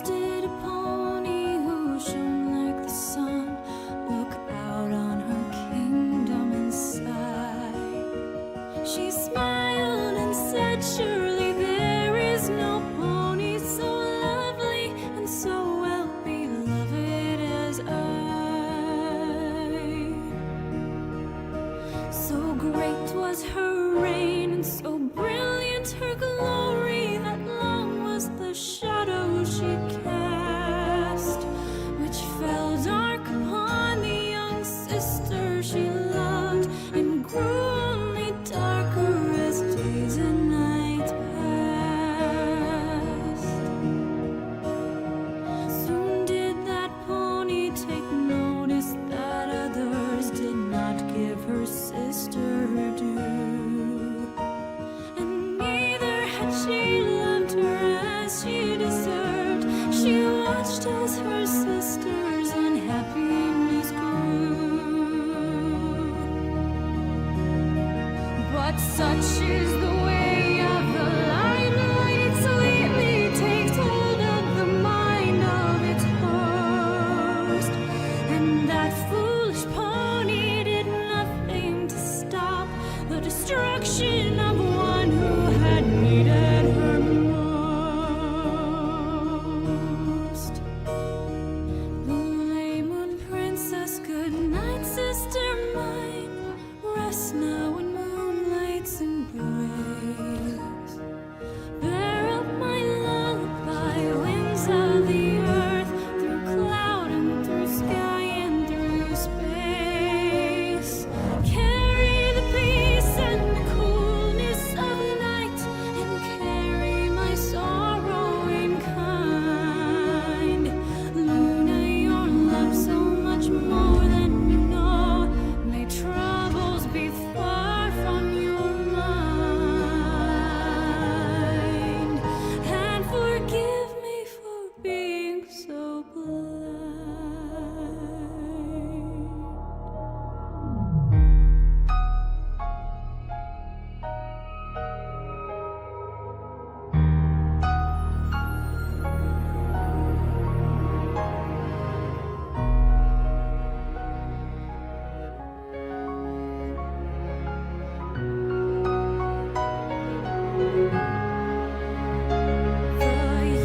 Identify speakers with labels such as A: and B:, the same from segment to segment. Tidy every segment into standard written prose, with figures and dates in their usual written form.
A: did a pony who shone like the sun look out on her kingdom and sigh. She smiled and said, surely there is no pony so lovely and so well beloved as I. So great was her reign and so brilliant her glory that long was the shadow she cast, which fell dark upon the young sister she loved and grew only darker as days and nights passed. Soon did that pony take notice that others did not give her sister her due, and neither had she loved her as she deserved. She watched as her sister's unhappiness grew. But such is the way of the limelight, it sweetly takes hold of the mind of its host. And that foolish pony did nothing to stop the destruction of one who had needed her most. Blue moon princess, good night, sister mine. Rest now in moonlight's embrace. Bear up my lullaby, winds of the earth, through cloud and through sky and through space. Carry the peace and the coolness of night, and carry my sorrow in kind. Luna, your love so much more than you know. May troubles be far from your mind, and forgive me for being so The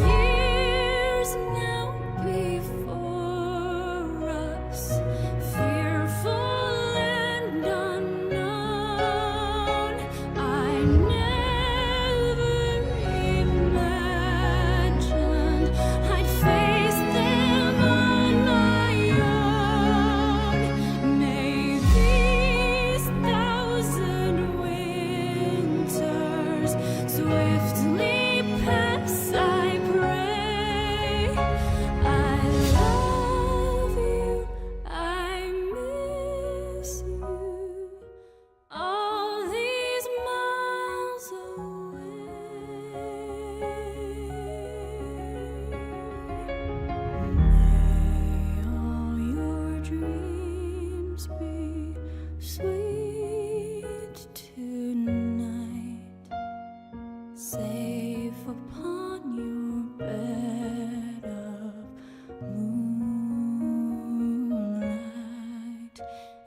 A: years now before us, fearful and unknown, I never imagined I'd face them on my own. May these thousand winters swiftly pass, I pray. I love you, I miss you, all these miles away. May all your dreams be sweet tonight, safe upon your bed of moonlight,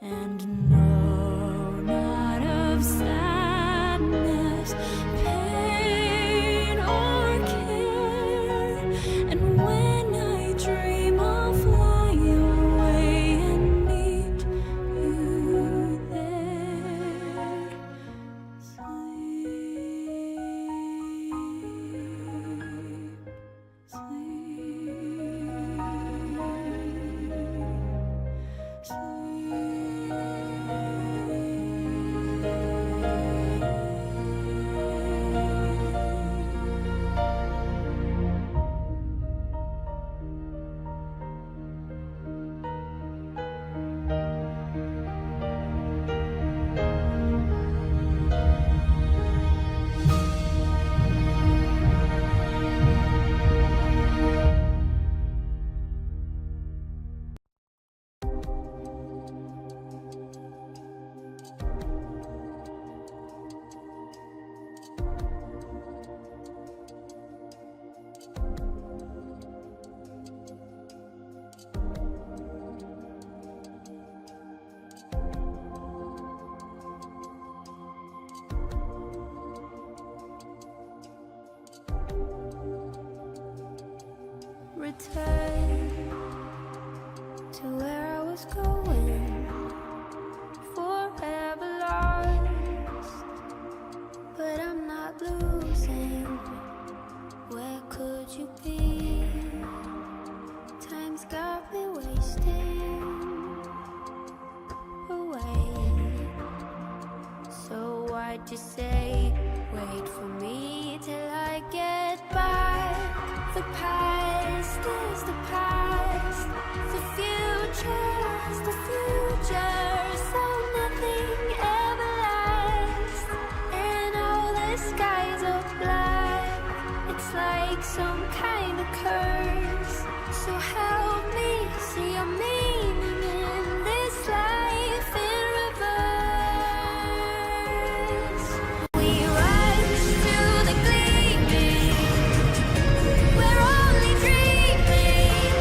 A: and know not of sadness, pain, or care. And when I dream, I'll fly away and meet you there. Sleep, sleep, sleep. Just say, wait for me till I get back. The past is the past. The future's the future. So nothing ever lasts. And all the skies are black. It's like some kind of curse. So help me see your meaning in this life in reverse. We rush to the gleaming. We're only dreaming.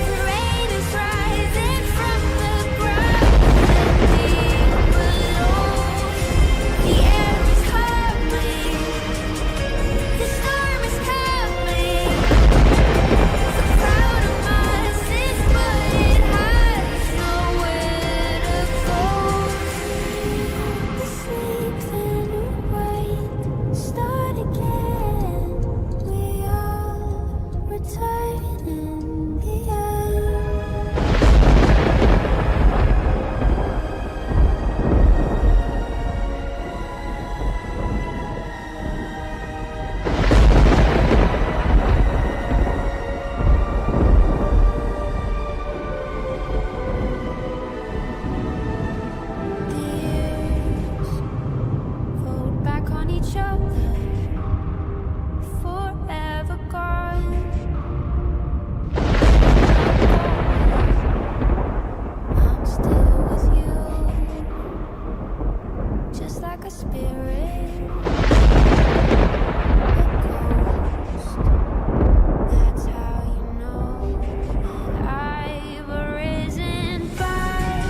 A: The rain is rising from the ground and deep below. The air is humming. The storm is coming. So proud of us is but it has nowhere to go. The sleep then awake, start again. We all return in the end. The years fold back on each other, forever gone. I'm still with you, just like a spirit, a ghost. That's how you know that I've arisen back.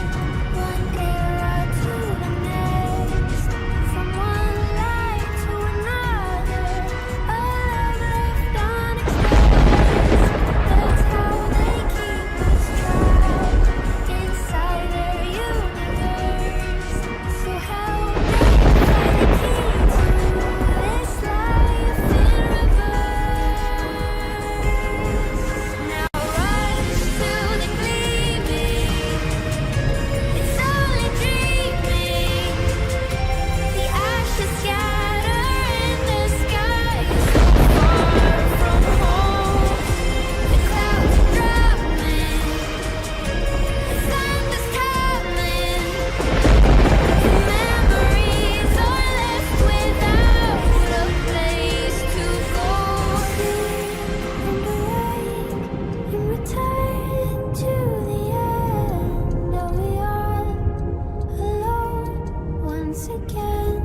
A: One era to the next, from one life to another, a love left unexpressed. That's how they keep us trapped inside their universe. So help me find the key to this life in reverse. Now rush to the gleaming. It's only dreaming. The ashes scatter in the sky, so far from home. The clouds are drumming. The thunder's coming. The memories are left without a place to go. And return to the end. Are we all alone once again?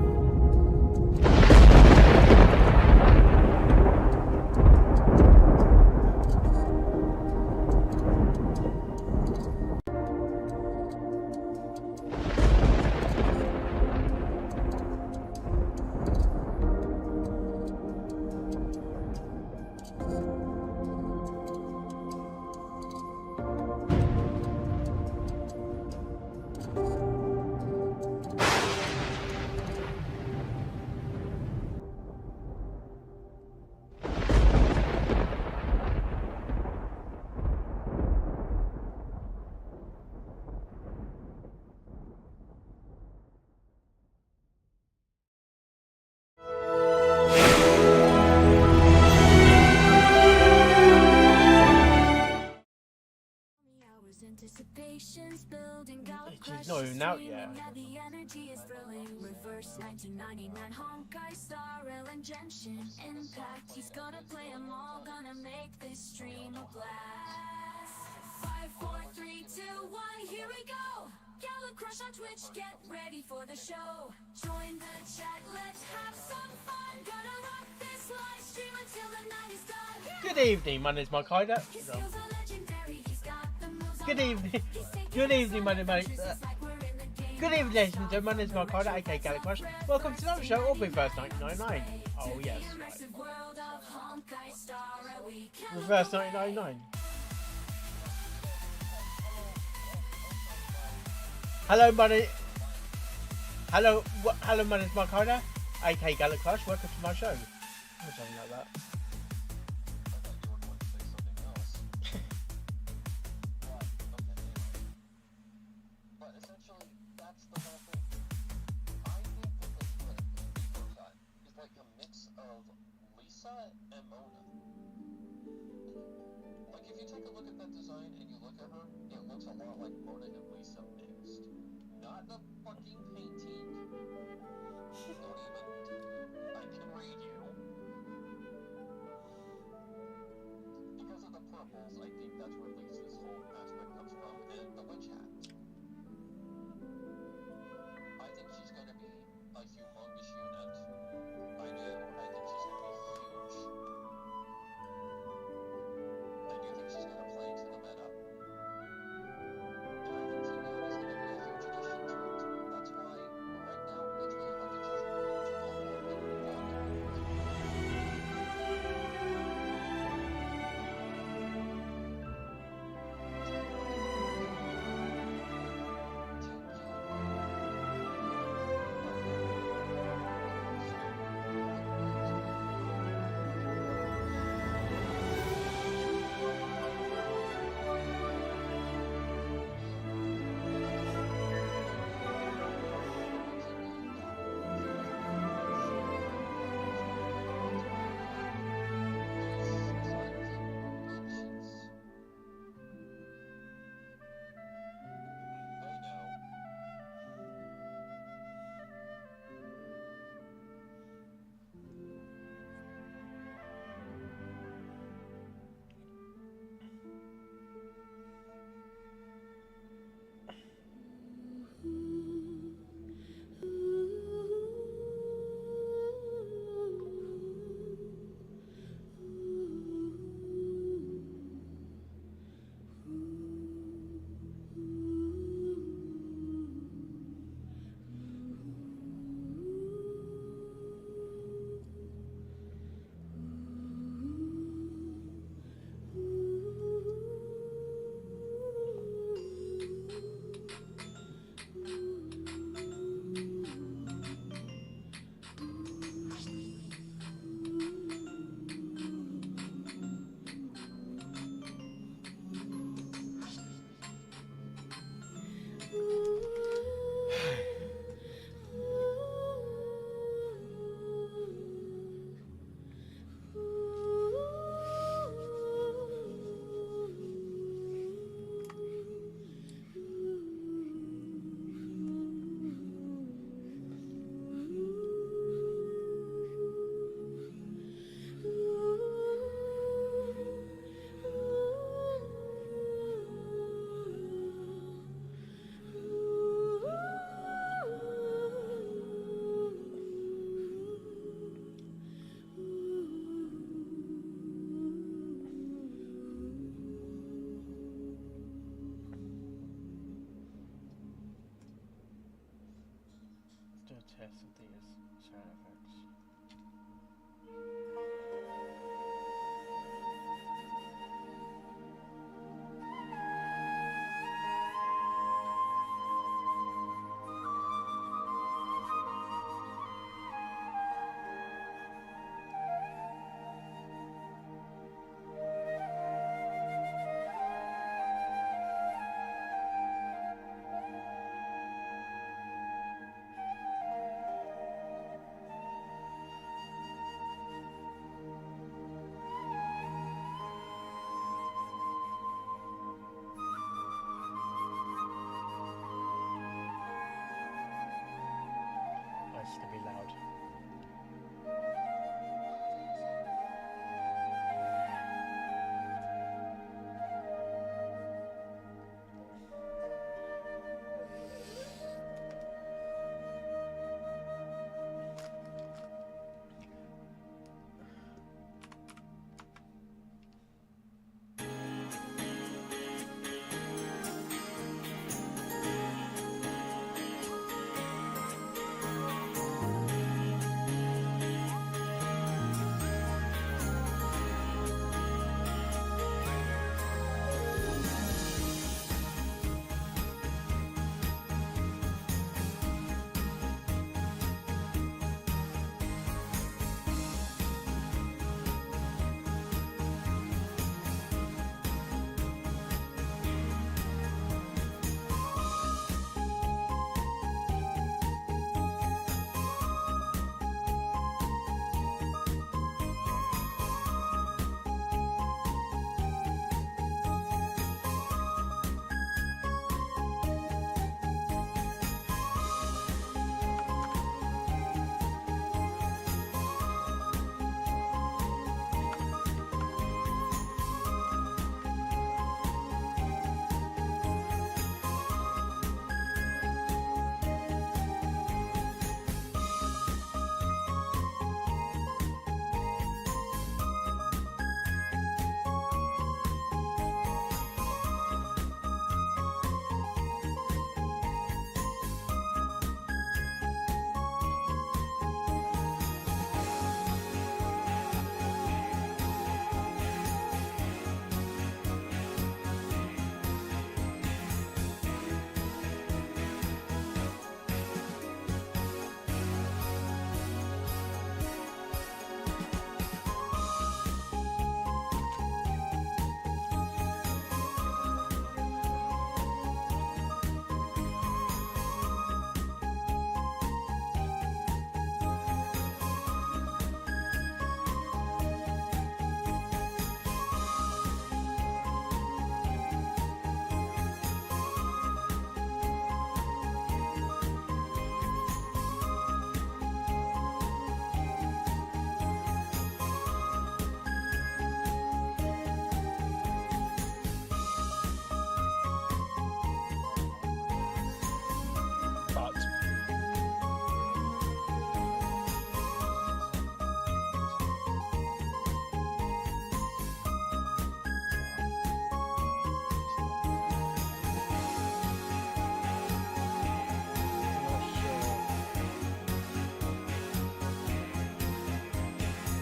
A: Anticipations building,
B: She's not even out yet.
A: the energy is thrilling. Reverse 1999 Honkai Star Ellen Genshin Impact. He's gonna play them all, gonna make this stream a blast. 5, 4, 3, 2, 1, here we go. Gala Crush on Twitch, get ready for the show. Join the chat, let's have some fun. Gonna rock this live stream until the night is done.
B: Good evening, my name is Mark Hyder.
A: His skills are legendary, he's got the moves
B: Good
A: on
B: evening.
A: lock. He's taking
B: Good evening, my name
A: over,
B: is
A: just like we're in the game.
B: Good evening, ladies and gentlemen. My name is Mark Hyder, aka Gallic Crush. Welcome to another show of Reverse 1999. Oh yes, right.
A: Immersive world of Honkai Star, we can
B: Reverse 1999. Hello, my name. Hello, hello, my name is Mark Hyder, aka Gallic Crush. Welcome to my show. Or something like that.
C: like a mix of Lisa and Mona. Like, if you take a look at that design and you look at her, it looks a lot like Mona and Lisa mixed. Not the fucking painting. Don't even... I can read you. Because of the purples, I think that's where Lisa's whole aspect comes from, and the witch hat. I think she's gonna be a humongous unit. I do. I think she's gonna be huge. I do think she's gonna play into the meta. And I think Tina is gonna be a huge addition to it. That's why, right now, it's really hard to choose one.
B: Do a test of these sound effects.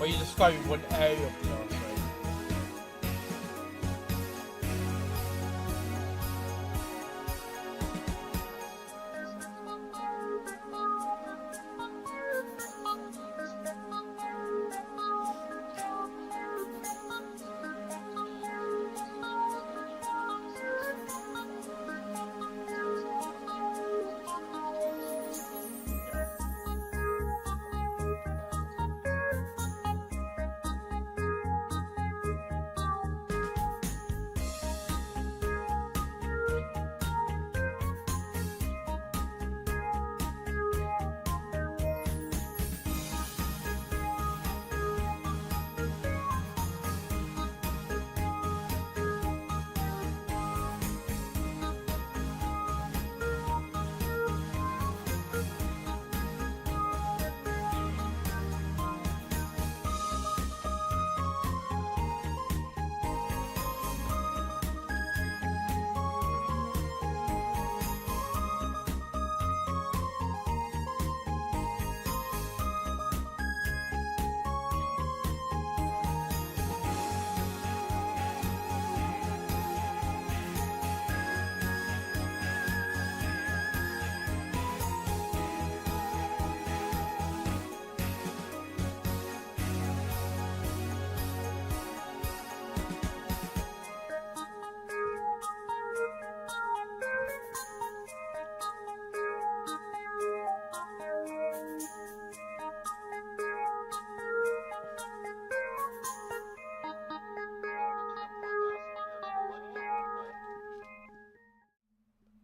B: Or you describing one area of the North Sea?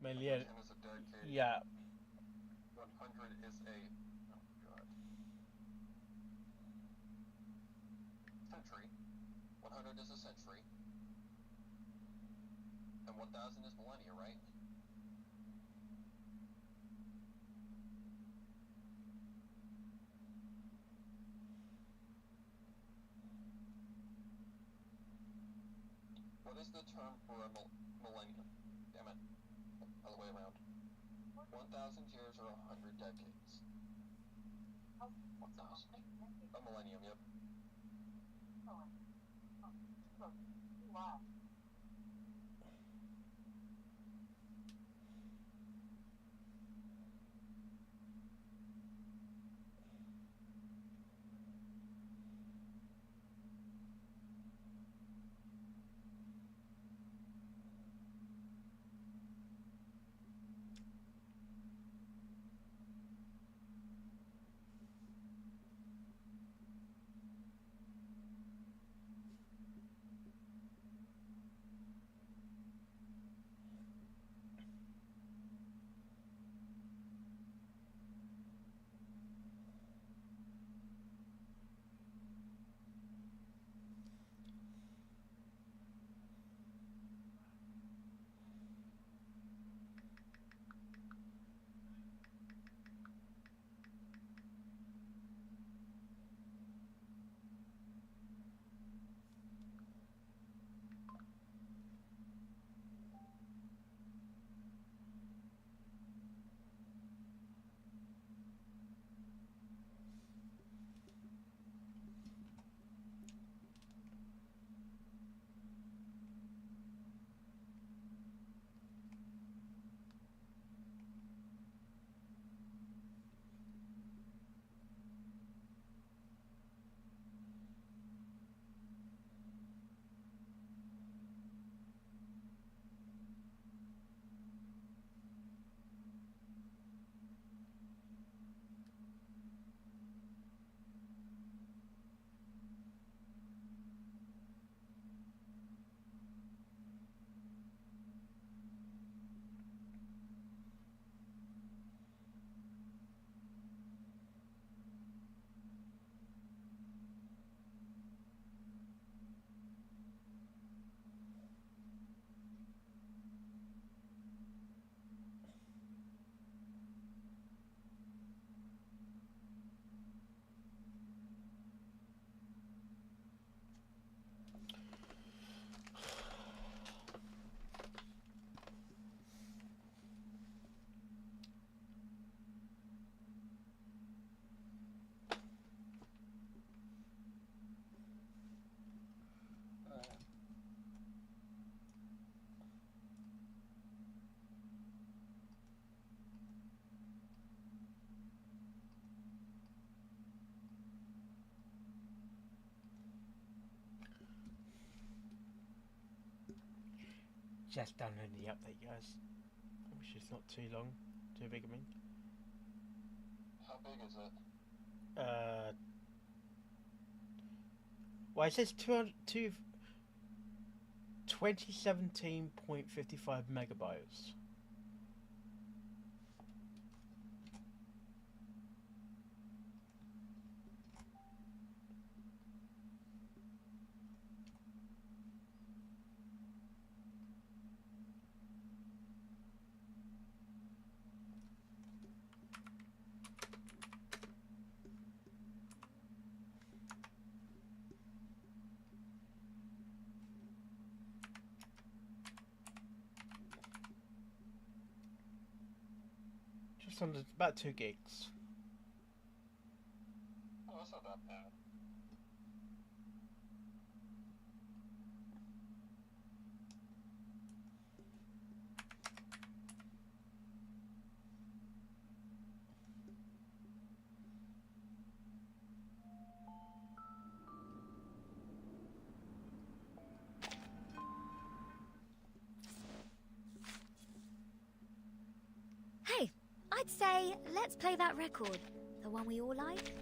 B: Million.
C: Is a decade.
B: Yeah.
C: 100 is a century. 100 is a century. And 1000 is millennia, right? What is the term for a millennium? Damn it. Other way around. 1,000 years or 100 decades? 1,000. A millennium, yep.
B: just downloading the update, guys. I wish it's not too long, too big of me.
C: How big is it?
B: Well, it says 2017.55 megabytes. Just under about 2 gigs.
C: Oh, that's not that bad.
D: Hey, I'd say let's play that record. The one we all like.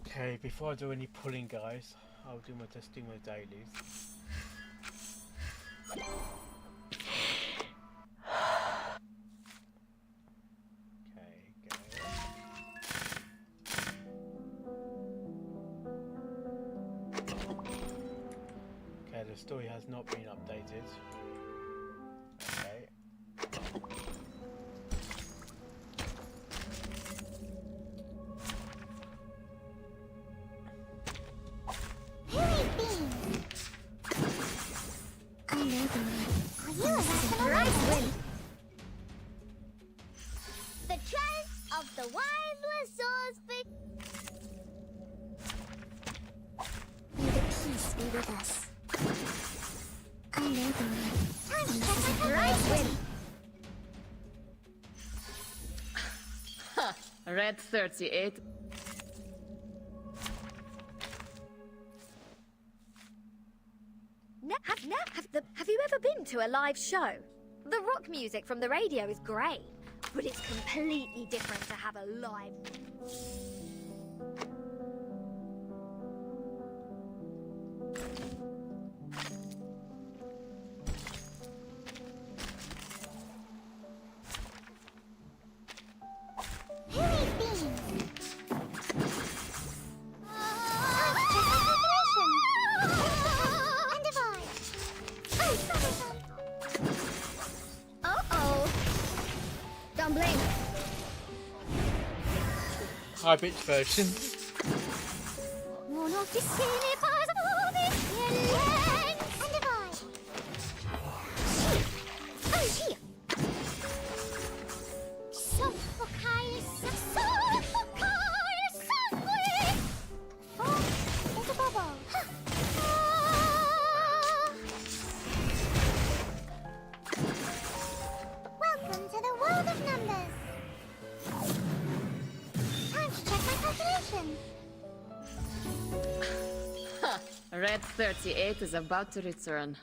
B: Okay, before I do any pulling, guys, I'll do my testing with dailies. Okay, go. Okay, the story has not been updated. Okay.
D: The triumph of the wiseless souls. May the peace be with us. I know the way. Time to check my calculation.
E: Red 38.
D: Have you ever been to a live show? The rock music from the radio is great, but it's completely different to have a live. Don't blame.
B: High pitch version.
D: Welcome to the world of numbers. Time to check my calculation.
E: Red 38 is about to return.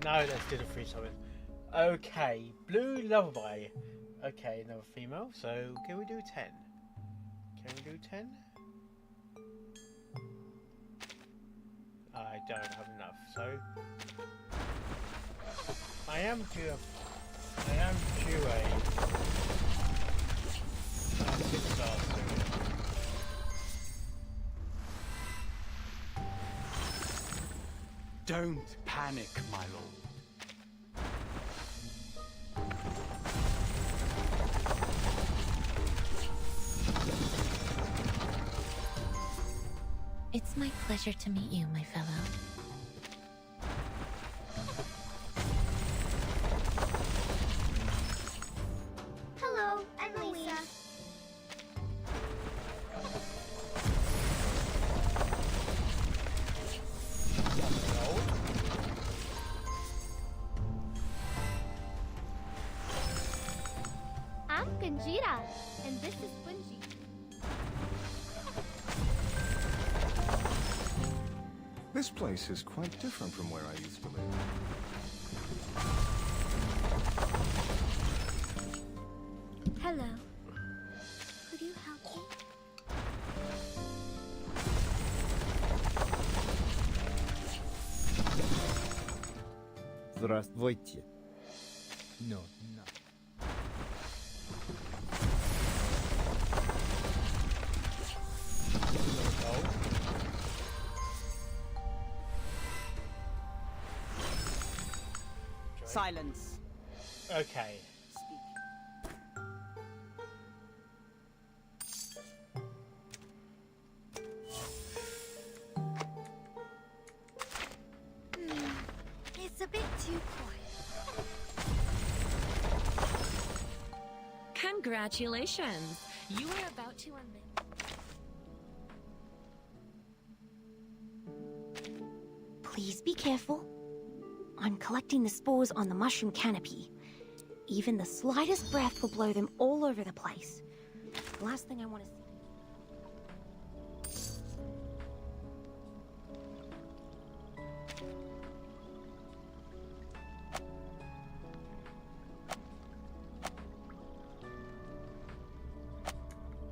B: No, let's do the free summon. Okay, Blue Lullaby. Okay, another female. So can we do 10? Can we do 10? I don't have enough, so I am due a 6-star soon.
F: Don't panic, my lord.
G: It's my pleasure to meet you, my fellow.
D: Hello, I'm Lisa. I'm Ganjira, and this is Bunji.
H: This place is quite different from where I used to live.
D: Hello. Could you help me?
I: Здравствуйте. No, no.
F: Silence.
B: Okay.
F: Speak.
D: It's a bit too quiet.
G: Congratulations! You are about to unveil.
J: Please be careful. I'm collecting the spores on the mushroom canopy. Even the slightest breath will blow them all over the place. The last thing I want to see.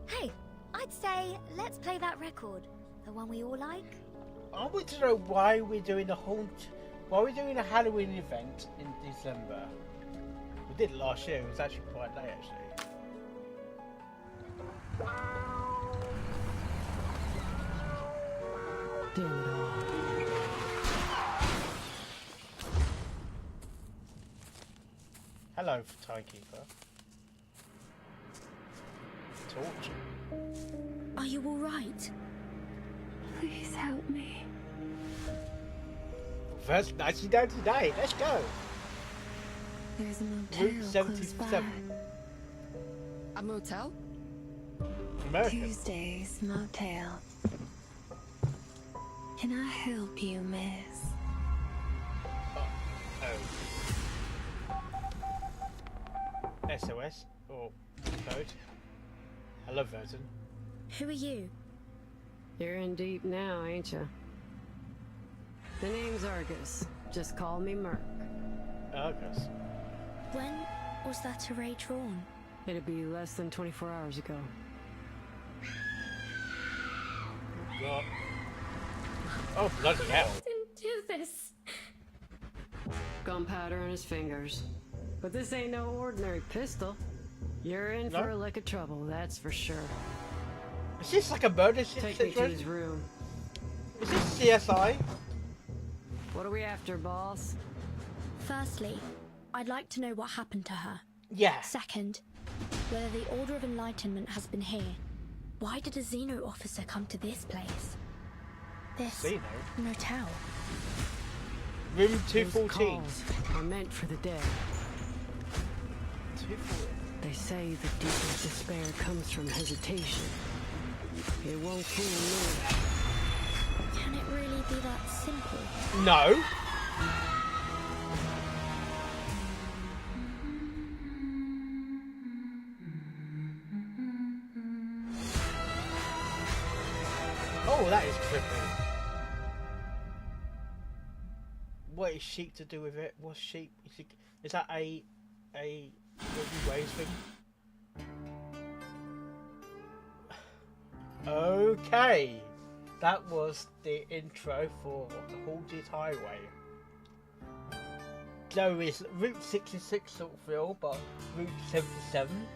D: Hey, I'd say let's play that record. The one we all like.
B: I want to know why we're doing why we're doing a Halloween event in December. We did it last year. It was actually quite late, actually.
E: Damn it all.
B: Hello, Timekeeper. Torch.
G: Are you all right?
A: Please help me.
B: First 1999. Let's go.
A: There's a
B: Route
A: motel close by.
B: 77.
E: A motel?
B: American.
A: Tuesday's motel. Can I help you, miss?
B: Oh. SOS or code. Hello, Version.
G: Who are you?
E: You're in deep now, ain't ya? The name's Argus. Just call me Merc.
B: Argus.
G: When was that array drawn?
E: It'd be less than 24 hours ago.
B: God. Oh, bloody hell.
G: Didn't do this.
E: Gunpowder in his fingers. But this ain't no ordinary pistol. You're in
B: No?
E: for a lick of trouble, that's for sure.
B: Is this like a murder
E: Take me to his
B: situation?
E: room.
B: Is this CSI?
E: What are we after, boss?
K: Firstly, I'd like to know what happened to her.
B: Yeah.
K: Second, whether the Order of Enlightenment has been here. Why did a Xeno officer come to this place? This
B: Xeno?
K: motel.
B: Room
E: Those
B: 214.
E: calls are meant for the dead.
B: 214.
E: They say the deepest despair comes from hesitation. It won't fool me.
K: Can it really be that simple?
B: No. Oh, that is trippy. What is sheep to do with it? What's sheep? Is that a ways thing? Okay. that was the intro for the Haunted Highway. There is Route 66 sort of feel, but Route 77.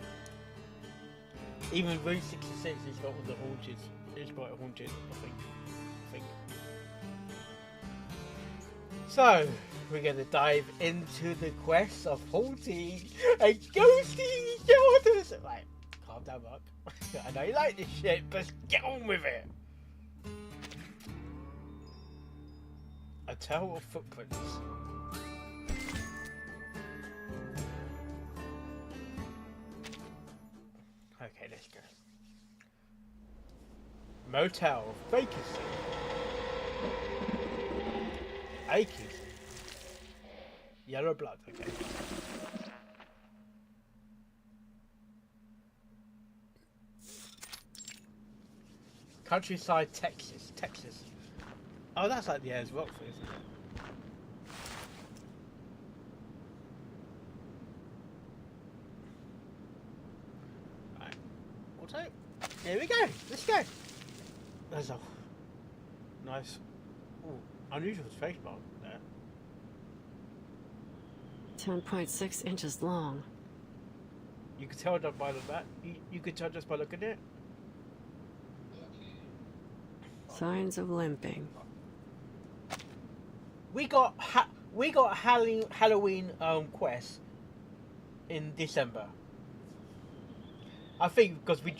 B: Even Route 66 is got the haunted. It's quite haunted, I think. So we're gonna dive into the quest of haunting and ghosting encounters. Right, calm down, Mark. I know you like this shit, but get on with it. A Tale of Footprints. Okay, let's go. Motel vacancy. Aching. Yellow blood, okay. Countryside, Texas. Oh, that's like the Ayers Rockford, isn't it? Right. Auto. Here we go. Let's go. There's a nice, unusual space mark there.
E: 10.6 inches long.
B: You could tell that by the back. You could tell just by looking at it.
E: Signs of limping.
B: We got Halloween quest in December. I think because we.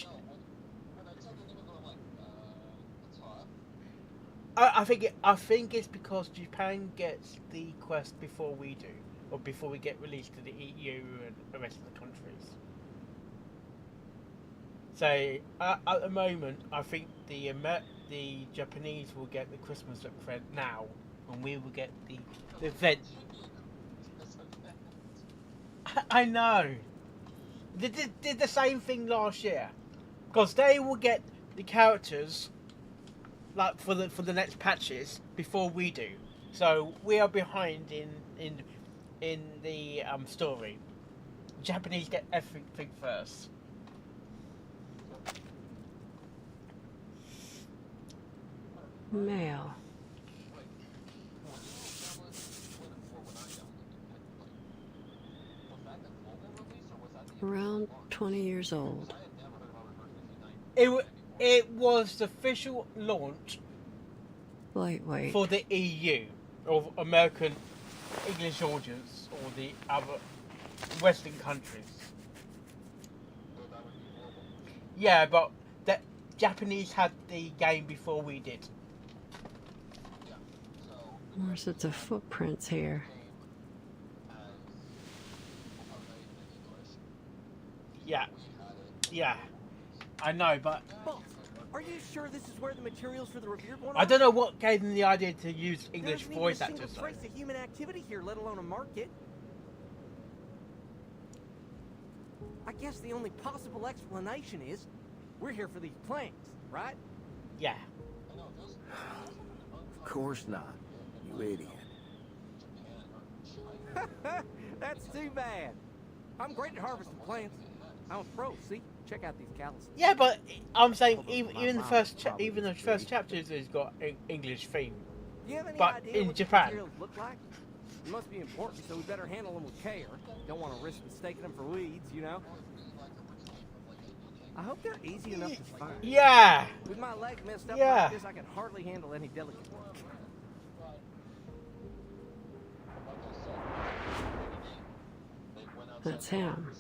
B: I think it's because Japan gets the quest before we do, or before we get released to the EU and the rest of the countries. So at the moment, I think the Japanese will get the Christmas event now, and we will get the event. I know. They did the same thing last year, because they will get the characters like for the next patches before we do. So we are behind in the story. Japanese get everything first.
E: Mail. Around 20 years old.
B: It was the official launch
E: Lightweight.
B: for the EU, or American English audience, or the other Western countries. Yeah, but the Japanese had the game before we did.
E: More sets of footprints here.
B: Yeah, I know, but
L: Boss, are you sure this is where the materials for the revered one are?
B: I don't know what gave them the idea to use English
L: There's
B: voice
L: not even a
B: actors.
L: single trace of human activity here, let alone a market. I guess the only possible explanation is we're here for these plants, right?
B: Yeah.
H: Of course not, you idiot.
L: That's too bad. I'm great at harvesting plants. I'm a pro, see? Check out these calluses.
B: Yeah, but I'm saying even
L: My
B: the
L: mom
B: first
L: probably
B: even the
L: was
B: first
L: crazy.
B: chapters has got English theme.
L: Do you have any
B: But
L: idea
B: in
L: what
B: Japan.
L: the materials look like? It must be important, so we better handle them with care. Don't want to risk mistaking them for weeds, you know? I hope they're easy enough to find.
B: Yeah.
L: With my leg messed up
B: Yeah.
L: like this, I can hardly handle any delicate work.
E: That's him.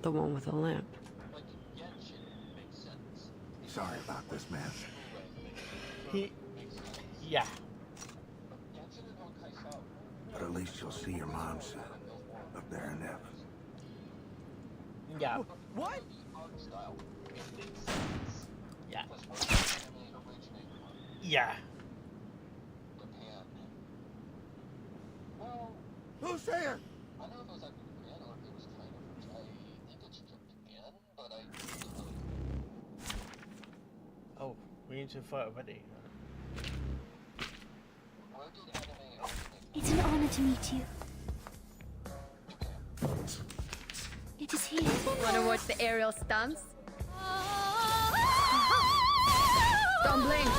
E: The one with the limp.
H: Sorry about this, man.
B: Yeah.
H: But at least you'll see your mom soon. Up there in heaven.
B: Yeah.
L: What?
B: Yeah. Yeah.
L: Who's there?
C: I don't know if it was like Japan or if it was China first. I think it's Japan, but I.
B: Oh, we need to fight already.
C: Where did anime originate?
G: It's an honor to meet you. It is here.
D: Wanna watch the aerial stunts? Don't blink.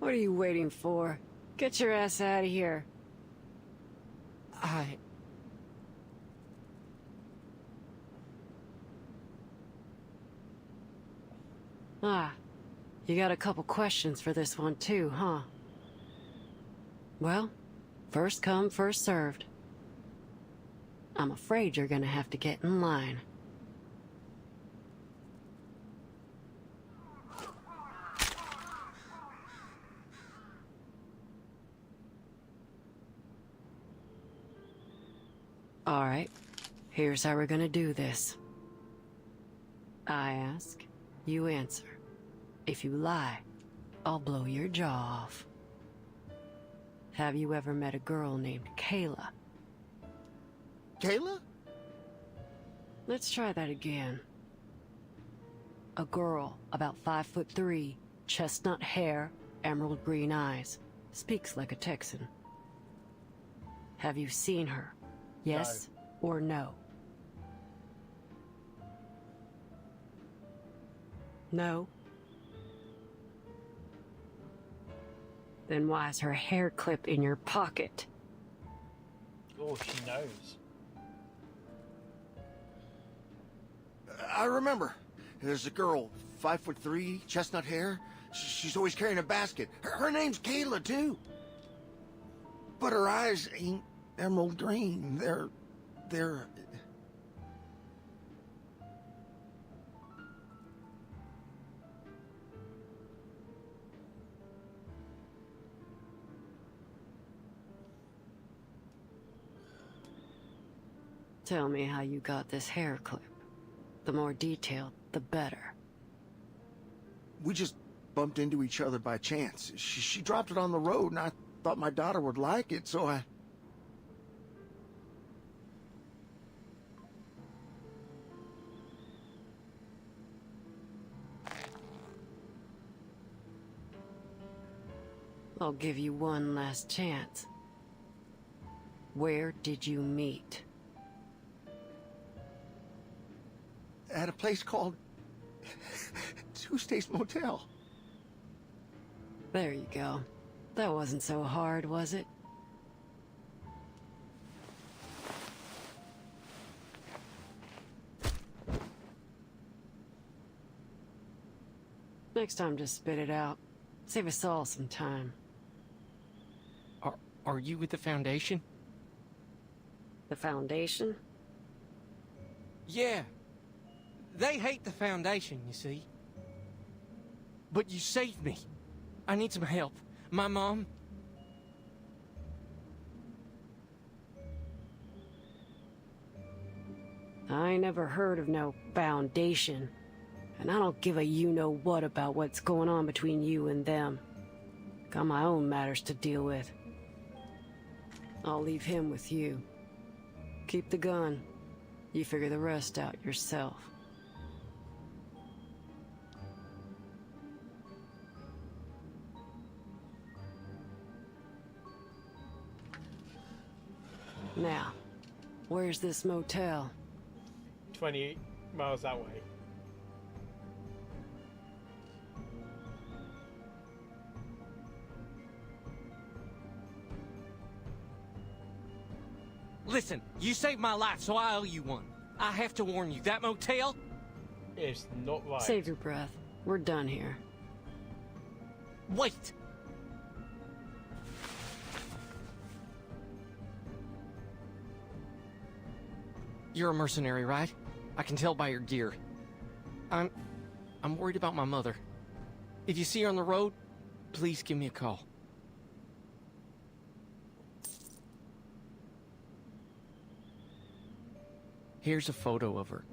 E: What are you waiting for? Get your ass out of here. Ah, you got a couple questions for this one too, huh? Well, first come, first served. I'm afraid you're gonna have to get in line. Alright, here's how we're gonna do this. I ask, you answer. If you lie, I'll blow your jaw off. Have you ever met a girl named Kayla?
M: Kayla?
E: Let's try that again. A girl about 5'3", chestnut hair, emerald green eyes, speaks like a Texan. Have you seen her? Yes or no? No? Then why is her hair clip in your pocket?
B: Oh, she knows.
M: I remember. There's a girl, 5'3", chestnut hair. She's always carrying a basket. Her name's Kayla, too. But her eyes ain't emerald green. They're...
E: Tell me how you got this hair clip. The more detailed, the better.
M: We just bumped into each other by chance. She dropped it on the road, and I thought my daughter would like it, so I...
E: I'll give you one last chance. Where did you meet?
M: At a place called... Tuesday's Motel.
E: There you go. That wasn't so hard, was it? Next time, just spit it out. Save us all some time.
N: Are you with the Foundation?
E: The Foundation?
N: Yeah. They hate the Foundation, you see. But you saved me. I need some help. My mom...
E: I ain't never heard of no Foundation. And I don't give a you-know-what about what's going on between you and them. Got my own matters to deal with. I'll leave him with you. Keep the gun. You figure the rest out yourself. Now, where's this motel?
B: 20 miles that way.
N: Listen, you saved my life, so I owe you one. I have to warn you, that motel...
B: It's not right.
E: Save your breath. We're done here.
N: Wait! You're a mercenary, right? I can tell by your gear. I'm worried about my mother. If you see her on the road, please give me a call. Here's a photo of her.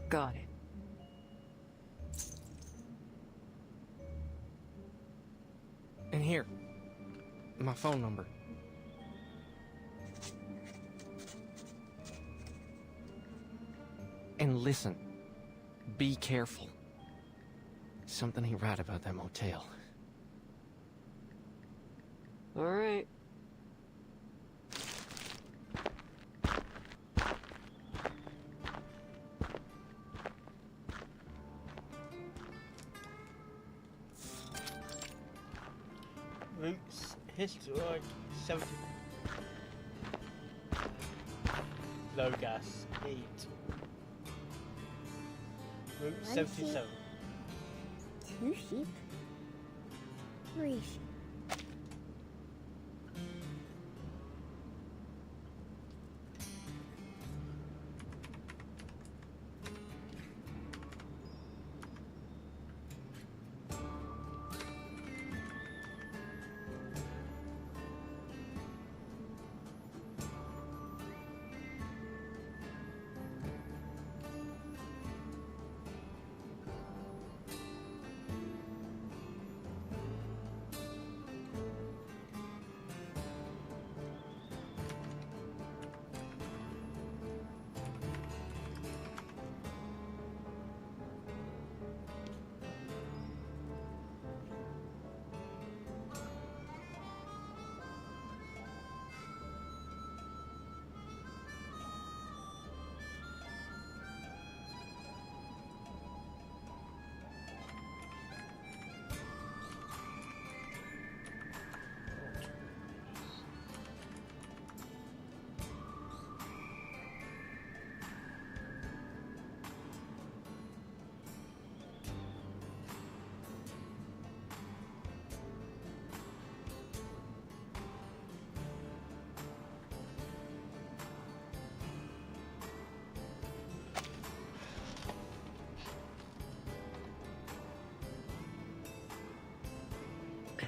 E: Got it.
N: And here, my phone number. And listen, be careful. Something ain't right about that motel.
E: All right.
B: Roots history 70. Low gas heat. Route
J: One
B: 77.
J: sheep. 2 sheep. 3 sheep.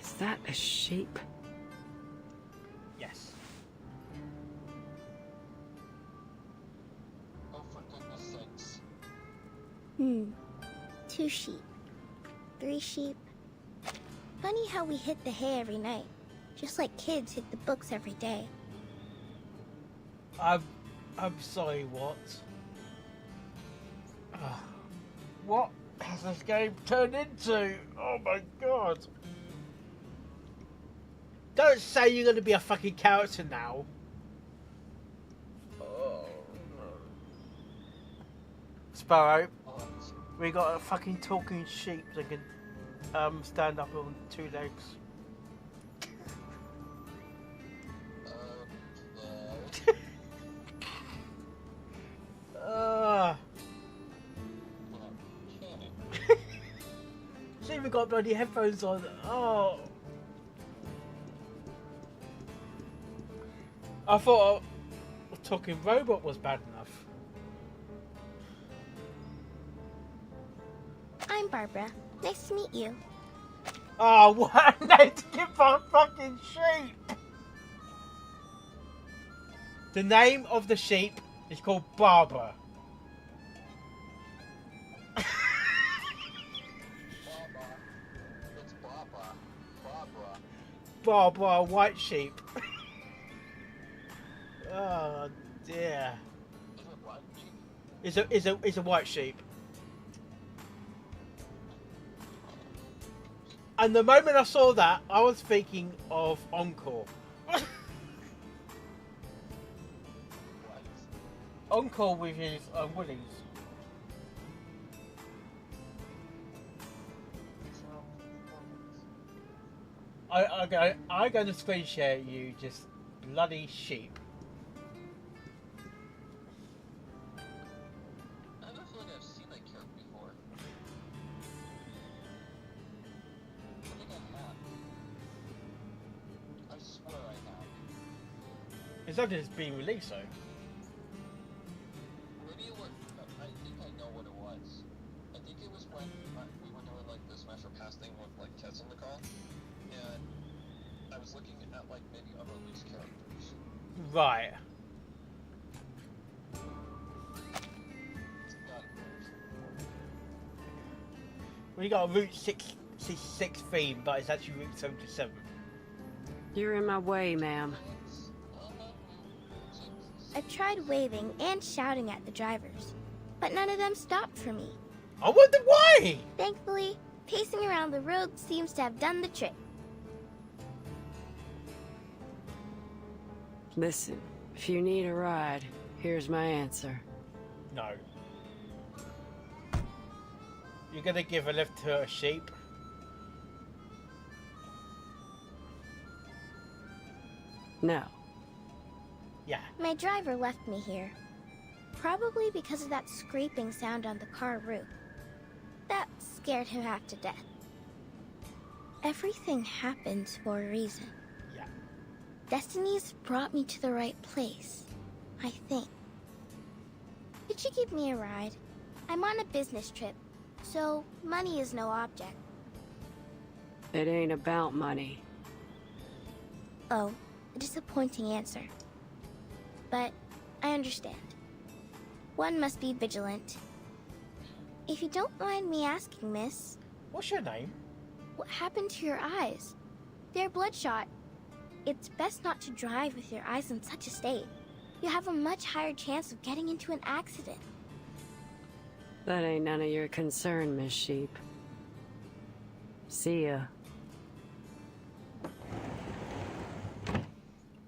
E: Is that a sheep?
B: Yes.
C: Oh, for goodness sakes.
J: 2 sheep. 3 sheep. Funny how we hit the hay every night. Just like kids hit the books every day.
B: I'm sorry, what? What has this game turned into? Oh my god. Don't say you're gonna be a fucking character now. Oh no. Sparrow, we got a fucking talking sheep that can stand up on 2 legs. See, we got bloody headphones on. Oh. I thought a talking robot was bad enough.
J: I'm Barbara. Nice to meet you.
B: Oh, what a name to give for a fucking sheep! The name of the sheep is called Barbara.
C: It's Barbara. Barbara.
B: Barbara, white sheep. Oh dear. It's a white sheep. And the moment I saw that, I was thinking of Encore. Encore with his willies. I'm going to screen share you just bloody sheep.
C: I don't feel like I've seen that character before. I think I have. I swear I have.
B: It's not just being released though.
C: Maybe it was. I think I know what it was. I think it was when we were doing like the Smash or Pass thing with like Tess on the call, and I was looking at like maybe unreleased characters.
B: Right. We got a Route 66 theme, but it's actually Route 77.
E: You're in my way, ma'am.
J: I tried waving and shouting at the drivers, but none of them stopped for me.
B: I wonder why!
J: Thankfully, pacing around the road seems to have done the trick.
E: Listen, if you need a ride, here's my answer.
B: No. You're gonna give a lift to a sheep?
E: No.
B: Yeah.
D: My driver left me here. Probably because of that scraping sound on the car roof. That scared him half to death. Everything happens for a reason.
B: Yeah.
D: Destiny's brought me to the right place, I think. Could you give me a ride? I'm on a business trip, so money is no object.
E: It ain't about money.
D: Oh, a disappointing answer. But I understand. One must be vigilant. If you don't mind me asking, miss...
B: What's your name?
D: What happened to your eyes? They're bloodshot. It's best not to drive with your eyes in such a state. You have a much higher chance of getting into an accident.
E: That ain't none of your concern, Miss Sheep. See ya.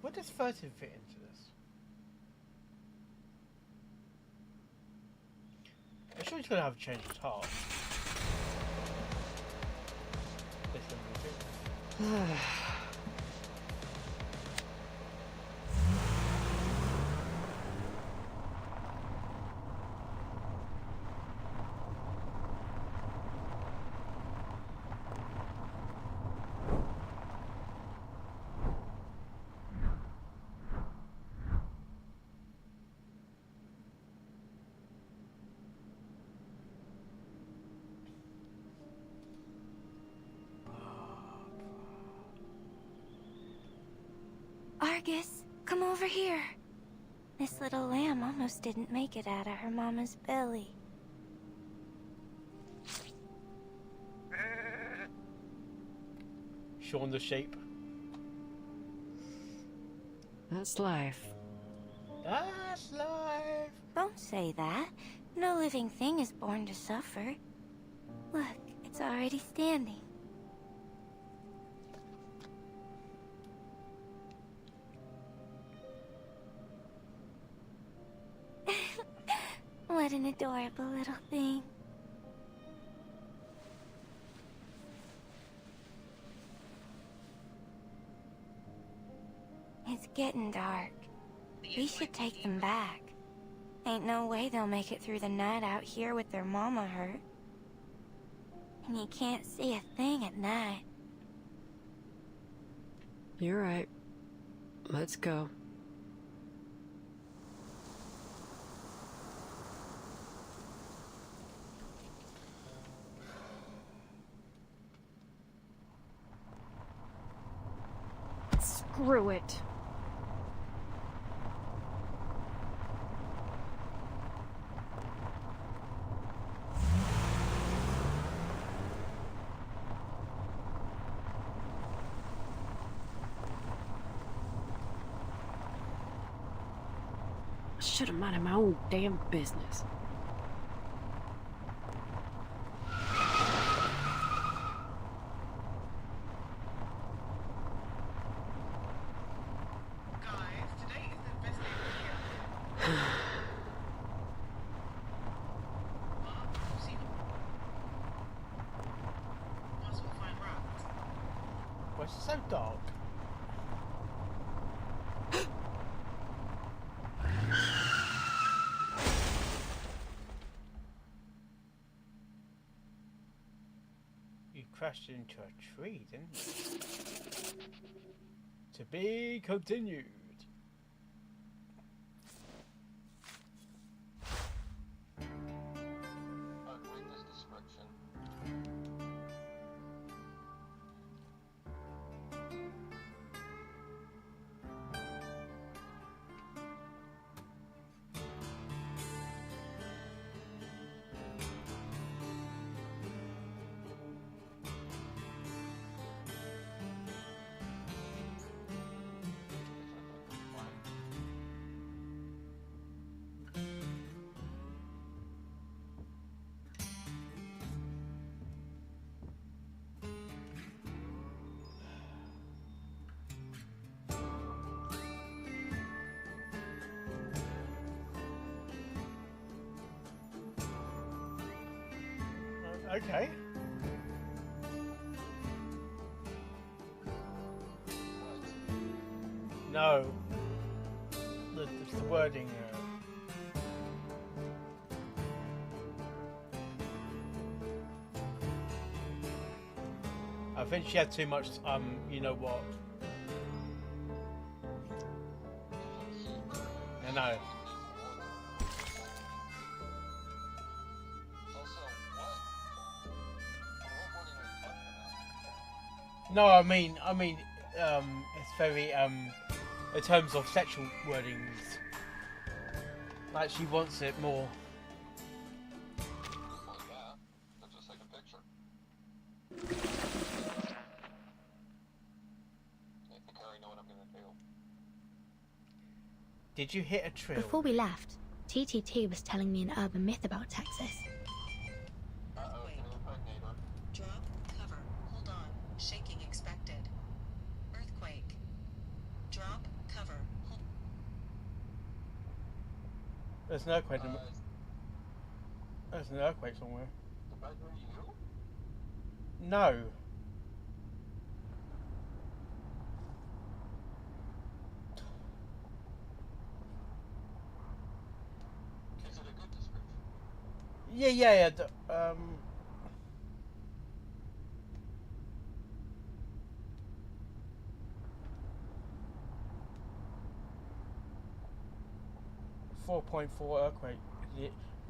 B: Where does 13 fit into this? I'm sure he's gonna have a change of heart.
J: Argus, come over here. This little lamb almost didn't make it out of her mama's belly.
B: Shaun the sheep.
E: That's life.
B: That's life.
J: Don't say that. No living thing is born to suffer. Look, it's already standing. What an adorable little thing. It's getting dark. We should take them back. Ain't no way they'll make it through the night out here with their mama hurt. And you can't see a thing at night.
E: You're right. Let's go. Screw it. Should have minded my own damn business.
B: Why is it so dark? You crashed into a tree, didn't you? To be continued.
C: Read this description.
B: Okay. No. The wording. I think she had too much. You know what? I know. No, I mean, it's very, in terms of sexual wordings, like she wants it more. Did you hit a trill?
K: Before we left, TTT was telling me an urban myth about Texas.
O: Drop, cover, hold on, shaking expected. Earthquake. Drop, cover, hold.
B: There's an earthquake. There's an earthquake somewhere. No. Yeah. 4.4 earthquake,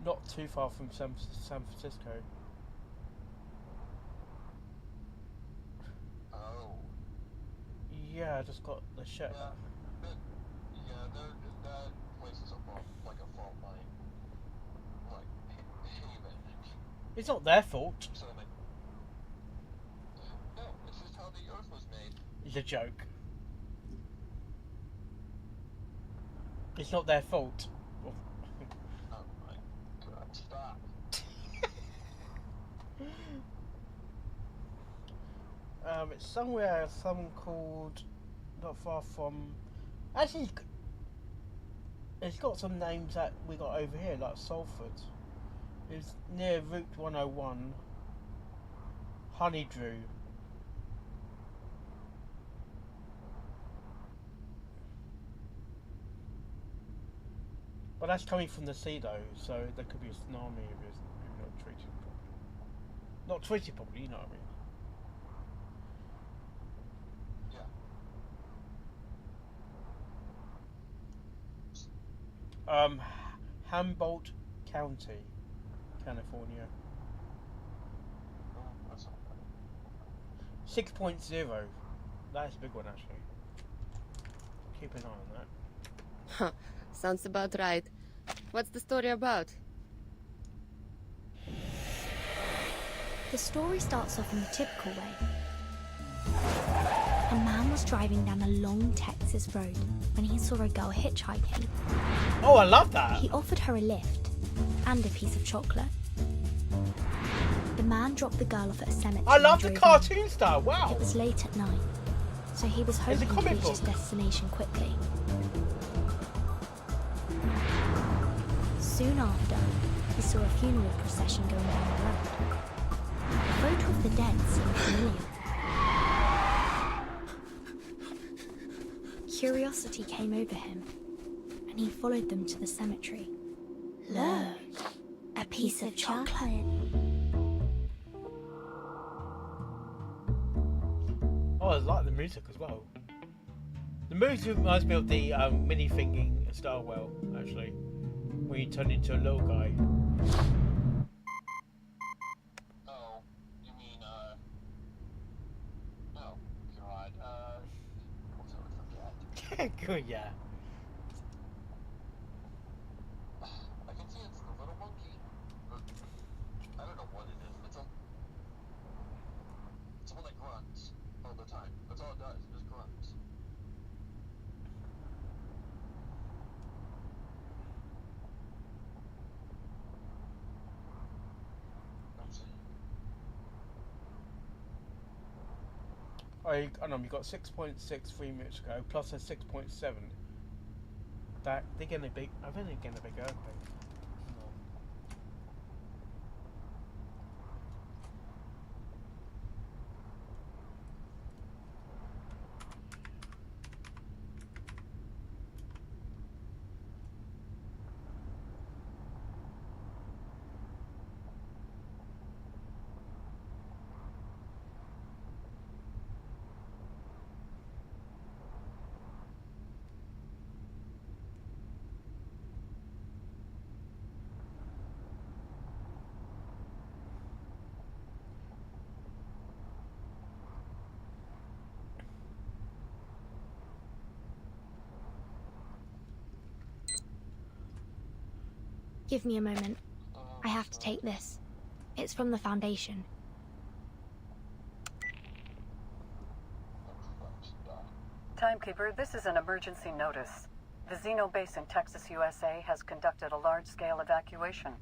B: not too far from San Francisco.
C: Oh.
B: Yeah, I just got the shit.
C: That place is like a fault line. Like, haven.
B: It's not their fault.
C: So no, it's just how the Earth was made.
B: It's a joke. It's not their fault.
C: Oh my god, stop.
B: It's somewhere, some called, not far from, actually, it's got some names that we got over here, like Salford. It's near Route 101, Honeydrew. But that's coming from the sea though, so there could be a tsunami if it's not treated properly. Not treated properly, you know what I mean? Humboldt County, California. 6.0. That's a big one actually. Keep an eye on that.
P: Huh. Sounds about right. What's the story about?
K: The story starts off in the typical way. A man was driving down a long Texas road when he saw a girl hitchhiking.
B: Oh, I love that!
K: He offered her a lift and a piece of chocolate. The man dropped the girl off at a cemetery.
B: I love the
K: and drove
B: cartoon
K: on.
B: style, wow!
K: It was late at night, so he was hoping to reach his destination quickly. Soon after, he saw a funeral procession going down the road. The photo of the dead seemed familiar. Curiosity came over him, and he followed them to the cemetery. Look, a piece of chocolate.
B: Oh, I like the music as well. The music reminds me of the mini-finging Starwell, actually. When you turn into a little guy.
C: Oh, you mean, oh, God, what did I forget?
B: Good, yeah.
C: I can see it's the little monkey, but I don't know what it is. It's one that grunts all the time. That's all it does, it just grunts.
B: I know you got 6.6 3 minutes ago plus a 6.7. That they're getting a big. I think they're getting a big earthquake.
K: Give me a moment. I have to take this. It's from the Foundation.
Q: Timekeeper, this is an emergency notice. The Xeno base in Texas, USA has conducted a large-scale evacuation.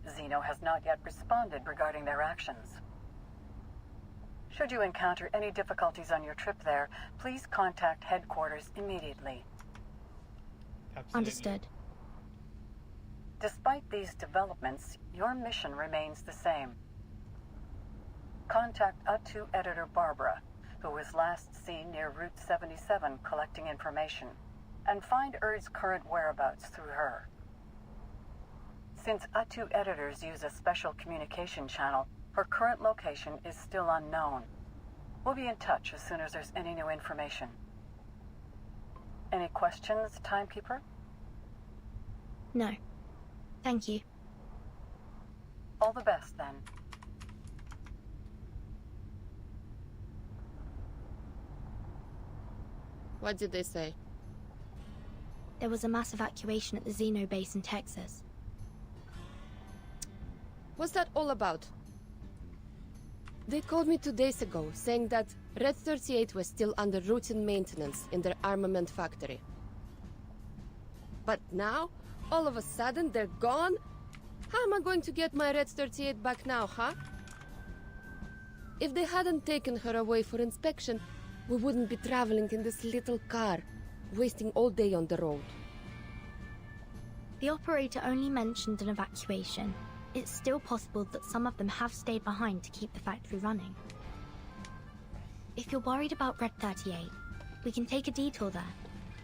Q: Xeno has not yet responded regarding their actions. Should you encounter any difficulties on your trip there, please contact headquarters immediately.
B: Absolutely.
K: Understood.
Q: Despite these developments, your mission remains the same. Contact U2 editor Barbara, who was last seen near Route 77 collecting information, and find Erd's current whereabouts through her. Since U2 editors use a special communication channel, her current location is still unknown. We'll be in touch as soon as there's any new information. Any questions, Timekeeper?
K: No. Thank you.
Q: All the best, then.
P: What did they say?
K: There was a mass evacuation at the Xeno base in Texas.
P: What's that all about? They called me 2 days ago, saying that Red 38 was still under routine maintenance in their armament factory. But now, all of a sudden, they're gone? How am I going to get my Red 38 back now, huh? If they hadn't taken her away for inspection, we wouldn't be traveling in this little car, wasting all day on the road.
K: The operator only mentioned an evacuation. It's still possible that some of them have stayed behind to keep the factory running. If you're worried about Red 38, we can take a detour there.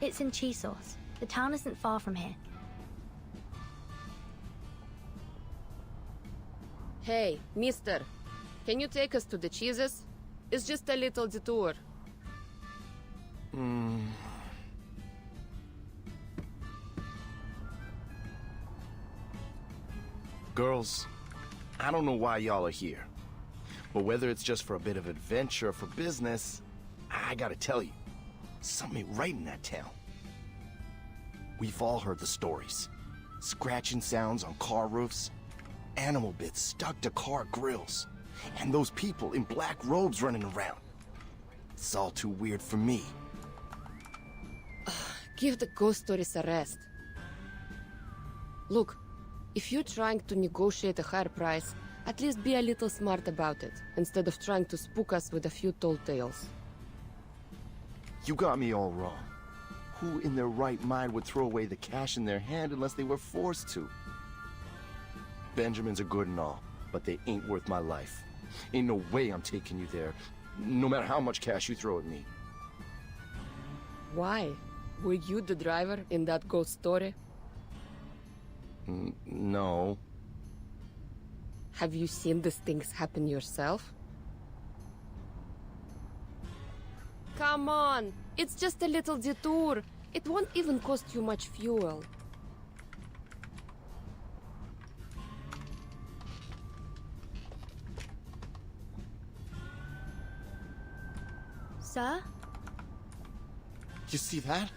K: It's in Chisos. The town isn't far from here.
P: Hey, mister, can you take us to the cheeses? It's just a little detour.
R: Girls, I don't know why y'all are here, but whether it's just for a bit of adventure or for business, I gotta tell you, something ain't right in that town. We've all heard the stories. Scratching sounds on car roofs, animal bits stuck to car grills, and those people in black robes running around. It's all too weird for me.
P: Give the ghost stories a rest. Look, if you're trying to negotiate a higher price, at least be a little smart about it, instead of trying to spook us with a few tall tales.
R: You got me all wrong. Who in their right mind would throw away the cash in their hand unless they were forced to? Benjamins are good and all, but they ain't worth my life. Ain't no way I'm taking you there, no matter how much cash you throw at me.
P: Why? Were you the driver in that ghost story?
R: No.
P: Have you seen these things happen yourself? Come on! It's just a little detour. It won't even cost you much fuel.
K: Sir?
R: You see that?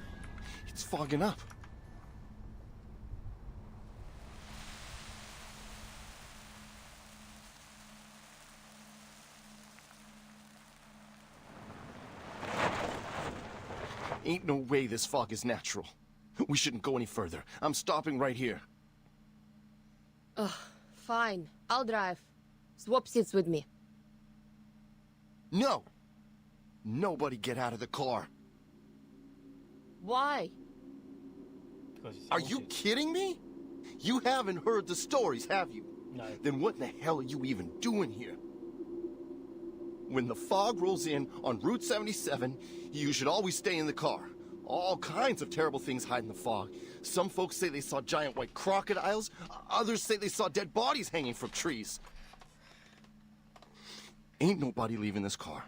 R: It's fogging up. Ain't no way this fog is natural. We shouldn't go any further. I'm stopping right here.
P: Ugh, fine. I'll drive. Swap seats with me.
R: No! Nobody get out of the car.
P: Why?
R: Are you kidding me? You haven't heard the stories, have you?
B: No.
R: Then what in the hell are you even doing here? When the fog rolls in on Route 77, you should always stay in the car. All kinds of terrible things hide in the fog. Some folks say they saw giant white crocodiles. Others say they saw dead bodies hanging from trees. Ain't nobody leaving this car.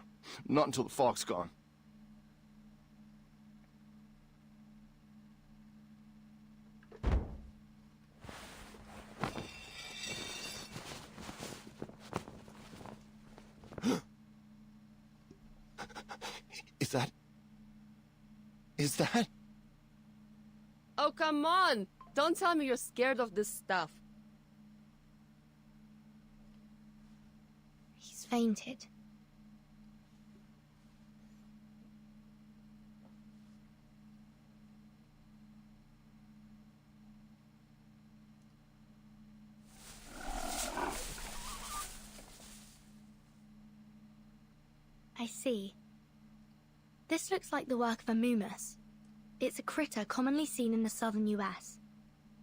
R: Not until the fog's gone. Is that?
P: Oh, come on! Don't tell me you're scared of this stuff.
K: He's fainted. I see. This looks like the work of a Moomus. It's a critter commonly seen in the southern US.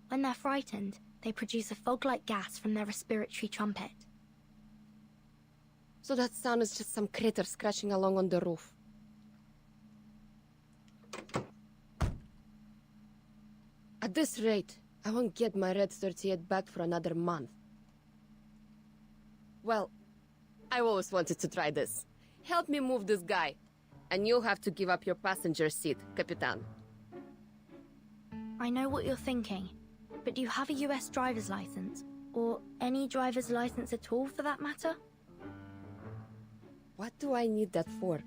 K: When they're frightened, they produce a fog-like gas from their respiratory trumpet.
P: So that sound is just some critter scratching along on the roof. At this rate, I won't get my Red 38 back for another month. Well, I always wanted to try this. Help me move this guy. And you'll have to give up your passenger seat, Capitan.
K: I know what you're thinking, but do you have a US driver's license? Or any driver's license at all, for that matter?
P: What do I need that for?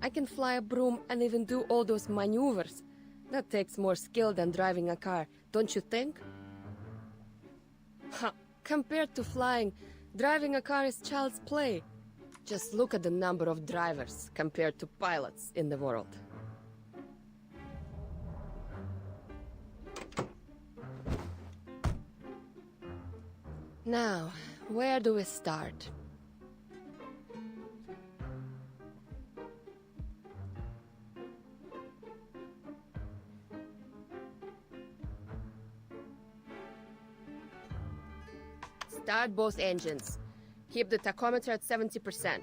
P: I can fly a broom and even do all those maneuvers. That takes more skill than driving a car, don't you think? Ha! Compared to flying, driving a car is child's play. Just look at the number of drivers compared to pilots in the world. Now, where do we start? Start both engines. Keep the tachometer at 70%.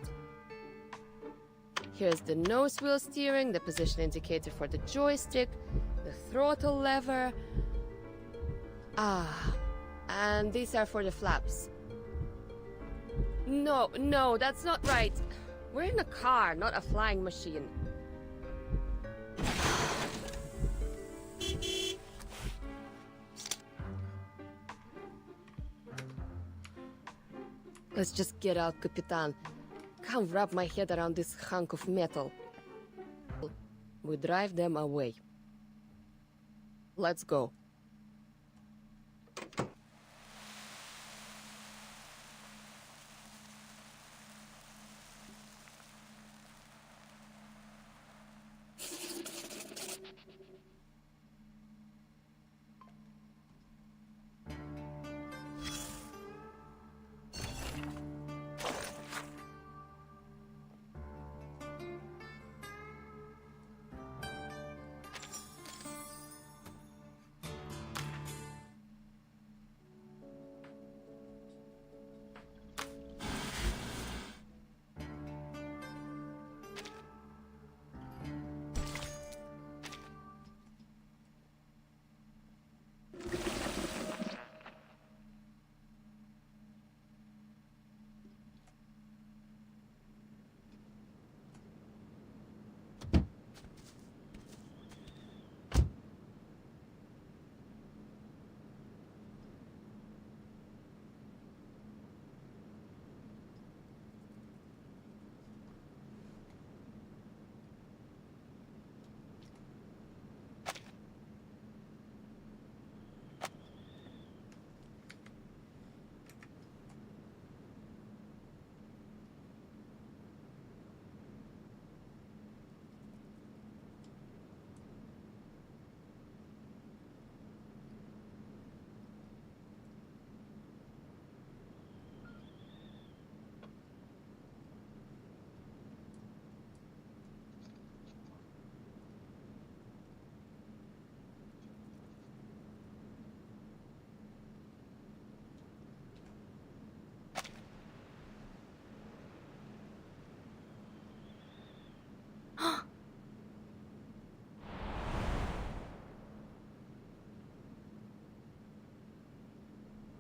P: Here's the nose wheel steering, the position indicator for the joystick, the throttle lever. Ah, and these are for the flaps. No, that's not right. We're in a car, not a flying machine. Let's just get out, Capitan. Can't wrap my head around this hunk of metal. We drive them away. Let's go.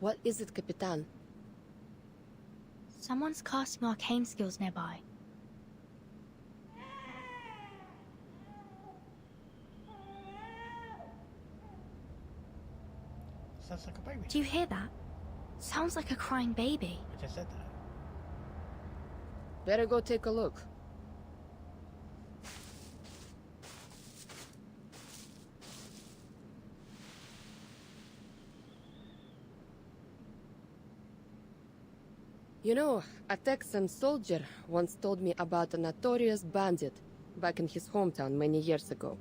P: What is it, Capitan?
K: Someone's casting arcane skills nearby.
B: Sounds like a baby.
K: Do you hear that? Sounds like a crying baby.
B: I just said that.
P: Better go take a look. You know, a Texan soldier once told me about a notorious bandit back in his hometown many years ago.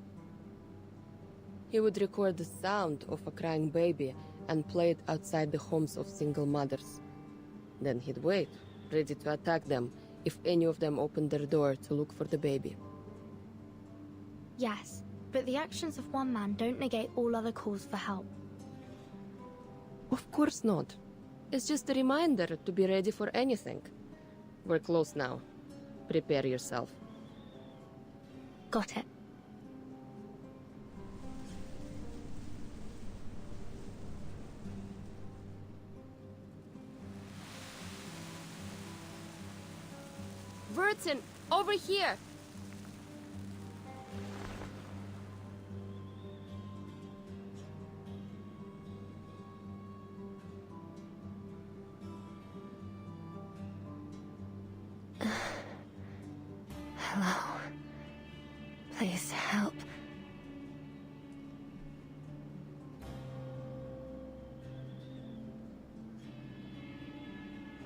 P: He would record the sound of a crying baby and play it outside the homes of single mothers. Then he'd wait, ready to attack them if any of them opened their door to look for the baby.
K: Yes, but the actions of one man don't negate all other calls for help.
P: Of course not. It's just a reminder to be ready for anything. We're close now. Prepare yourself.
K: Got it.
P: Vertin, over here!
J: Hello. Please help.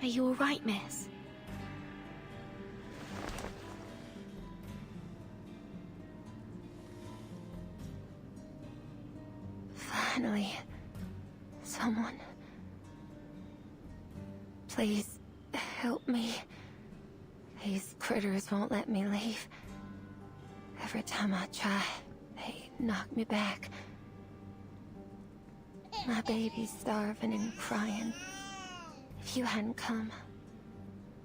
K: Are you alright, miss?
J: Finally. Someone. Please help me. These critters won't let me leave. Every time I try, they knock me back. My baby's starving and crying. If you hadn't come,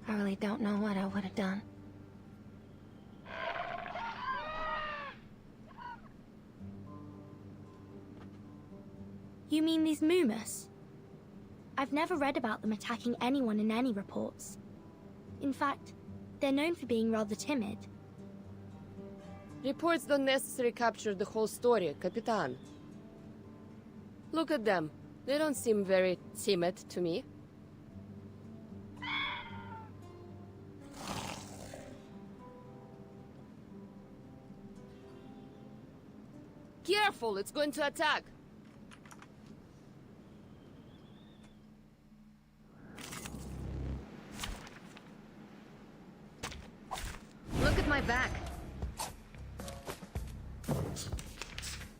J: I really don't know what I would have done.
K: You mean these Moomus? I've never read about them attacking anyone in any reports. In fact, they're known for being rather timid.
P: Reports don't necessarily capture the whole story, Capitan. Look at them. They don't seem very timid to me. Careful, it's going to attack.
K: Look at my back.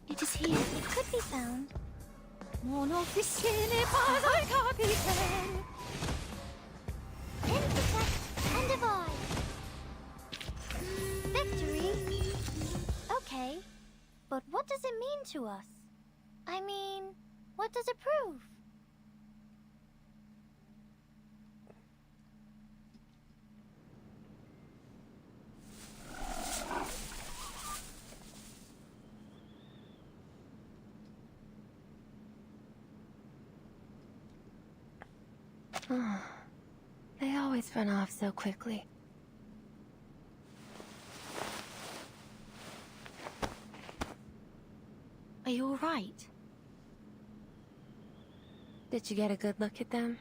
D: It is here. It could be found.
A: Mon office n'est pas un capitaine.
D: Infect and divide. Victory? Okay, but what does it mean to us? I mean, what does it prove?
J: They always run off so quickly.
K: Are you alright?
J: Did you get a good look at them?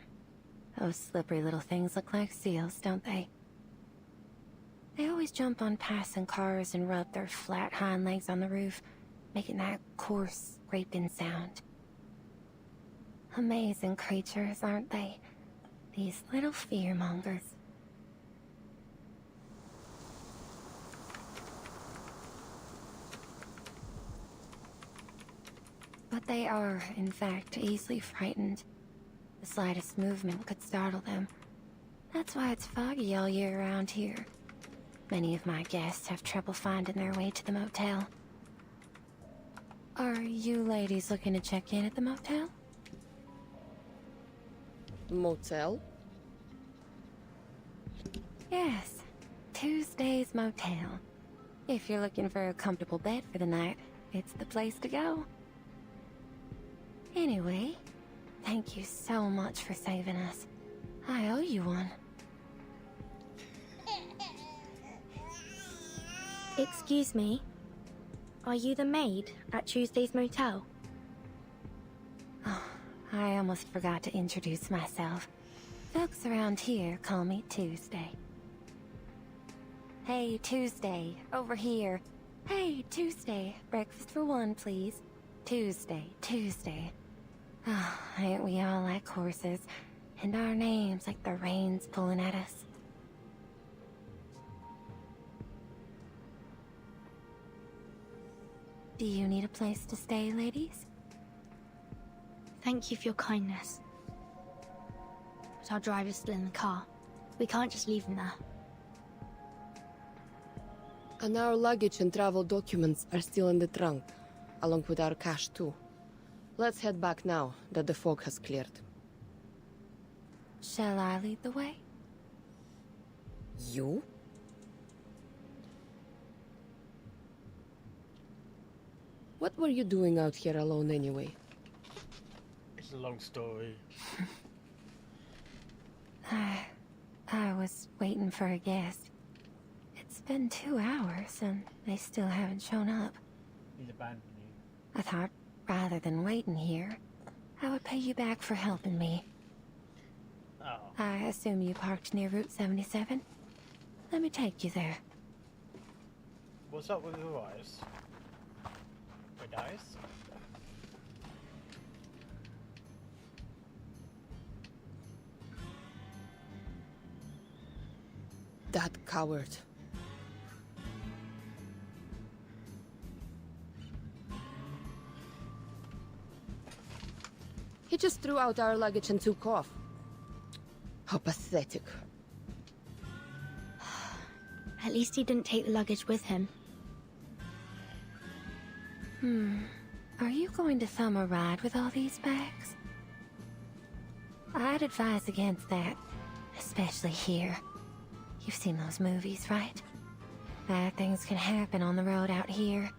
J: Those slippery little things look like seals, don't they? They always jump on passing cars and rub their flat hind legs on the roof, making that coarse, scraping sound. Amazing creatures, aren't they? These little fearmongers. But they are, in fact, easily frightened. The slightest movement could startle them. That's why it's foggy all year around here. Many of my guests have trouble finding their way to the motel. Are you ladies looking to check in at the motel?
P: Motel?
J: Yes, Tuesday's Motel. If you're looking for a comfortable bed for the night, it's the place to go. Anyway, thank you so much for saving us. I owe you one.
K: Excuse me. Are you the maid at Tuesday's Motel?
J: Oh, I almost forgot to introduce myself. Folks around here call me Tuesday. Hey, Tuesday, over here. Hey, Tuesday, breakfast for one, please. Tuesday, Tuesday. Oh, ain't we all like horses? And our names like the rain's pulling at us. Do you need a place to stay, ladies?
K: Thank you for your kindness. But our driver's still in the car. We can't just leave him there.
P: And our luggage and travel documents are still in the trunk, along with our cash too. Let's head back now that the fog has cleared.
J: Shall I lead the way?
P: You? What were you doing out here alone anyway?
B: It's a long story.
J: I was waiting for a guest. It's been 2 hours and they still haven't shown up.
B: He's abandoned you.
J: I thought, rather than waiting here, I would pay you back for helping me.
B: Oh.
J: I assume you parked near Route 77? Let me take you there.
B: What's up with your eyes? Red eyes?
P: That coward. He just threw out our luggage and took off. How pathetic.
K: At least he didn't take the luggage with him.
J: Are you going to thumb a ride with all these bags? I'd advise against that, especially here. You've seen those movies, right? Bad things can happen on the road out here.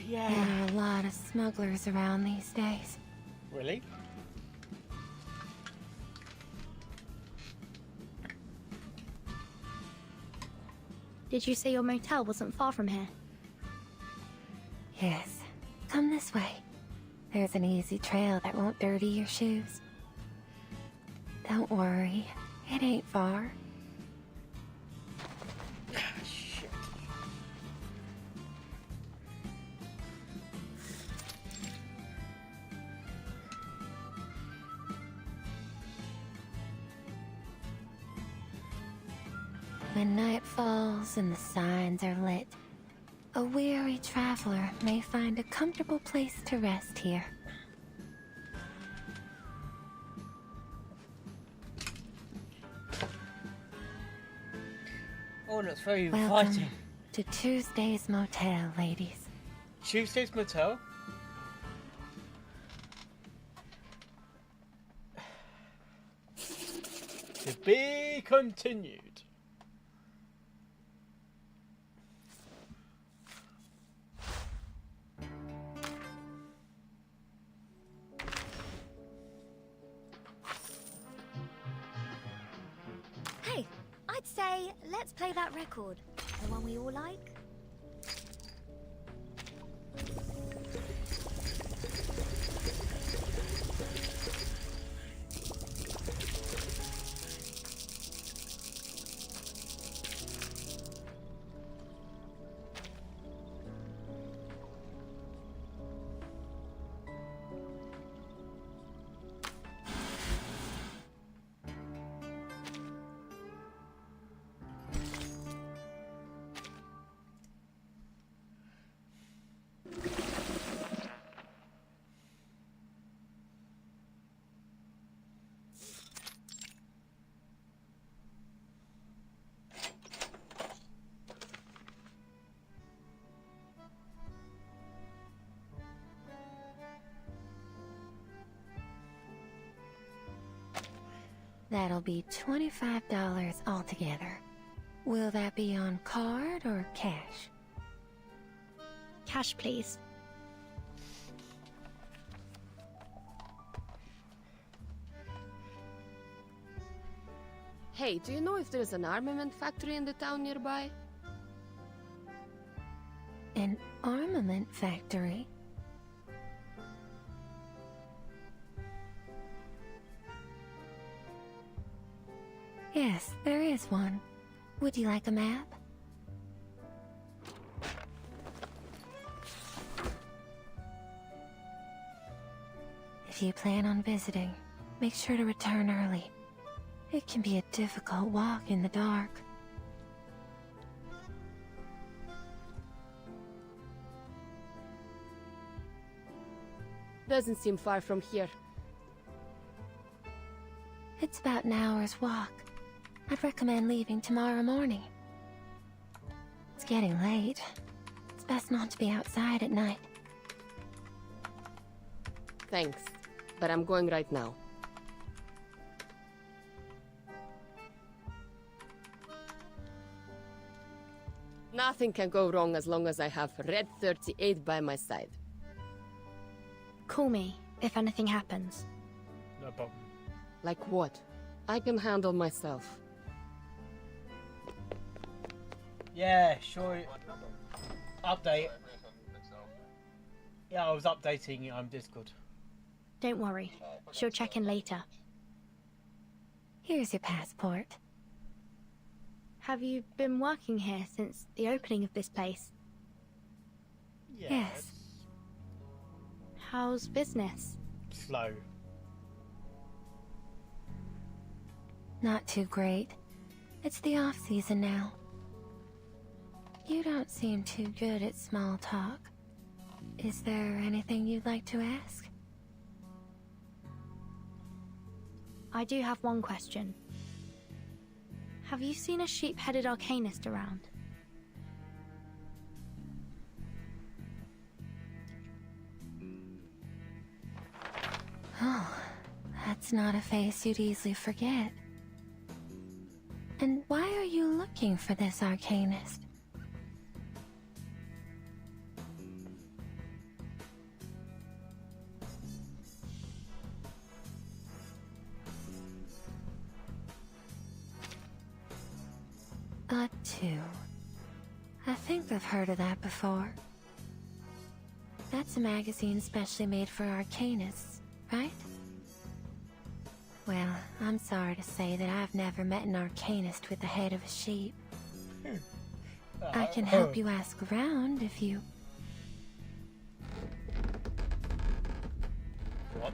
B: Yeah.
J: There are a lot of smugglers around these days.
B: Really?
K: Did you say your motel wasn't far from here?
J: Yes. Come this way. There's an easy trail that won't dirty your shoes. Don't worry. It ain't far.
B: Shit.
J: When night falls and the signs are lit, a weary traveler may find a comfortable place to rest here.
B: Oh, that's very
J: Welcome
B: inviting.
J: to Tuesday's Motel, ladies.
B: Tuesday's Motel? To be continued.
D: Hey, I'd say let's play that record. The one we all like.
J: That'll be $25 altogether. Will that be on card or cash?
K: Cash, please.
P: Hey, do you know if there's an armament factory in the town nearby?
J: An armament factory? Yes, there is one. Would you like a map? If you plan on visiting, Make sure to return early. It can be a difficult walk in the dark.
P: Doesn't seem far from here.
J: It's about an hour's walk. I'd recommend leaving tomorrow morning. It's getting late. It's best not to be outside at night.
P: Thanks, but I'm going right now. Nothing can go wrong as long as I have Red 38 by my side.
K: Call me if anything happens.
B: No problem.
P: Like what? I can handle myself.
B: Yeah, sure. Update. Yeah, I was updating on Discord.
K: Don't worry. She'll check in later.
J: Here's your passport.
K: Have you been working here since the opening of this place?
J: Yes.
K: How's business?
B: Slow.
J: Not too great. It's the off-season now. You don't seem too good at small talk. Is there anything you'd like to ask?
K: I do have one question. Have you seen a sheep-headed arcanist around?
J: Oh, that's not a face you'd easily forget. And why are you looking for this arcanist? Atu. I think I've heard of that before. That's a magazine specially made for arcanists, right? Well, I'm sorry to say that I've never met an arcanist with the head of a sheep. I can help you ask around if you...
B: What?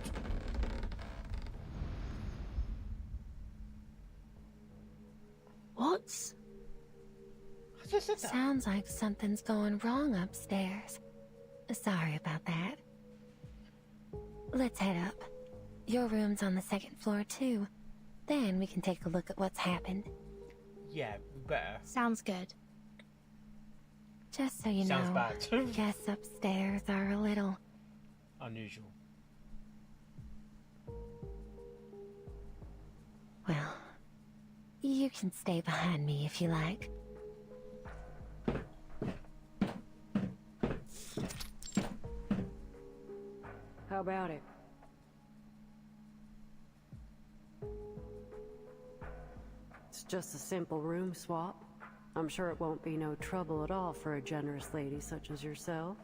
K: What?
B: I just said that.
J: Sounds like something's going wrong upstairs. Sorry about that. Let's head up. Your room's on the second floor too. Then we can take a look at what's happened.
B: Yeah, we better.
K: Sounds good.
J: Just so you
B: Sounds
J: know,
B: bad.
J: guests upstairs are a little...
B: unusual.
J: Well, you can stay behind me if you like.
E: How about it? It's just a simple room swap. I'm sure it won't be no trouble at all for a generous lady such as yourself.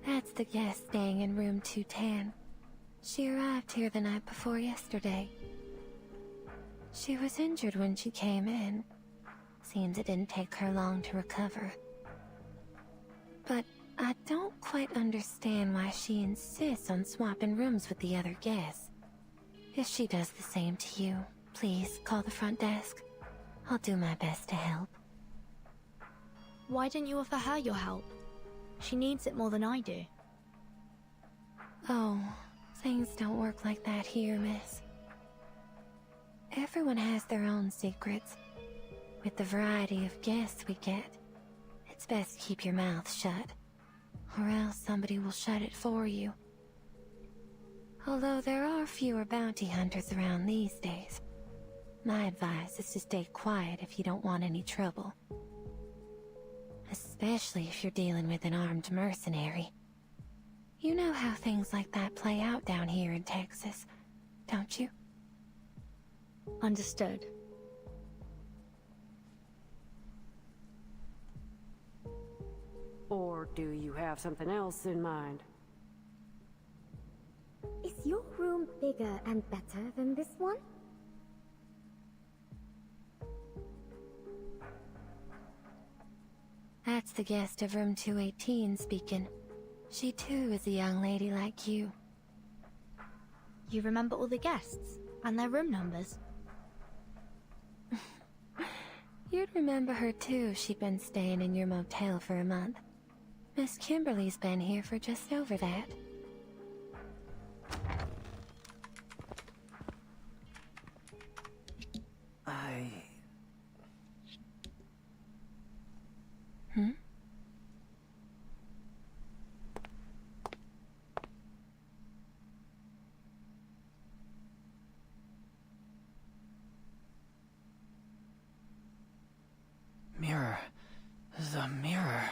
J: That's the guest staying in room 210. She arrived here the night before yesterday. She was injured when she came in. Seems it didn't take her long to recover. But I don't quite understand why she insists on swapping rooms with the other guests. If she does the same to you, please call the front desk. I'll do my best to help.
K: Why didn't you offer her your help? She needs it more than I do.
J: Oh, things don't work like that here, miss. Everyone has their own secrets. With the variety of guests we get, it's best to keep your mouth shut, or else somebody will shut it for you. Although there are fewer bounty hunters around these days, my advice is to stay quiet if you don't want any trouble. Especially if you're dealing with an armed mercenary. You know how things like that play out down here in Texas, don't you?
K: Understood.
E: Or do you have something else in mind?
S: Is your room bigger and better than this one?
J: That's the guest of room 218 speaking. She too is a young lady like you.
K: You remember all the guests and their room numbers?
J: You'd remember her too if she'd been staying in your motel for a month. Miss Kimberly's been here for just over that. Hmm?
N: Mirror. The mirror.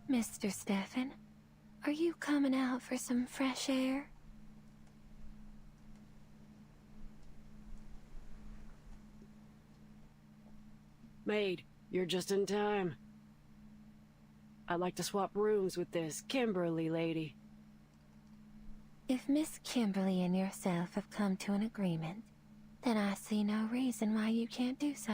J: Mr. Stefan, are you coming out for some fresh air?
E: Maid, you're just in time. I'd like to swap rooms with this Kimberly lady.
J: If Miss Kimberly and yourself have come to an agreement, then I see no reason why you can't do so.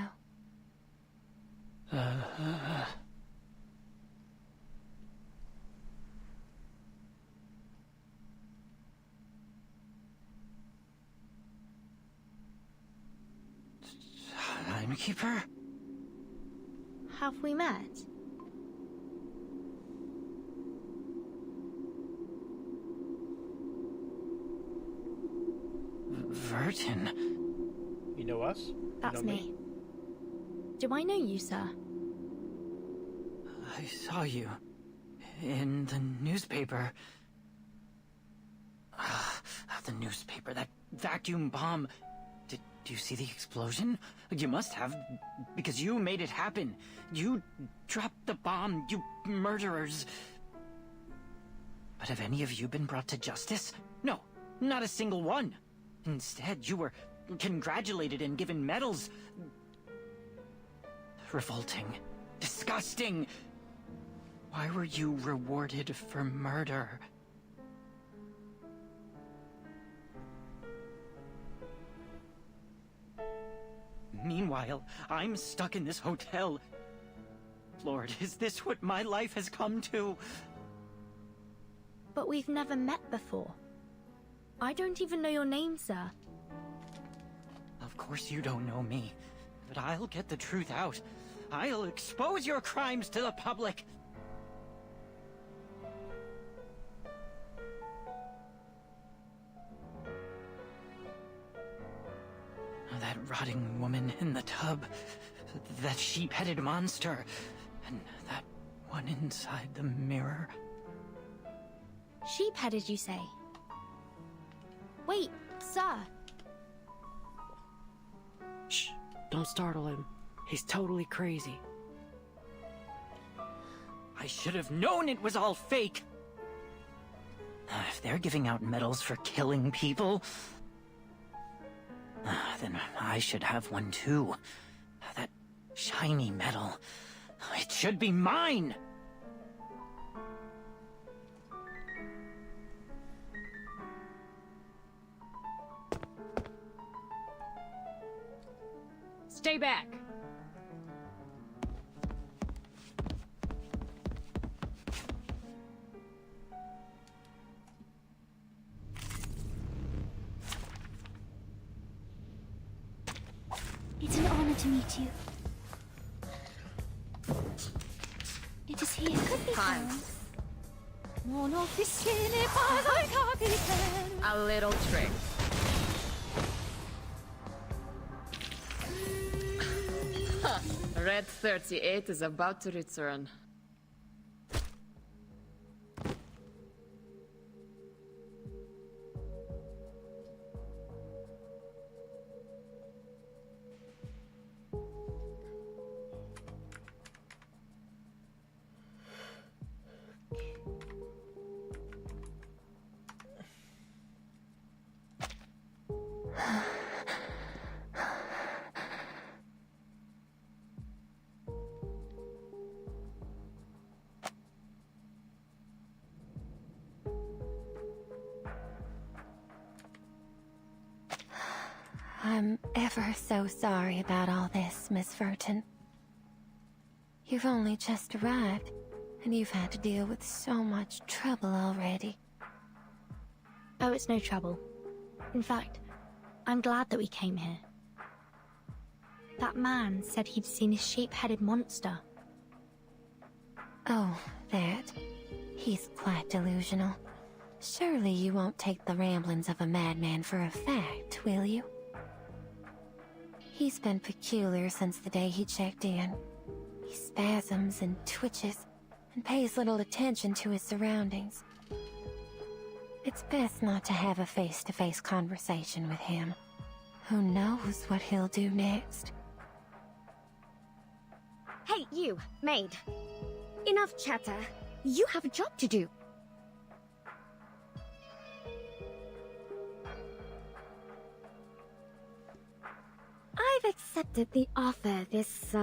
N: Timekeeper?
K: Have we met?
N: Vertin.
B: You know us?
K: That's
B: you know
K: me. Do I know you, sir?
N: I saw you. In the newspaper. The newspaper, that vacuum bomb. Did you see the explosion? You must have, because you made it happen. You dropped the bomb, you murderers. But have any of you been brought to justice? No, not a single one. Instead, you were congratulated and given medals. Revolting. Disgusting. Why were you rewarded for murder? Meanwhile, I'm stuck in this hotel. Lord, is this what my life has come to?
K: But we've never met before. I don't even know your name, sir.
N: Of course you don't know me, but I'll get the truth out. I'll expose your crimes to the public. That rotting woman in the tub, that sheep-headed monster, and that one inside the mirror.
K: Sheep-headed, you say? Wait, sir.
E: Shh, don't startle him. He's totally crazy.
N: I should have known it was all fake! If they're giving out medals for killing people, then I should have one too. That shiny medal. It should be mine!
E: Stay back!
G: It's an honor to meet you. It is here.
T: Time. A little trick. Red 38 is about to return.
J: I'm ever so sorry about all this, Miss Vertin. You've only just arrived, and you've had to deal with so much trouble already.
K: Oh, it's no trouble. In fact, I'm glad that we came here. That man said he'd seen a sheep-headed monster.
J: Oh, that. He's quite delusional. Surely you won't take the ramblings of a madman for a fact, will you? He's been peculiar since the day he checked in. He spasms and twitches, and pays little attention to his surroundings. It's best not to have a face-to-face conversation with him. Who knows what he'll do next?
S: Hey, you, maid. Enough chatter. You have a job to do. I've accepted the offer this,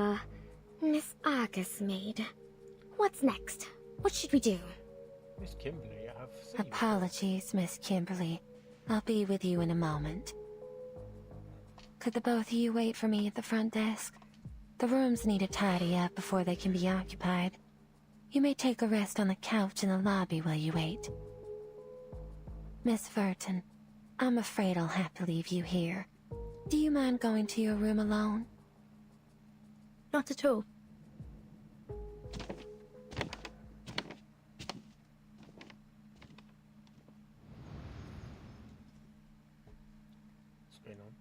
S: Miss Argus made. What's next? What should we do?
B: Miss Kimberly, I've seen you.
J: Apologies, Miss Kimberly. I'll be with you in a moment. Could the both of you wait for me at the front desk? The rooms need a tidy up before they can be occupied. You may take a rest on the couch in the lobby while you wait. Miss Verton, I'm afraid I'll have to leave you here. Do you mind going to your room alone?
K: Not at all.
B: What's going on?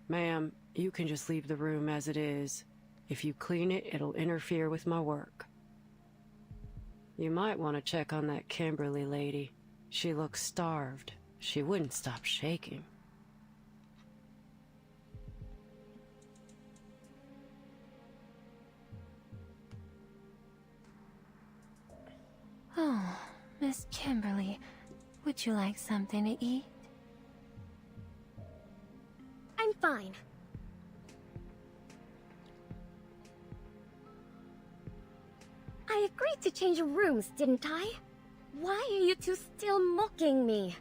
E: Ma'am, you can just leave the room as it is. If you clean it, it'll interfere with my work. You might want to check on that Kimberly lady. She looks starved. She wouldn't stop shaking.
J: Oh, Miss Kimberly, would you like something to eat?
S: I'm fine. I agreed to change rooms, didn't I? Why are you two still mocking me?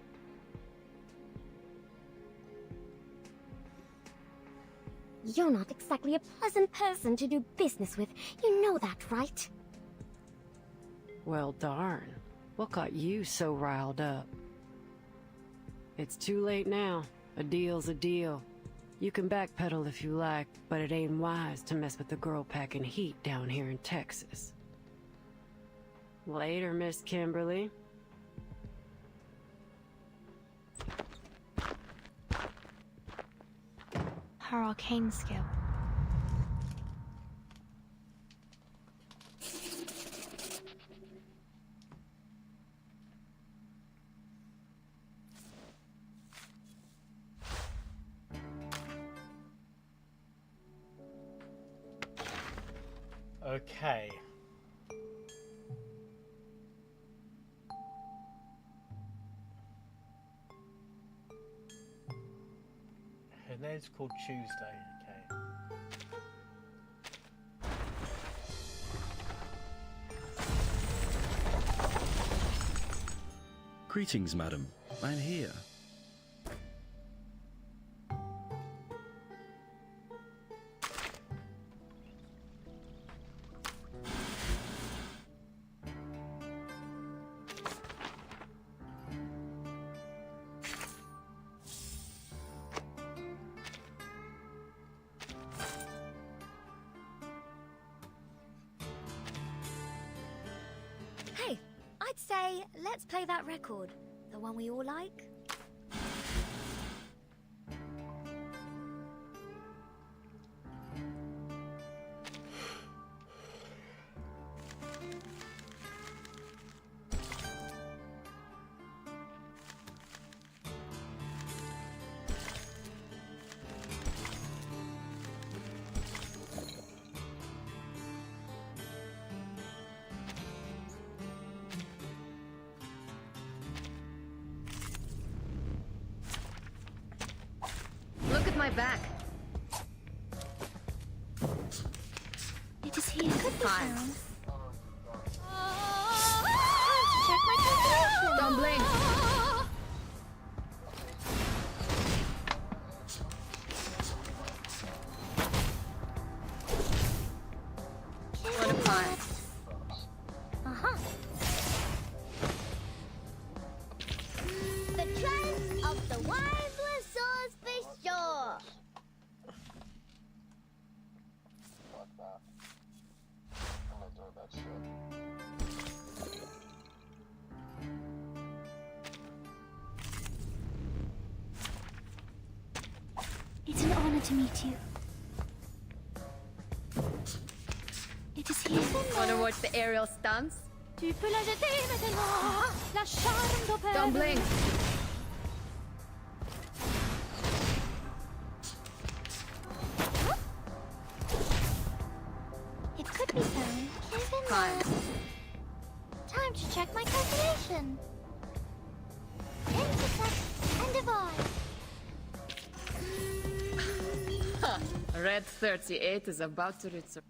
S: You're not exactly a pleasant person to do business with. You know that, right?
E: Well, darn. What got you so riled up? It's too late now. A deal's a deal. You can backpedal if you like, but it ain't wise to mess with the girl packing heat down here in Texas. Later, Miss Kimberly.
K: Her arcane skill.
B: Okay. Her name's called Tuesday, okay.
U: Greetings, madam. I'm here.
D: Hey, I'd say let's play that record. The one we all like.
T: Look at my back.
G: It is here.
T: Fine.
D: Check my calculation.
T: Don't blink. What a plan.
S: to meet you. It is here.
T: Wanna watch the aerial stunts?
A: Tu peux la jeter maintenant, la charme d'opéra.
T: Don't blink.
D: It could be found given
T: Fine.
D: time to check my calculation. Intersect and divide.
T: Red 38 is about to return.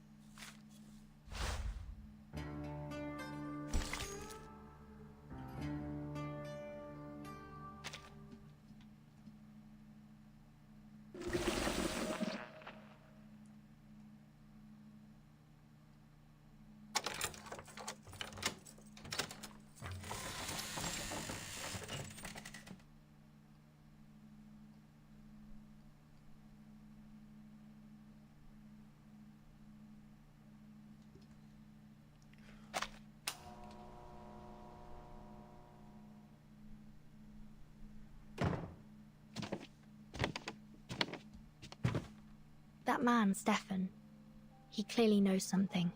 K: That man, Stefan, he clearly knows something.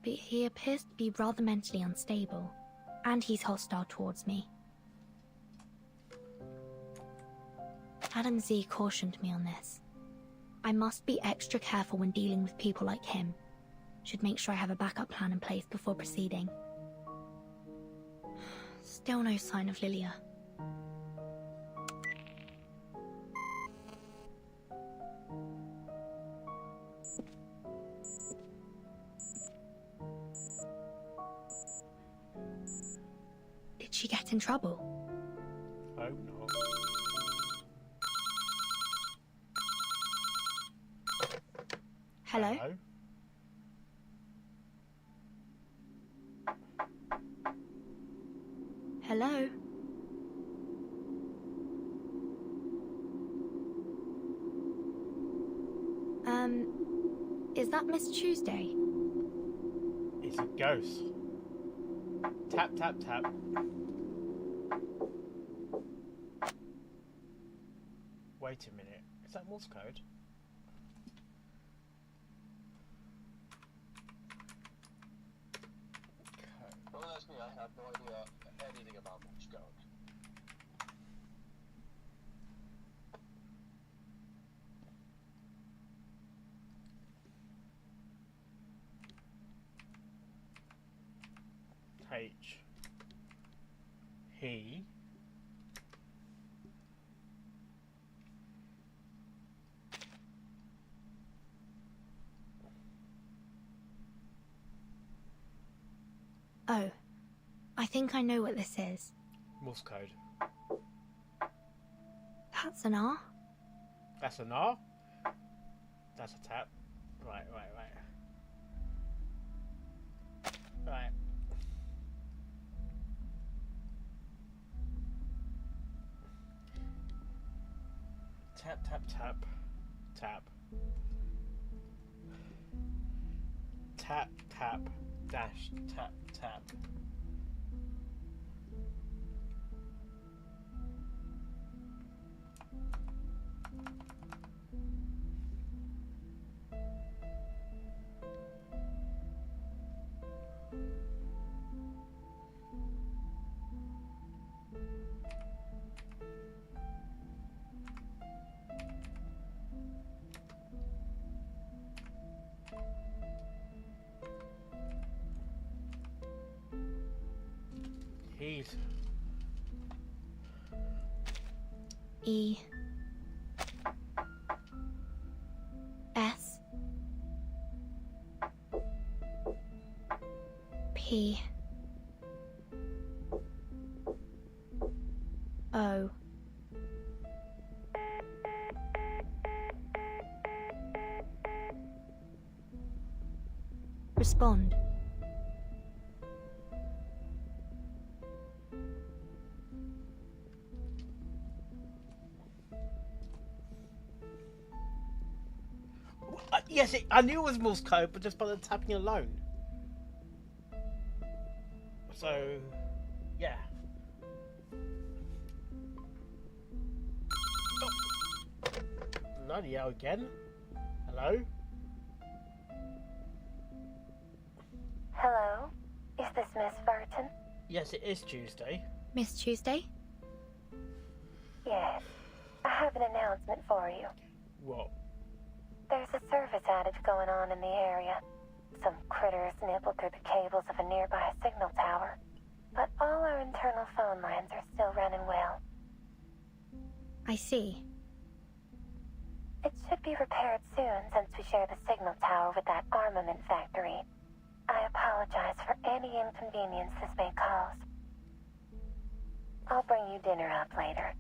K: But he appears to be rather mentally unstable, and he's hostile towards me. Adam Z cautioned me on this. I must be extra careful when dealing with people like him. Should make sure I have a backup plan in place before proceeding. Still no sign of Lilia. Did she get in trouble?
B: Hope not.
K: Hello? Hello? Is that Miss Tuesday?
B: It's a ghost. Tap, tap, tap. Wait a minute. Is that Morse code?
C: Don't ask me, I have no idea anything about Morse code.
B: H. He.
K: Oh, I think I know what this is.
B: Morse code.
K: That's an R?
B: That's an R? That's a tap. Right. Right. Tap, tap, tap. Tap. Tap, tap, dash, tap, tap. He's
K: E S P O Respond.
B: Yes, I knew it was Morse code, but just by the tapping alone. So, yeah. Oh. Bloody hell again? Hello?
I: Hello? Is this Miss Burton?
B: Yes, it is Tuesday.
K: Miss Tuesday?
I: Yes. I have an announcement for you.
B: What?
I: There's a service outage going on in the area. Some critters nibbled through the cables of a nearby signal tower. But all our internal phone lines are still running well.
K: I see.
I: It should be repaired soon since we share the signal tower with that armament factory. I apologize for any inconvenience this may cause. I'll bring you dinner up later.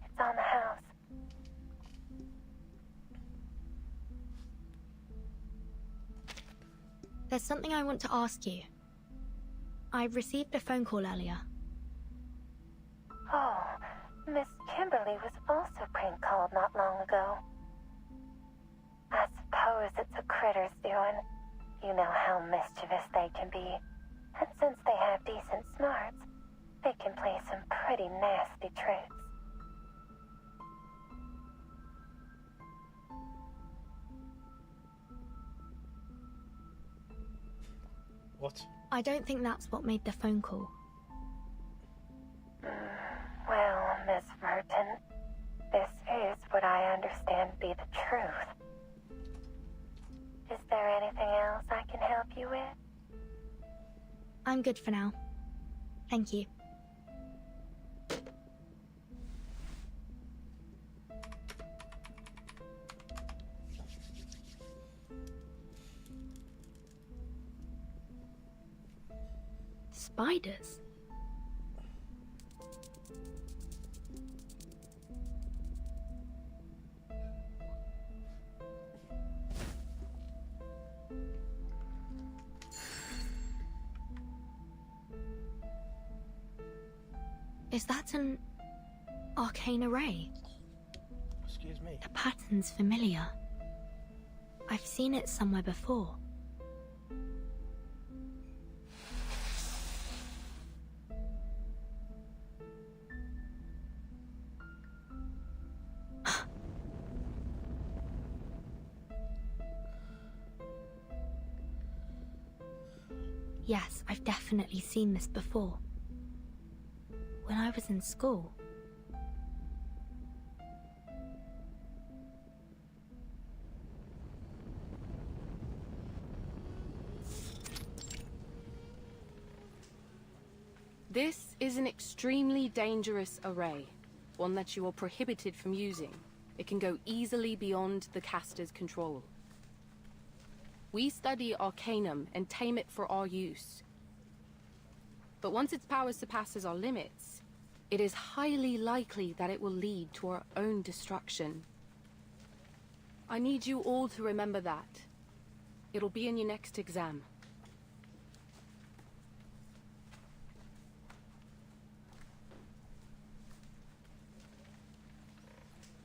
I: It's on the house.
K: There's something I want to ask you. I received a phone call earlier.
I: Oh, Miss Kimberly was also prank called not long ago. I suppose it's a critter's doing. You know how mischievous they can be. And since they have decent smarts, they can play some pretty nasty tricks.
B: What?
K: I don't think that's what made the phone call.
I: Well, Miss Merton, this is what I understand to be the truth. Is there anything else I can help you with?
K: I'm good for now. Thank you. Spiders? Is that an arcane array?
B: Excuse me.
K: The pattern's familiar. I've seen it somewhere before. Yes, I've definitely seen this before. When I was in school.
T: This is an extremely dangerous array, one that you are prohibited from using. It can go easily beyond the caster's control. We study Arcanum and tame it for our use. But once its power surpasses our limits, it is highly likely that it will lead to our own destruction. I need you all to remember that. It'll be in your next exam.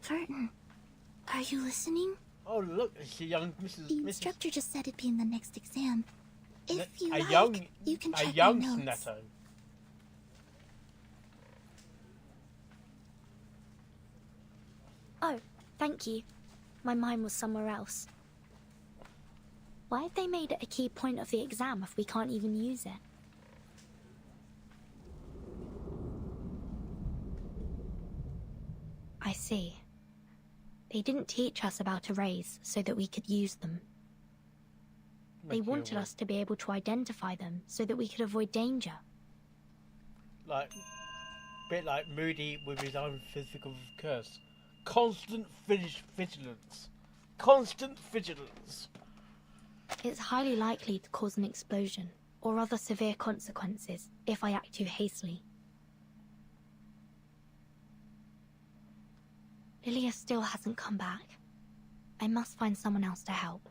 G: Burton, are you listening?
B: Oh look, it's a young Mrs.
G: The instructor just said it'd be in the next exam. If you
B: a
G: like,
B: young,
G: you can
B: a
G: check
B: young
G: my notes.
B: Netto.
K: Oh, thank you. My mind was somewhere else. Why have they made it a key point of the exam if we can't even use it? I see. They didn't teach us about arrays so that we could use them. They wanted us to be able to identify them so that we could avoid danger.
B: Like, bit like Moody with his own physical curse. Constant vigilance. Constant vigilance.
K: It's highly likely to cause an explosion or other severe consequences if I act too hastily. Lilia still hasn't come back. I must find someone else to help.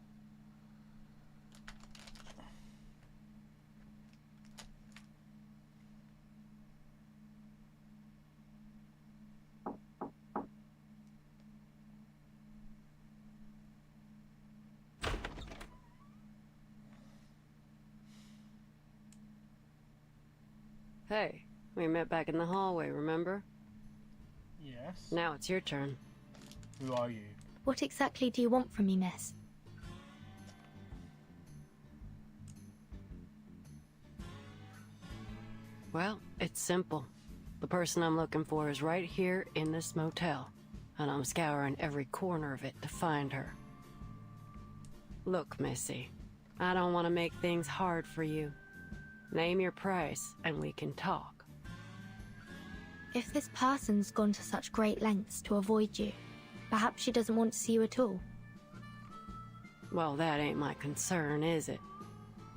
E: Hey, we met back in the hallway, remember?
B: Yes.
E: Now it's your turn.
B: Who are you?
K: What exactly do you want from me, miss?
E: Well, it's simple. The person I'm looking for is right here in this motel, and I'm scouring every corner of it to find her. Look, Missy, I don't want to make things hard for you. Name your price, and we can talk.
K: If this person's gone to such great lengths to avoid you, perhaps she doesn't want to see you at all.
E: Well, that ain't my concern, is it?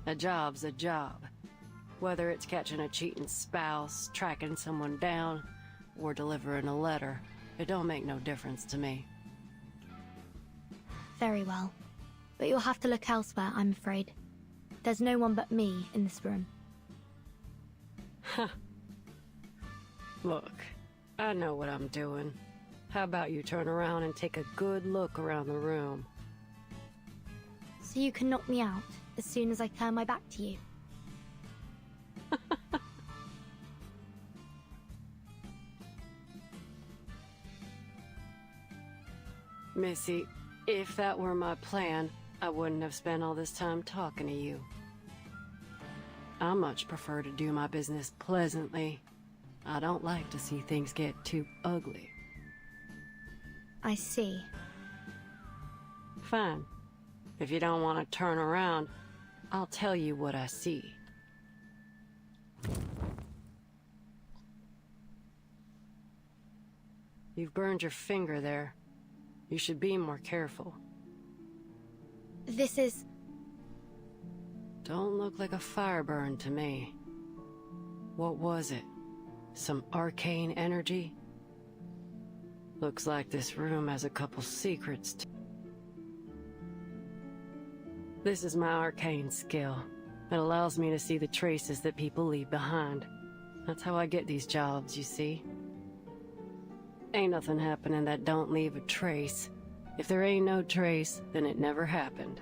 E: A job's a job. Whether it's catching a cheating spouse, tracking someone down, or delivering a letter, it don't make no difference to me.
K: Very well. But you'll have to look elsewhere, I'm afraid. There's no one but me in this room.
E: Huh. Look, I know what I'm doing. How about you turn around and take a good look around the room?
K: So you can knock me out as soon as I turn my back to you.
E: Missy, if that were my plan, I wouldn't have spent all this time talking to you. I much prefer to do my business pleasantly. I don't like to see things get too ugly.
K: I see.
E: Fine. If you don't want to turn around, I'll tell you what I see. You've burned your finger there. You should be more careful.
K: This is...
E: Don't look like a fire burn to me. What was it? Some arcane energy? Looks like this room has a couple secrets too. This is my arcane skill. It allows me to see the traces that people leave behind. That's how I get these jobs, you see. Ain't nothing happening that don't leave a trace. If there ain't no trace, then it never happened.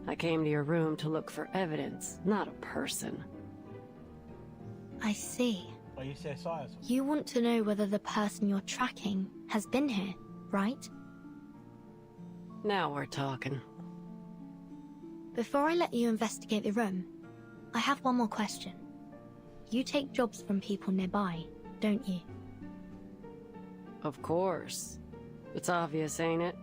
E: I came to your room to look for evidence, not a person.
K: I see.
B: Are you CSI?
K: You want to know whether the person you're tracking has been here, right?
E: Now we're talking.
K: Before I let you investigate the room, I have one more question. You take jobs from people nearby, don't you?
E: Of course. It's obvious, ain't it?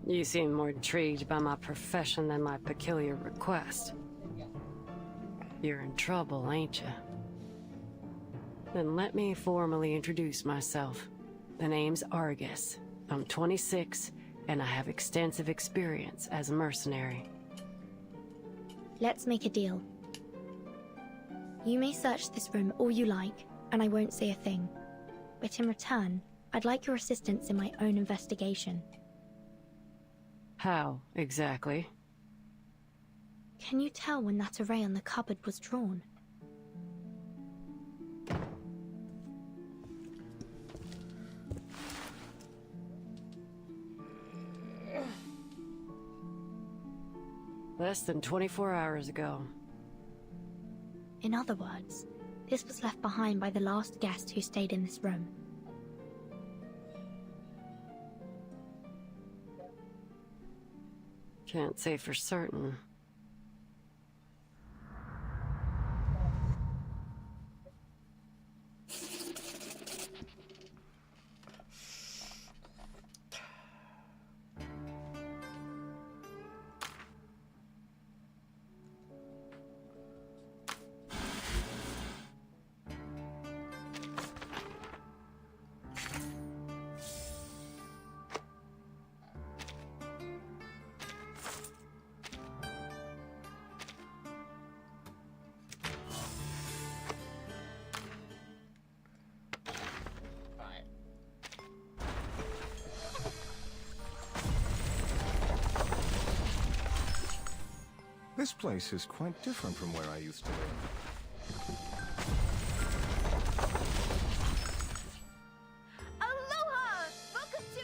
E: You seem more intrigued by my profession than my peculiar request. You're in trouble, ain't you? Then let me formally introduce myself. The name's Argus. I'm 26, and I have extensive experience as a mercenary.
K: Let's make a deal. You may search this room all you like, and I won't say a thing. But in return, I'd like your assistance in my own investigation.
E: How, exactly?
K: Can you tell when that array on the cupboard was drawn?
E: Less than 24 hours ago.
K: In other words, this was left behind by the last guest who stayed in this room.
E: Can't say for certain.
H: This place is quite different from where I used to live.
D: Aloha! Welcome to...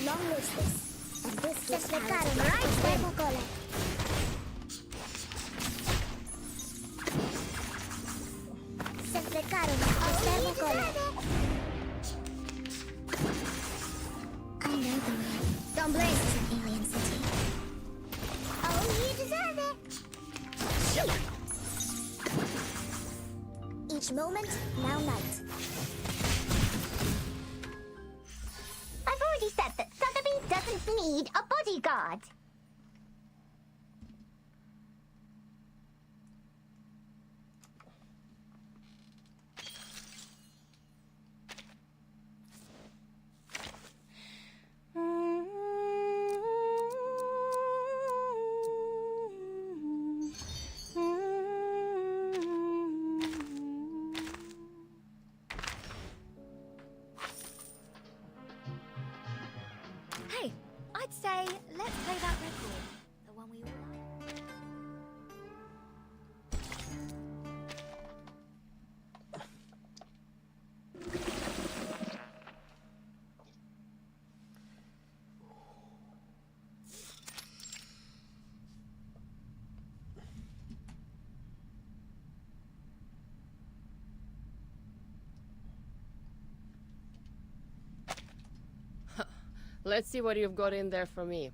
S: long was this? And this
D: Se
S: was
D: acercaron
S: how
D: right then. Se acercaron a Cola.
S: I know the way.
D: Don't blame
S: This is an alien city.
D: Oh, you deserve it.
S: Each moment, now night.
D: I've already said that Sotheby doesn't need a bodyguard.
K: Hey, I'd say let's play that record. The one we all like.
P: Let's see what you've got in there for me.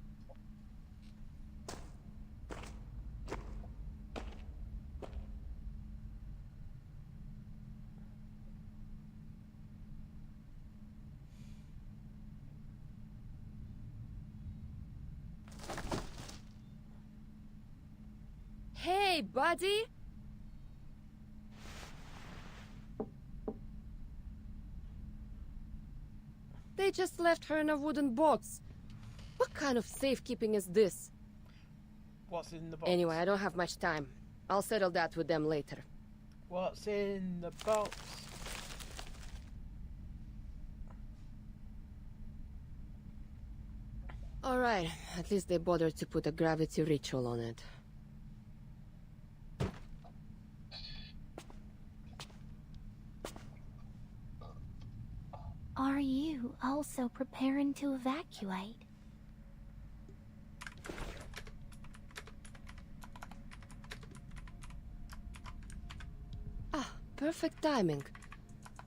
P: Hey, buddy! They just left her in a wooden box. What kind of safekeeping is this?
B: What's in the box?
P: Anyway, I don't have much time. I'll settle that with them later.
B: What's in the box?
P: Alright, at least they bothered to put a gravity ritual on it.
D: Are you also preparing to evacuate?
P: Ah, perfect timing.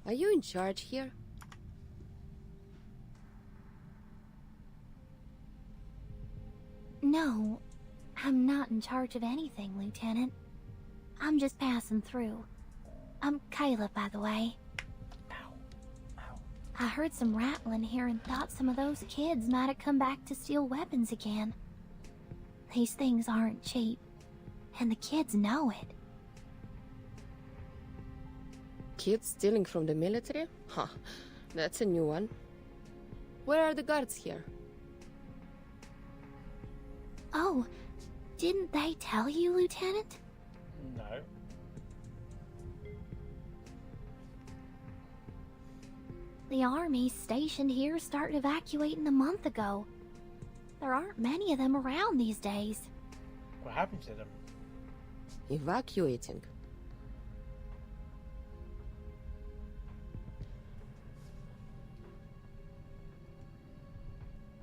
P: Are you in charge here?
D: No, I'm not in charge of anything, Lieutenant. I'm just passing through. I'm Kayla, by the way. I heard some rattling here and thought some of those kids might have come back to steal weapons again. These things aren't cheap, and the kids know it.
P: Kids stealing from the military? Huh, that's a new one. Where are the guards here?
D: Oh, didn't they tell you, Lieutenant?
B: No.
D: The army stationed here started evacuating a month ago. There aren't many of them around these days.
B: What happened to them?
P: Evacuating.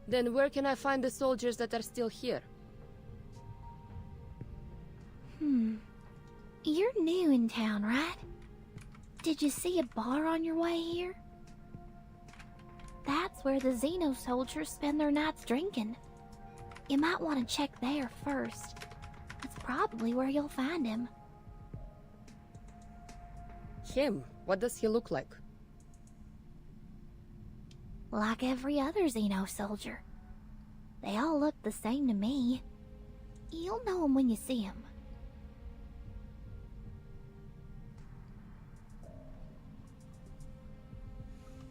P: Then where can I find the soldiers that are still here?
D: You're new in town, right? Did you see a bar on your way here? That's where the Xeno soldiers spend their nights drinking. You might want to check there first. That's probably where you'll find him.
P: Him? What does he look like?
D: Like every other Xeno soldier. They all look the same to me. You'll know him when you see him.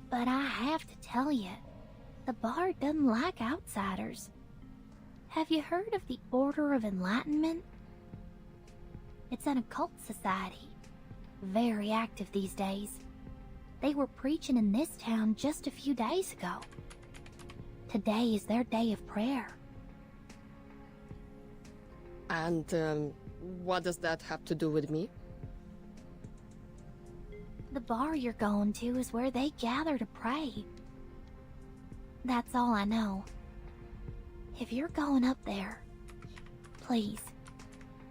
D: But I have to tell you, the bar doesn't like outsiders. Have you heard of the Order of Enlightenment? It's an occult society. Very active these days. They were preaching in this town just a few days ago. Today is their day of prayer.
P: And, what does that have to do with me?
D: The bar you're going to is where they gather to pray.
G: That's all I know. If you're going up there, please,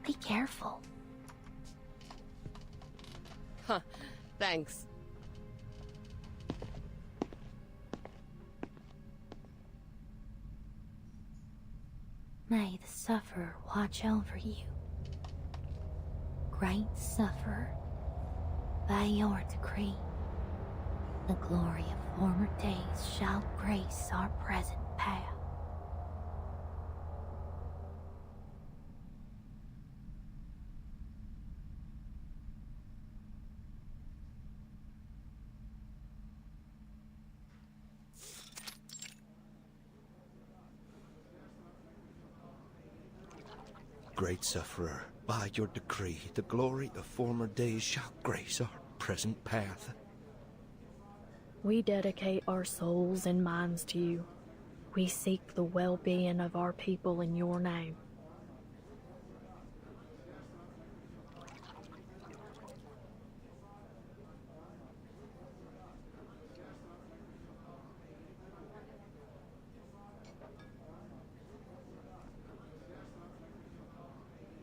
G: be careful.
P: Huh, thanks.
K: May the Sufferer watch over you. Great Sufferer, by your decree, the glory of former days shall grace our present path.
F: Great Sufferer, by your decree, the glory of former days shall grace our present path.
V: We dedicate our souls and minds to you. We seek the well-being of our people in your name.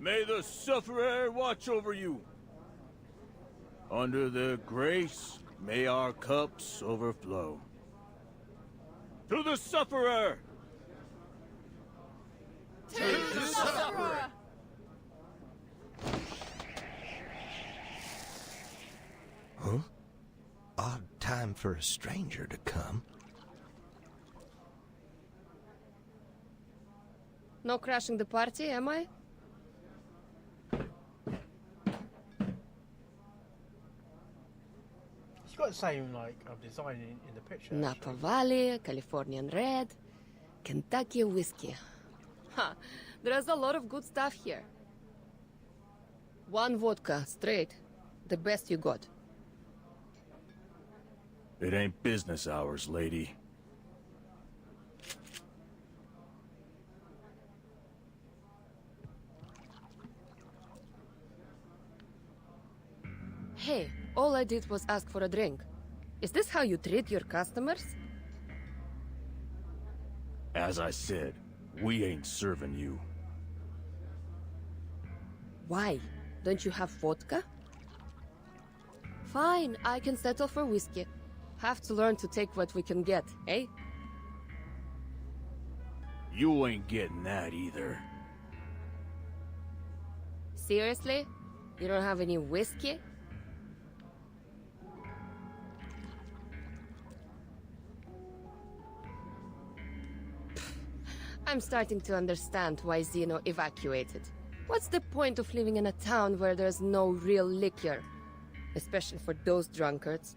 W: May the Sufferer watch over you. Under the grace, may our cups overflow. To the Sufferer!
A: To the Sufferer!
F: Huh? Odd time for a stranger to come.
P: No crashing the party, am I?
B: It's got the same like design in the picture.
P: Napa Valley, Californian Red, Kentucky whiskey. Ha! There's a lot of good stuff here. One vodka, straight. The best you got.
W: It ain't business hours, lady.
P: Hey, all I did was ask for a drink. Is this how you treat your customers?
W: As I said, we ain't serving you.
P: Why? Don't you have vodka? Fine, I can settle for whiskey. Have to learn to take what we can get, eh?
W: You ain't getting that either.
P: Seriously? You don't have any whiskey? I'm starting to understand why Zeno evacuated. What's the point of living in a town where there's no real liquor? Especially for those drunkards.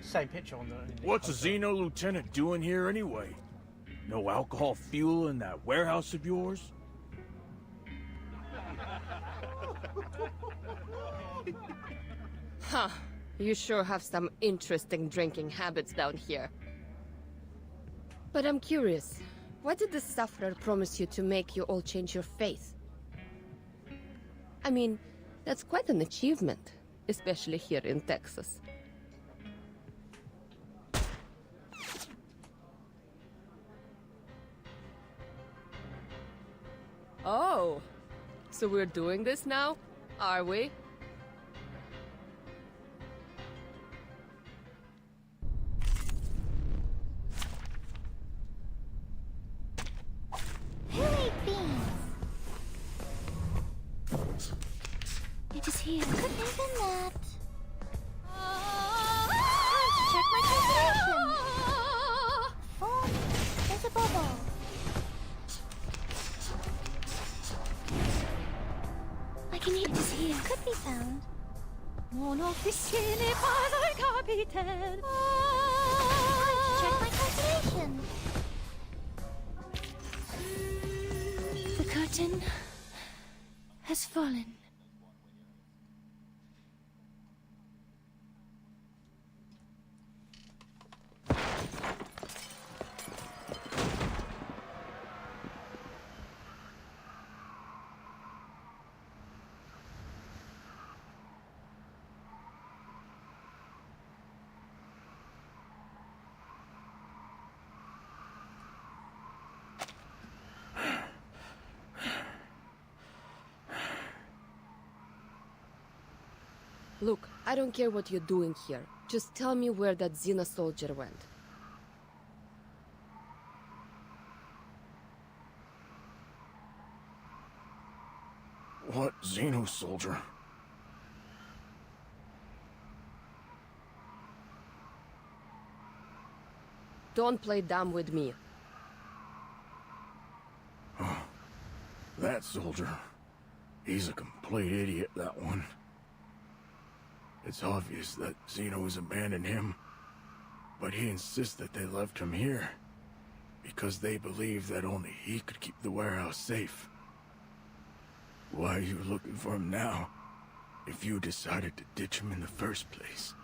B: Same picture on the...
W: What's a Xeno lieutenant doing here anyway? No alcohol fuel in that warehouse of yours?
P: Huh. You sure have some interesting drinking habits down here. But I'm curious. What did the Sufferer promise you to make you all change your faith? I mean, that's quite an achievement, especially here in Texas. Oh, so we're doing this now, are we?
G: Who ate beans? It is here. Could have been that. Time to check my calculation. Oh, there's a bubble. I can eat this here. Could be found.
A: Mon officier n'est pas un capitaine.
G: Time to check my calculation.
A: The curtain has fallen.
P: Look, I don't care what you're doing here. Just tell me where that Xena soldier went.
H: What Xeno soldier?
P: Don't play dumb with me.
H: That soldier. He's a complete idiot, that one. It's obvious that Xeno has abandoned him, but he insists that they left him here because they believe that only he could keep the warehouse safe. Why are you looking for him now, if you decided to ditch him in the first place?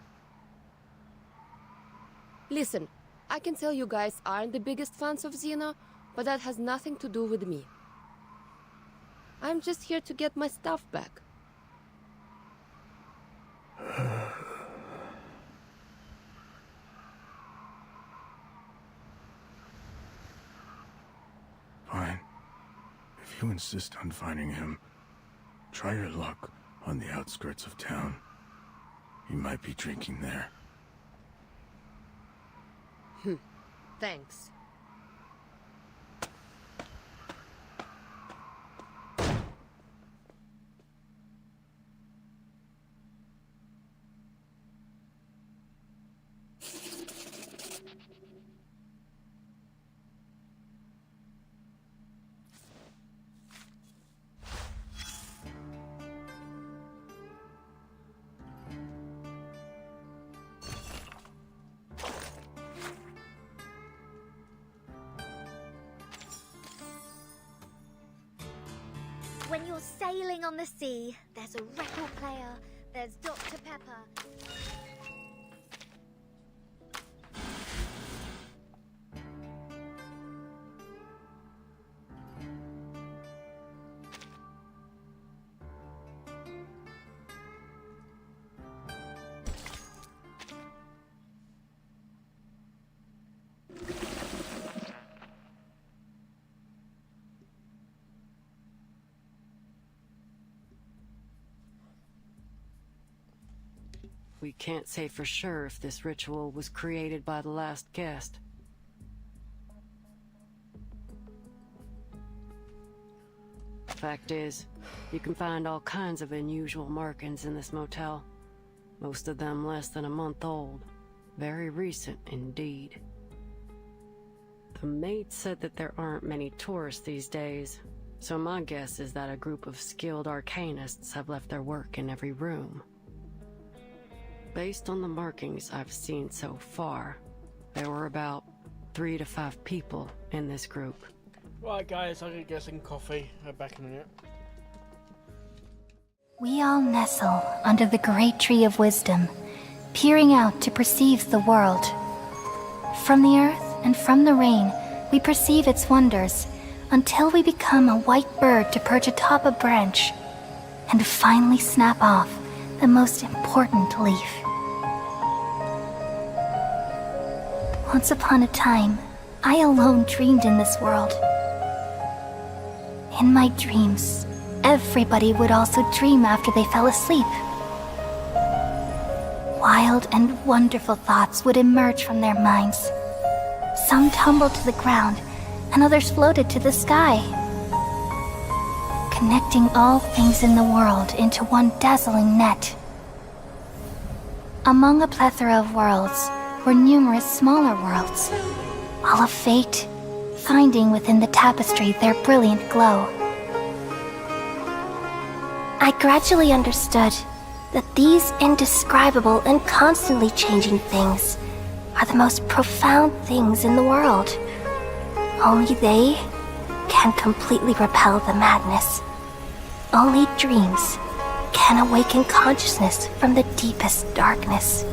P: Listen, I can tell you guys aren't the biggest fans of Xena, but that has nothing to do with me. I'm just here to get my stuff back.
H: Fine. If you insist on finding him, try your luck on the outskirts of town. He might be drinking there.
P: Thanks.
D: When you're sailing on the sea, there's a record player, there's Dr. Pepper.
E: We can't say for sure if this ritual was created by the last guest. Fact is, you can find all kinds of unusual markings in this motel. Most of them less than a month old. Very recent indeed. The maid said that there aren't many tourists these days, so my guess is that a group of skilled arcanists have left their work in every room. Based on the markings I've seen so far, there were about 3 to 5 people in this group.
B: Right guys, I'm gonna get some coffee. I'll be back in a minute.
G: We all nestle under the great tree of wisdom, peering out to perceive the world. From the earth and from the rain, we perceive its wonders, until we become a white bird to perch atop a branch, and finally snap off the most important leaf. Once upon a time, I alone dreamed in this world. In my dreams, everybody would also dream after they fell asleep. Wild and wonderful thoughts would emerge from their minds. Some tumbled to the ground, and others floated to the sky, connecting all things in the world into one dazzling net. Among a plethora of worlds were numerous smaller worlds, all of fate, finding within the tapestry their brilliant glow. I gradually understood that these indescribable and constantly changing things are the most profound things in the world. Only they can completely repel the madness. Only dreams can awaken consciousness from the deepest darkness.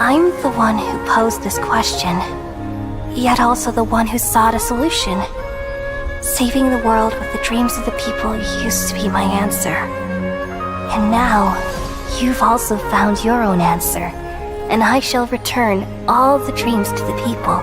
G: I'm the one who posed this question, yet also the one who sought a solution. Saving the world with the dreams of the people used to be my answer. And now, you've also found your own answer, and I shall return all the dreams to the people.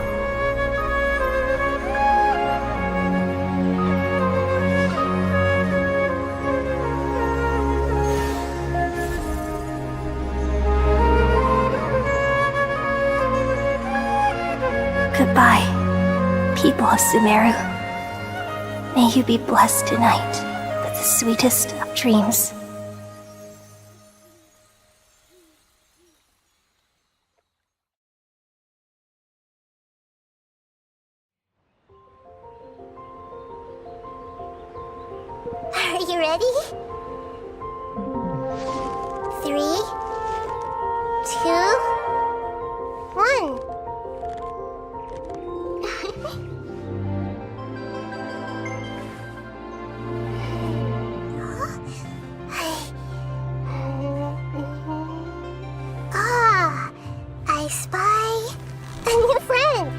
G: Goodbye, people of Sumeru. May you be blessed tonight with the sweetest of dreams.
D: Are you ready? 3, 2, 1. Ah, I spy a new friend.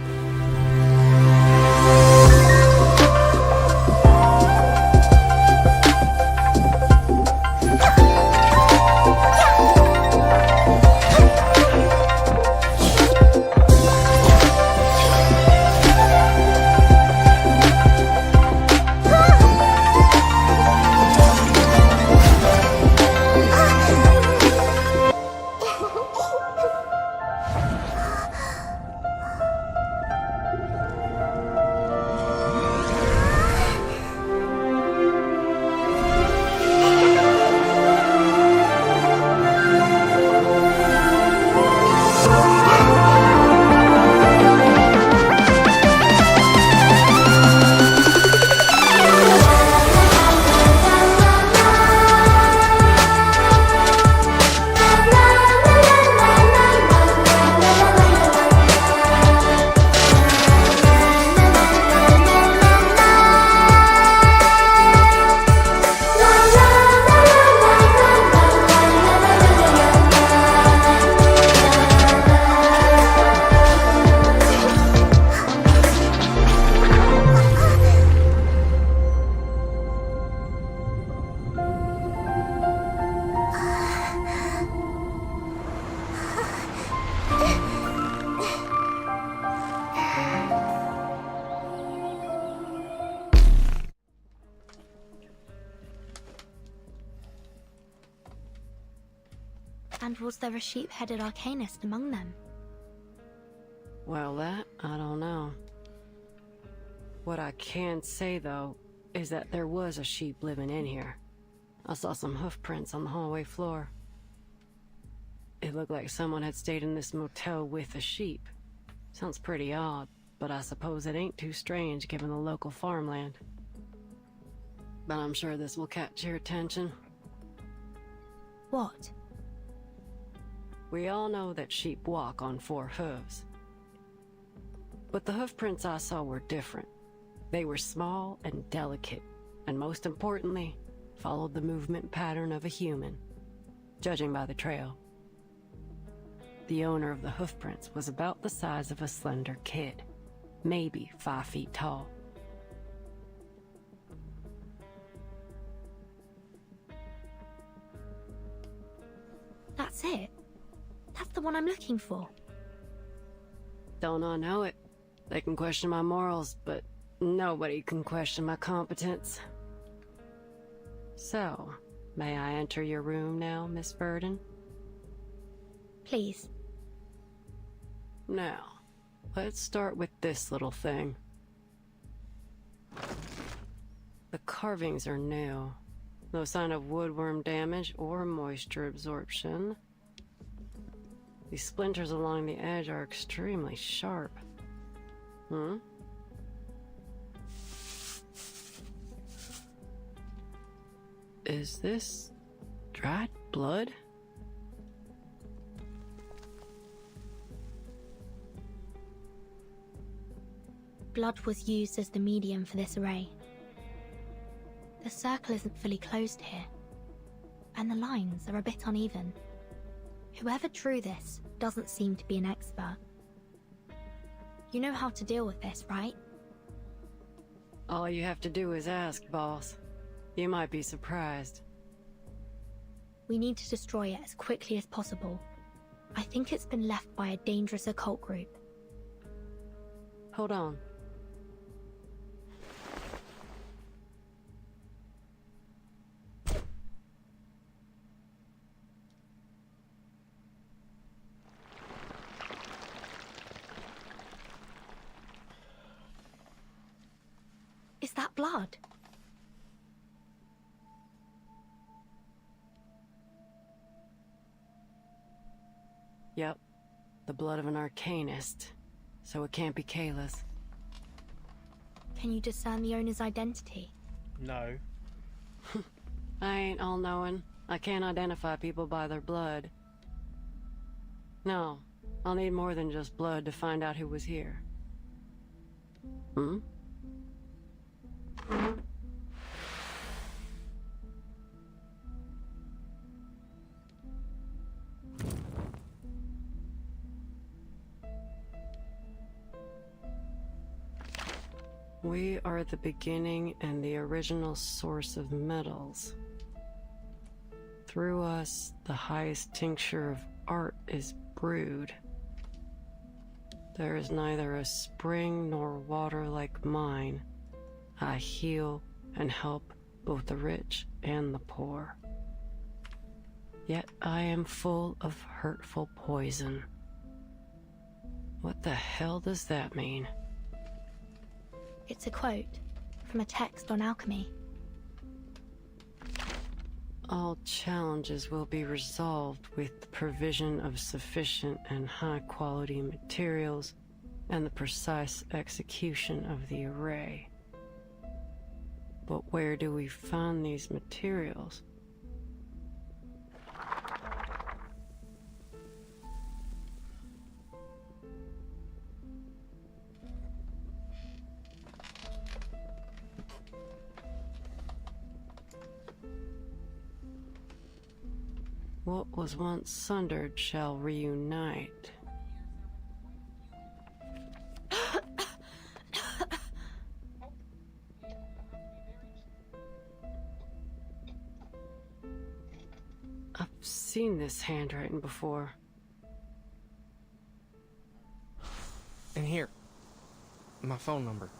K: And was there a sheep-headed arcanist among them?
E: Well, that, I don't know. What I can say, though, is that there was a sheep living in here. I saw some hoof prints on the hallway floor. It looked like someone had stayed in this motel with a sheep. Sounds pretty odd, but I suppose it ain't too strange given the local farmland. But I'm sure this will catch your attention.
K: What?
E: We all know that sheep walk on 4 hooves. But the hoof prints I saw were different. They were small and delicate, and most importantly, followed the movement pattern of a human, judging by the trail. The owner of the hoof prints was about the size of a slender kid, maybe 5 feet tall.
K: That's it. That's the one I'm looking for.
E: Don't I know it? They can question my morals, but nobody can question my competence. So, may I enter your room now, Miss Verdon?
K: Please.
E: Now, let's start with this little thing. The carvings are new. No sign of woodworm damage or moisture absorption. These splinters along the edge are extremely sharp. Is this dried blood?
K: Blood was used as the medium for this array. The circle isn't fully closed here, and the lines are a bit uneven. Whoever drew this doesn't seem to be an expert. You know how to deal with this, right?
E: All you have to do is ask, boss. You might be surprised.
K: We need to destroy it as quickly as possible. I think it's been left by a dangerous occult group.
E: Hold on.
K: Is that blood?
E: Yep. The blood of an arcanist. So it can't be Kayla's.
K: Can you discern the owner's identity?
B: No.
E: I ain't all-knowing. I can't identify people by their blood. No. I'll need more than just blood to find out who was here. Hmm? We are the beginning and the original source of metals. Through us, the highest tincture of art is brewed. There is neither a spring nor water like mine. I heal and help both the rich and the poor. Yet I am full of hurtful poison. What the hell does that mean?
K: It's a quote from a text on alchemy.
E: All challenges will be resolved with the provision of sufficient and high-quality materials and the precise execution of the array. But where do we find these materials? What was once sundered shall reunite. I've seen this handwriting before.
L: And here, my phone number.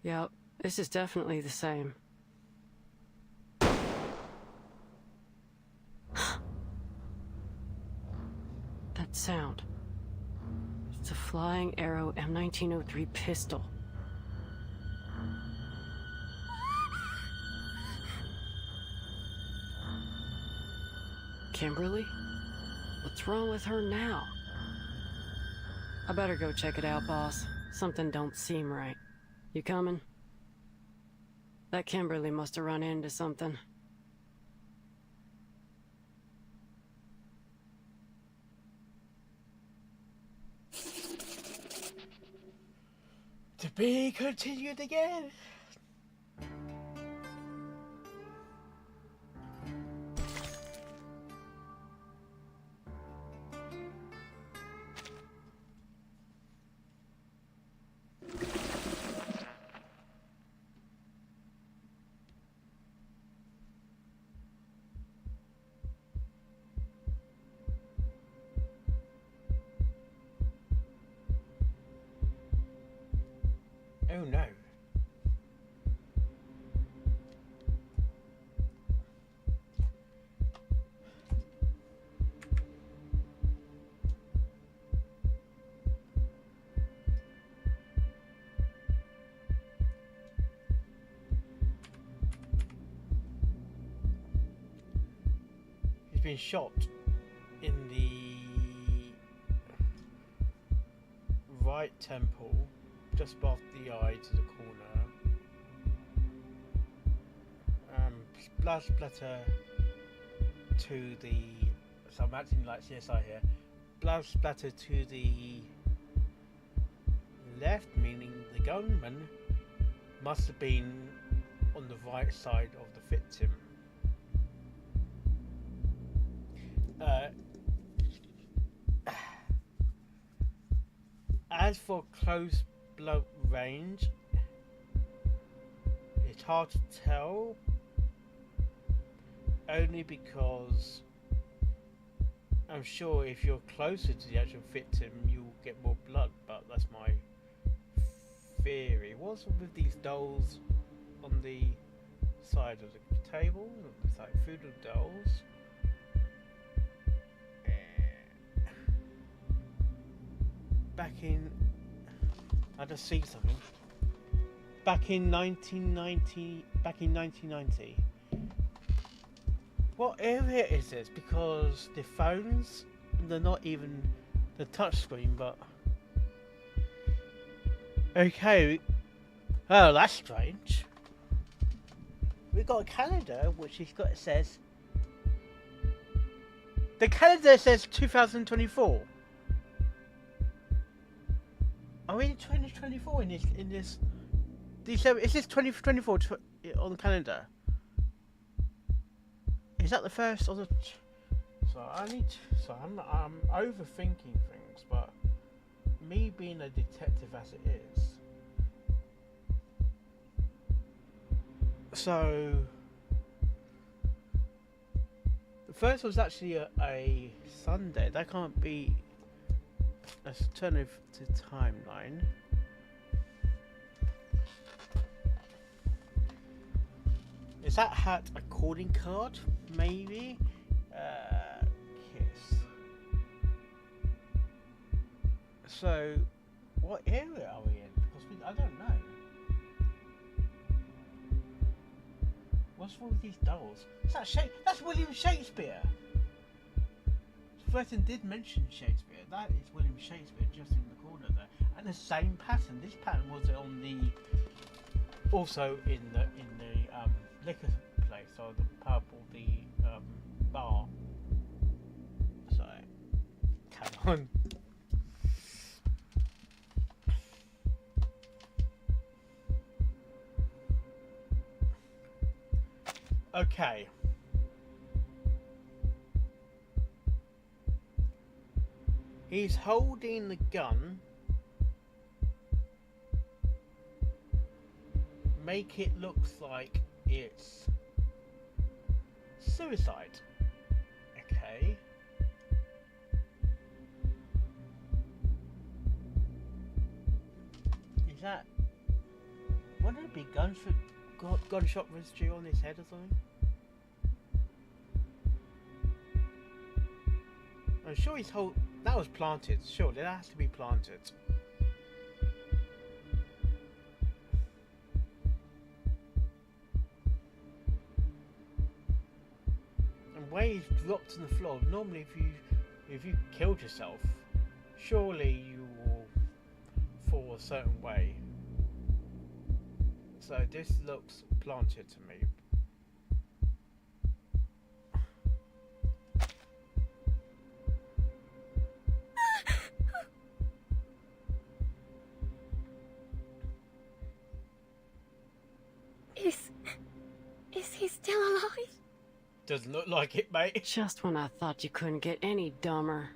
E: Yep, this is definitely the same. That sound. It's a Flying Arrow M1903 pistol. Kimberly? What's wrong with her now? I better go check it out, boss. Something don't seem right. You coming? That Kimberly must have run into something.
B: To be continued again. Oh no. He's been shot in the right temple, just above the eye to the corner. Blood splatter to the... So I'm acting like CSI here. Blood splatter to the left, meaning the gunman. must have been on the right side of the victim. As for close blood range, it's hard to tell, only because I'm sure if you're closer to the actual victim you'll get more blood, but that's my theory. What's with these dolls on the side of the table? It's like food of dolls. Back in, I just see something. Back in 1990. What area is this? Because the phones, they're not even the touchscreen, but okay. Oh, that's strange. We got a calendar, which has got, it says. The calendar says 2024. Are we in 2024 in this December? Is this 2024 on the calendar? Is that the first or the? I'm overthinking things, but me being a detective as it is. So the first was actually a Sunday. That can't be. Let's turn it to timeline. Is that hat a calling card? Maybe? Kiss. So, what area are we in? Because I don't know. What's wrong with these dolls? Is that that's William Shakespeare! Fletton did mention Shakespeare. That is William Shakespeare just in the corner there. And the same pattern. This pattern was on the... Also in the liquor place, or the pub, or the bar. So, carry on. Okay. He's holding the gun. Make it look like it's suicide. Okay. Is that... Wouldn't it be gunshot residue on his head or something? I'm sure his whole... That was planted. Surely that has to be planted. And where he's dropped on the floor. Normally, if you killed yourself, surely you will fall a certain way. So this looks planted to me.
S: Is he still alive?
B: Doesn't look like it, mate.
E: Just when I thought you couldn't get any dumber.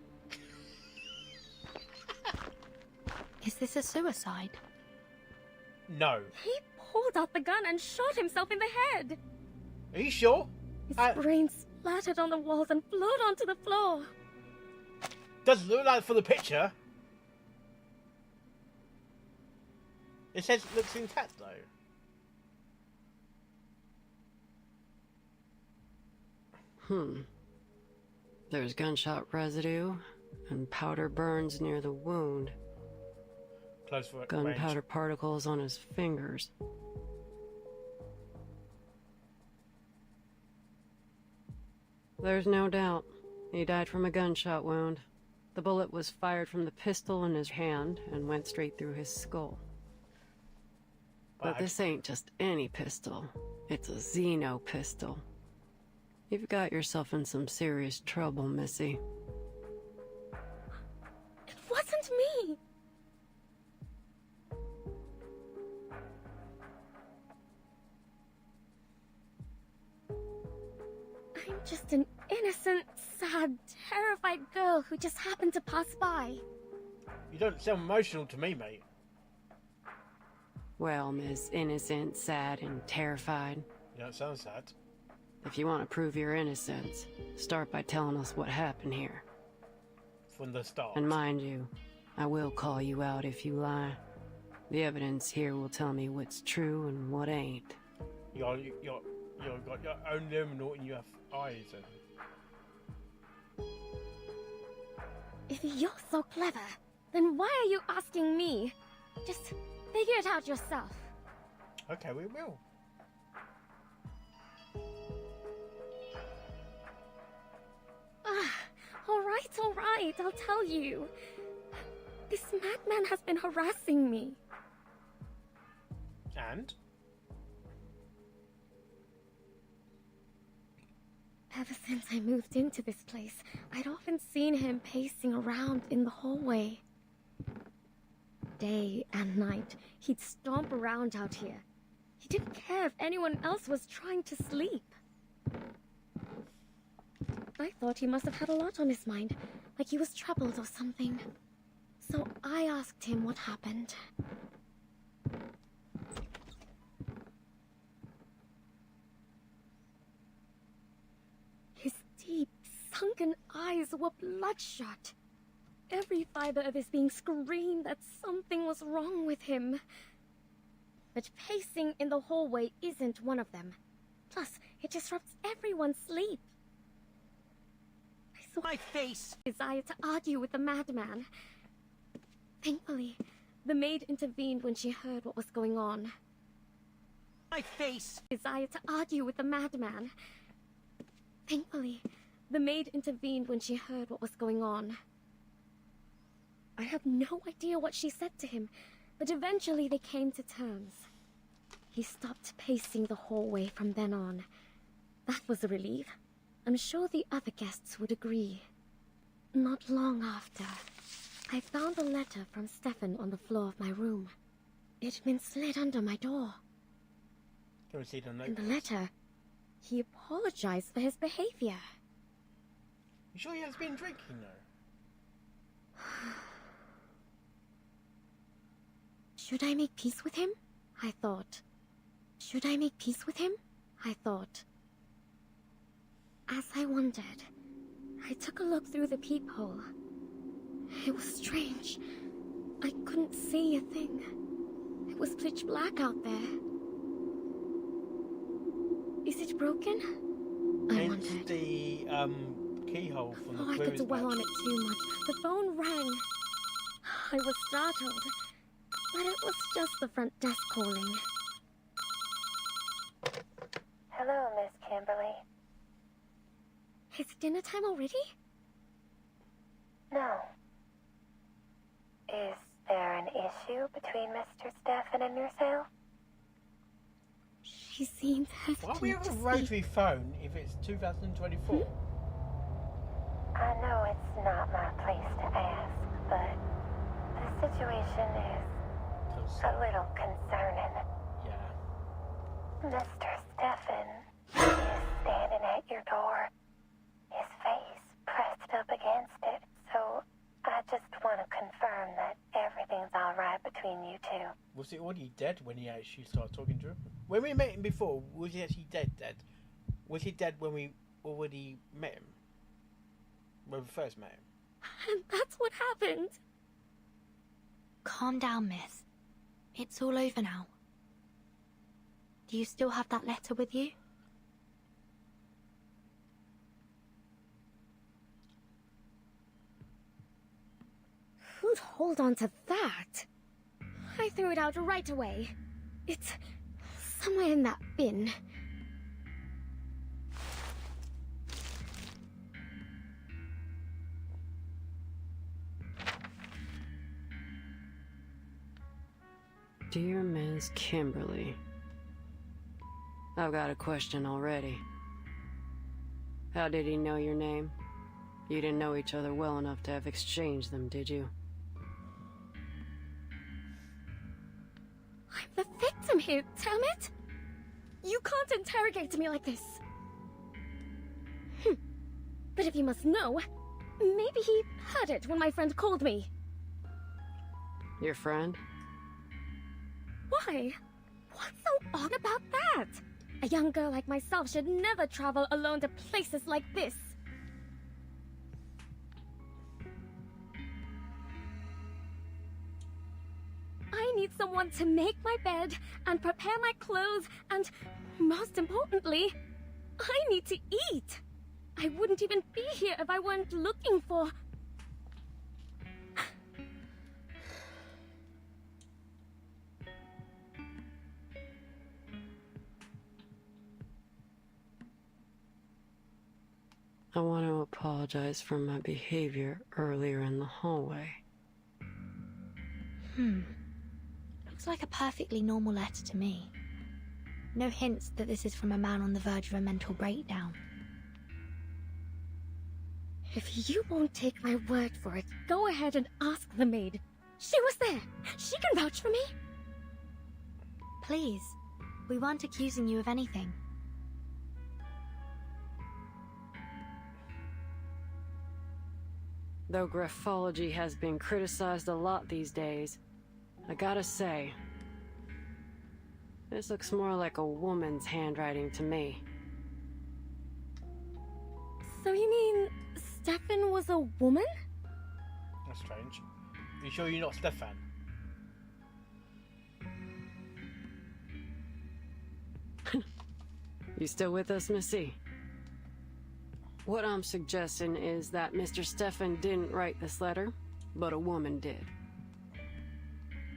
K: Is this a suicide?
B: No.
S: He pulled out the gun and shot himself in the head.
B: Are you sure?
S: His brain splattered on the walls and flowed onto the floor.
B: Doesn't look like for the picture. It says it looks intact though.
E: There's gunshot residue and powder burns near the wound.
B: Close for
E: Gunpowder particles on his fingers. There's no doubt. He died from a gunshot wound. The bullet was fired from the pistol in his hand and went straight through his skull. But this ain't just any pistol. It's a Xeno pistol. You've got yourself in some serious trouble, Missy.
S: It wasn't me. just an innocent, sad, terrified girl who just happened to pass by.
B: You don't sound emotional to me, mate.
E: Well, Miss Innocent, sad, and terrified.
B: You don't sound sad.
E: If you want to prove your innocence, start by telling us what happened here.
B: From the start.
E: And mind you, I will call you out if you lie. The evidence here will tell me what's true and what ain't.
B: You've got your own luminal in your eyes. And...
S: If you're so clever, then why are you asking me? Just figure it out yourself.
B: Okay, we will.
S: All right, I'll tell you. This madman has been harassing me.
B: And?
S: Ever since I moved into this place, I'd often seen him pacing around in the hallway. Day and night, he'd stomp around out here. He didn't care if anyone else was trying to sleep. I thought he must have had a lot on his mind, like he was troubled or something. So I asked him what happened. His deep, sunken eyes were bloodshot. Every fiber of his being screamed that something was wrong with him. But pacing in the hallway isn't one of them. Plus, it disrupts everyone's sleep. I saw
N: my face!
S: Desire to argue with the madman. Thankfully, the maid intervened when she heard what was going on.
N: My face!
S: Desire to argue with the madman. Thankfully, the maid intervened when she heard what was going on. I have no idea what she said to him, but eventually they came to terms. He stopped pacing the hallway from then on. That was a relief. I'm sure the other guests would agree. Not long after, I found a letter from Stefan on the floor of my room. It'd been slid under my door.
B: Can we see the note?
S: In the letter, he apologized for his behavior.
B: You sure he has been drinking, though?
S: Should I make peace with him? I thought. Should I make peace with him? I thought. As I wondered, I took a look through the peephole. It was strange. I couldn't see a thing. It was pitch black out there. Is it broken? I wondered.
B: The keyhole from the
S: I could dwell on it too much. The phone rang. I was startled, but it was just the front desk calling.
I: Hello, Miss Kimberly.
S: It's dinner time already?
I: No. Is there an issue between Mr. Stefan and yourself?
S: She seemed hesitant.
B: Why do we have a rotary phone if it's 2024?
I: I know it's not my place to ask, but the situation is a little concerning.
B: Yeah.
I: Mr. Stefan is standing at your door, his face pressed up against it, so I just want to confirm that everything's alright between you two.
B: Was he already dead when he actually started talking to him? When we met him before, was he actually dead? Was he dead when we already met him? When we first met him?
S: And that's what happened.
K: Calm down, miss. It's all over now. Do you still have that letter with you?
S: Who'd hold on to that? I threw it out right away. It's somewhere in that bin.
E: Dear Ms. Kimberly, I've got a question already. How did he know your name? You didn't know each other well enough to have exchanged them, did you?
S: I'm the victim here, damn it! You can't interrogate me like this. But if you must know, maybe he heard it when my friend called me.
E: Your friend?
S: Why? What's so odd about that? A young girl like myself should never travel alone to places like this. I need someone to make my bed and prepare my clothes and, most importantly, I need to eat. I wouldn't even be here if I weren't looking for...
E: I want to apologize for my behavior earlier in the hallway.
K: Looks like a perfectly normal letter to me. No hints that this is from a man on the verge of a mental breakdown.
S: If you won't take my word for it, go ahead and ask the maid. She was there. She can vouch for me.
K: Please, we weren't accusing you of anything.
E: Though graphology has been criticized a lot these days, I gotta say, this looks more like a woman's handwriting to me.
S: So you mean Stefan was a woman?
B: That's strange. Are you sure you're not Stefan?
E: You still with us, Missy? What I'm suggesting is that Mr. Stefan didn't write this letter, but a woman did.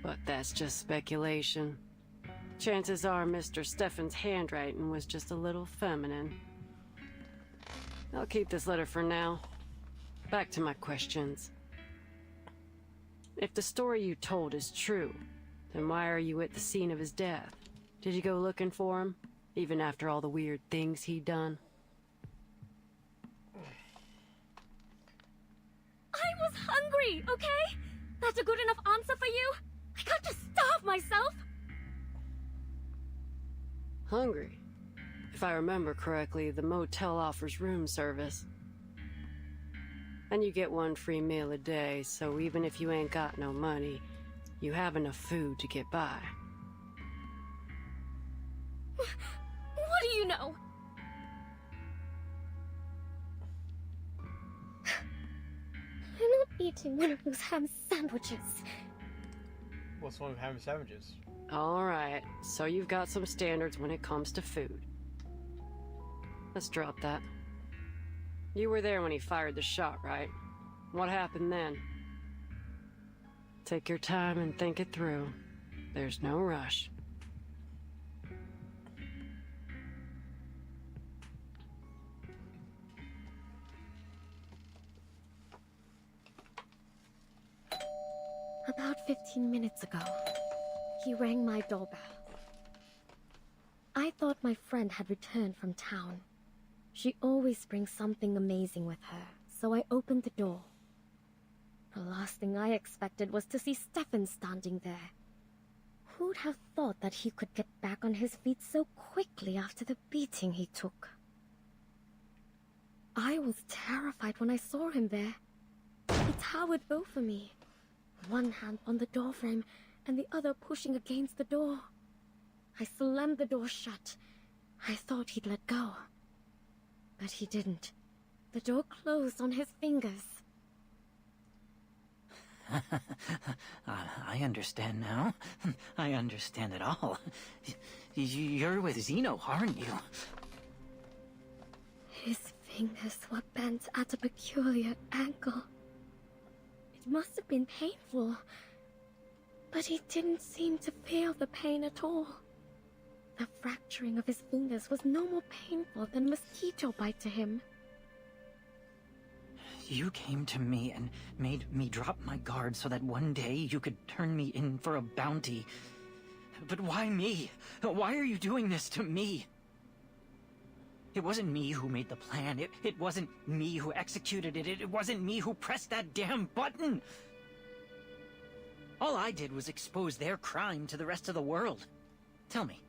E: But that's just speculation. Chances are Mr. Stefan's handwriting was just a little feminine. I'll keep this letter for now. Back to my questions. If the story you told is true, then why are you at the scene of his death? Did you go looking for him, even after all the weird things he'd done?
S: I was hungry, okay? That's a good enough answer for you? I can't just starve myself.
E: Hungry? If I remember correctly, the motel offers room service. And you get 1 free meal a day, so even if you ain't got no money, you have enough food to get by.
S: What do you know? I'm not eating one of those ham sandwiches.
B: What's wrong with ham sandwiches?
E: Alright, so you've got some standards when it comes to food. Let's drop that. You were there when he fired the shot, right? What happened then? Take your time and think it through. There's no rush.
S: About 15 minutes ago, he rang my doorbell. I thought my friend had returned from town. She always brings something amazing with her, so I opened the door. The last thing I expected was to see Stefan standing there. Who'd have thought that he could get back on his feet so quickly after the beating he took? I was terrified when I saw him there. He towered over me, one hand on the doorframe and the other pushing against the door. I slammed the door shut. I thought he'd let go. But he didn't. The door closed on his fingers.
N: I understand now. I understand it all. You're with Zeno, aren't you?
S: His fingers were bent at a peculiar angle. It must have been painful, but he didn't seem to feel the pain at all. The fracturing of his fingers was no more painful than a mosquito bite to him.
N: You came to me and made me drop my guard so that one day you could turn me in for a bounty. But why me? Why are you doing this to me? It wasn't me who made the plan. It wasn't me who executed it. It wasn't me who pressed that damn button. All I did was expose their crime to the rest of the world. Tell me,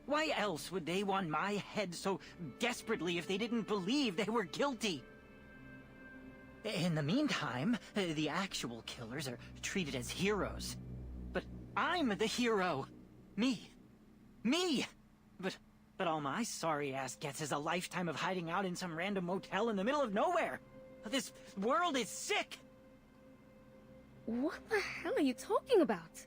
N: why else would they want my head so desperately if they didn't believe they were guilty? In the meantime, the actual killers are treated as heroes. But I'm the hero. Me. But all my sorry ass gets is a lifetime of hiding out in some random motel in the middle of nowhere. This world is sick.
S: What the hell are you talking about?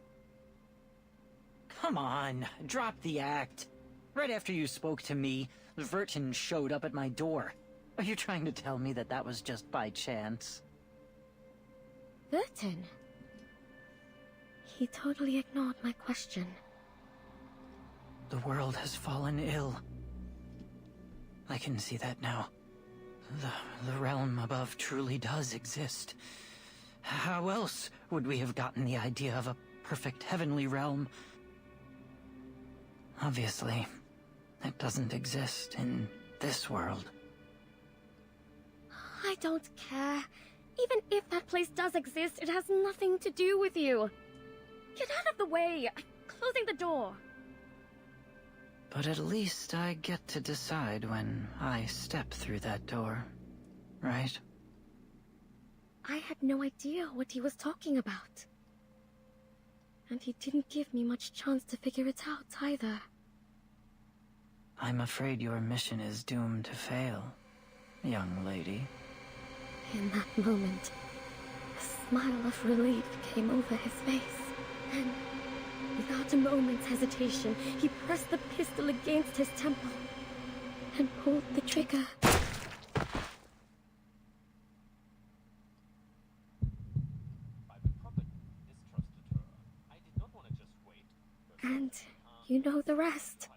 N: Come on, drop the act. Right after you spoke to me, Vertin showed up at my door. Are you trying to tell me that that was just by chance?
S: Burton? He totally ignored my question.
N: The world has fallen ill. I can see that now. The realm above truly does exist. How else would we have gotten the idea of a perfect heavenly realm? Obviously, it doesn't exist in this world.
S: I don't care. Even if that place does exist, it has nothing to do with you. Get out of the way. I'm closing the door.
N: But at least I get to decide when I step through that door, right?
S: I had no idea what he was talking about. And he didn't give me much chance to figure it out either.
N: I'm afraid your mission is doomed to fail, young lady.
S: In that moment, a smile of relief came over his face, and without a moment's hesitation, he pressed the pistol against his temple and pulled the trigger. And you know the rest.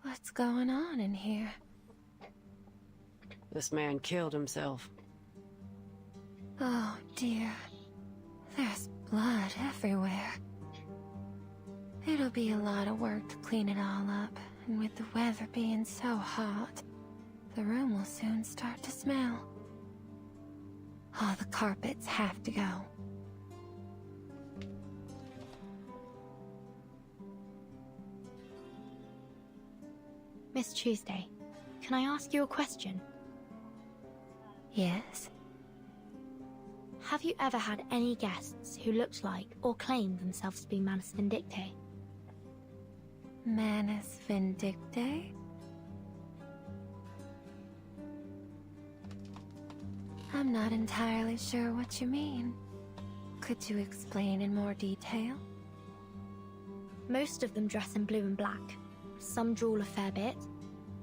J: What's going on in here?
E: This man killed himself.
J: Oh dear. There's blood everywhere. It'll be a lot of work to clean it all up, and with the weather being so hot, the room will soon start to smell. All the carpets have to go.
K: Miss Tuesday, can I ask you a question?
J: Yes?
K: Have you ever had any guests who looked like or claimed themselves to be Manus Vindictae?
J: Manus Vindictae? I'm not entirely sure what you mean. Could you explain in more detail?
K: Most of them dress in blue and black. Some drool a fair bit,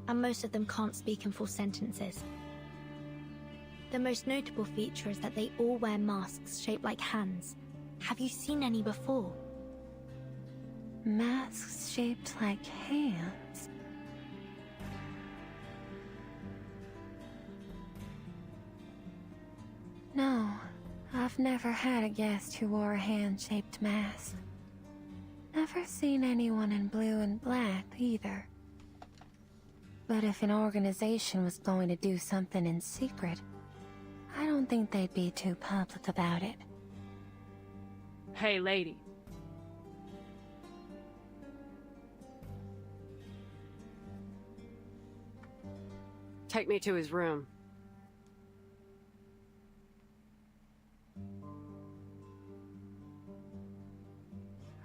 K: and most of them can't speak in full sentences. The most notable feature is that they all wear masks shaped like hands. Have you seen any before?
J: Masks shaped like hands? No, I've never had a guest who wore a hand-shaped mask. Never seen anyone in blue and black either. But if an organization was going to do something in secret, I don't think they'd be too public about it.
T: Hey, lady.
E: Take me to his room.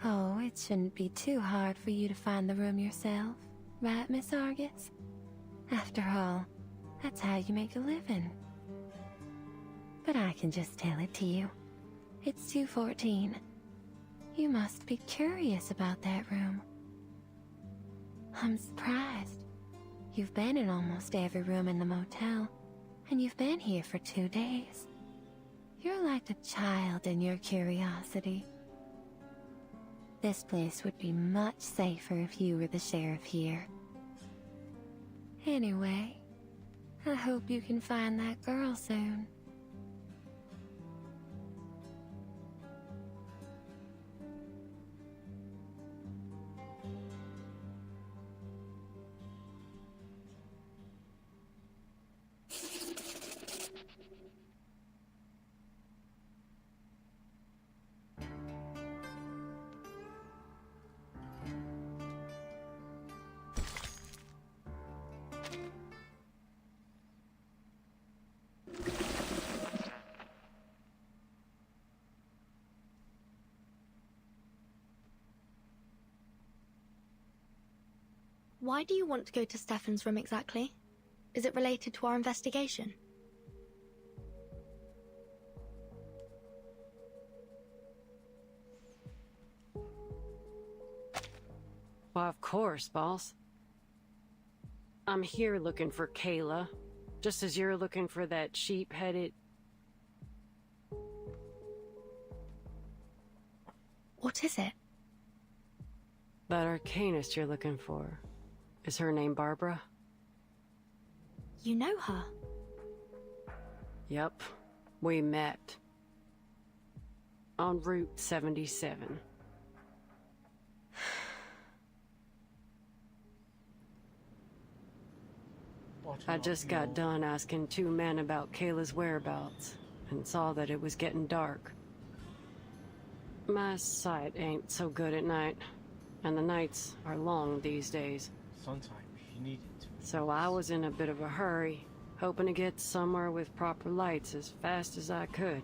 J: Oh, it shouldn't be too hard for you to find the room yourself, right, Miss Argus? After all, that's how you make a living. But I can just tell it to you. It's 214. You must be curious about that room. I'm surprised. You've been in almost every room in the motel, and you've been here for 2 days. You're like a child in your curiosity. This place would be much safer if you were the sheriff here. Anyway, I hope you can find that girl soon.
K: Why do you want to go to Stefan's room exactly? Is it related to our investigation?
E: Why, of course, boss. I'm here looking for Kayla, just as you're looking for that sheep-headed...
K: What is it?
E: That arcanist you're looking for. Is her name Barbara?
K: You know her?
E: Yep. We met. On Route 77. I just got done asking 2 men about Kayla's whereabouts, and saw that it was getting dark. My sight ain't so good at night, and the nights are long these days.
B: Sometimes you need it to.
E: So I was in a bit of a hurry, hoping to get somewhere with proper lights as fast as I could.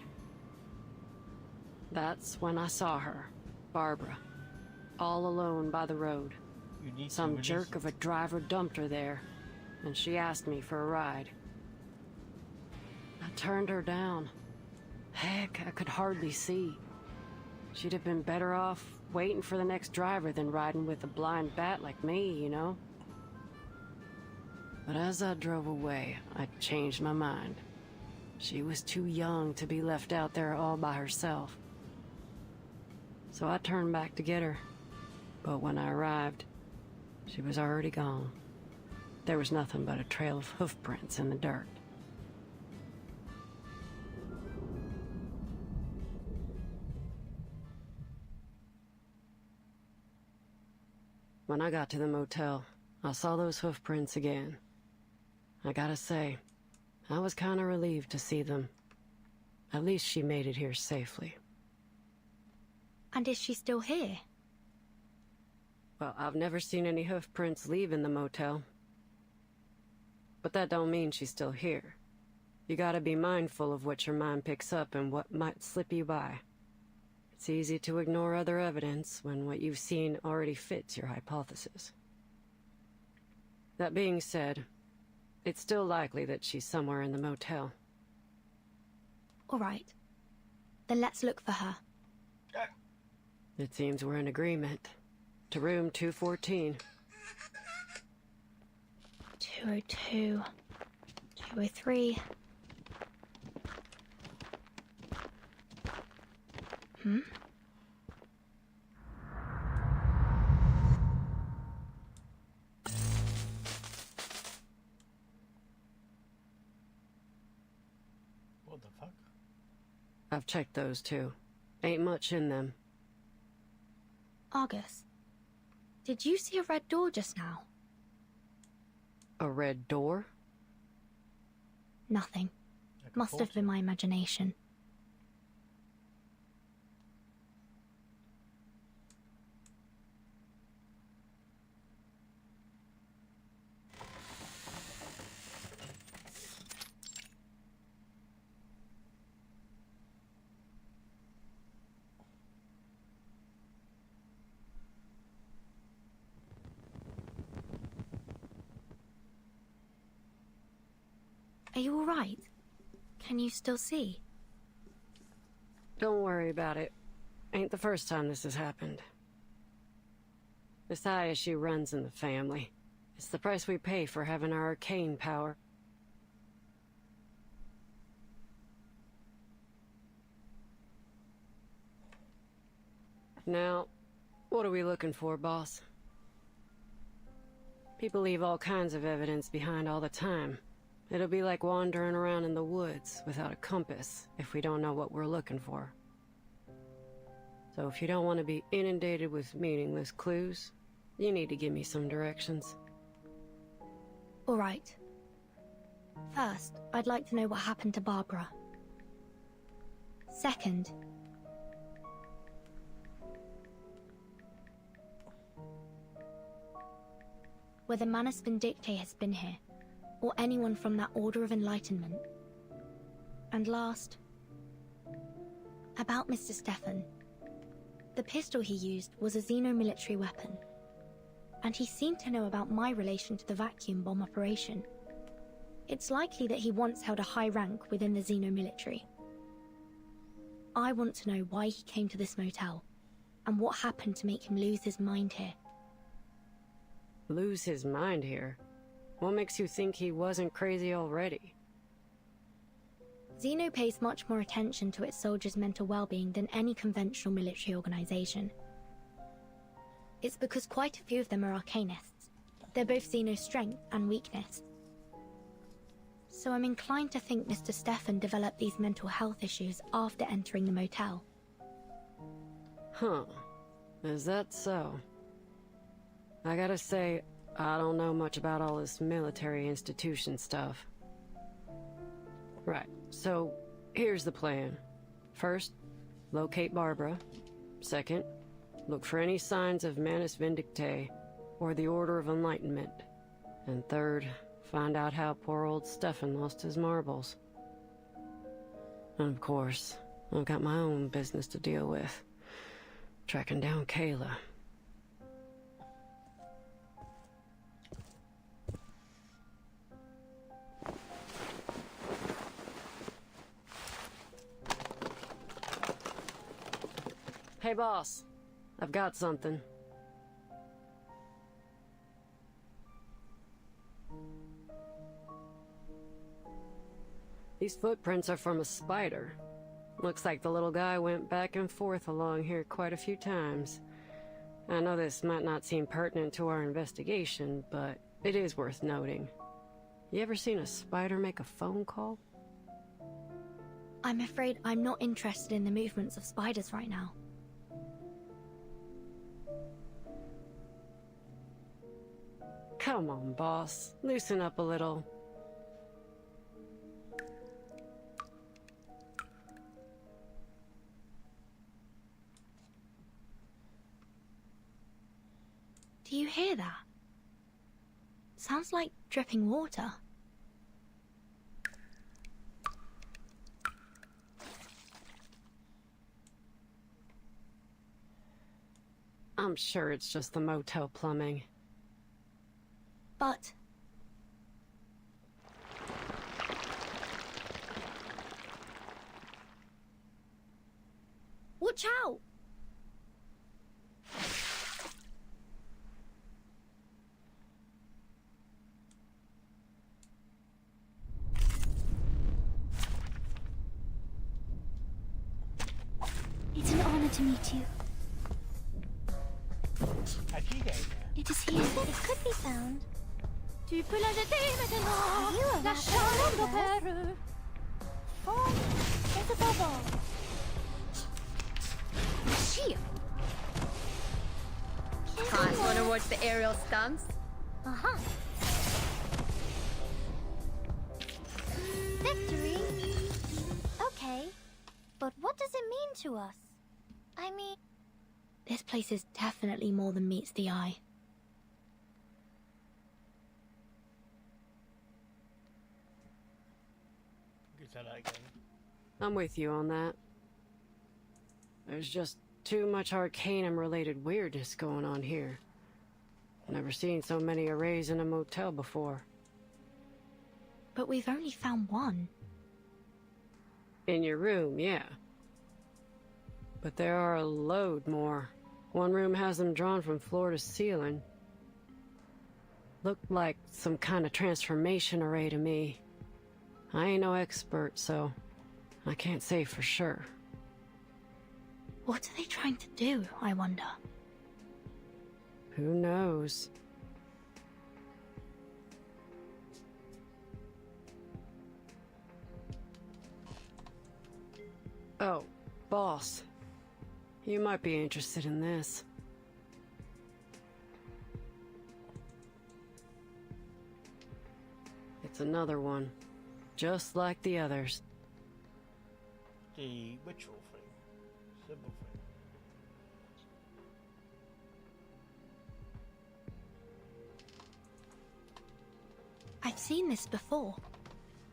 E: That's when I saw her, Barbara, all alone by the road. Some jerk of a driver dumped her there, and she asked me for a ride. I turned her down. Heck, I could hardly see. She'd have been better off waiting for the next driver than riding with a blind bat like me, you know? But as I drove away, I changed my mind. She was too young to be left out there all by herself. So I turned back to get her. But when I arrived, she was already gone. There was nothing but a trail of hoof prints in the dirt. When I got to the motel, I saw those hoof prints again. I gotta say, I was kinda relieved to see them. At least she made it here safely.
K: And is she still here?
E: Well, I've never seen any hoof prints leaving the motel. But that don't mean she's still here. You gotta be mindful of what your mind picks up and what might slip you by. It's easy to ignore other evidence when what you've seen already fits your hypothesis. That being said, it's still likely that she's somewhere in the motel.
K: All right. Then let's look for her.
E: It seems we're in agreement. To room 214.
K: 202. 203. Hmm?
B: What the fuck?
E: I've checked those too. Ain't much in them.
K: Argus, did you see a red door just now?
E: A red door?
K: Nothing. Must have been my imagination. Are you alright? Can you still see?
E: Don't worry about it. Ain't the first time this has happened. This eye issue runs in the family. It's the price we pay for having our arcane power. Now, what are we looking for, boss? People leave all kinds of evidence behind all the time. It'll be like wandering around in the woods without a compass if we don't know what we're looking for. So if you don't want to be inundated with meaningless clues, you need to give me some directions.
K: All right. First, I'd like to know what happened to Barbara. Second, whether Manus Vindictae has been here, or anyone from that Order of Enlightenment. And last, about Mr. Stefan. The pistol he used was a xeno-military weapon. and he seemed to know about my relation to the vacuum bomb operation. It's likely that he once held a high rank within the Xeno military. I want to know why he came to this motel, and what happened to make him lose his mind here.
E: Lose his mind here? What makes you think he wasn't crazy already?
K: Xeno pays much more attention to its soldiers' mental well-being than any conventional military organization. It's because quite a few of them are arcanists. They're both Xeno's strength and weakness. So I'm inclined to think Mr. Stefan developed these mental health issues after entering the motel.
E: Huh. Is that so? I gotta say, I don't know much about all this military institution stuff. Right, so here's the plan. First, locate Barbara. Second, look for any signs of Manus Vindictae or the Order of Enlightenment. And third, find out how poor old Stefan lost his marbles. And of course, I've got my own business to deal with. Tracking down Kayla. Hey boss, I've got something. These footprints are from a spider. Looks like the little guy went back and forth along here quite a few times. I know this might not seem pertinent to our investigation, but it is worth noting. You ever seen a spider make a phone call?
K: I'm afraid I'm not interested in the movements of spiders right now.
E: Come on, boss. Loosen up a little.
K: Do you hear that? Sounds like dripping water.
E: I'm sure it's just the motel plumbing.
K: But... watch out!
G: It's an honor to meet you.
B: How'd you get there?
G: It is here.
D: It could be found.
A: Tu peux la jeter maintenant.
D: Are you a
A: La chambre
D: rapper?
A: d'opéra.
D: Oh, there's a bubble.
A: Shit.
D: Guys,
P: wanna watch the aerial stunts?
D: Uh-huh. Victory? Okay. But what does it mean to us? I mean...
K: This place is definitely more than meets the eye.
B: Say that again.
E: I'm with you on that. There's just too much Arcanum-related weirdness going on here. Never seen so many arrays in a motel before.
K: But we've only found one.
E: In your room, yeah. But there are a load more. One room has them drawn from floor to ceiling. Looked like some kind of transformation array to me. I ain't no expert, so I can't say for sure.
K: What are they trying to do, I wonder?
E: Who knows? Oh, boss. You might be interested in this. It's another one. Just like the others.
B: The ritual thing. Symbol thing.
K: I've seen this before.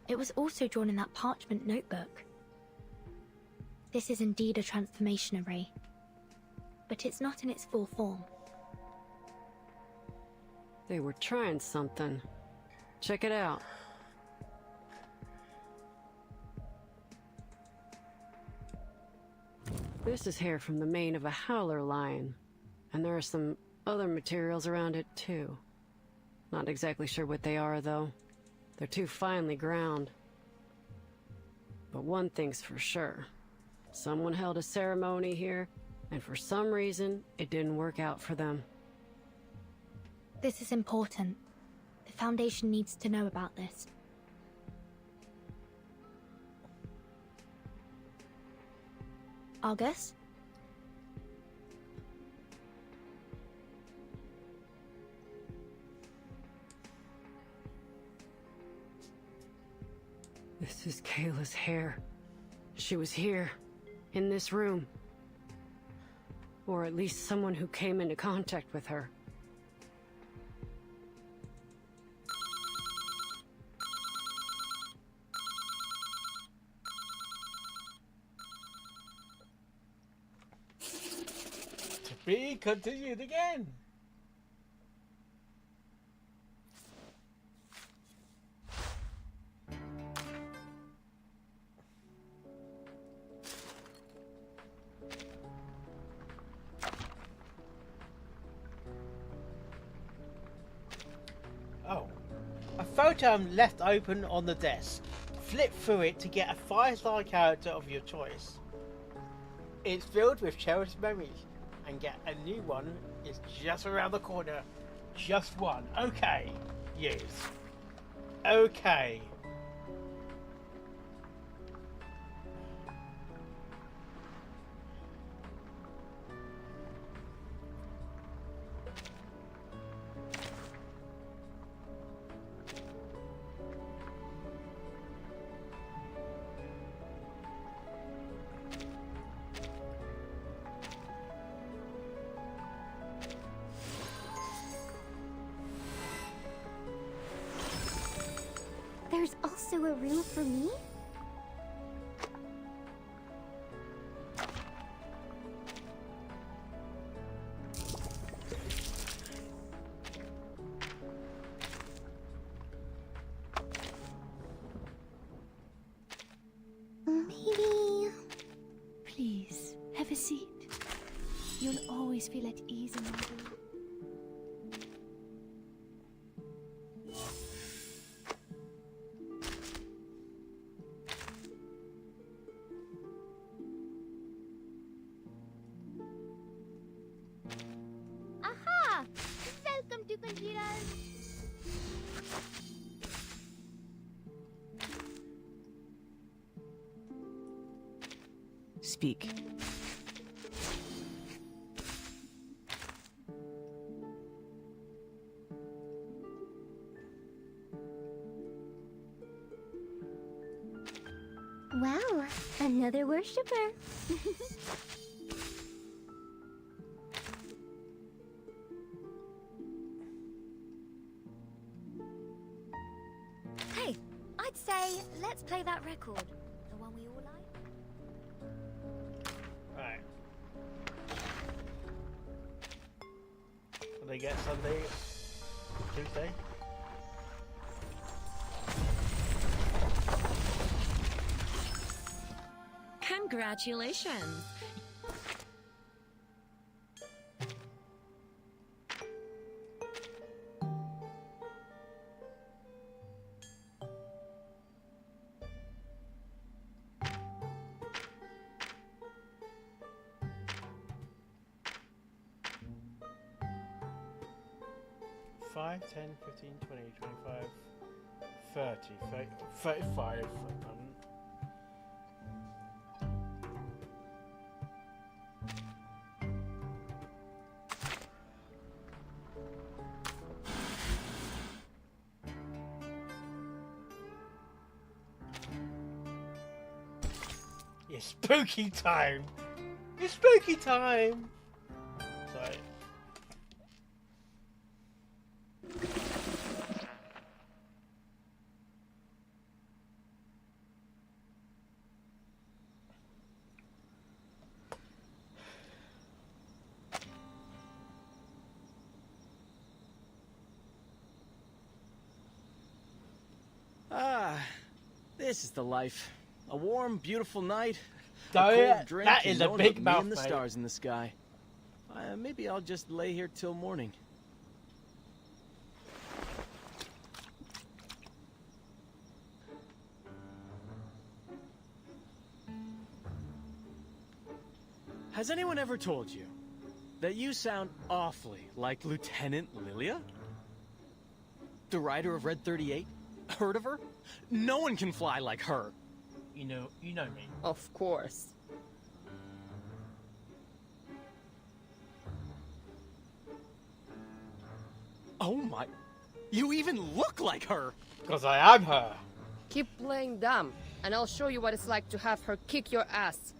K: It was also drawn in that parchment notebook. This is indeed a transformation array. But it's not in its full form.
E: They were trying something. Check it out. This is hair from the mane of a howler lion, and there are some other materials around it too. Not exactly sure what they are, though. They're too finely ground. But one thing's for sure. Someone held a ceremony here, and for some reason, it didn't work out for them.
K: This is important. The Foundation needs to know about this. Argus?
E: This is Kayla's hair. She was here, in this room. Or at least someone who came into contact with her.
B: To be continued again. Oh, a photo left open on the desk. Flip through it to get a 5-star character of your choice. It's filled with cherished memories, and get a new one is just around the corner. Just one. Okay. Yes. Okay.
S: There's also a room for me?
D: Maybe... Please, have a seat. You'll always feel at ease in my room. Aha! Welcome to Conjiras!
E: Speak.
D: Wow, another worshipper.
M: Hey, I'd say let's play that record. The one we all like.
B: Right. Will they get Sunday, Tuesday?
O: Congratulations!
B: Five, 10, 15, 20, 25, 30, 35. It's spooky time! It's spooky time! Sorry.
L: This is the life. A warm, beautiful night.
B: Oh,
L: a cold
B: yeah,
L: drink,
B: that
L: and
B: is a
L: knowing
B: big
L: about me
B: mouth,
L: and the
B: mate.
L: stars in the sky. Maybe I'll just lay here till morning. Has anyone ever told you that you sound awfully like Lieutenant Lilia? The rider of Red 38? Heard of her? No one can fly like her.
B: You know me.
P: Of course.
L: Oh my... You even look like her!
B: Because I am her.
P: Keep playing dumb, and I'll show you what it's like to have her kick your ass.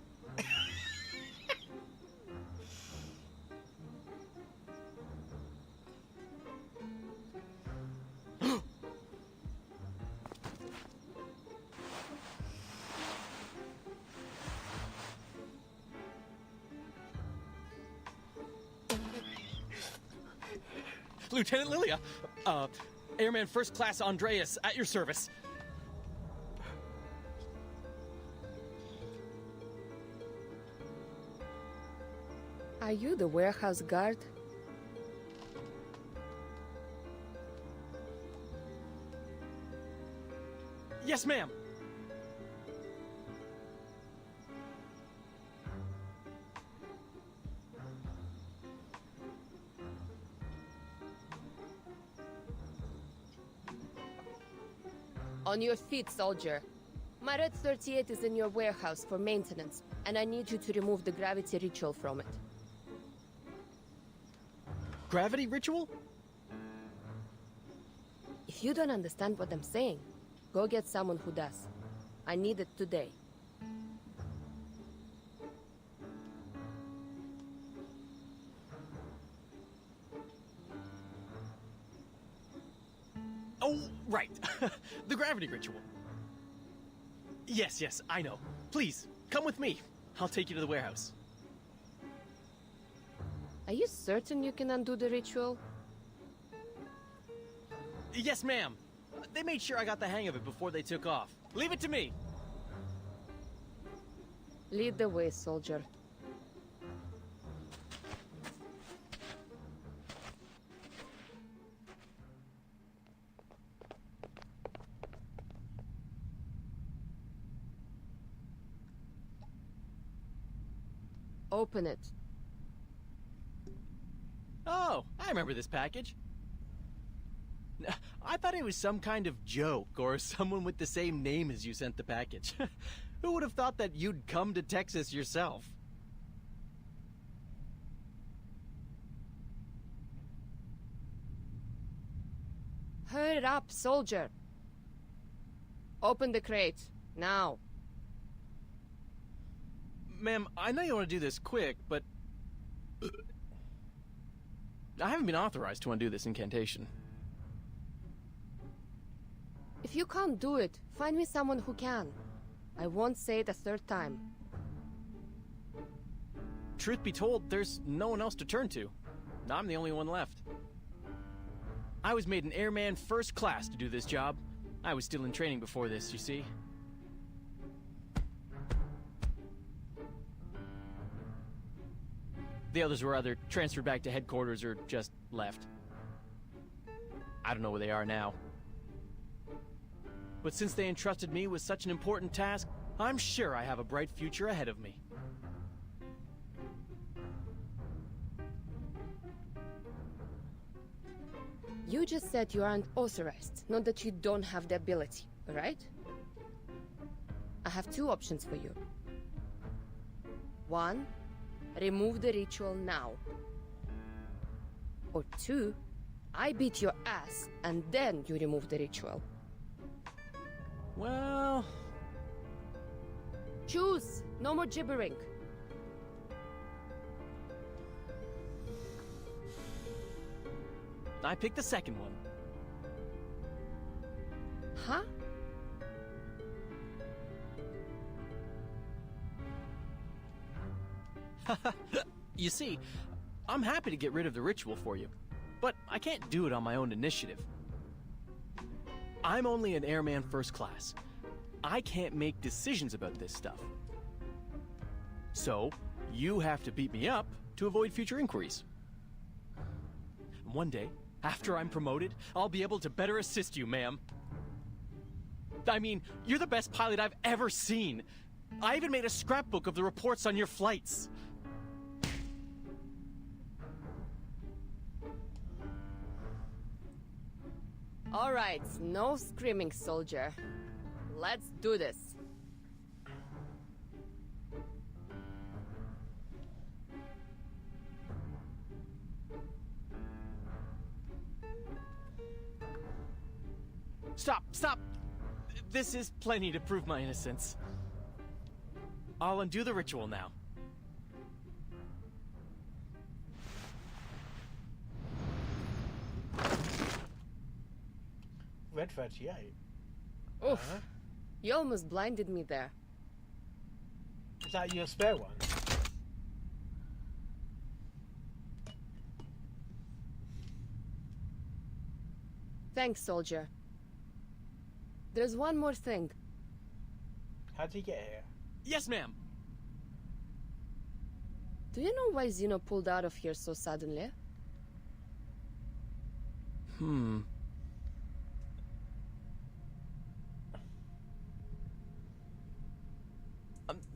L: Lieutenant Lilia! Airman First Class Andreas, at your service.
P: Are you the warehouse guard?
L: Yes, ma'am!
P: On your feet, soldier. My Red 38 is in your warehouse for maintenance, and I need you to remove the gravity ritual from it.
L: Gravity ritual?
P: If you don't understand what I'm saying, go get someone who does. I need it today.
L: Oh, right. The gravity ritual. Yes, I know. Please, come with me. I'll take you to the warehouse.
P: Are you certain you can undo the ritual?
L: Yes, ma'am. They made sure I got the hang of it before they took off. Leave it to me.
P: Lead the way, soldier. Open it.
L: Oh, I remember this package. I thought it was some kind of joke, or someone with the same name as you sent the package. Who would have thought that you'd come to Texas yourself?
P: Hurry up, soldier. Open the crate, now.
L: Ma'am, I know you want to do this quick, but... I haven't been authorized to undo this incantation.
P: If you can't do it, find me someone who can. I won't say it a third time.
L: Truth be told, there's no one else to turn to. I'm the only one left. I was made an airman first class to do this job. I was still in training before this, you see. The others were either transferred back to headquarters or just left. I don't know where they are now. But since they entrusted me with such an important task, I'm sure I have a bright future ahead of me.
P: You just said you aren't authorized, not that you don't have the ability, right? I have two options for you. One, remove the ritual now. Or two, I beat your ass and then you remove the ritual.
L: Well...
P: Choose! No more gibbering.
L: I picked the second one.
P: Huh?
L: You see, I'm happy to get rid of the ritual for you, but I can't do it on my own initiative. I'm only an airman first class, I can't make decisions about this stuff. So, you have to beat me up to avoid future inquiries. And one day, after I'm promoted, I'll be able to better assist you, ma'am. I mean, you're the best pilot I've ever seen. I even made a scrapbook of the reports on your flights.
P: All right, no screaming, soldier. Let's do this.
L: Stop, stop! This is plenty to prove my innocence. I'll undo the ritual now.
B: Red 38.
P: Oof. You almost blinded me there.
B: Is that your spare one?
P: Thanks, soldier. There's one more thing.
B: How'd he get here?
L: Yes, ma'am.
P: Do you know why Zeno pulled out of here so suddenly?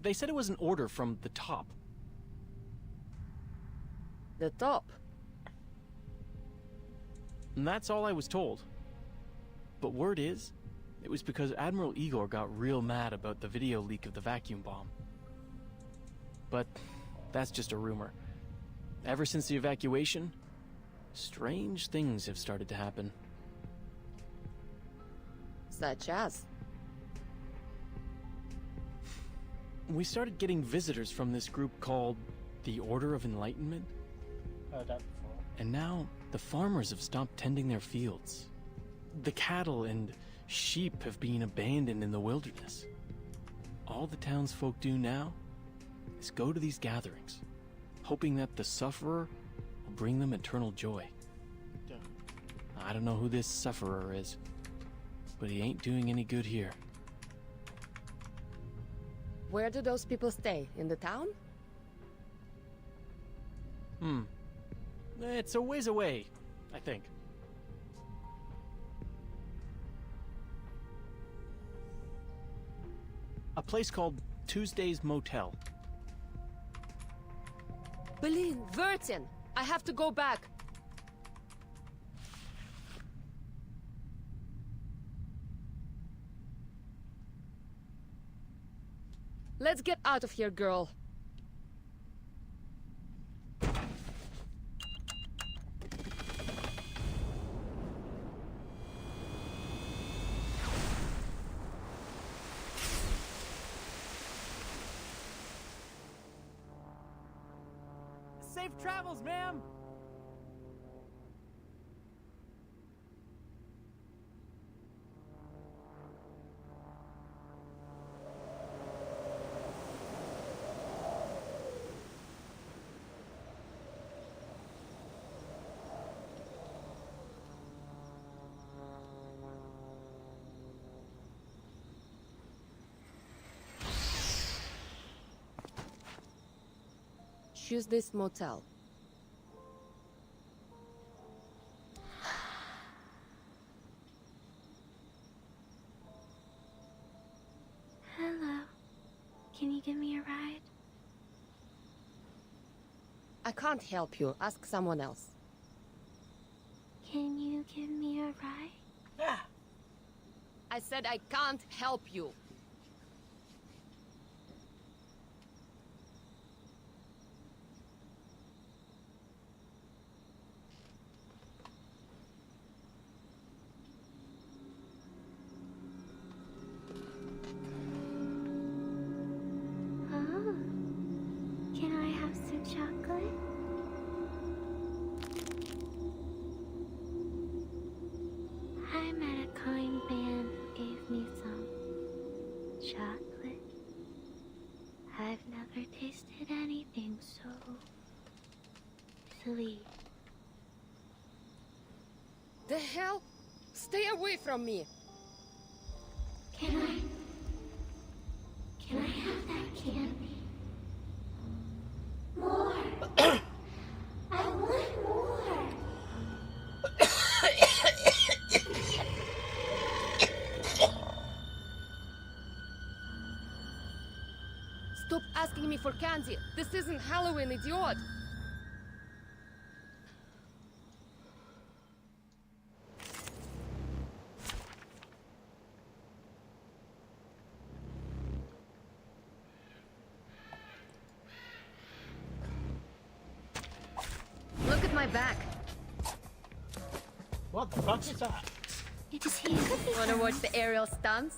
L: They said it was an order from the top.
P: The top?
L: And that's all I was told. But word is, it was because Admiral Igor got real mad about the video leak of the vacuum bomb. But that's just a rumor. Ever since the evacuation, strange things have started to happen.
P: Such as?
L: We started getting visitors from this group called the Order of Enlightenment.
B: Heard that before.
L: And now the farmers have stopped tending their fields. The cattle and sheep have been abandoned in the wilderness. All the townsfolk do now is go to these gatherings, hoping that the sufferer will bring them eternal joy.
B: Yeah.
L: I don't know who this sufferer is, but he ain't doing any good here.
P: Where do those people stay? In the town?
L: It's a ways away, I think. A place called Tuesday's Motel.
P: Berlin, Vertin! I have to go back. Let's get out of here, girl.
L: Safe travels, ma'am!
P: Choose this motel.
G: Hello. Can you give me a ride?
P: I can't help you. Ask someone else.
G: Can you give me a ride?
P: I said I can't help you.
G: Oh. Can I have some chocolate? I met a kind man who gave me some chocolate. I've never tasted anything so sweet.
P: The hell? Stay away from me!
G: Can I
P: Hey, this isn't Halloween, idiot!
O: Look at my back.
B: What the fuck is that?
O: It is here. Wanna watch the aerial stunts?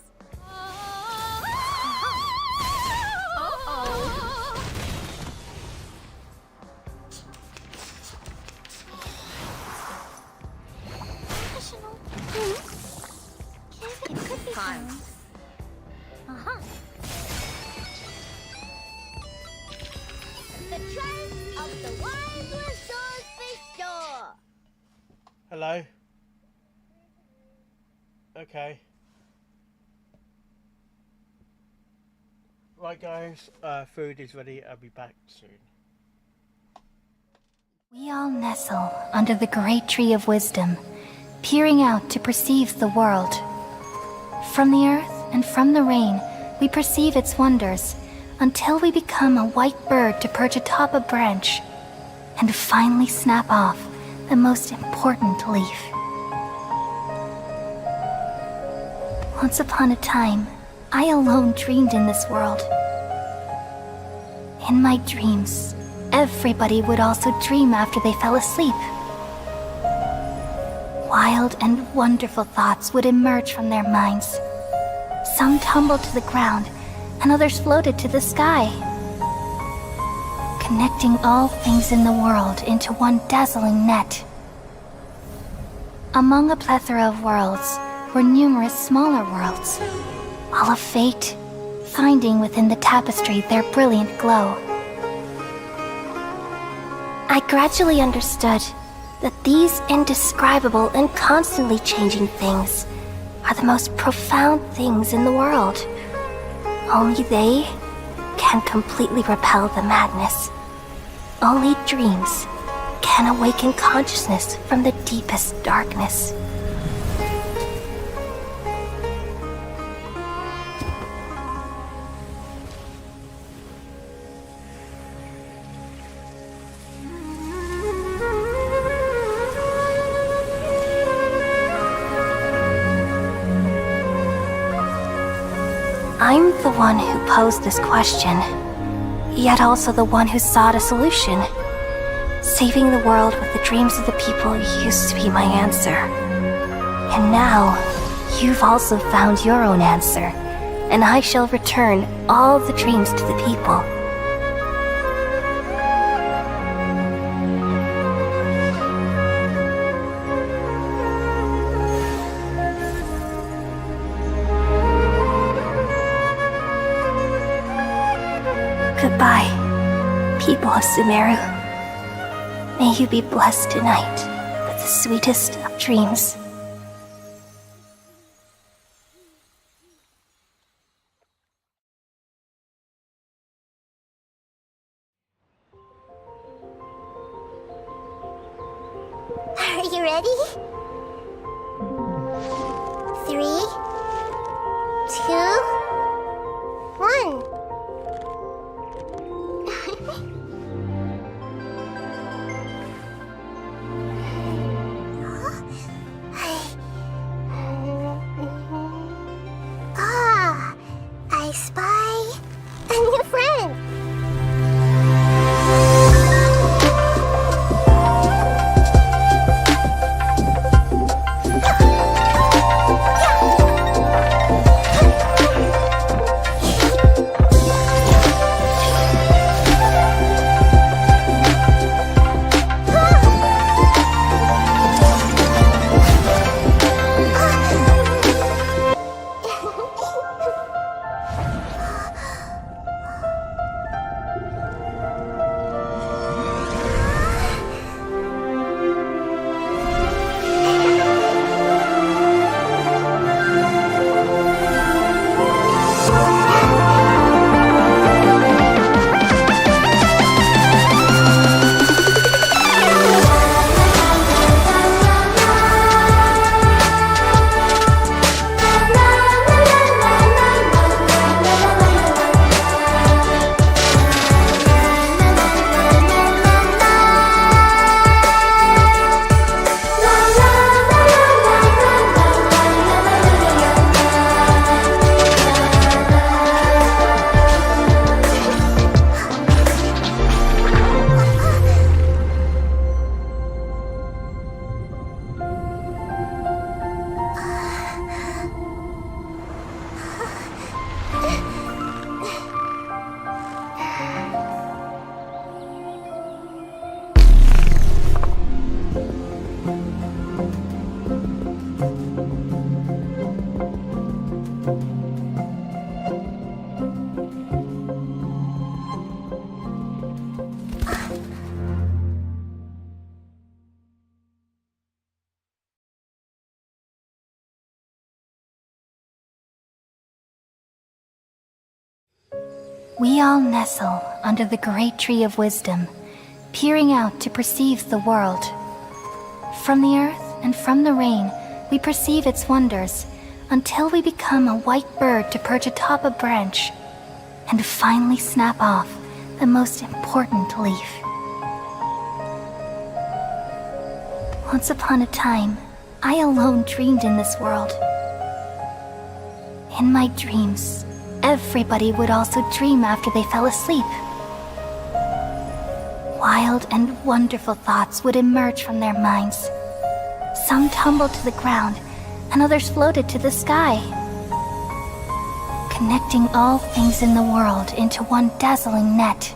O: Fine.
D: The Trend of the Wild Wizard's Store.
B: Hello? Okay. Right guys, food is ready. I'll be back soon.
G: We all nestle under the great tree of wisdom, peering out to perceive the world. From the earth and from the rain, we perceive its wonders, until we become a white bird to perch atop a branch, and finally snap off the most important leaf. Once upon a time, I alone dreamed in this world. In my dreams, everybody would also dream after they fell asleep. Wild and wonderful thoughts would emerge from their minds. Some tumbled to the ground, and others floated to the sky, connecting all things in the world into one dazzling net. Among a plethora of worlds were numerous smaller worlds, all of fate, finding within the tapestry their brilliant glow. I gradually understood that these indescribable and constantly changing things are the most profound things in the world. Only they can completely repel the madness. Only dreams can awaken consciousness from the deepest darkness. I'm the one who posed this question, yet also the one who sought a solution. Saving the world with the dreams of the people used to be my answer. And now, you've also found your own answer, and I shall return all the dreams to the people. Goodbye, people of Sumeru. May you be blessed tonight with the sweetest of dreams.
D: Are you ready? 3, 2, 1. I spy a new friend.
G: We all nestle under the great tree of wisdom, peering out to perceive the world. From the earth and from the rain, we perceive its wonders, until we become a white bird to perch atop a branch, and finally snap off the most important leaf. Once upon a time, I alone dreamed in this world. In my dreams, everybody would also dream after they fell asleep. Wild and wonderful thoughts would emerge from their minds. Some tumbled to the ground, and others floated to the sky, connecting all things in the world into one dazzling net.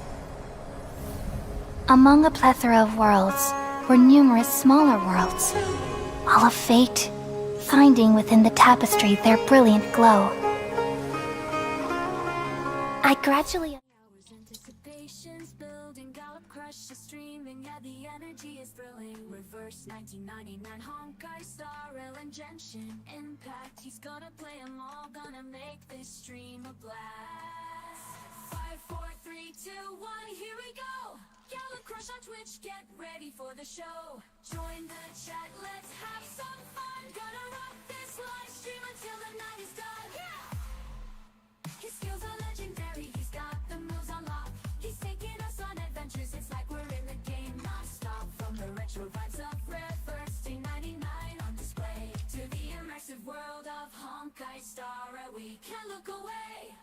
G: Among a plethora of worlds were numerous smaller worlds, all of fate, finding within the tapestry their brilliant glow. I gradually...
A: Anticipation's building, gallop crush is streaming, yeah, the energy is thrilling. Reverse 1999, Honkai Star Rail and Genshin Impact. He's gonna play them all, gonna make this stream a blast. 5, 4, 3, 2, 1, here we go. Gallop Crush on Twitch, get ready for the show. Join the chat, let's have some fun. Gonna rock this live stream until the night is done. Yeah! His skills are legendary, he's got the moves on lock. He's taking us on adventures, it's like we're in the game non-stop. From the retro vibes of Reverse to 99 on display, to the immersive world of Honkai Star Rail, we can't look away.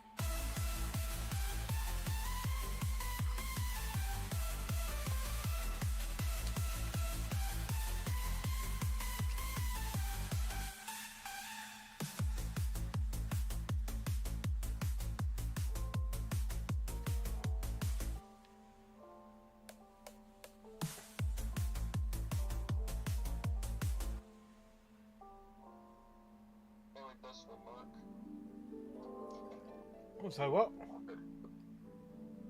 B: So what?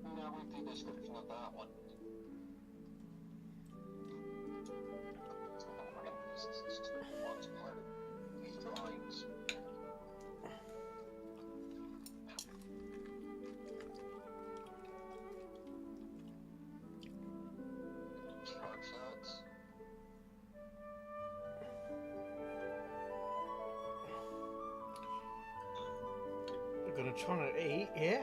C: Now read the description of that one. One's part of these drawings. Shark shots.
B: We're gonna try to eat, yeah?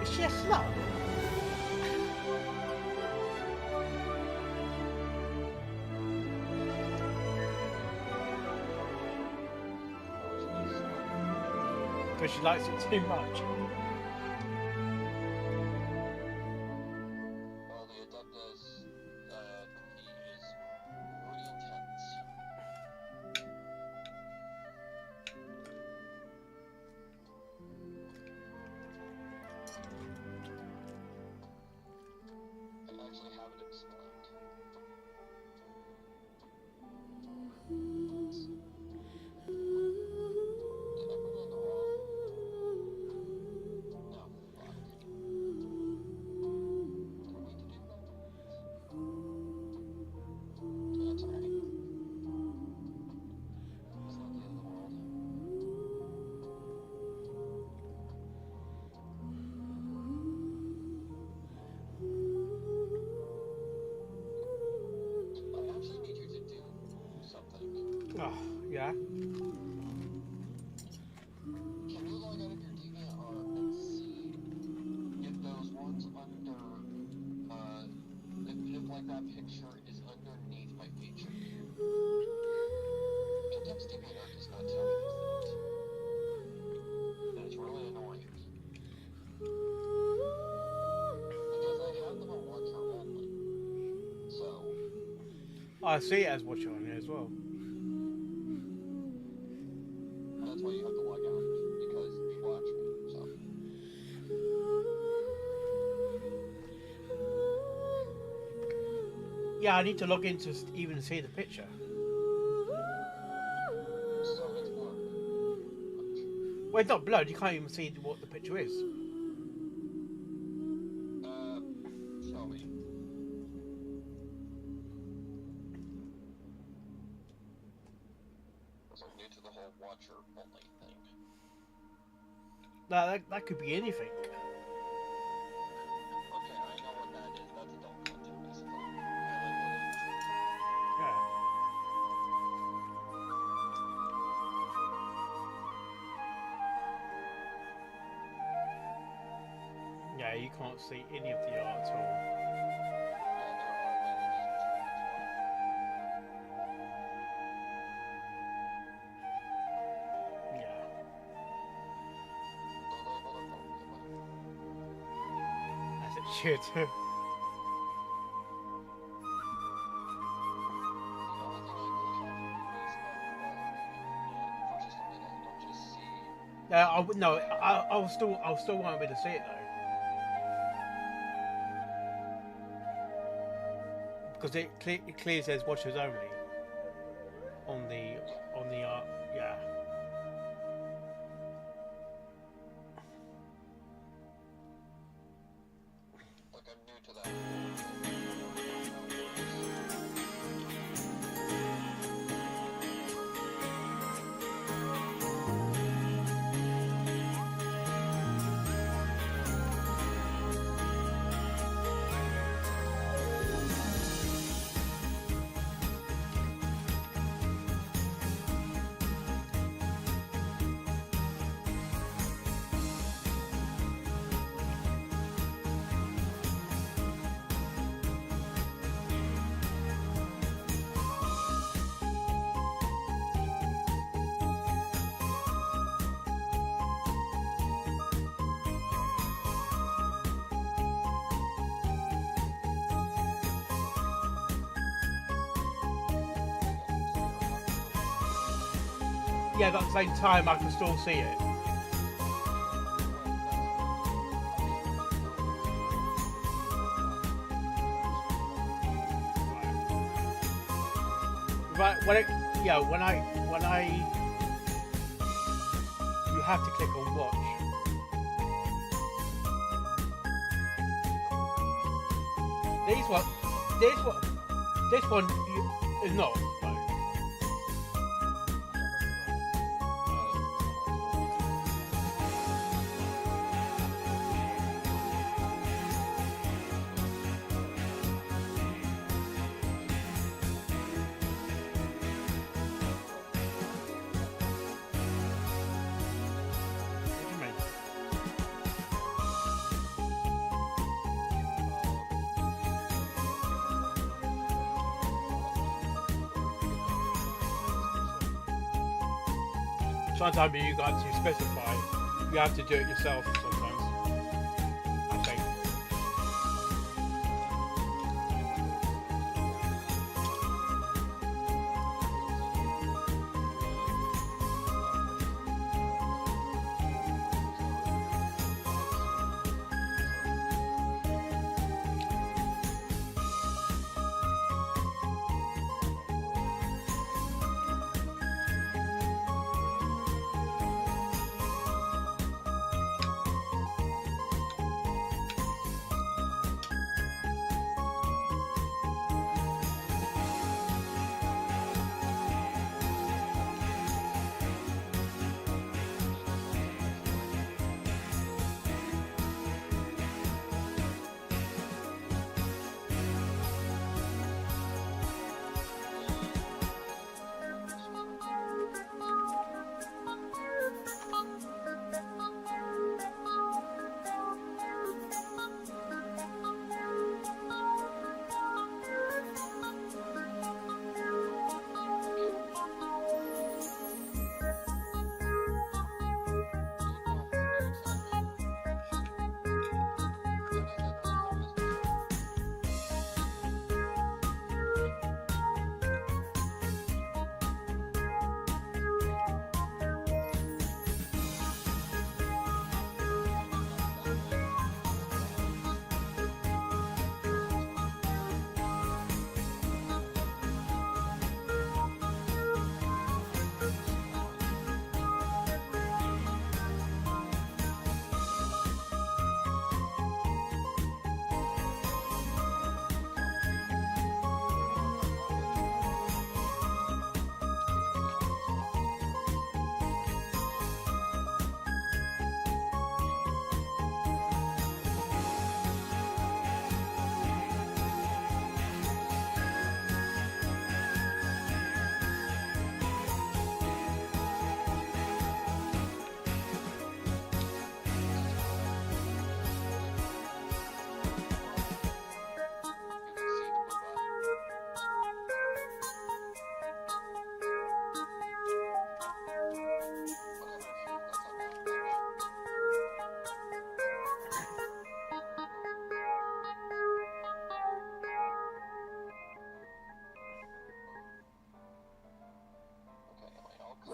B: Is she a slut? Because she likes it too much.
C: Well, the Adeptus cookie is pretty intense. I actually have it explained.
B: Oh, yeah.
C: Can you log out of your DVR and see if those ones under, if like that picture is underneath my feature? Sometimes DVR does not tell me these things. And it's really annoying. Because I have them on watcher only. So.
B: I see it as watcher on here as well.
C: That's why you have to log out, because you watch me, so.
B: Yeah, I need to log in to even see the picture. Well, it's not blurred. You can't even see what the picture is.
C: Shall we? Was I new to the whole watcher only thing?
B: No, that could be anything.
C: Okay, I know what that is. That's adult content, basically.
B: Yeah. Yeah, you can't see any of the art at all. As it should. I would no. I'll still want me to see it though, because it clearly says watchers only on the art. Yeah.
C: Like I'm new to that.
B: Yeah, but at the same time, I can still see it. Right, when you have to click on watch. This one is not. Sometimes you got to specify. You have to do it yourself sometimes. I think.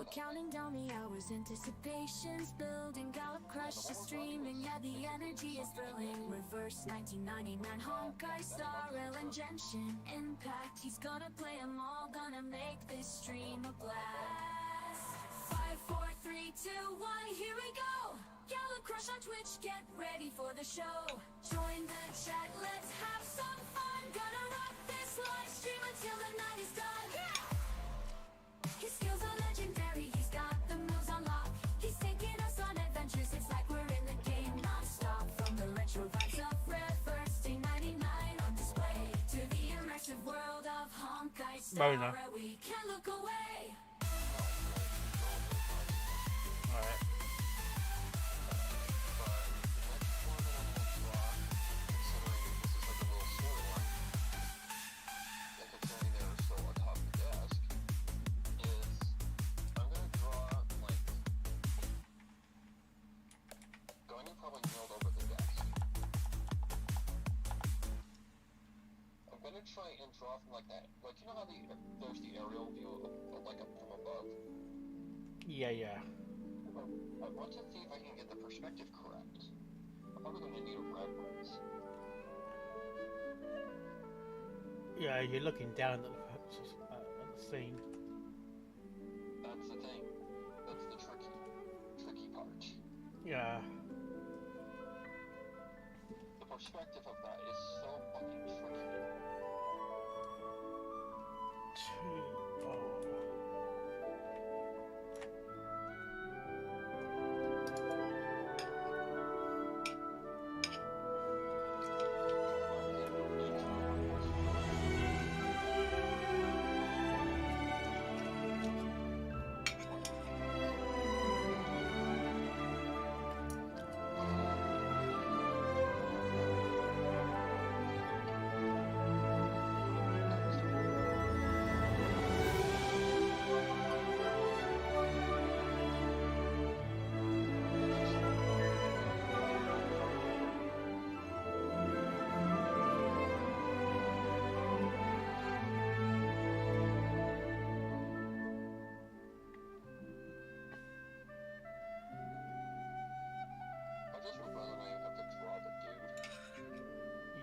A: We're counting down the hours, anticipation's building. Gallop crush is streaming, yeah, the energy is thrilling. Reverse 1999, Honkai Star Rail and Genshin Impact. He's gonna play them all, gonna make this stream a blast. 5, 4, 3, 2, 1, here we go. Gallop Crush on Twitch, get ready for the show. Join the chat, let's have some fun. Gonna rock this live stream until the night is done. Yeah! His skills are legendary, he's got the moves on lock. He's taking us on adventures, it's like we're in the game non-stop. From the retro vibes of Reverse Day 99 on display to the immersive world of Honkai Star
B: Mona.
A: Rail, we can't look away.
B: Alright.
C: Try and draw from like that, like you know how there's the aerial view of like from above.
B: Yeah.
C: I want to see if I can get the perspective correct. I'm probably going to need a reference.
B: Yeah, you're looking down at the scene.
C: That's the thing. That's the tricky part.
B: Yeah.
C: The perspective of that is so fucking tricky.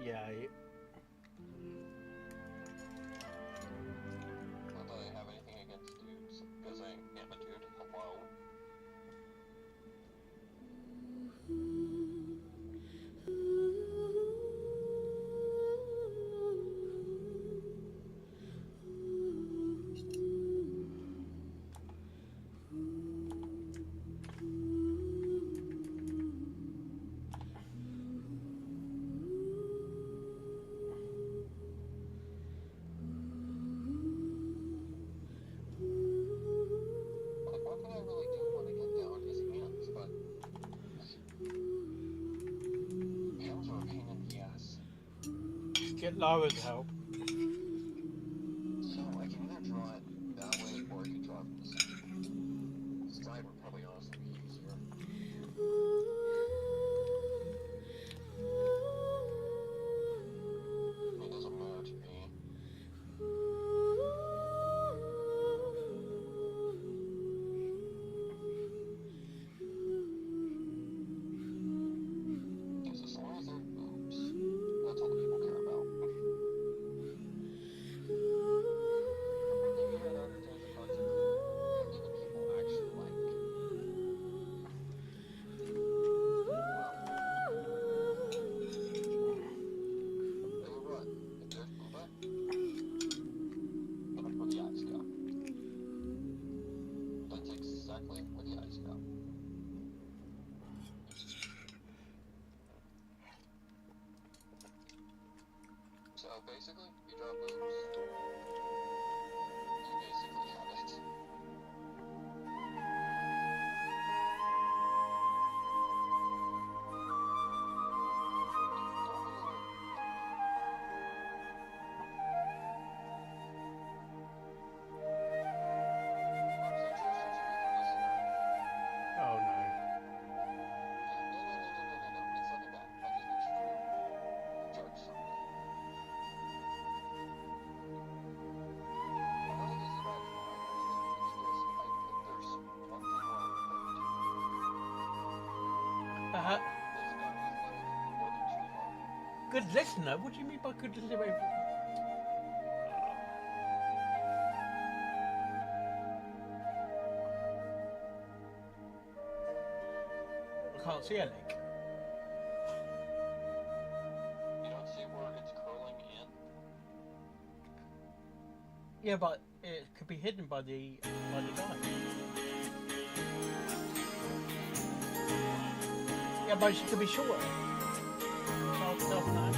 B: Yeah.
C: Not that I have anything against dudes, because I am a dude. Hello.
B: Get Lara's help.
C: So I can either draw it that way, or I can draw it from the side. Side would probably honestly be easier. It doesn't matter to me. Because as long as they're boobs, that's all the people care about. So basically, you draw boobs. You basically have it.
B: Oh no.
C: It's nothing bad. I just need you to judge something.
B: Good listener? What do you mean by good listener? I can't see a link.
C: You don't see where it's curling in?
B: Yeah, but it could be hidden by the guy. Yeah, but she could be shorter. Self-9.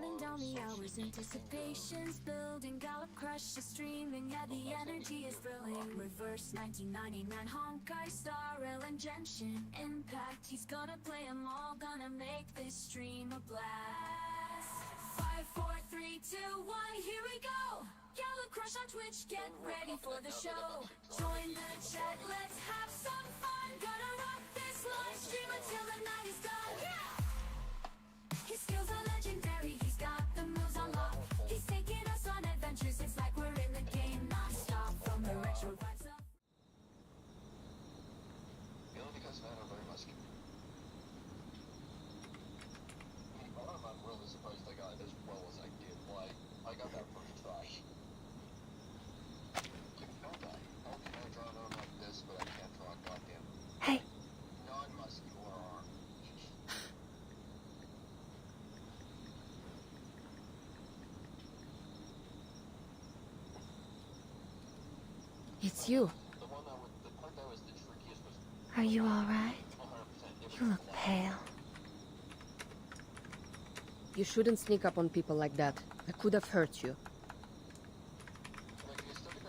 A: Counting down the hours, anticipation's building. Gallop crush is streaming, yeah, the energy is thrilling. Reverse 1999 Honkai Star Rail and Genshin Impact. He's gonna play them all, gonna make this stream a blast. 5, 4, 3, 2, 1, here we go. Gallop Crush on Twitch, get ready for the show. Join the chat, let's have some fun. Gonna rock this live stream until the night is done. Yeah! His skills are legendary, he's got the moves on lock. He's taking us on adventures, it's like we're in the game non-stop. From the retro vibes up.
C: Only because men are very muscular. I'm really surprised I got it as well as I did. Like, I got that first try. Don't die. How can I draw an arm like this, but I can't draw a goddamn
G: Hey.
C: non-muscular arm?
P: It's you.
C: The part that was the trickiest was
G: Are you alright? You look pale.
P: You shouldn't sneak up on people like that. I could have hurt you.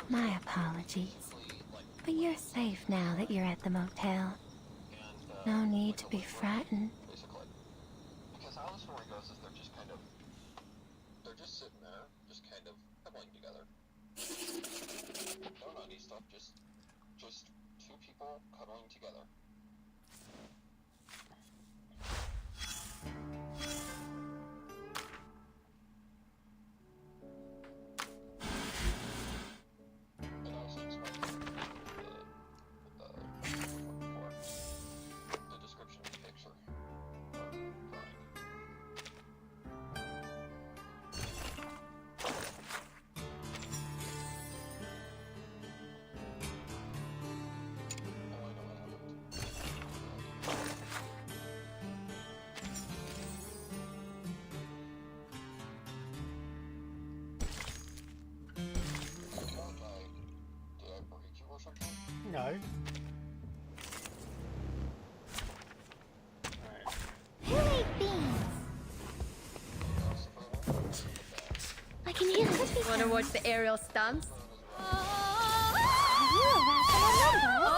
G: My apologies. But you're safe now that you're at the motel. No need to be frightened.
C: basically. Because how the story goes is they're just sitting there, just kind of cuddling together. No nutty stuff, just two people cuddling together. And also explain the description of the picture. Or drawing.
B: No.
G: Who ate beans? I can hear it.
O: Wanna watch the aerial stunts?
G: Are you a rational number?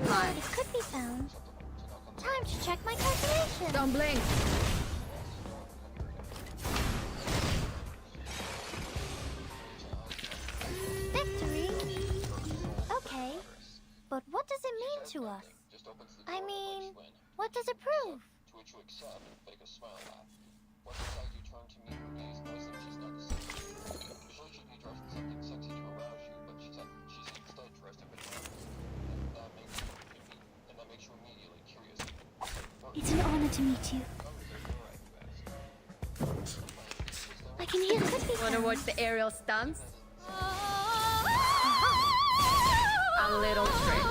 O: Hi.
G: It could be found. Time to check my calculation.
O: Don't blink.
G: Victory? Okay. But what does it mean to us? I mean, what does it prove?
C: To which you accept and fake a smile at. Once inside you turn to meet her gaze, noticing she's not the same. Usually she'd be dressed in something sexy to arouse you, but she's instead dressed in pajamas. And that makes you immediately curious.
G: It's an honor to meet you. I can hear it.
O: Wanna watch the aerial stunts? A little trick.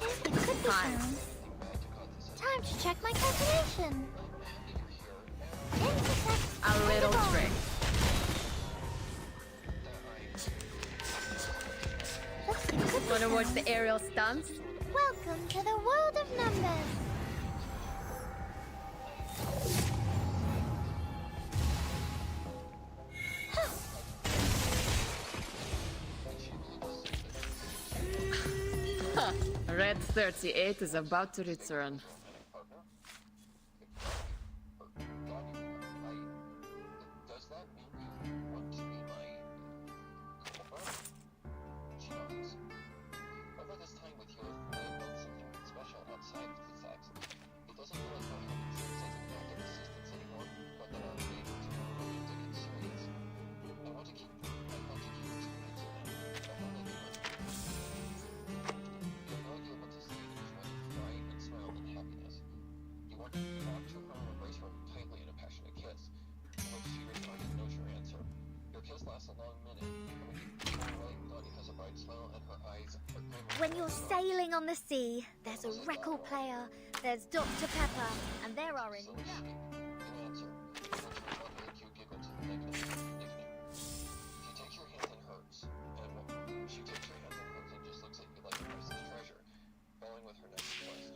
G: It could be found. Time to check my calculation.
O: A little trick. Wanna watch the aerial stunts?
G: Welcome to the world of numbers.
O: Huh. Red 38 is about to return.
C: Does that mean you want to be my girlfriend? She nods. Over this time with you, I have built something special outside of the sex. It doesn't feel like we're having sex as an act of resistance anymore, but that our relationship is more romantic and serious. I want to keep experiencing it, but how will I do it? You're not able to say that you want to cry and smile in happiness. You want to walk to her and embrace her tightly in a passionate kiss. When she responds and knows your answer. Your kiss lasts a long minute, and when you pull away, body has a bright smile and her eyes are glimmering.
M: When you're sailing on the sea, there's a record player, there's Dr. Pepper, and there are enough.
C: You answer. What make you giggle to the nickname? She takes your hands in hers, and she takes your hands in hers and just looks at you like a priceless treasure, following with her next request.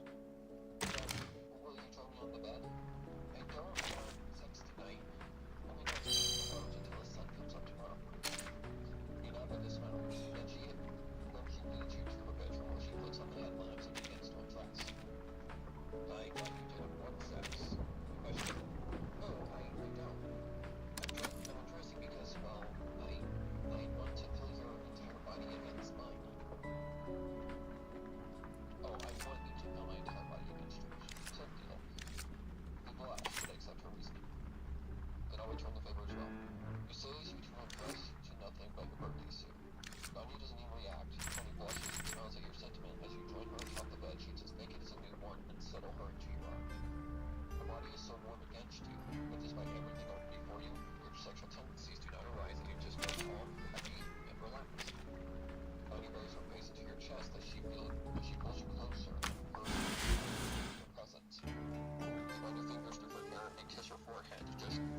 C: Will you join me on the bed? I don't want sex tonight. Only don't sleep until the sun comes up tomorrow. You know that this smile. Then she leads you to her bedroom where she puts on the headlamps and begins to undress. I thought you didn't want sex. Question. No, I don't. I'm undressing because, well, I want to feel your entire body against mine. Oh, I want you to feel my entire body against yours. So, deal. You blush, but accept her reasoning. Then I'll return the favor as well. You say as you turn undress to nothing but your birthday suit. Anya doesn't even react. Tony blushes and smiles at your sentiment as you join her atop the bed sheets as naked as a newborn and settle her into your arms. Her body is so warm against you, but despite everything open before you, your sexual tendencies do not arise and you just feel calm, happy, and relaxed. Anya lays her face into your chest as she pulls you closer, her presence. You run your fingers through her hair and kiss her forehead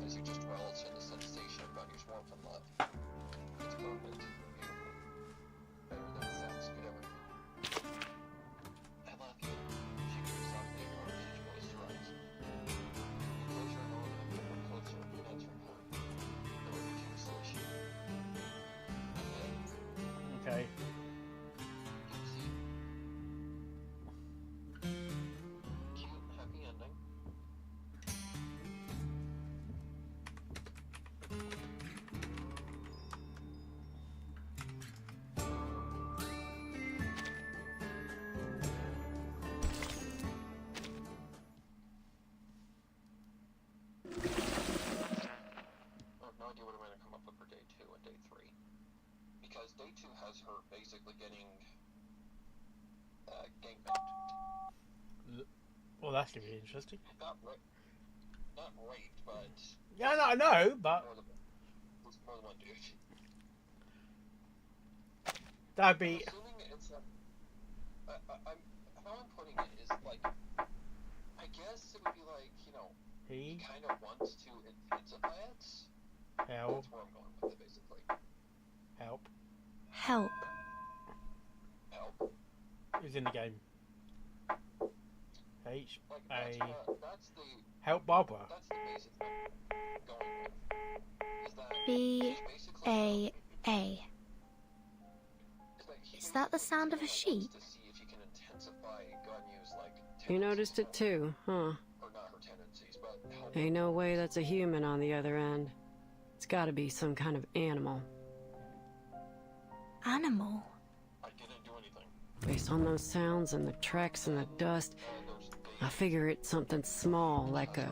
C: as you just relish in the sensation of Anya's warmth and love. It's perfect. Better than sex could ever be. I love you. She goes softly in your arms as you moisturize. You close your own and pull her closer and answer her heart. The way that you solution.
B: Okay.
C: Cute, happy ending. I have no idea what I'm going to come up with for day 2 and day 3. Because day 2 has her basically getting gangbanged.
B: Well, that's gonna be interesting.
C: Not raped, but...
B: Yeah, no, I know, but
C: More than one dude.
B: that'd be.
C: I'm assuming it's how I'm putting it is like, I guess it would be like, you know, he kind of wants to intensify it.
B: Help.
C: That's where I'm going with it, basically.
B: Help.
K: Help.
C: Help.
B: Who's in the game? H A.
C: That's the
B: Help Barbara.
C: That's the basic thing I'm going with. Is that
K: B-A-A. Is that the sound of a sheep?
C: to see if you can intensify Ganyu's like
E: You noticed it too, huh?
C: or not her tendencies, but help.
E: Ain't no way that's a human on the other end. It's gotta be some kind of animal.
K: Animal?
C: I didn't do anything.
E: Based on those sounds and the tracks and the dust, I figure it's something small, like a...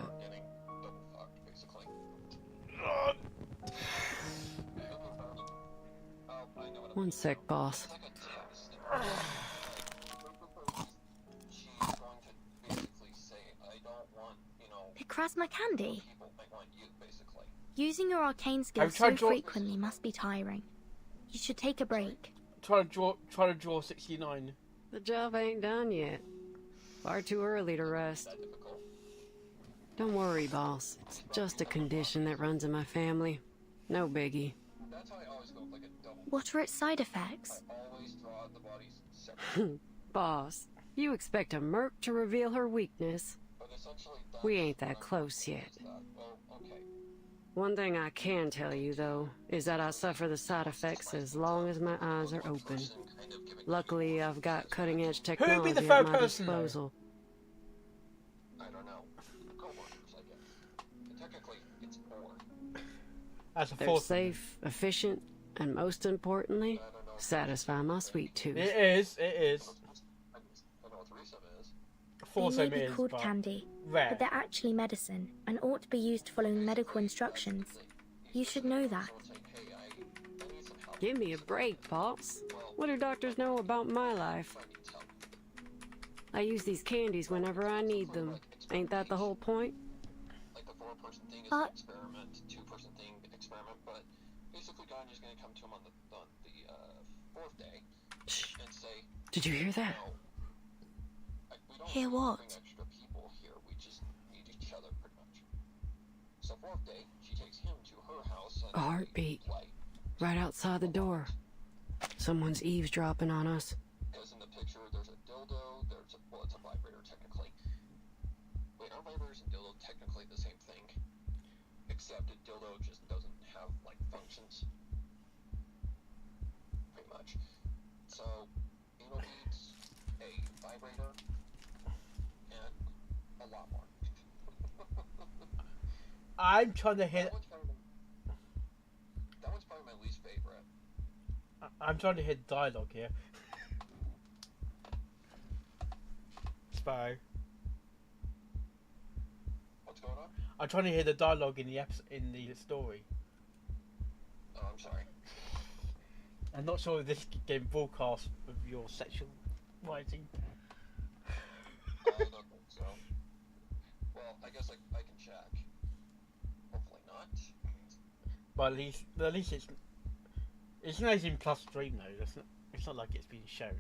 E: One sec, boss.
C: She's going to basically say, I don't want, you know,
K: Picrasma candy?
C: people might want you, basically.
K: Using your arcane
B: Have
K: skills
B: you
K: so
B: tried draw-
K: frequently must be tiring. You should take a break.
B: Try to draw 69.
E: The job ain't done yet. Far too early to rest. Don't worry, boss. It's just a condition that runs in my family. No biggie.
C: That's how I always go with like a double.
K: What are its side effects?
C: I always draw the bodies separate.
E: Boss, you expect a merc to reveal her weakness?
C: But essentially
E: We ain't that close yet.
C: well, okay.
E: One thing I can tell you, though, is that I suffer the side effects as long as my eyes are open. Luckily, I've got cutting-edge technology
B: the
E: at
B: third
E: my
B: person, though?
E: disposal.
C: I don't know. Co-workers, I guess. And technically, it's four.
B: That's a
E: They're
B: fourth.
E: safe, efficient, and most importantly, satisfy my sweet tooth.
B: It is. It is.
C: I don't know what the reason is.
K: They
B: Fourth
K: may
B: same
K: be
B: is,
K: called
B: but
K: candy,
B: rare.
K: but they're actually medicine and ought to be used following medical instructions. You should know that.
E: Give me a break, boss. What do doctors know about my life? I use these candies whenever I need them. Ain't that the whole point?
C: Like the 4-person thing is
K: But-
C: an experiment, 2-person thing experiment, but basically Ganya's gonna come to him on the fourth day and say,
E: Did you hear that?
C: we don't
D: Hear
C: really
D: what?
C: bring extra people here. We just need each other, pretty much. So fourth day, she takes him to her house and
E: A heartbeat. Right outside the door. Someone's eavesdropping on us.
C: Because in the picture, there's a dildo, well, it's a vibrator, technically. Wait, aren't vibrators and dildo technically the same thing? Except a dildo just doesn't have, like, functions. Pretty much. So, anal beads, a vibrator, and a lot more.
B: I'm trying to hit.
C: That one's probably my least favorite.
B: I'm trying to hit dialogue here. Spy.
C: What's going on?
B: I'm trying to hear the dialogue in the story.
C: Oh, I'm sorry.
B: I'm not sure if this game broadcast of your sexual writing.
C: I don't think so. Well, I guess I can check. Hopefully not.
B: But at least it's not in plus stream though. It's not like it's been shown.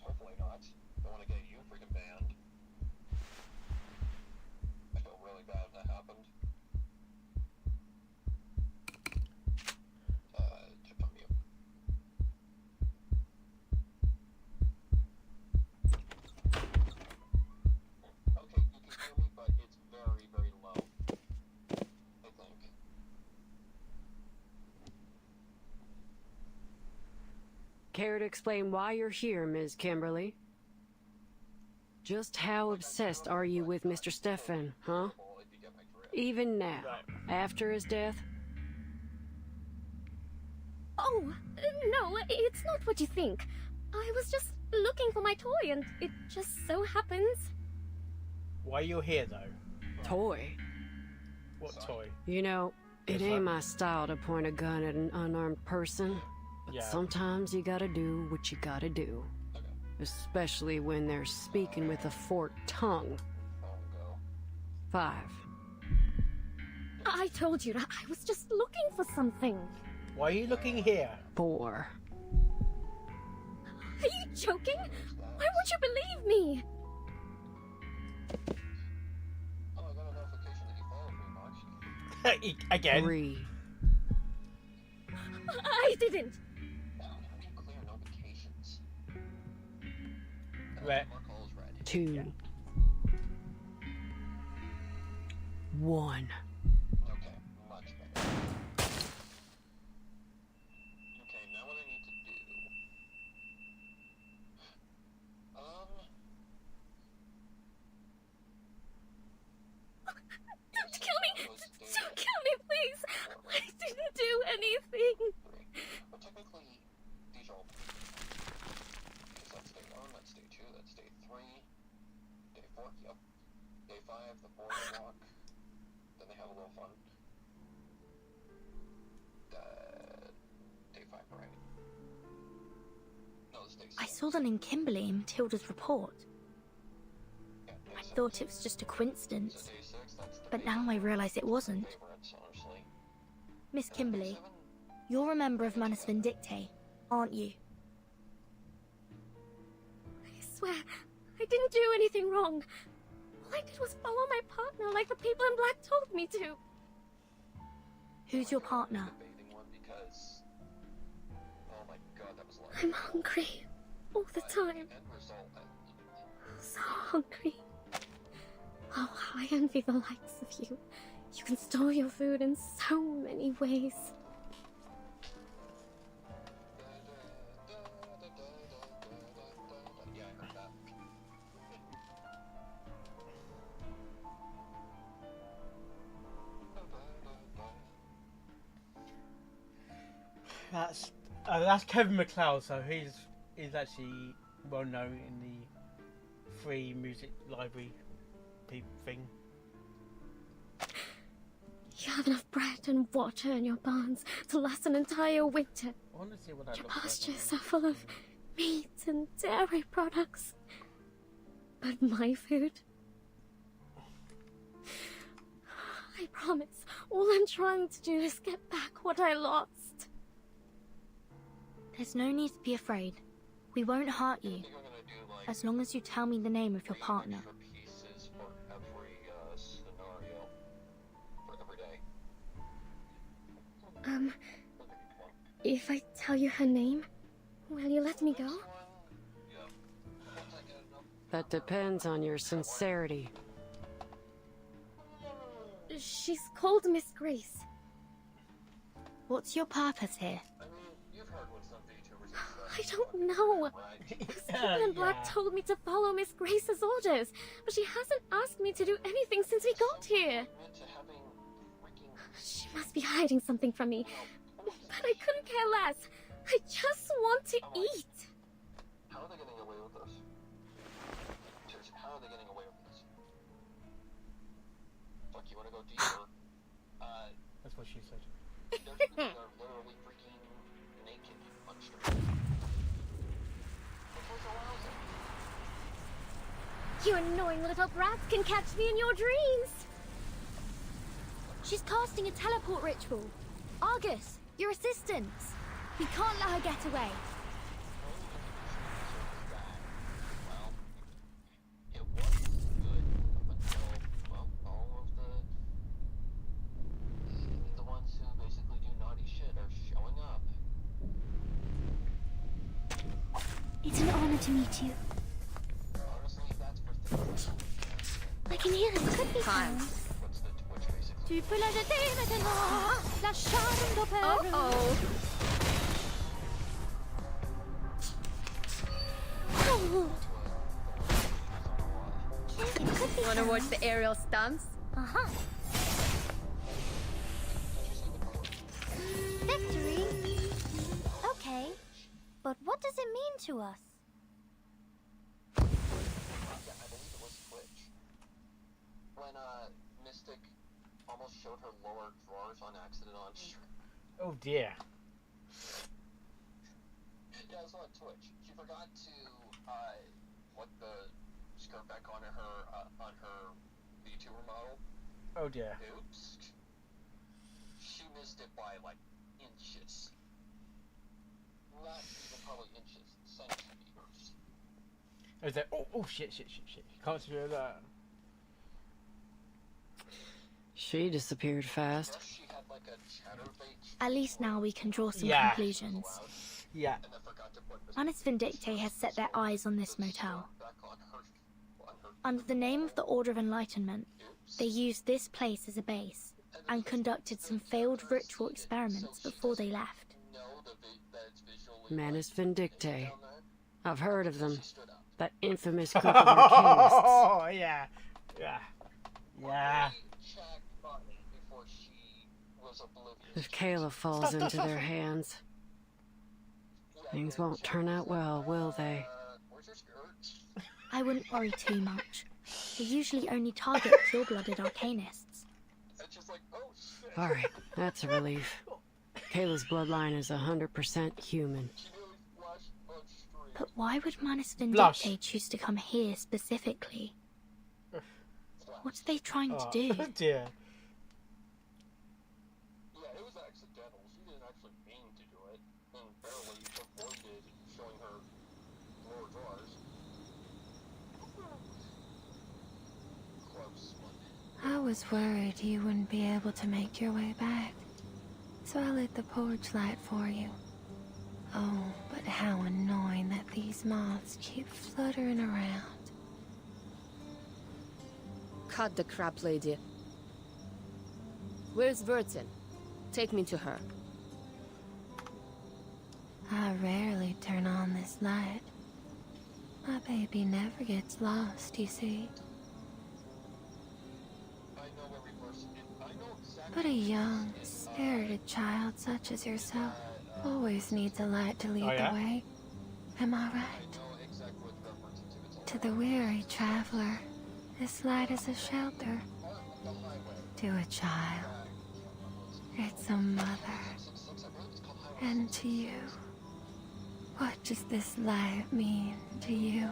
C: Hopefully not. Don't want to get you freaking banned. I feel really bad if that happened. Kept on mute. Okay, you can hear me, but it's very, very low. I think.
E: Care to explain why you're here, Ms. Kimberly? Just how obsessed are you with Mr. Stefan, huh? Even now, after his death?
S: Oh, no, it's not what you think. I was just looking for my toy and it just so happens.
B: Why are you here though?
E: Toy?
B: What toy?
E: You know, it
B: Yes,
E: ain't my style to point a gun at an unarmed person, but
B: Yeah.
E: sometimes you gotta do what you gotta do. Especially when they're speaking with a forked tongue. 5.
S: I told you that I was just looking for something.
B: Why are you looking here?
E: 4.
S: Are you joking? Why would you believe me?
C: Oh, I got a notification that you followed me, Max.
B: Again.
E: 3.
S: I didn't.
C: Clear notifications.
B: Red.
E: 2. 1.
C: Okay, much better. Okay, now what I need to do.
S: Don't kill me! Don't kill me, please! I didn't do anything!
C: But technically, these are all. Because that's day 1, that's day 2, that's day 3, day 4, yep. Day 5, the boardwalk. Then they have a little fun. Day 5, right? No, it's day 6.
K: I saw the name Kimberly in Matilda's report. I thought it was just a coincidence, but now I realize it wasn't. Miss Kimberly, you're a member of Manus Vindictae, aren't you?
S: I swear, I didn't do anything wrong. All I did was follow my partner like the people in black told me to.
K: Who's your partner?
C: Because, oh my god, that was like.
S: I'm hungry. All the time.
C: End result.
S: So hungry. Oh, how I envy the likes of you. You can store your food in so many ways.
C: Yeah, I heard that.
B: That's Kevin MacLeod, so he's actually well known in the free music library thing.
S: You have enough bread and water in your barns to last an entire winter.
B: I want to see what that
S: Your
B: looks like.
S: pastures are full of meat and dairy products. But my food... I promise, All I'm trying to do is get back what I lost.
K: There's no need to be afraid. We won't hurt you. As long as you tell me the name of your partner.
C: Pieces for every scenario for every day.
S: If I tell you her name, will you let me go?
E: That depends on your sincerity.
S: She's called Miss Grace.
K: What's your purpose here?
S: I don't know. Those people in black told me to follow Miss Grace's orders, but she hasn't asked me to do anything since we got here. She must be hiding something from me, but I couldn't care less. I just want to eat.
C: How are they getting away with this? Seriously, how are they getting away with this? Fuck, you wanna go deeper?
B: That's what she said.
C: Those people are literally freaking naked on street.
S: You annoying little brats can catch me in your dreams.
K: She's casting a teleport ritual. Argus, your assistant. We can't let her get away.
C: The ones who basically do naughty shit are showing up.
G: It's an honor to meet you. I can hear it. Could be fun.
S: Tu peux la jeter maintenant. La charme d'opéra.
O: Oh. Wanna watch the aerial stunts?
S: Uh-huh.
M: Victory? Okay, but what does it mean to us?
C: I believe it was Twitch. When Mystic almost showed her lower drawers on accident on stream.
B: Oh dear.
C: Yeah, it was on Twitch. She forgot to put the skirt back on her VTuber model.
B: Oh dear.
C: Oops. She missed it by like inches. Not even probably inches, centimeters.
B: I was like, oh shit. You can't see that.
E: She disappeared fast.
K: At least now we can draw some
B: Yeah.
K: conclusions.
B: Yeah.
K: Manus Vindictae has set their eyes on this motel. Under the name of the Order of Enlightenment, they used this place as a base and conducted some failed ritual experiments before they left.
E: Manus Vindictae. I've heard of them. That infamous group of arcanists.
B: Oh yeah.
E: If Kayla falls into their hands, things won't turn out well, will they?
K: I wouldn't worry too much. They usually only target pure-blooded arcanists.
E: Alright, that's a relief. Kayla's bloodline is 100% human.
K: But why would Manus
B: Blush.
K: Vindictae choose to come here specifically? What are they trying to
B: Oh
K: do?
B: dear.
C: Yeah, it was accidental. She didn't actually mean to do it, and barely avoided showing her lower drawers. Close one.
J: I was worried you wouldn't be able to make your way back, so I lit the porch light for you. Oh, but how annoying that these moths keep fluttering around.
P: Cut the crap, lady. Where's Vertin? Take me to her.
J: I rarely turn on this light. My baby never gets lost, you see. But a young, spirited child such as yourself always needs a light to lead the way. Am I right? To the weary traveler, this light is a shelter. To a child, it's a mother. And to you, what does this light mean to you?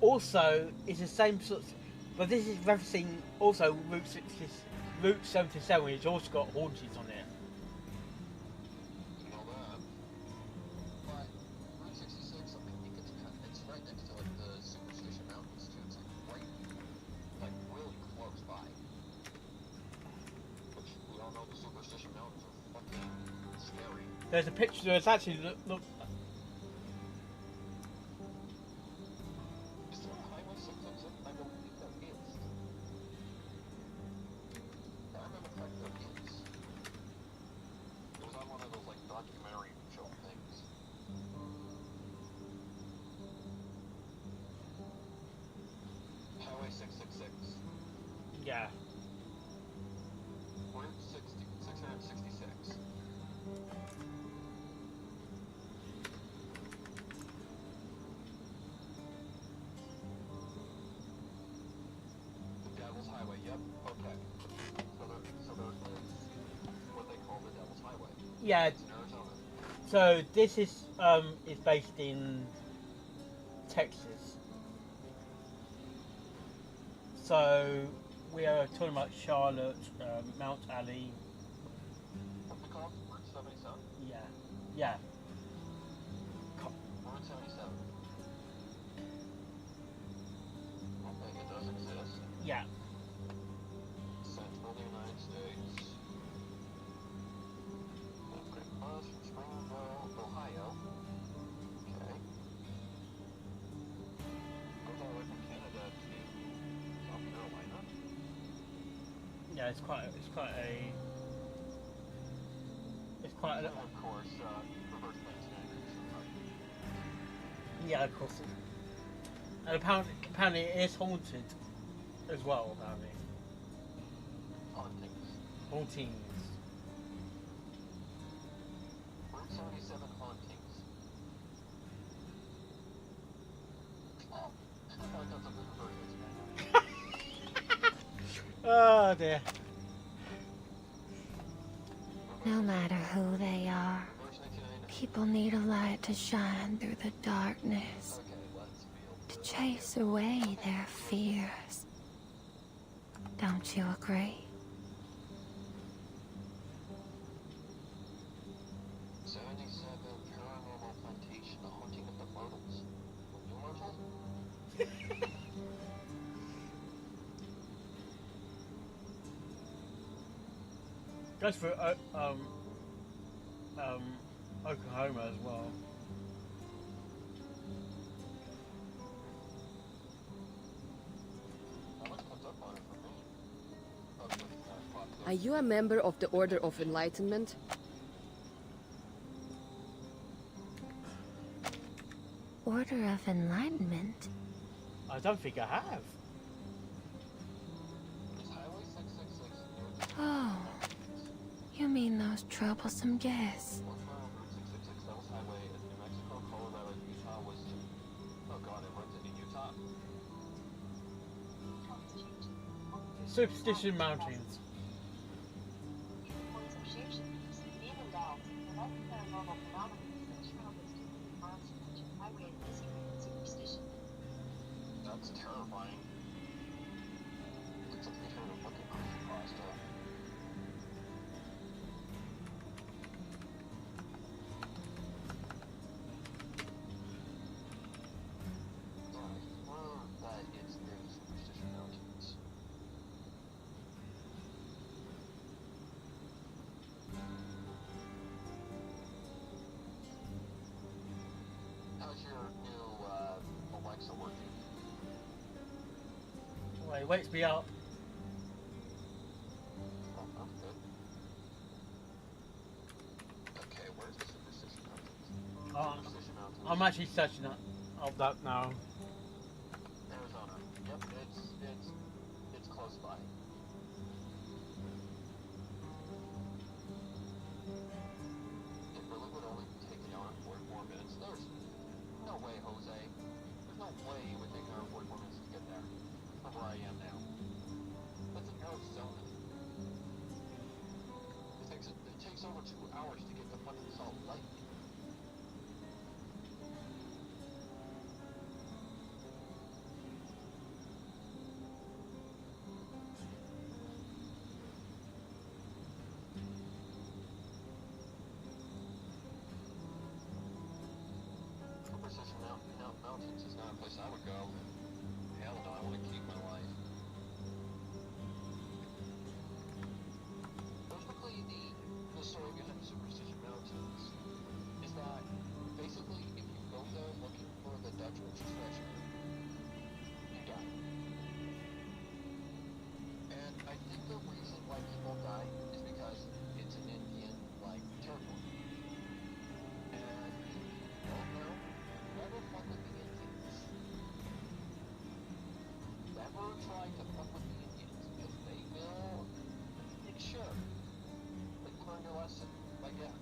B: also it's the same sort of, but this is referencing also Route 77, which also got haunches on it.
C: You know that. But Route 66, I mean, it's right next to like the Superstition Mountains too. It's like really close by. Which we all know the Superstition Mountains are fucking scary.
B: There's a picture. There's actually look.
C: Is there a Highway 666? I believe there is. I remember the fact there is. It was on one of those like documentary show things. Highway 666.
B: Yeah.
C: Route 666. The Devil's Highway, yep, okay. So there's what they call the Devil's Highway.
B: Yeah.
C: It's in Arizona.
B: So this is based in Texas. So we are talking about Charlotte, Mount Alley.
C: What's it called? Route 77?
B: Yeah. Yeah.
C: Route 77. Okay, it does exist.
B: Yeah.
C: Central United States. Okay, bus from Springville, Ohio. Okay. Goes all the way from Canada to South Carolina.
B: Yeah, it's quite a.
C: And of course, reverse plane standards.
B: Yeah, of course. And apparently it is haunted as well, apparently.
C: Hauntings.
B: Hauntings.
C: Route 77 hauntings. Oh, I thought that was a reverse plane.
B: Oh dear.
J: No matter who they are, people need a light to shine through the darkness, to chase away their fears. Don't you agree?
C: 77 Paranormal Plantation, the haunting of the Myrtles. New Myrtle?
B: Goes for Oklahoma as well.
P: Are you a member of the Order of Enlightenment?
J: Order of Enlightenment?
B: I don't think I have.
J: Oh, you mean those troublesome guests?
C: Route 666 Devil's Highway in New Mexico, Colorado, Utah was... Oh god, it runs into Utah.
B: Superstition Mountains.
C: That's terrifying. It's like they heard a fucking creepypasta. That it's near the Superstition Mountains. How's your new Alexa working?
B: Well, it wakes me up.
C: Oh, that's good. Okay, where's the Superstition Mountains? Superstition Mountains.
B: I'm actually searching that now.
C: Arizona. Yep, it's close by. It really would only take an hour and 44 minutes. There's no way, Jose. There's no way it would take an hour and 44 minutes to get there. From where I am now. That's in Arizona. It takes over 2 hours to get to fucking Salt Lake. try to fuck with the Indians because they will, sure, like learn your lesson, I guess.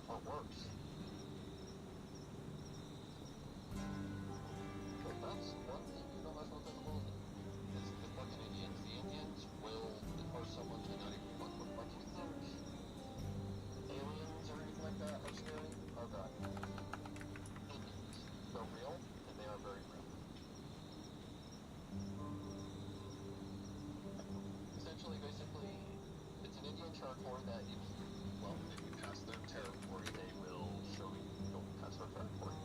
C: Or worse. But that's one thing you don't mess with in the world. Is the fucking Indians. The Indians will, or someone to not even fuck with. Like, you think aliens or anything like that are scary? Oh god. Indians. They're real, and they are very real. Essentially, basically, it's an Indian territory that if you, well, if you pass their territory, they will show you don't pass their territory.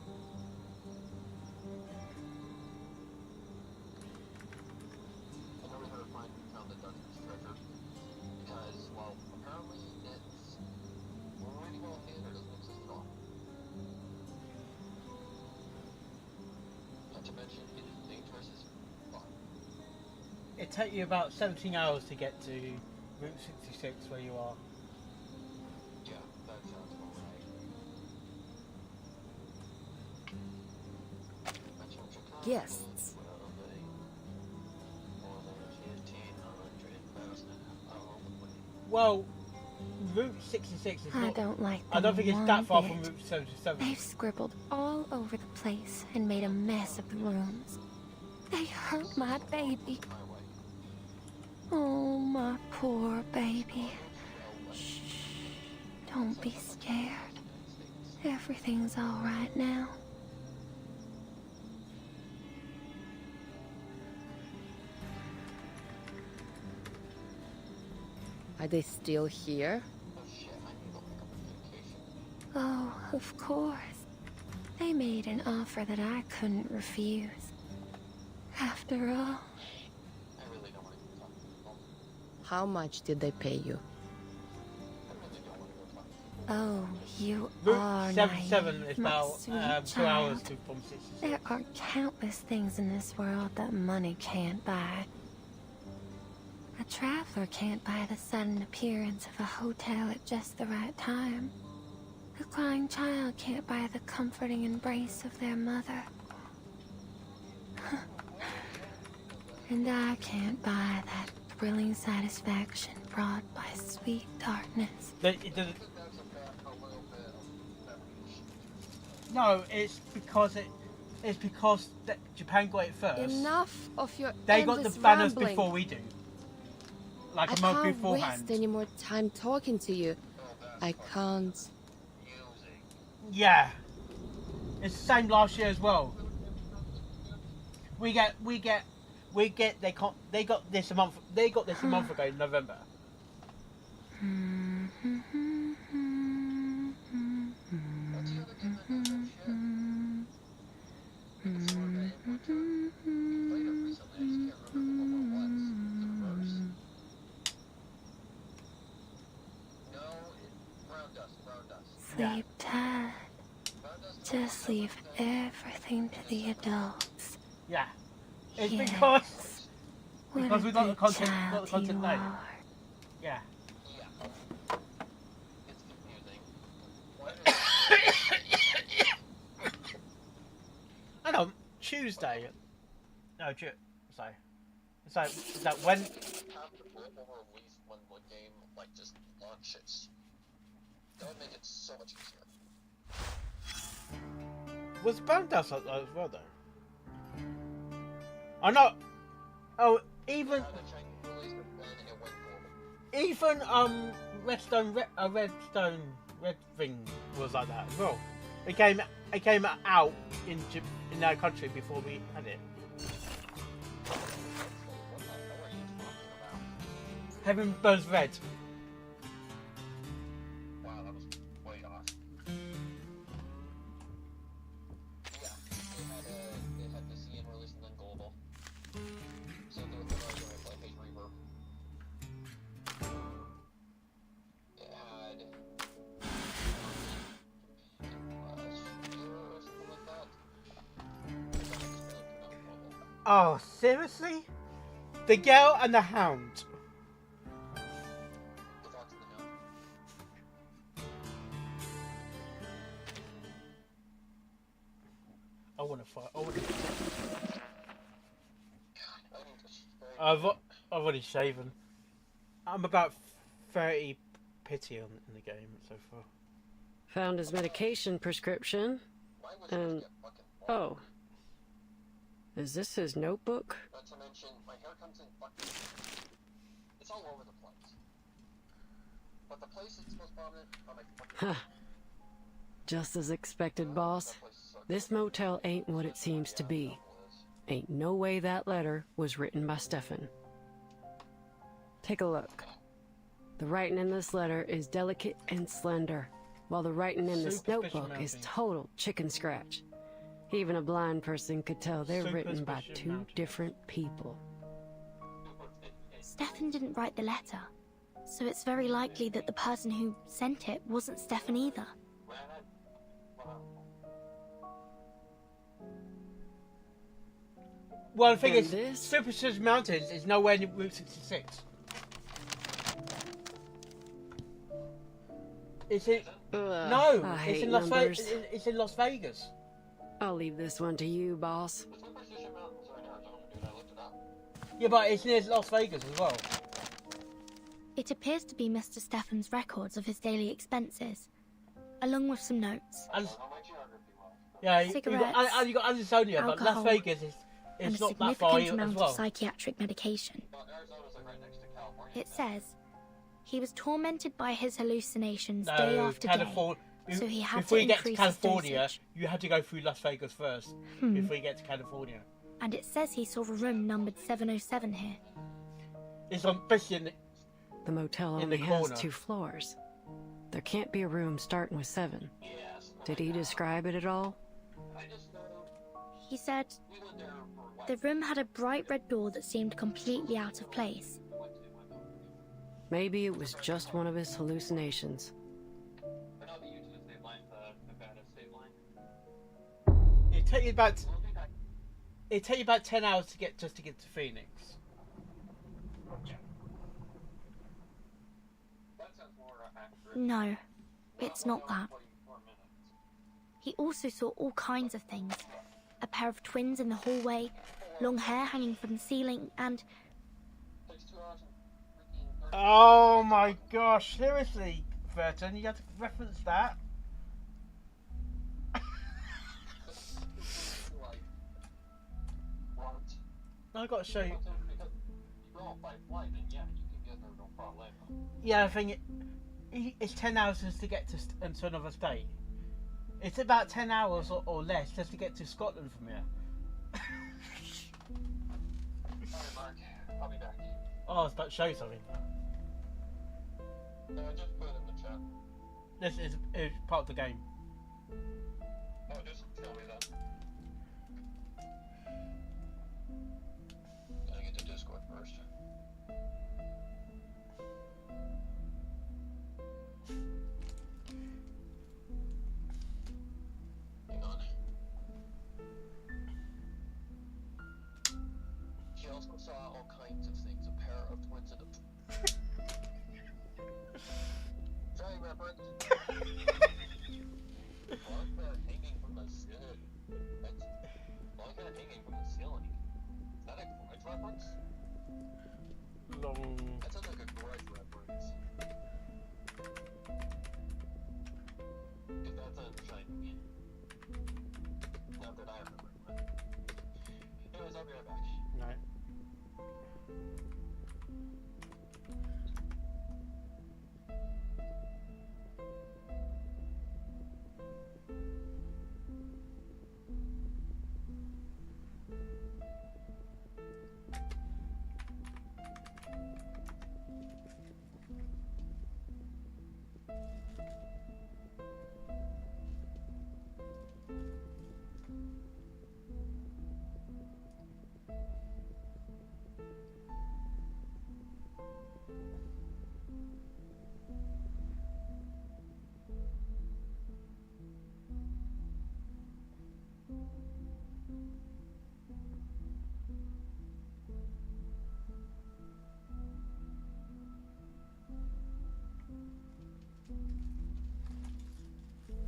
C: I never heard of find found the Dungeon's treasure because, well, apparently it's really well hid or doesn't exist at all. Not to mention, it is dangerous as fuck.
B: It takes you about 17 hours to get to Route 66 where you are.
C: Yeah, that sounds about right.
P: Guests.
B: Well, Route 66 is
D: I
B: not...
D: don't like
B: I don't
D: them
B: think it's
D: one
B: that far
D: bit.
B: from Route 77.
D: They've scribbled all over the place and made a mess of the rooms. They hurt my baby. Oh, my poor baby. Shh. Don't be scared. Everything's all right now.
P: Are they still here?
D: Oh, of course. They made an offer that I couldn't refuse. After all,
P: How much did they pay you?
D: oh, you
B: Route
D: are
B: 77
D: naive,
B: is
D: my
B: about
D: sweet
B: 2 hours
D: child.
B: to from 66.
D: There are countless things in this world that money can't buy. A traveler can't buy the sudden appearance of a hotel at just the right time. A crying child can't buy the comforting embrace of their mother. And I can't buy that thrilling satisfaction brought by sweet darkness.
B: No, it's because that Japan got it first.
P: Enough of your
B: They got the
P: endless
B: banners
P: rambling.
B: before we do. Like
P: I
B: a month
P: can't
B: beforehand.
P: waste any more time talking to you. I can't.
B: Yeah. It's the same last year as well. They got this a month ago in November.
D: Sleep tight. Just leave everything to the adults.
B: Yeah. It's
D: Yes.
B: because we got the
D: What a
B: content
D: good
B: got the content
D: child
B: later.
D: you are.
B: Yeah. Hang on, Tuesday. No, sorry. Is that when?
C: Have the global release when the game like just launches. That would make it so much easier.
B: Was Boundhouse like that as well though? I know. Oh, even Red Ring was like that as well. It came out in our country before we had it. Heaven Burns Red.
C: Wow, that was way off. Yeah, it had the CN release and then global. So there was another game like Hate Reaver. It had or something like that.
B: Oh, seriously? The Girl and the Hound. I want to fight. I've already shaven. I'm about 30 pity in the game so far.
E: Found his medication prescription. And oh, is this his notebook?
C: Not to mention, my hair comes in fucking... It's all over the place. But the place that's most prominent are my fucking...
E: Just as expected, boss. This motel ain't what it seems to be. Ain't no way that letter was written by Stefan. Take a look. The writing in this letter is delicate and slender, while the writing in this notebook is total chicken scratch. Even a blind person could tell they're written by two different people.
K: Stefan didn't write the letter, so it's very likely that the person who sent it wasn't Stefan either.
B: Well, the thing is, Superstitious Mountains is nowhere near Route 66. It's in... No, it's in Las Vegas. It's in Las Vegas.
E: I'll leave this one to you, boss.
B: Yeah, but it's near Las Vegas as well.
K: It appears to be Mr. Stefan's records of his daily expenses, along with some notes.
B: Yeah, you
K: cigarettes,
B: got Arizona, but Las
K: alcohol,
B: Vegas
K: and
B: is
K: a
B: not that far
K: significant
B: as
K: amount
B: well.
K: of psychiatric medication. It says he was tormented by his hallucinations day after day, so he had
B: before
K: to
B: you get to
K: increase his
B: California,
K: dosage.
B: you have to go through Las Vegas first before you get to California.
K: And it says he saw a room numbered 707 here.
B: It's on basically
E: The motel
B: in the
E: only has
B: corner.
E: 2 floors. There can't be a room starting with 7. Did he describe it at all?
K: He said the room had a bright red door that seemed completely out of place.
E: Maybe it was just one of his hallucinations.
B: It'd take you about 10 hours to get to Phoenix.
K: No, it's not that. He also saw all kinds of things. A pair of twins in the hallway, long hair hanging from the ceiling, and...
B: Oh my gosh, seriously, Burton, you had to reference that? I gotta show you. Yeah, I think it's 10 hours just to get to another state. It's about 10 hours or less just to get to Scotland from here.
C: Alright, Mark. I'll be back.
B: Oh, I was about to show you something.
C: No, just put it in the chat.
B: This is part of the game.
C: Oh, just tell me that. Gotta get to Discord first. Hang on. She also saw all kinds of things. A pair of twins in a... Sorry, reference. Long hair hanging from the ceiling. Long hair hanging from the ceiling. Is that a grudge reference?
B: Long.
C: That sounds like a grudge reference. If that's unshiny me. Not that I remember. Anyways, I'll be right back.
B: Right.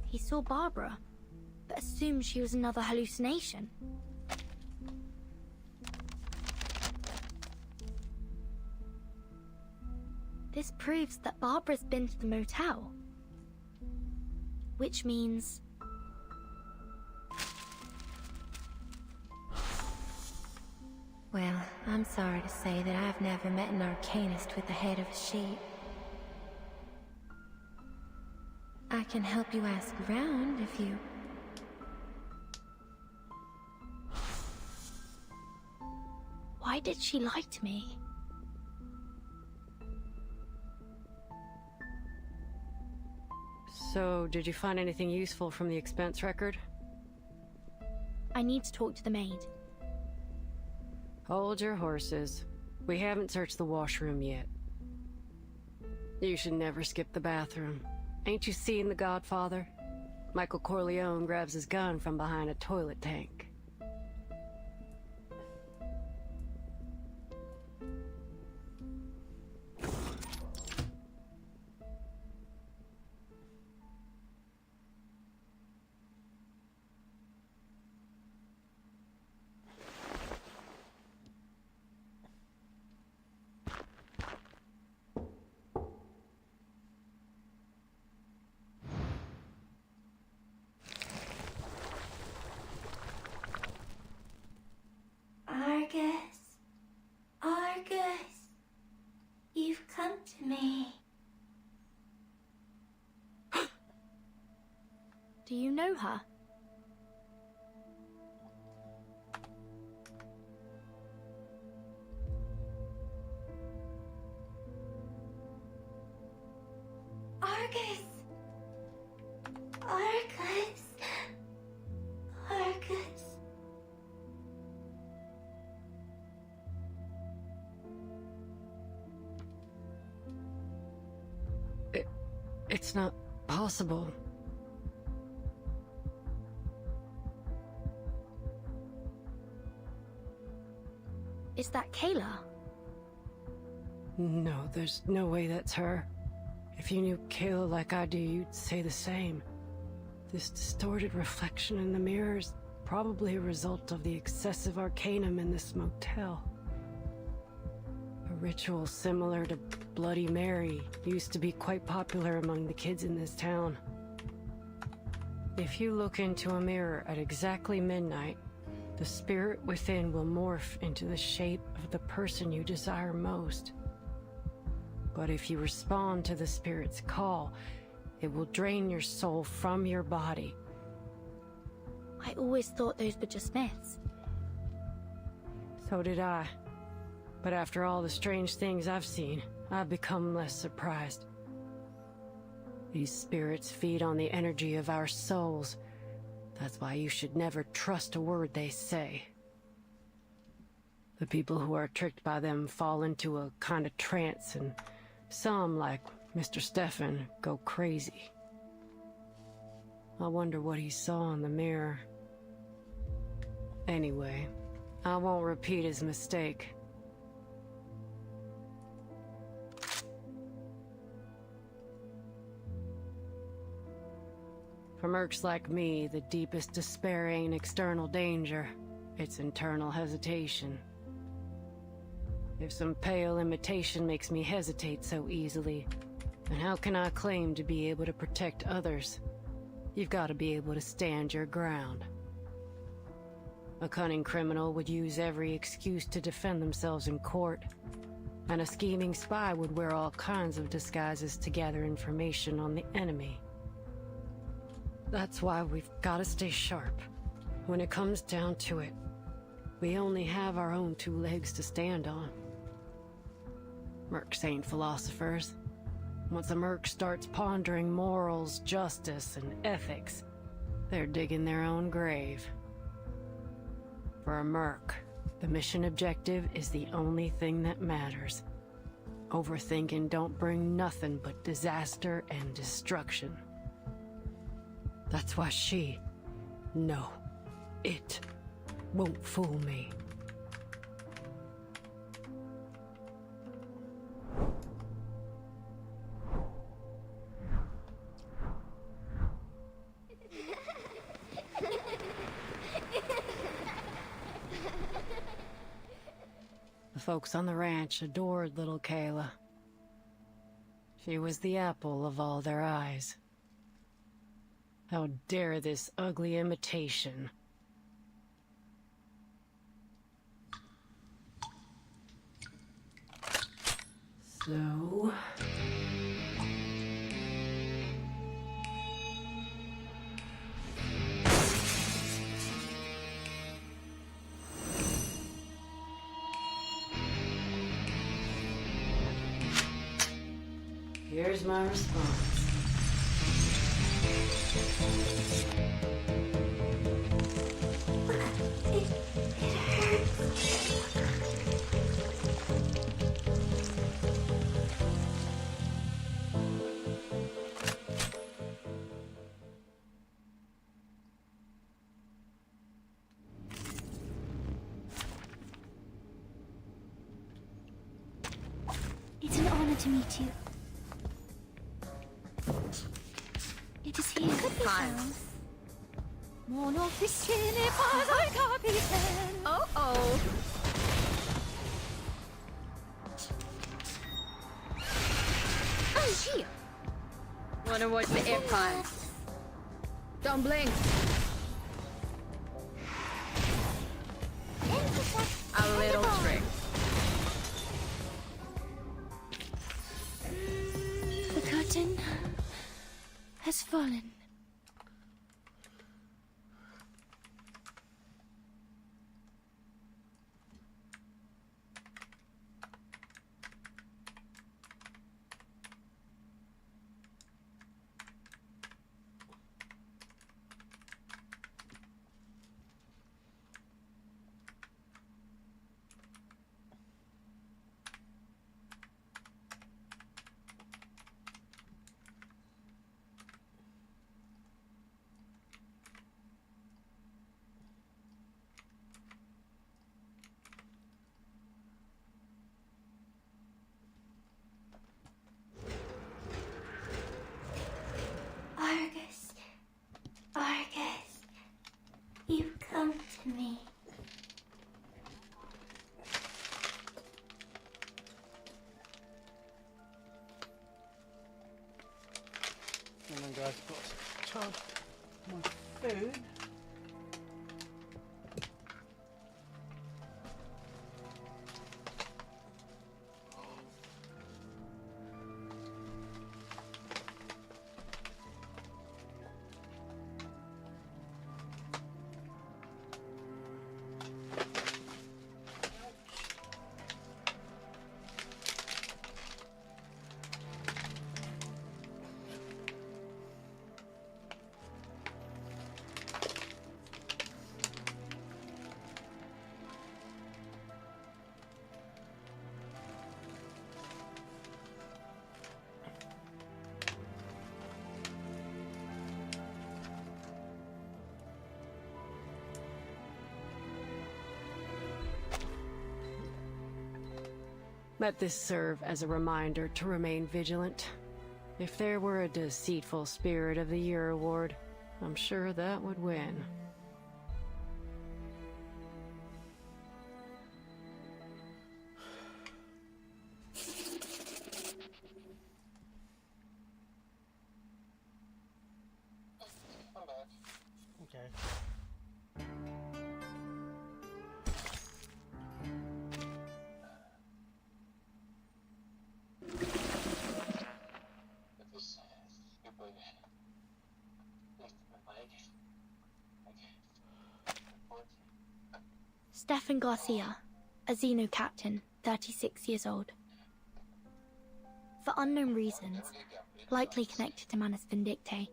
K: He saw Barbara, but assumed she was another hallucination. This proves that Barbara's been to the motel. Which means...
J: Well, I'm sorry to say that I've never met an arcanist with the head of a sheep. I can help you ask around if you...
K: Why did she lie to me?
E: So, did you find anything useful from the expense record?
K: I need to talk to the maid.
E: Hold your horses. We haven't searched the washroom yet. You should never skip the bathroom. Ain't you seen The Godfather? Michael Corleone grabs his gun from behind a toilet tank.
J: Argus, you've come to me.
K: Do you know her?
J: Argus! Argus! Argus!
E: It's not possible.
K: Is that Kayla?
E: No, there's no way that's her. If you knew Kayla like I do, you'd say the same. This distorted reflection in the mirror is probably a result of the excessive arcanum in this motel. A ritual similar to Bloody Mary used to be quite popular among the kids in this town. If you look into a mirror at exactly midnight, the spirit within will morph into the shape of the person you desire most. But if you respond to the spirit's call, it will drain your soul from your body.
K: I always thought those were just myths.
E: So did I. But after all the strange things I've seen, I've become less surprised. These spirits feed on the energy of our souls. That's why you should never trust a word they say. The people who are tricked by them fall into a kind of trance, and some, like Mr. Stefan, go crazy. I wonder what he saw in the mirror. Anyway, I won't repeat his mistake. For mercs like me, the deepest despair ain't external danger, it's internal hesitation. If some pale imitation makes me hesitate so easily, then how can I claim to be able to protect others? You've got to be able to stand your ground. A cunning criminal would use every excuse to defend themselves in court, and a scheming spy would wear all kinds of disguises to gather information on the enemy. That's why we've got to stay sharp. When it comes down to it, we only have our own two legs to stand on. Mercs ain't philosophers. Once a merc starts pondering morals, justice, and ethics, they're digging their own grave. For a merc, the mission objective is the only thing that matters. Overthinking don't bring nothing but disaster and destruction. That's why it won't fool me. The folks on the ranch adored little Kayla. She was the apple of all their eyes. How dare this ugly imitation? So... here's my response.
G: It's an honor to meet you. It is here. Mono piscine para capiten.
O: Oh.
G: Oh, here.
O: Wanna watch the aircon? Don't blink. A little trick.
G: The curtain has fallen. Argus, Argus, you've come to me.
B: Come on, guys, got to charge my food.
E: Let this serve as a reminder to remain vigilant. If there were a deceitful spirit of the year award, I'm sure that would win.
B: Okay.
K: Stefan Garcia, a Xeno captain, 36 years old. For unknown reasons, likely connected to Manus Vindictae,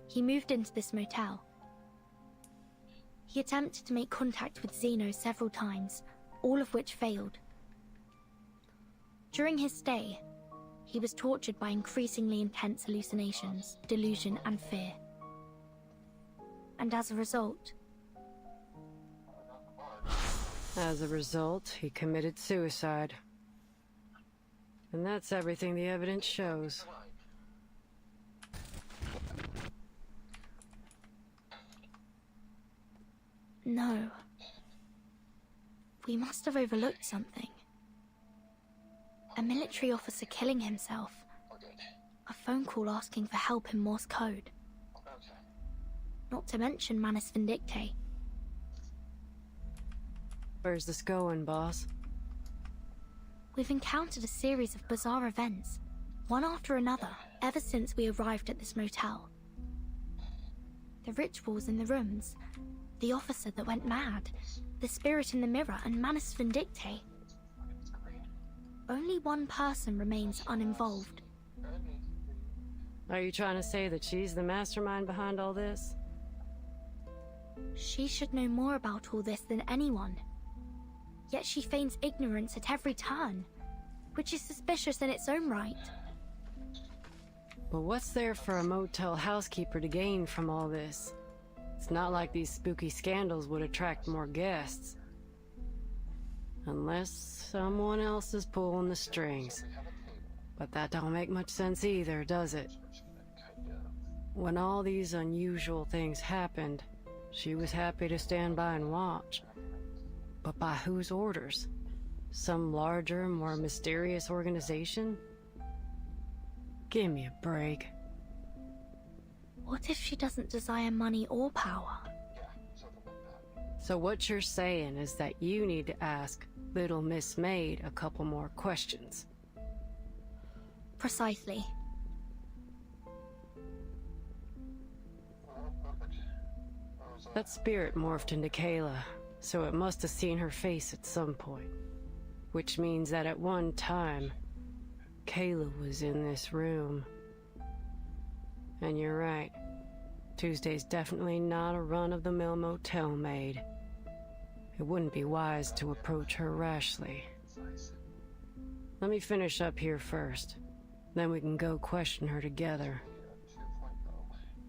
K: he moved into this motel. He attempted to make contact with Xeno several times, all of which failed. During his stay, he was tortured by increasingly intense hallucinations, delusion, and fear. And as a result,
E: he committed suicide. And that's everything the evidence shows.
K: no. We must have overlooked something. A military officer killing himself. A phone call asking for help in Morse code.
C: Okay.
K: Not to mention Manus Vindicte.
E: Where's this going, boss?
K: We've encountered a series of bizarre events, one after another, ever since we arrived at this motel. The rituals in the rooms, the officer that went mad, the spirit in the mirror, and Manus Vindicte. Only one person remains uninvolved.
E: Are you trying to say that she's the mastermind behind all this?
K: She should know more about all this than anyone. Yet she feigns ignorance at every turn, which is suspicious in its own right.
E: But what's there for a motel housekeeper to gain from all this? It's not like these spooky scandals would attract more guests. Unless someone else is pulling the strings. But that don't make much sense either, does it? When all these unusual things happened, she was happy to stand by and watch. But by whose orders? Some larger, more mysterious organization? Give me a break.
K: What if she doesn't desire money or power?
E: So what you're saying is that you need to ask Little Miss Maid a couple more questions.
K: Precisely.
E: That spirit morphed into Kayla, so it must have seen her face at some point. Which means that at one time, Kayla was in this room. And you're right. Tuesday's definitely not a run-of-the-mill motel maid. It wouldn't be wise to approach her rashly. Let me finish up here first. Then we can go question her together.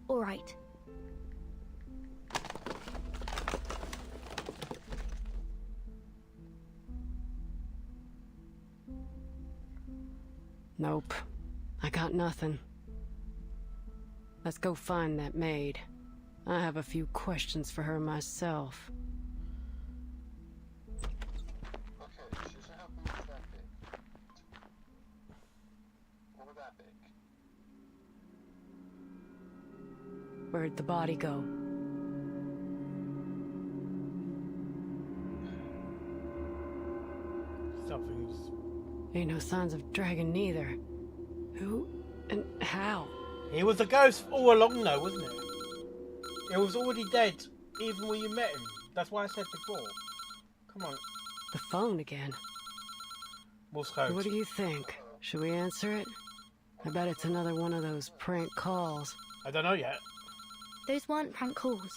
K: All right.
E: Nope. I got nothing. Let's go find that maid. I have a few questions for her myself.
C: Okay, she doesn't have boots that big. Or that big.
E: Where'd the body go?
B: Something's...
E: Ain't no signs of dragon neither. Who and how?
B: He was a ghost all along though, wasn't it? He was already dead, even when you met him. That's why I said before. Come on.
E: The phone again.
B: Morse code.
E: What do you think? Should we answer it? I bet it's another one of those prank calls.
B: I don't know yet.
K: Those weren't prank calls.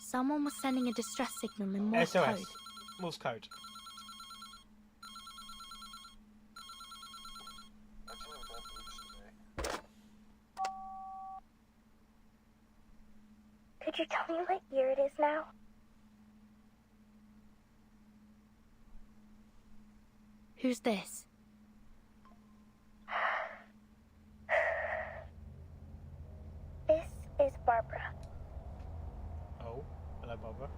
K: Someone was sending a distress signal in Morse
B: SOS.
K: code.
B: Morse code.
D: Could you tell me what year it is now?
K: Who's this?
D: This is Barbara.
B: Oh, hello, Barbara.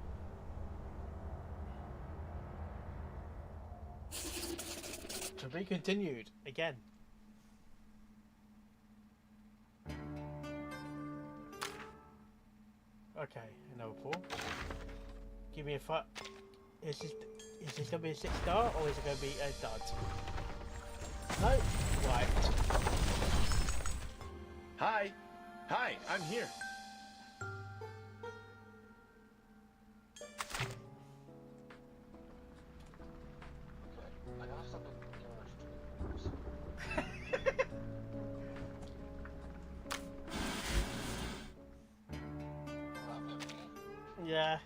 B: To be continued again. Okay, another 4. Give me a 5. Is this gonna be a 6-star or is it gonna be a dud? No? Right.
W: Hi. Hi, I'm here.
C: I got something
B: Yeah.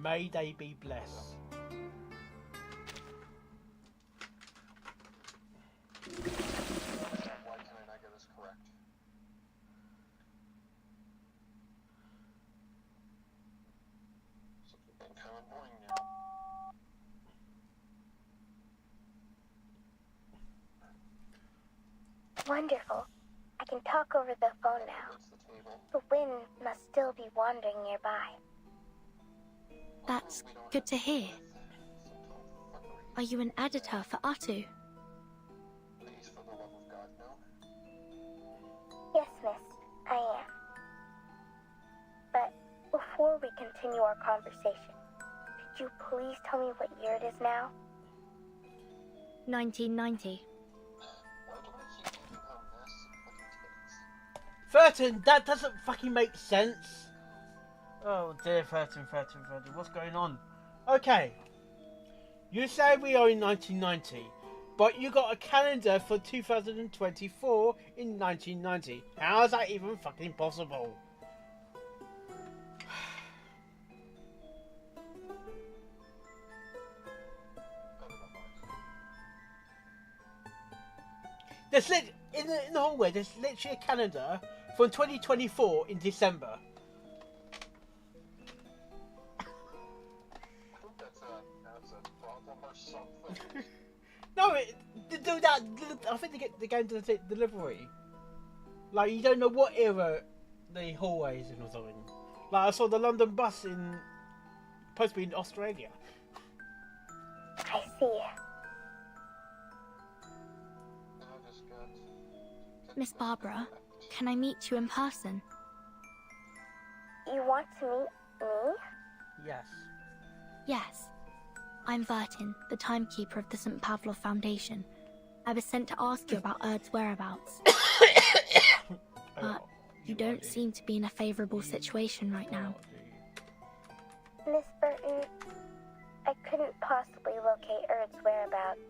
B: May they be blessed.
C: Why can I not get this correct? Something kind of annoying now.
D: Wonderful. I can talk over the phone now. The wind must still be wandering nearby.
K: That's good to hear. Are you an editor for Atu?
C: Please, for the
D: Before we continue our conversation, could you please tell me what year it is now?
K: 1990.
B: 13, that doesn't fucking make sense. Oh dear, 13, what's going on? Okay, you say we are in 1990, but you got a calendar for 2024 in 1990. How is that even fucking possible? There's in the hallway, there's literally a calendar from 2024 in December.
C: That's a problem or something.
B: No, they do that. I think they get the delivery. Like, you don't know what era the hallway is in or something. Like, I saw the London bus supposed to be in Australia.
D: I see.
K: Miss Barbara, can I meet you in person?
D: You want to meet me?
B: Yes.
K: Yes. I'm Vertin, the timekeeper of the St. Pavlov Foundation. I was sent to ask you about Erd's whereabouts. But you don't seem to be in a favorable situation right now.
D: Miss Burton, I couldn't possibly locate Erd's whereabouts.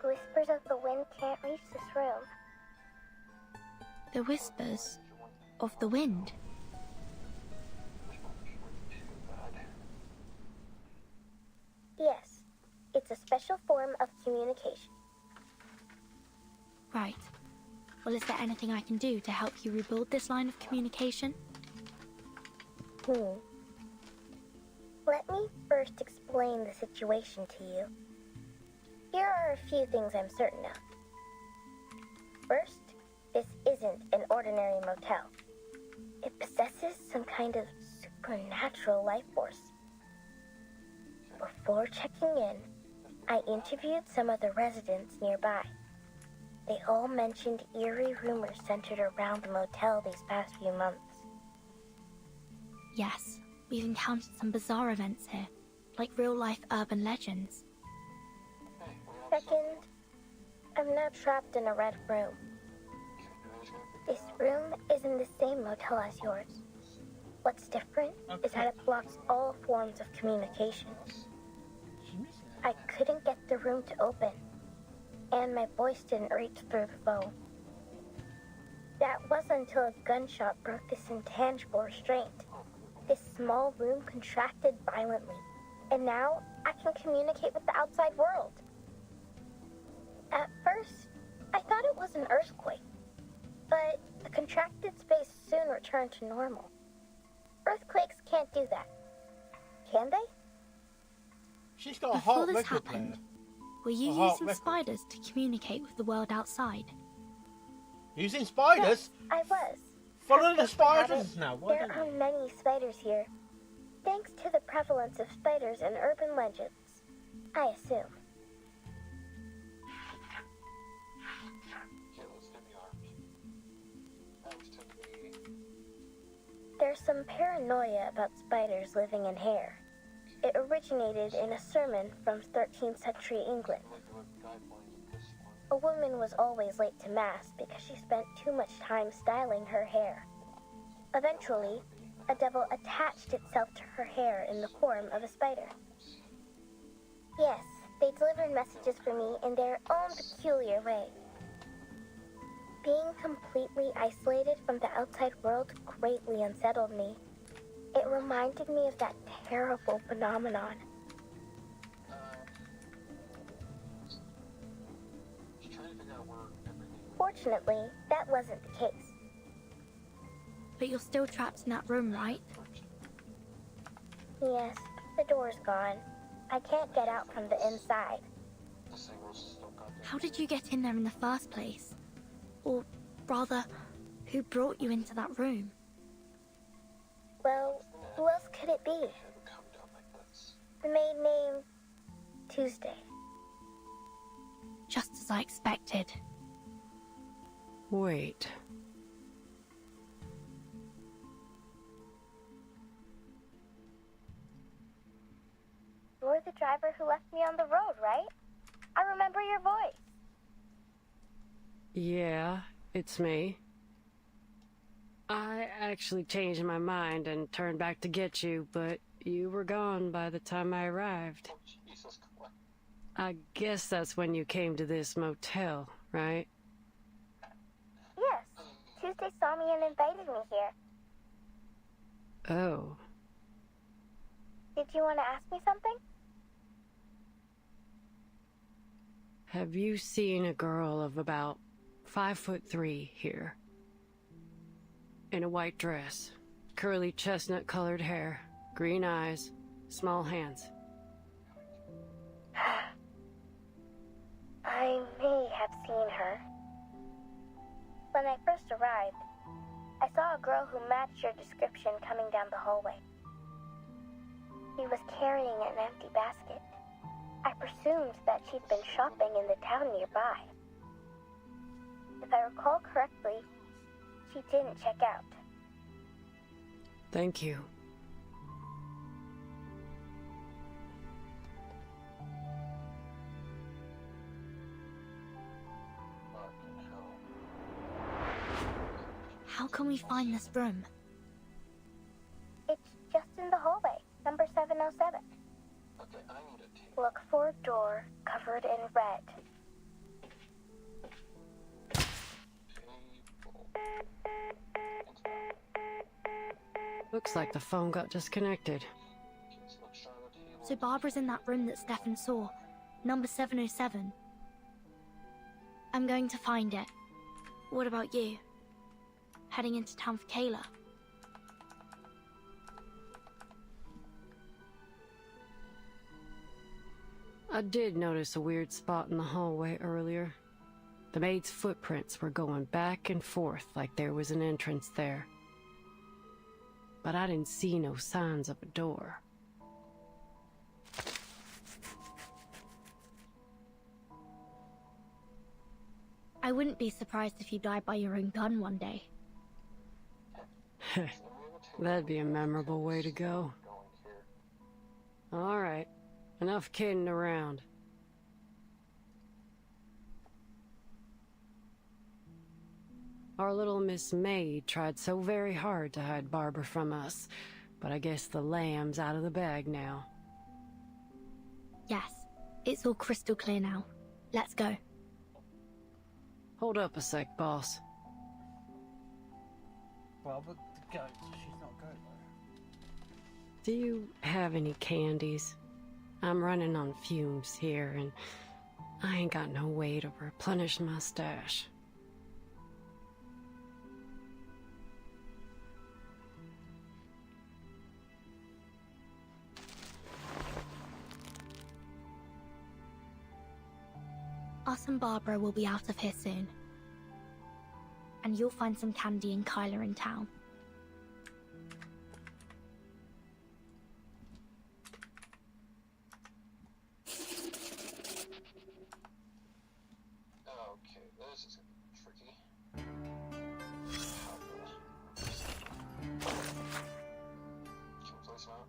D: The whispers of the wind can't reach this room.
K: The whispers of the wind?
D: Yes, it's a special form of communication.
K: Right. Well, is there anything I can do to help you rebuild this line of communication?
D: Let me first explain the situation to you. Here are a few things I'm certain of. First, this isn't an ordinary motel. It possesses some kind of supernatural life force. Before checking in, I interviewed some of the residents nearby. They all mentioned eerie rumors centered around the motel these past few months.
K: Yes, we've encountered some bizarre events here, like real-life urban legends.
D: Second, I'm now trapped in a red room. This room is in the same motel as yours. What's different is that it blocks all forms of communication. I couldn't get the room to open, and my voice didn't reach through the phone. That wasn't until a gunshot broke this intangible restraint. This small room contracted violently, and now I can communicate with the outside world. At first, I thought it was an earthquake, but the contracted space soon returned to normal. Earthquakes can't do that, can they?
B: She's got a
K: Before
B: heart
K: this
B: record
K: happened,
B: player.
K: were you
B: A heart
K: using
B: record.
K: spiders to communicate with the world outside?
B: Using spiders?
D: Yes, I was.
B: Follow the
D: As luck would have
B: spiders
D: it,
B: now. Why
D: There
B: don't
D: are
B: you?
D: many spiders here. Thanks to the prevalence of spiders in urban legends, I assume. There's some paranoia about spiders living in hair. It originated in a sermon from 13th century England. A woman was always late to Mass because she spent too much time styling her hair. Eventually, a devil attached itself to her hair in the form of a spider. Yes, they delivered messages for me in their own peculiar way. Being completely isolated from the outside world greatly unsettled me. It reminded me of that terrible phenomenon. Fortunately, that wasn't the case.
K: But you're still trapped in that room, right?
D: Yes, the door's gone. I can't get out from the inside.
K: How did you get in there in the first place? Or rather, who brought you into that room?
D: Well, who else could it be? The maid named Tuesday.
K: Just as I expected.
E: Wait.
I: the driver who left me on the road, right? I remember your voice.
E: Yeah, it's me. I actually changed my mind and turned back to get you, but you were gone by the time I arrived.
C: Jesus Christ.
E: I guess that's when you came to this motel, right?
I: Yes. Tuesday saw me and invited me here.
E: Oh.
I: Did you want to ask me something?
E: Have you seen a girl of about 5'3" here? In a white dress, curly chestnut-colored hair, green eyes, small hands.
I: I may have seen her. When I first arrived, I saw a girl who matched your description coming down the hallway. She was carrying an empty basket. I presumed that she'd been shopping in the town nearby. If I recall correctly, she didn't check out.
E: Thank you.
K: How can we find this room?
I: It's just in the hallway, number 707.
C: Okay, I need a tape.
I: Look for a door covered in red.
E: Looks like the phone got disconnected.
K: So Barbara's in that room that Stefan saw, number 707. I'm going to find it. What about you? Heading into town for Kayla?
E: I did notice a weird spot in the hallway earlier. The maid's footprints were going back and forth like there was an entrance there. But I didn't see no signs of a door.
K: I wouldn't be surprised if you died by your own gun one day.
E: That'd be a memorable way to go. Alright, enough kidding around. Our little Miss Maid tried so very hard to hide Barbara from us, but I guess the lamb's out of the bag now.
K: Yes, it's all crystal clear now. Let's go.
E: Hold up a sec, boss.
B: Barbara the goat. She's not a goat though.
E: Do you have any candies? I'm running on fumes here, and I ain't got no way to replenish my stash.
K: Us and Barbara will be out of here soon. And you'll find some candy and Kyla in town.
C: Okay, this is gonna be tricky. Can we place out?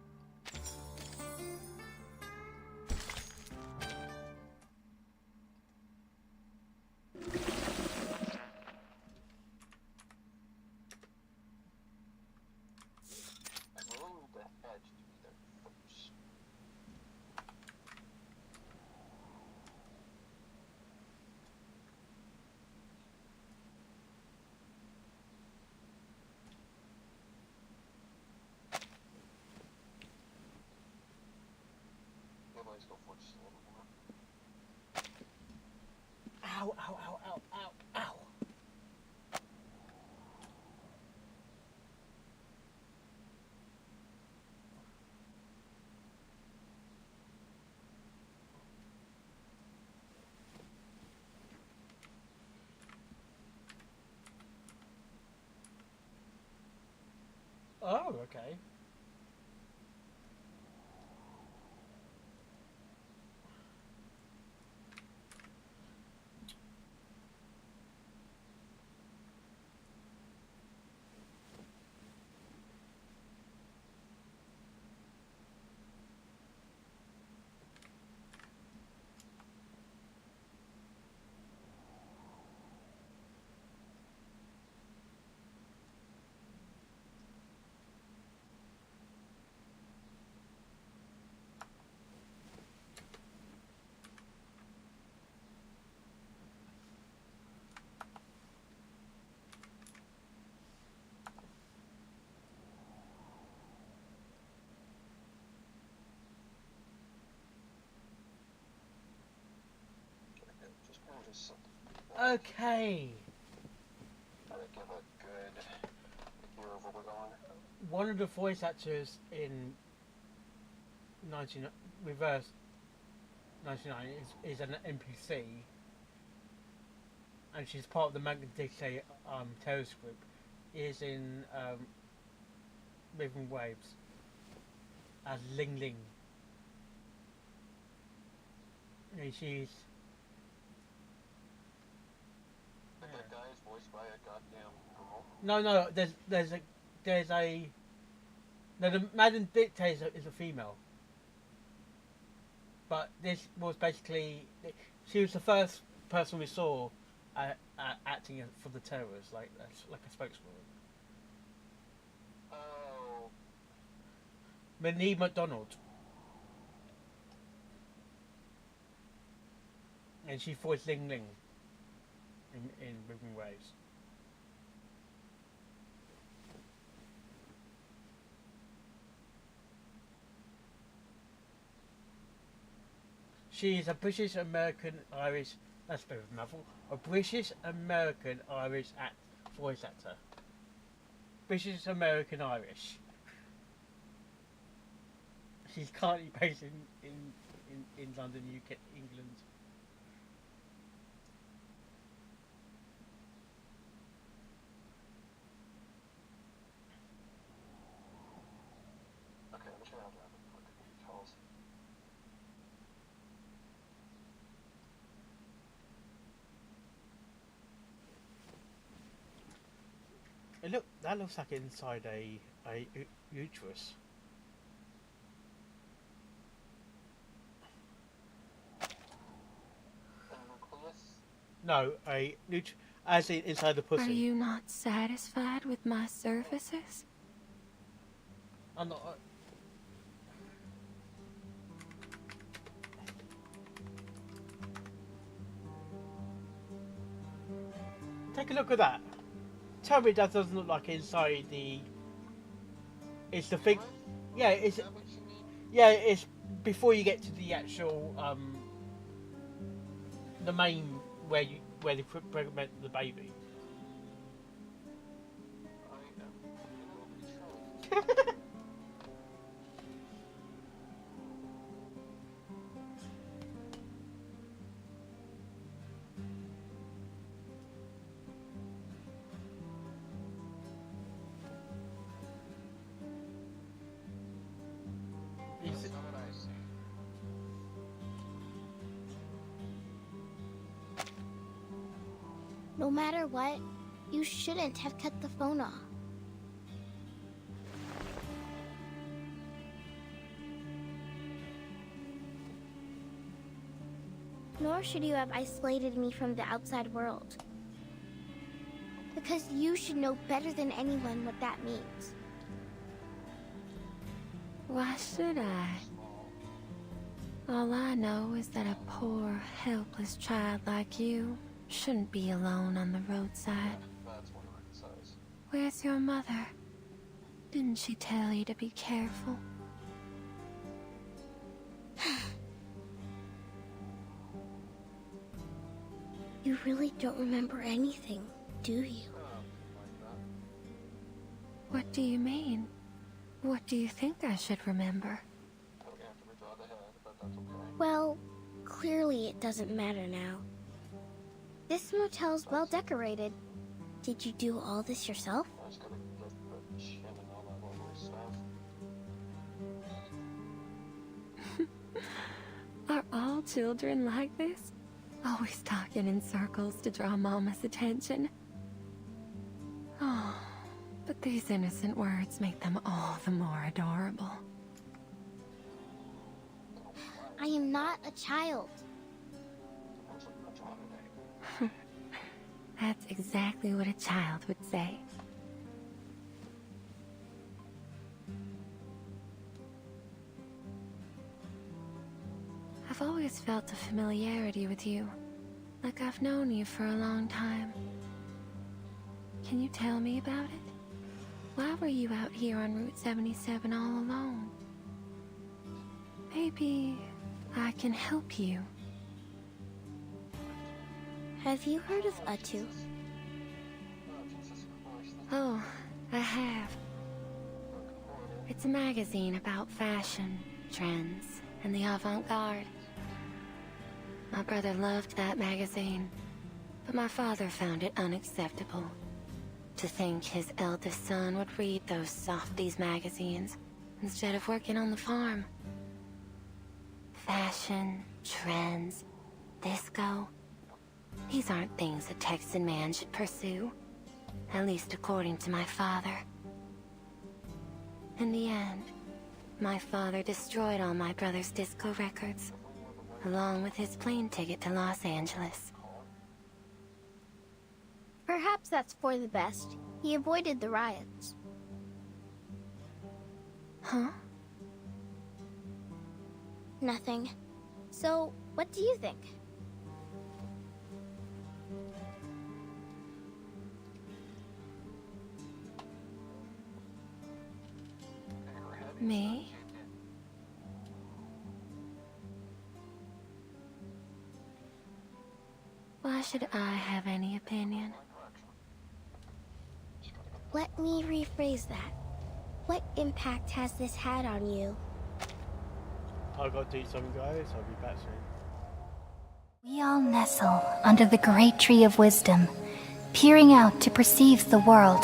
C: Let's go for just a little more.
B: Ow, ow, ow, ow, ow, ow. Oh, okay.
C: just
B: Okay.
C: give a good hear of where we're going.
B: One of the voice actors in 99 is an NPC, and she's part of the Magnetic terrorist group. Is in Moving Waves as Ling Ling. And she's
C: That guy is voiced by a goddamn girl.
B: no. The Madam Dictator is a female, but this was basically she was the first person we saw acting for the terrorists, like a spokeswoman.
C: Oh.
B: Minnie McDonald. And she voiced Ling Ling in Moving Waves. She is a British American Irish. That's a bit of a mouthful. A British American Irish voice actor. British American Irish. She's currently based in London, UK, England.
C: Okay, I'm trying to put the details.
B: That looks like inside a uterus. No, as in inside the pussy.
J: Are you not satisfied with my services?
B: I'm not. Take a look at that. Tell me that doesn't look like inside the. It's the thing. Yeah, it's. Yeah, it's before you get to the actual the main where they pregnant the baby.
D: No matter what, you shouldn't have cut the phone off. Nor should you have isolated me from the outside world. Because you should know better than anyone what that means.
J: Why should I? All I know is that a poor, helpless child like you shouldn't be alone on the roadside.
C: That's one of the size.
J: Where's your mother? Didn't she tell you to be careful?
D: You really don't remember anything, do you?
J: What do you mean? What do you think I should remember?
D: Well, clearly it doesn't matter now. This motel's well decorated. Did you do all this yourself?
J: Are all children like this? Always talking in circles to draw Mama's attention. Oh, but these innocent words make them all the more adorable.
D: I am not a child.
J: That's exactly what a child would say. I've always felt a familiarity with you, like I've known you for a long time. Can you tell me about it? Why were you out here on Route 77 all alone? Maybe I can help you.
D: Have you heard of Utu?
J: Oh, I have. It's a magazine about fashion, trends, and the avant-garde. My brother loved that magazine, but my father found it unacceptable. To think his eldest son would read those softies magazines instead of working on the farm. Fashion, trends, disco. These aren't things a Texan man should pursue, at least according to my father. In the end, my father destroyed all my brother's disco records, along with his plane ticket to Los Angeles.
D: Perhaps that's for the best. He avoided the riots.
J: Huh?
D: Nothing. So, what do you think?
J: Me? Why should I have any opinion?
D: Let me rephrase that. What impact has this had on you?
B: I gotta do something, guys. I'll be back soon.
G: We all nestle under the great tree of wisdom, peering out to perceive the world.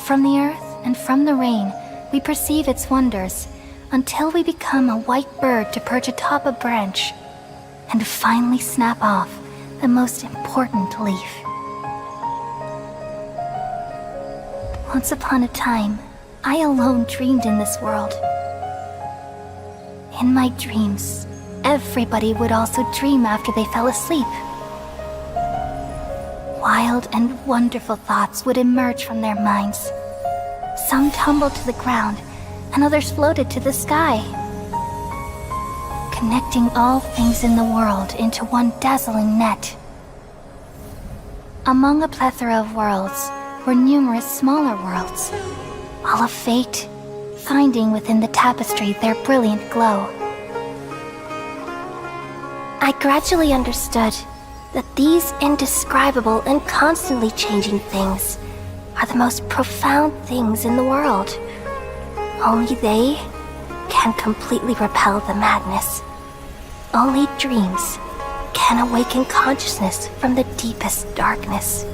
G: From the earth and from the rain, we perceive its wonders, until we become a white bird to perch atop a branch, and finally snap off the most important leaf. Once upon a time, I alone dreamed in this world. In my dreams, everybody would also dream after they fell asleep. Wild and wonderful thoughts would emerge from their minds. Some tumbled to the ground, and others floated to the sky, connecting all things in the world into one dazzling net. Among a plethora of worlds were numerous smaller worlds, all of fate, finding within the tapestry their brilliant glow. I gradually understood that these indescribable and constantly changing things are the most profound things in the world. Only they can completely repel the madness. Only dreams can awaken consciousness from the deepest darkness.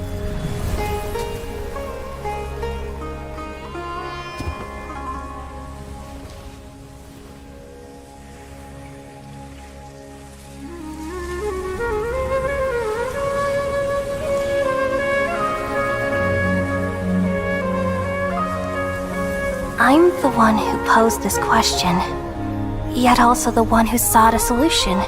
G: I'm the one who posed this question, yet also the one who sought a solution.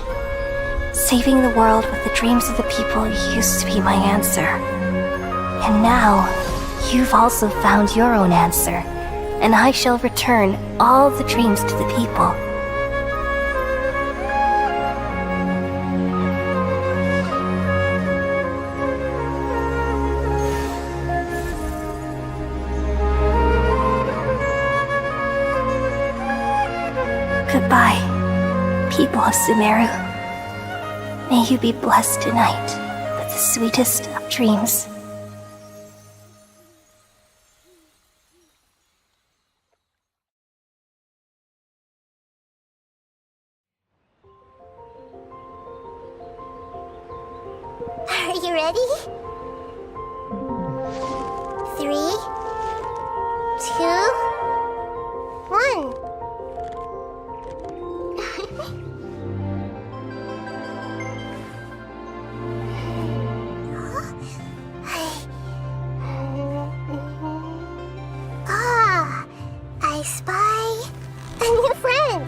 G: Saving the world with the dreams of the people used to be my answer. And now, you've also found your own answer, and I shall return all the dreams to the people. Goodbye, people of Sumeru. May you be blessed tonight with the sweetest of dreams.
D: Are you ready? 3, 2, 1. I spy a new friend.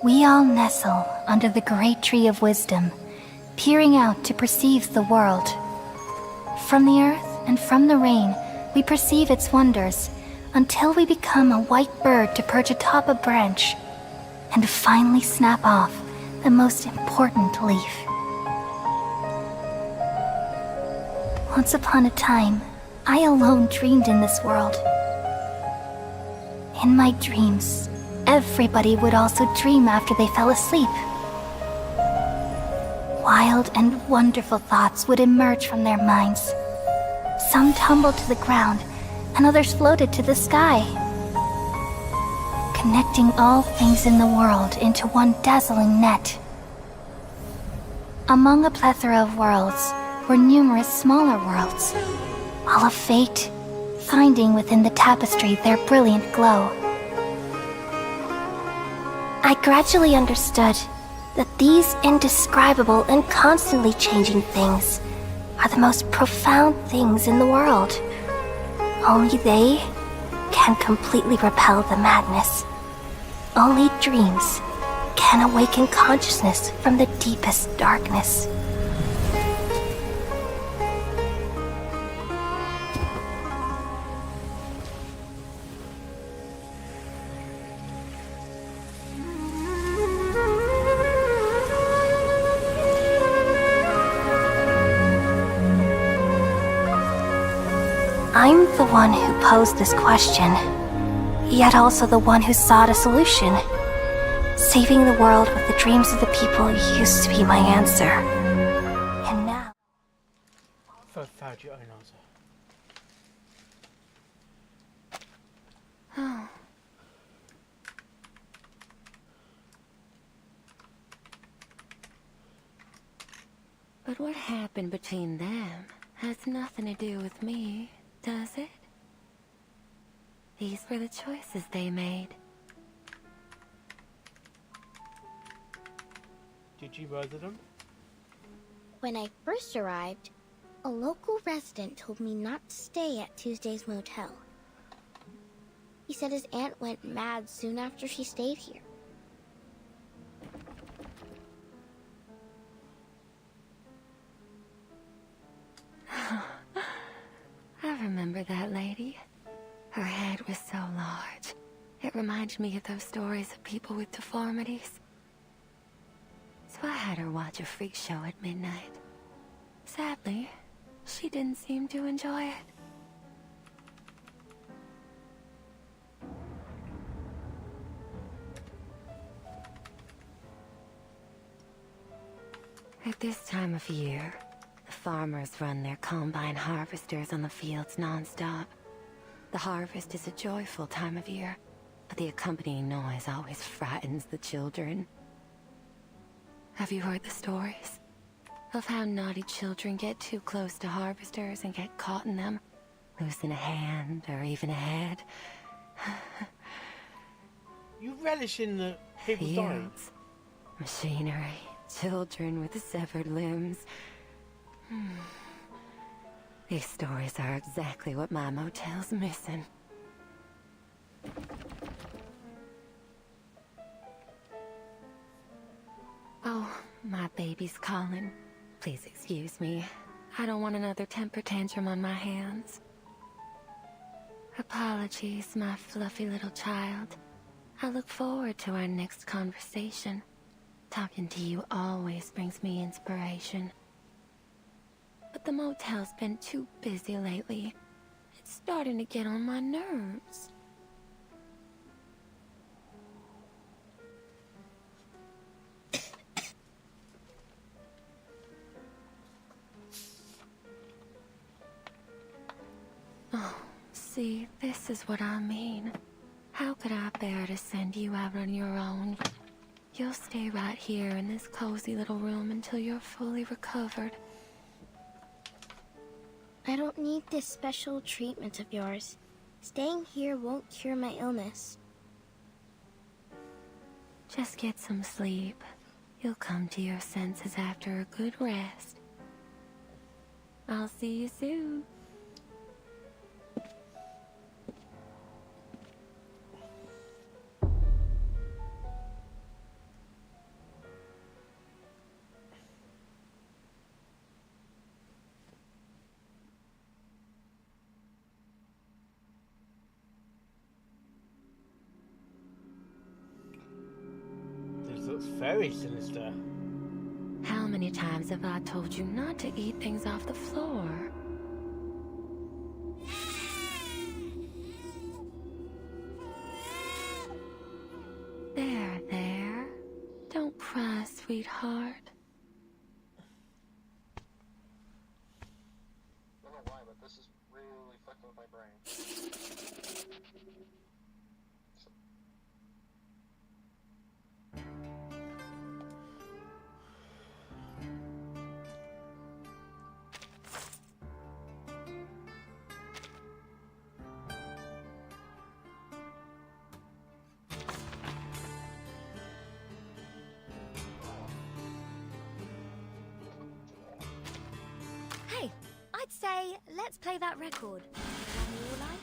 G: We all nestle under the great tree of wisdom, peering out to perceive the world. From the earth and from the rain, we perceive its wonders, until we become a white bird to perch atop a branch, and finally snap off the most important leaf. Once upon a time, I alone dreamed in this world. In my dreams, everybody would also dream after they fell asleep. Wild and wonderful thoughts would emerge from their minds. Some tumbled to the ground, and others floated to the sky, connecting all things in the world into one dazzling net. Among a plethora of worlds were numerous smaller worlds, all of fate, finding within the tapestry their brilliant glow. I gradually understood that these indescribable and constantly changing things are the most profound things in the world. Only they can completely repel the madness. Only dreams can awaken consciousness from the deepest darkness. I'm the one who posed this question, yet also the one who sought a solution. Saving the world with the dreams of the people used to be my answer. And now...
B: Found your own answer.
J: Oh. But what happened between them has nothing to do with me, does it? These were the choices they made.
B: Did you murder them?
D: When I first arrived, a local resident told me not to stay at Tuesday's motel. He said his aunt went mad soon after she stayed here.
J: I remember that lady. Her head was so large. It reminded me of those stories of people with deformities. So I had her watch a freak show at midnight. Sadly, she didn't seem to enjoy it. At this time of year, the farmers run their combine harvesters on the fields non-stop. The harvest is a joyful time of year, but the accompanying noise always frightens the children. Have you heard the stories of how naughty children get too close to harvesters and get caught in them, losing a hand or even a head?
B: You relish in the people dying?
J: Fields, machinery, children with severed limbs. These stories are exactly what my motel's missing. Oh, my baby's calling. Please excuse me. I don't want another temper tantrum on my hands. Apologies, my fluffy little child. I look forward to our next conversation. Talking to you always brings me inspiration. But the motel's been too busy lately. It's starting to get on my nerves. Oh, see, this is what I mean. How could I bear to send you out on your own? You'll stay right here in this cozy little room until you're fully recovered.
D: I don't need this special treatment of yours. Staying here won't cure my illness.
J: Just get some sleep. You'll come to your senses after a good rest. I'll see you soon.
B: looks very sinister.
J: How many times have I told you not to eat things off the floor? There. Don't cry, sweetheart.
C: I don't know why, but this is really fucking with my brain.
M: Hey, I'd say let's play that record. One you like?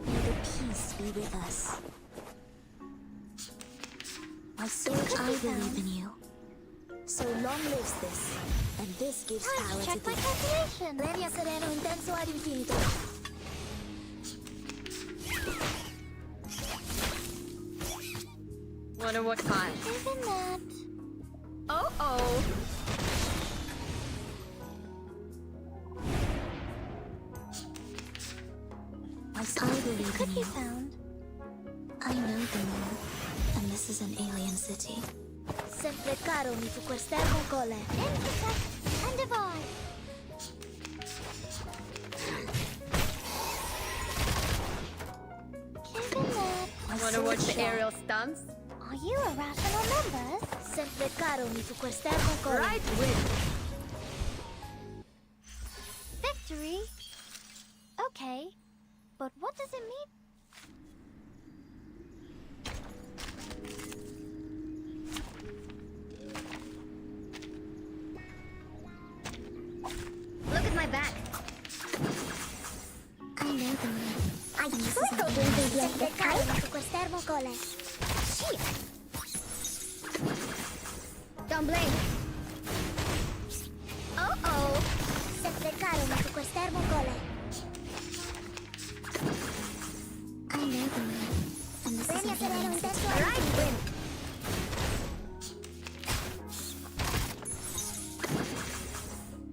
G: May the peace be with us. My soul, I believe in you. So long lives this, and this gives power to
M: check my
G: thee.
M: calculation.
G: Premia sereno intenso ad infinito.
O: Wonder what kind.
M: Isn't that?
O: Oh.
G: My soul, I believe
M: Could
G: in
M: be
G: you.
M: found.
G: I know the moon, and this is an alien city.
M: Sempre caro mi fu quest'ermo cole. Intersect and divide. Isn't that?
O: Wonder what the aerial stunts.
M: Are you irrational numbers? Sempre caro mi fu quest'ermo cole.
O: Right win.
M: Victory? Okay, but what does it mean? Look at my back.
G: I know the moon.
M: I truco the ingrediente caro mi fu quest'ermo cole. Shit. Don't blame. Oh. Sempre caro mi fu quest'ermo cole.
G: I know the moon, and this is
M: Premia
G: an
M: sereno
G: alien
M: intenso
G: city.
M: ad infinito.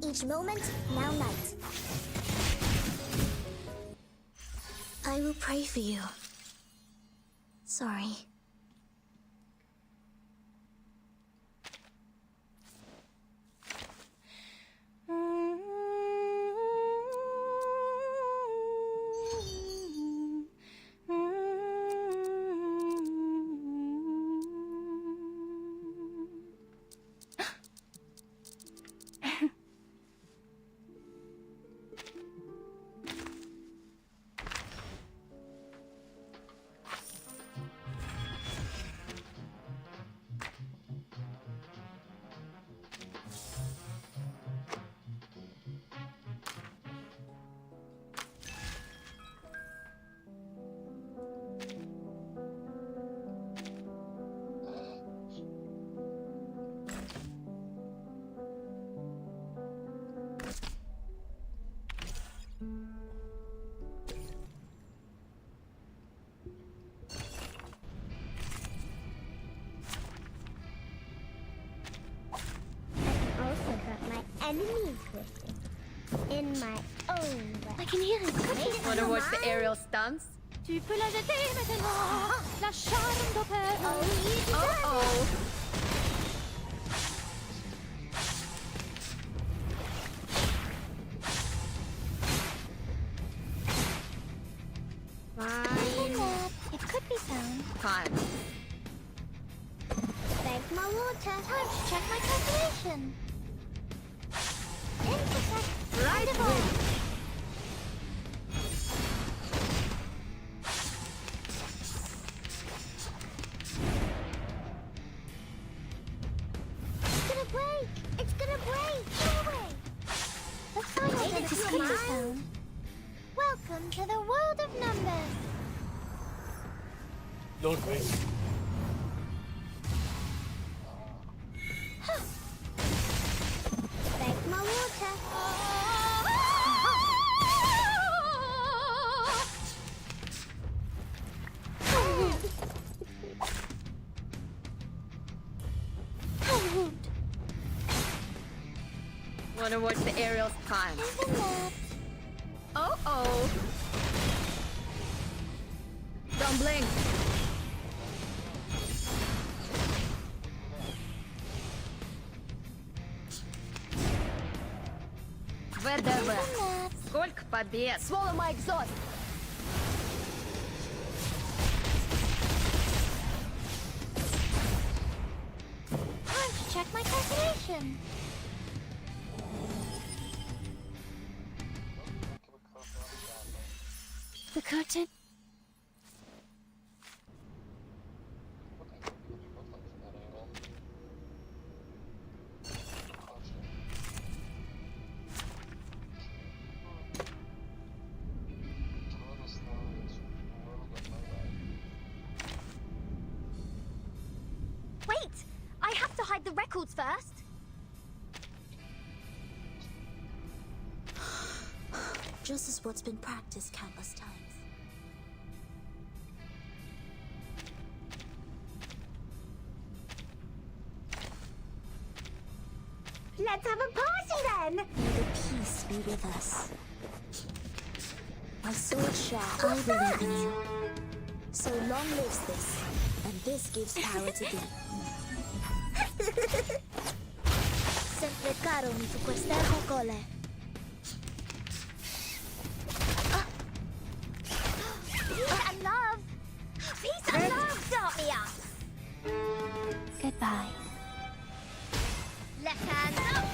M: Each moment, now night.
G: I will pray for you. Sorry.
M: Also hurt my enemies with it. In my own way.
G: I can hear it.
O: Wanna watch the aerial stunts?
S: Tu peux la jeter maintenant. La charme d'opéra.
O: Oh.
M: Fine. It could be found.
O: Time.
M: Thank my water. Time to check my calculation. Intersect.
O: Right
M: and divide.
O: win.
M: It's gonna break. It's gonna break. Go away. The final bit
G: It
M: of
G: is
M: your
G: here.
M: mind.
B: Lord me.
M: Thanks, my water.
O: Wanna watch the aerials climb? Oh. Don't blink. ВДВ. Сколько побед?
M: Swallow my exhaust. Time to check my calculation.
G: The curtain?
M: Wait! I have to hide the records first.
Q: Just as what's been practiced countless times.
M: Let's have a party then!
Q: May the peace be with us. My sword sharp, I believe in you. So long lives this, and this gives power to thee.
M: Sempre caro mi su quest'ermo cole. Peace and love! Peace and love, Darby!
G: Goodbye.
M: Left hand up!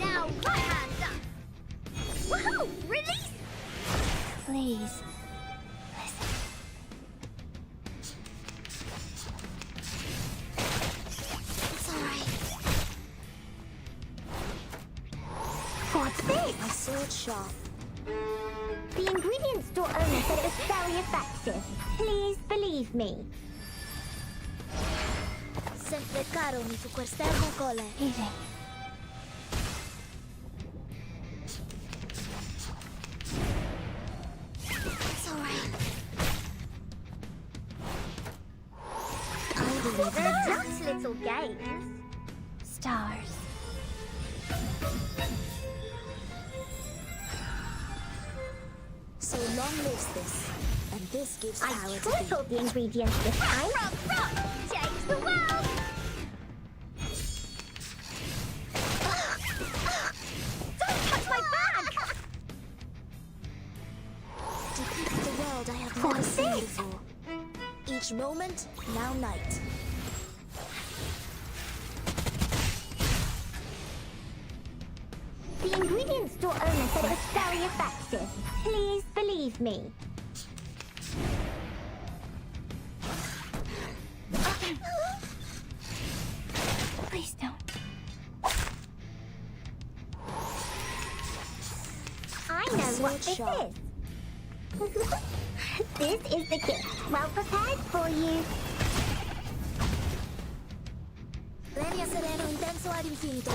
M: Now right hand up! Woohoo! Release!
G: Please.
M: It's alright. What's this?
Q: My sword sharp.
M: The ingredient store owner said it was very effective. Please believe me. Sempre caro mi su quest'ermo cole.
G: Eating.
M: It's alright.
Q: I believe in
M: They're
Q: you.
M: just little games.
G: Stars.
Q: So long lives this, and this gives
M: I
Q: power to thee.
M: tripled the ingredients this time. Rock! Change the world! Don't touch my bag!
Q: Depicts the world I have never
M: What's
Q: seen
M: this?
Q: before. Each moment, now night.
M: The ingredient store owner said it was very effective. Please believe me.
G: Please don't.
M: I know what this
Q: sharp.
M: is. This is the gift. Well prepared for you.
Q: Premio sereno intenso ad infinito.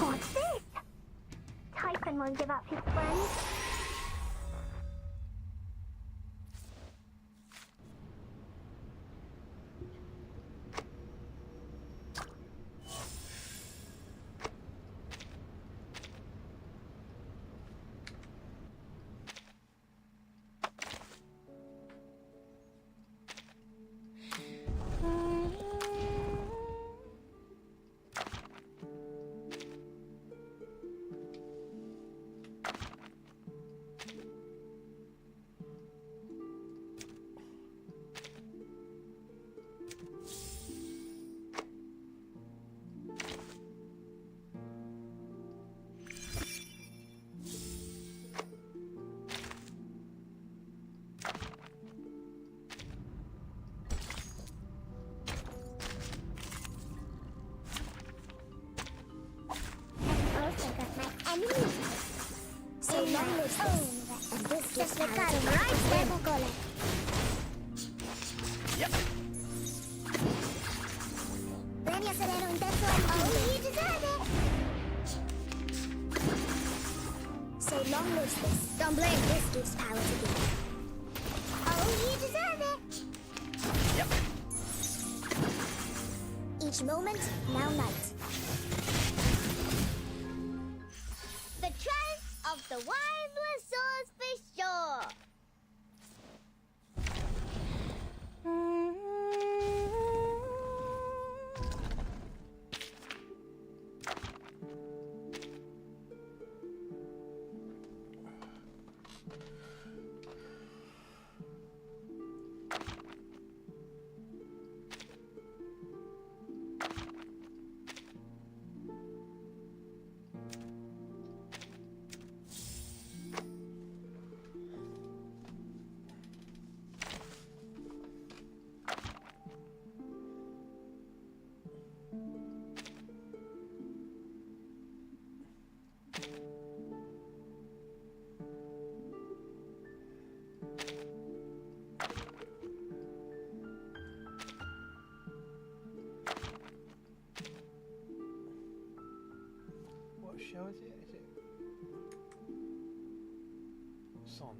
M: What's this? Typhon won't give up his friend.
Q: power to right then.
N: Yep.
Q: Premio sereno intenso oh, you deserve it. So long lives this. Don't blame. This gives power to be. Oh, you deserve it.
N: Yep.
Q: Each moment, now night. The triumph of the wireless swords for sure.
B: What show is it? Is it Son?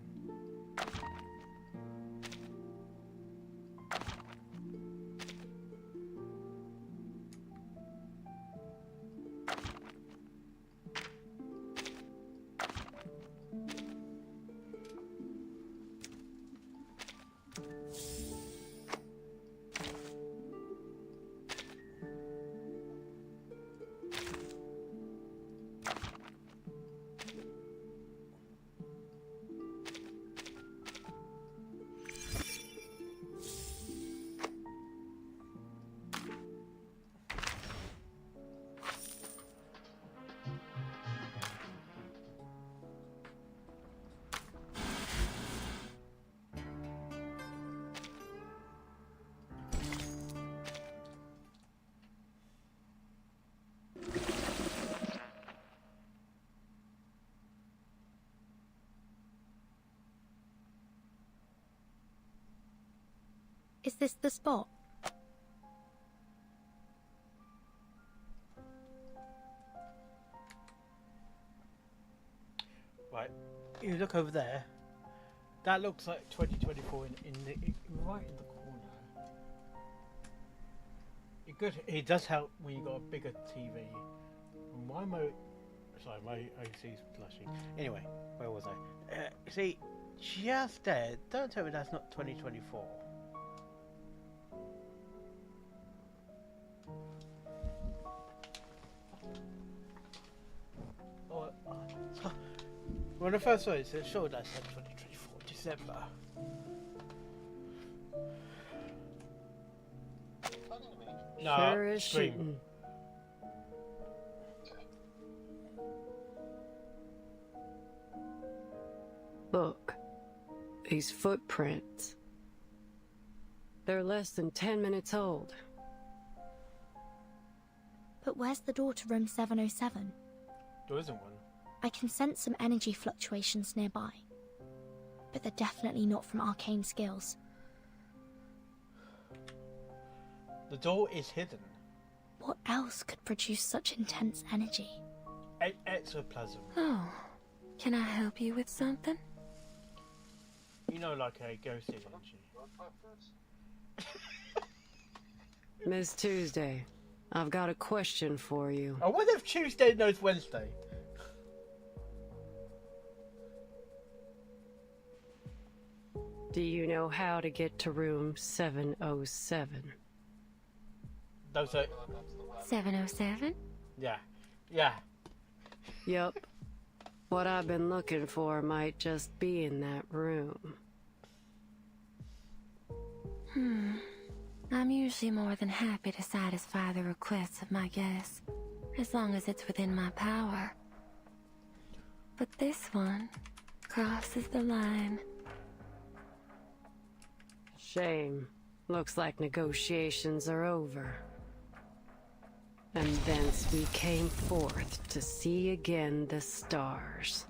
K: Is this the spot?
B: Right, you look over there. That looks like 2024 right in the corner. It does help when you got a bigger TV. My OC's flashing. Anyway, where was I? See, just there. Don't tell me that's not 2024. When I first saw it, it showed that said 2024 December. No,
E: Sure is
B: Scream.
E: shooting. Look, these footprints. They're less than 10 minutes old.
K: But where's the door to room 707?
B: There isn't one.
K: I can sense some energy fluctuations nearby. But they're definitely not from arcane skills.
B: The door is hidden.
K: What else could produce such intense energy?
B: Ectoplasm.
J: Oh, can I help you with something?
B: You know, like a ghost energy.
E: Miss Tuesday, I've got a question for you.
B: I wonder if Tuesday knows Wednesday.
E: Do you know how to get to room 707?
B: Those are...
J: 707?
B: Yeah. Yeah.
E: Yup. What I've been looking for might just be in that room.
J: I'm usually more than happy to satisfy the requests of my guests, as long as it's within my power. But this one crosses the line.
E: Shame. Looks like negotiations are over. And thence we came forth to see again the stars.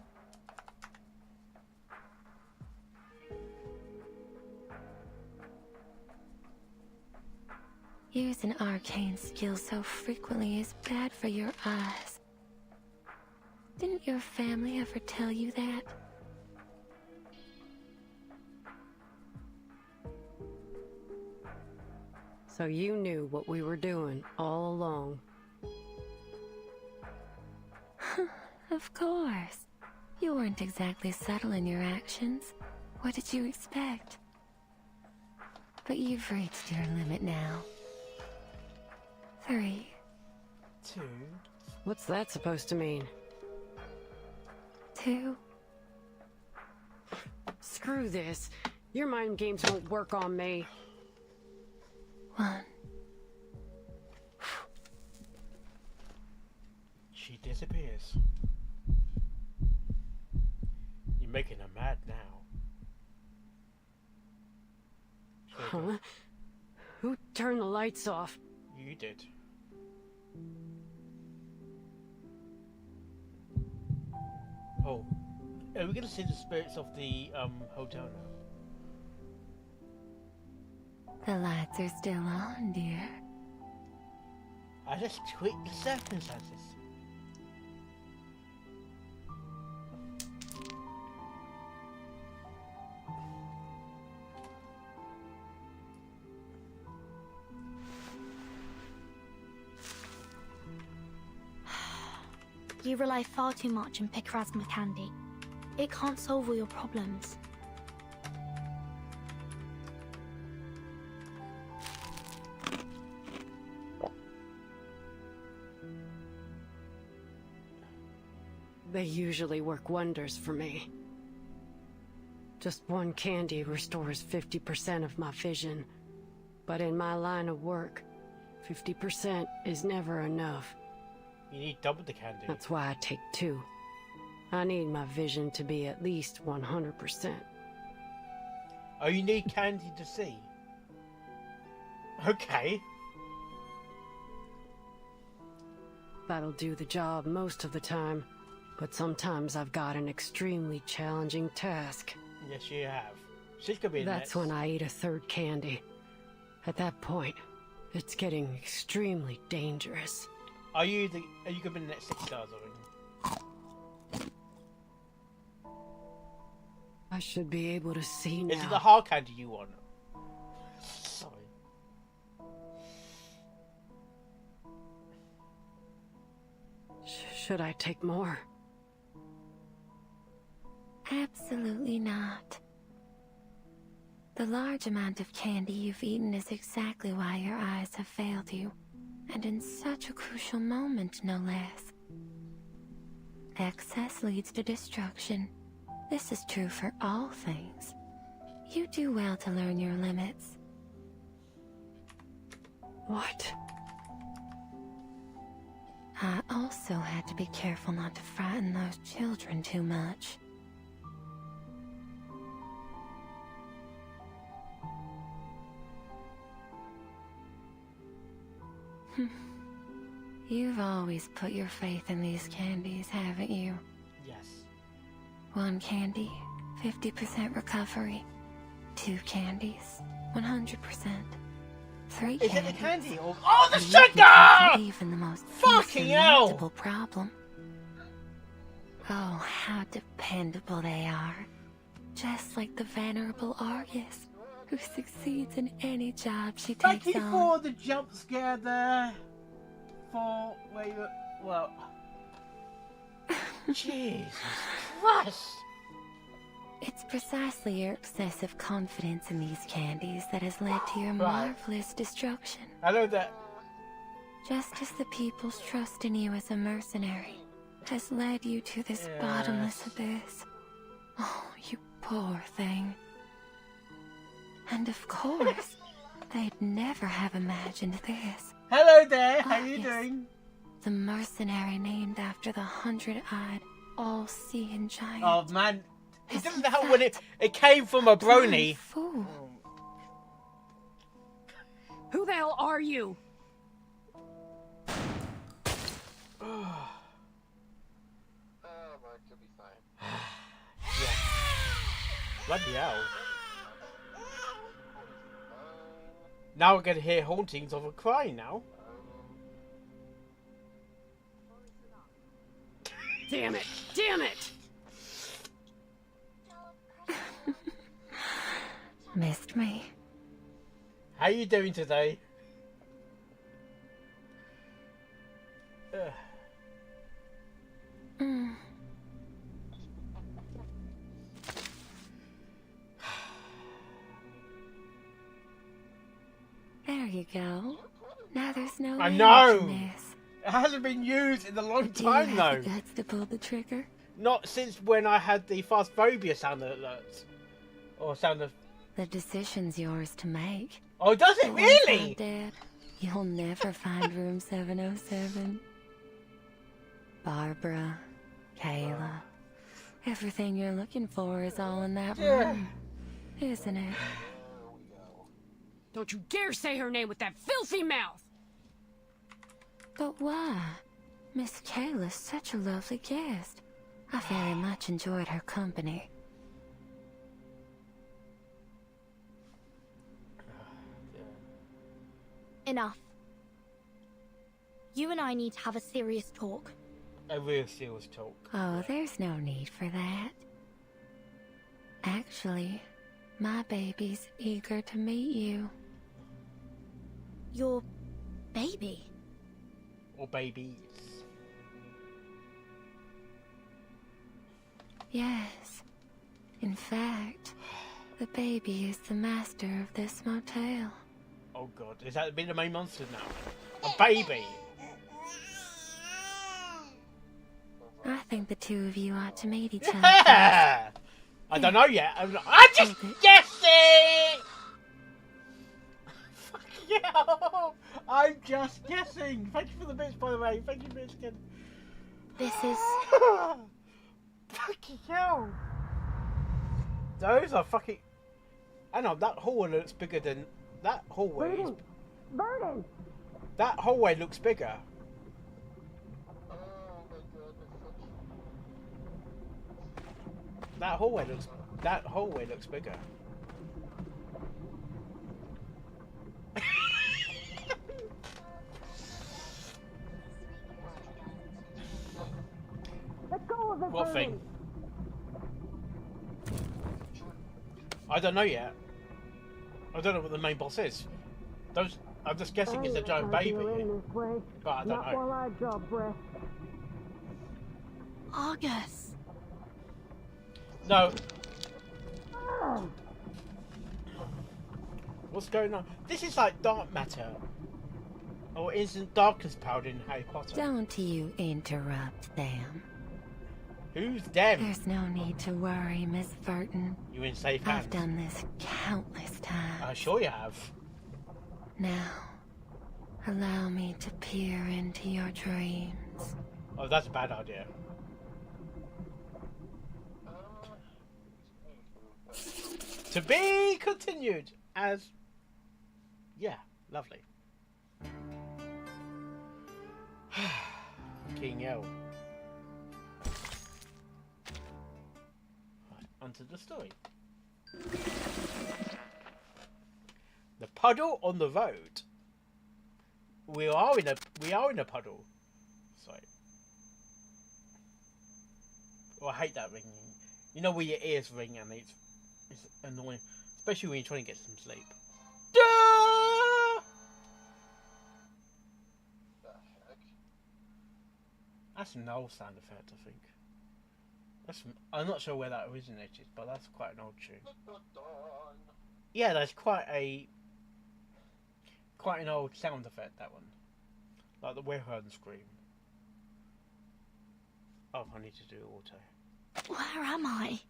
J: Using arcane skills so frequently is bad for your eyes. Didn't your family ever tell you that?
E: So you knew what we were doing all along.
J: Of course. You weren't exactly subtle in your actions. What did you expect? But you've reached your limit now. 3.
B: 2.
E: What's that supposed to mean?
J: 2.
E: Screw this. Your mind games won't work on me.
J: 1.
B: She disappears. You're making her mad now.
E: Huh? Who turned the lights off?
B: You did. Oh, are we gonna see the spirits of the hotel now?
J: The lights are still on, dear.
B: I just tweaked the circumstances.
K: You rely far too much on Picrasma candy. It can't solve all your problems.
E: They usually work wonders for me. Just one candy restores 50% of my vision. But in my line of work, 50% is never enough.
B: You need double the candy.
E: That's why I take 2. I need my vision to be at least 100%.
B: Oh, you need candy to see? Okay.
E: That'll do the job most of the time. But sometimes I've got an extremely challenging task.
B: Yes, you have. She's gonna be
E: That's when I eat a 3rd candy. At that point, it's getting extremely dangerous.
B: Are you gonna be the next 6 stars or anything?
E: I should be able to see now.
B: Is it the hard candy you want? Sorry.
E: Should I take more?
J: Absolutely not. The large amount of candy you've eaten is exactly why your eyes have failed you, and in such a crucial moment, no less. Excess leads to destruction. This is true for all things. You do well to learn your limits.
E: What?
J: I also had to be careful not to frighten those children too much. You've always put your faith in these candies, haven't you?
B: Yes.
J: 1 candy, 50% recovery. 2 candies, 100%. 3
B: Is
J: candies.
B: it the candy or the
J: and you
B: sugar?
J: Even the most
B: Fucking hell!
J: insurmountable problem. Oh, how dependable they are. Just like the venerable Argus, who succeeds in any job she
B: Thank
J: takes
B: you
J: on.
B: for the jump scare there. For where you well. Jesus Christ!
J: It's precisely your excessive confidence in these candies that has led to your marvelous destruction.
B: I know that.
J: Just as the people's trust in you as a mercenary has led you to this bottomless abyss. Oh, you poor thing. And of course, they'd never have imagined this.
B: Hello there, how you doing?
J: The mercenary named after the 100-eyed, all-seeing giant.
B: Oh man, it doesn't know when it came from a brony.
J: Fool.
E: Who the hell are you?
C: Mark, you'll be fine.
B: Yeah. Bloody hell. Now we're going to hear hauntings of a crying now.
E: Damn it! Damn it!
J: Missed me.
B: How you doing today?
J: Mm. There you go. Now there's no
B: I
J: way
B: know!
J: you can miss.
B: It hasn't been used in a long
J: Do you
B: time
J: have
B: though.
J: the guts to pull the trigger?
B: Not since when I had the Phasmophobia sound alerts. Or sound of...
J: The decision's yours to make.
B: Oh, does it
J: But once
B: really?
J: I'm dead, you'll never find room 707. Barbara, Kayla, everything you're looking for is all in that room, isn't it?
E: Don't you dare say her name with that filthy mouth!
J: But why? Miss Kayla's such a lovely guest. I very much enjoyed her company.
K: Enough. You and I need to have a serious talk.
B: A real serious talk.
J: Oh, there's no need for that. Actually, my baby's eager to meet you.
K: Your baby?
B: Or babies.
J: Yes. In fact, the baby is the master of this motel.
B: Oh god, is that been the main monster now? A baby!
J: I think the two of you ought to meet each other.
B: Yeah! I don't know yet. I'm just guessing! Fuck yeah! I'm just guessing! Thank you for the bits, by the way. Thank you, Michigan.
K: This is...
B: Fucking hell! Those are fucking... I know, that hallway looks bigger than... That hallway is...
E: Burden!
B: That hallway looks bigger. That hallway looks bigger.
E: Let go of it,
B: What thing? I don't know yet. I don't know what the main boss is. Those, I'm just guessing it's a giant baby. But I don't
E: Not
B: know.
E: while I draw breath.
K: Argus.
B: No. What's going on? This is like dark matter. Or isn't darkness powder in Harry Potter?
J: Don't you interrupt them.
B: Who's them?
J: There's no need to worry, Miss Burton.
B: You in safe hands?
J: I've done this countless times.
B: I'm sure you have.
J: Now, allow me to peer into your dreams.
B: Oh, that's a bad idea. To be continued as... Yeah, lovely. King L. Right, onto the story. The puddle on the road. We are in a puddle. Sorry. Oh, I hate that ringing. You know where your ears ring and it's annoying, especially when you're trying to get some sleep. That's an old sound effect, I think. I'm not sure where that originated, but that's quite an old tune. Yeah, that's quite an old sound effect, that one. Like the Wilhelm scream. Oh, I need to do auto.
K: Where am I?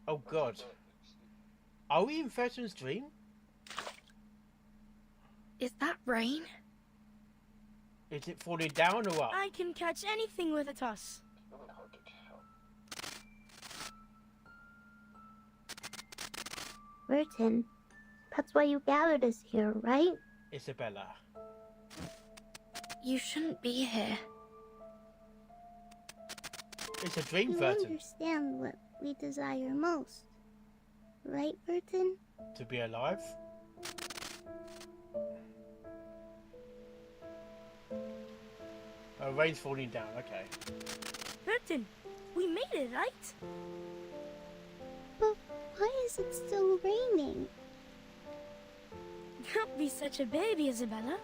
B: Oh god. Are we in Furton's dream?
K: Is that rain?
B: Is it falling down or up?
S: I can catch anything with a toss.
M: Burton, that's why you gathered us here, right?
B: Isabella.
K: You shouldn't be here.
B: It's a dream,
M: You
B: Furton.
M: understand what we desire most,
R: right, Burton?
B: To be alive? Oh, rain's falling down, okay.
R: Burton, we made it, right? But why is it still raining? Don't be such a baby, Isabella.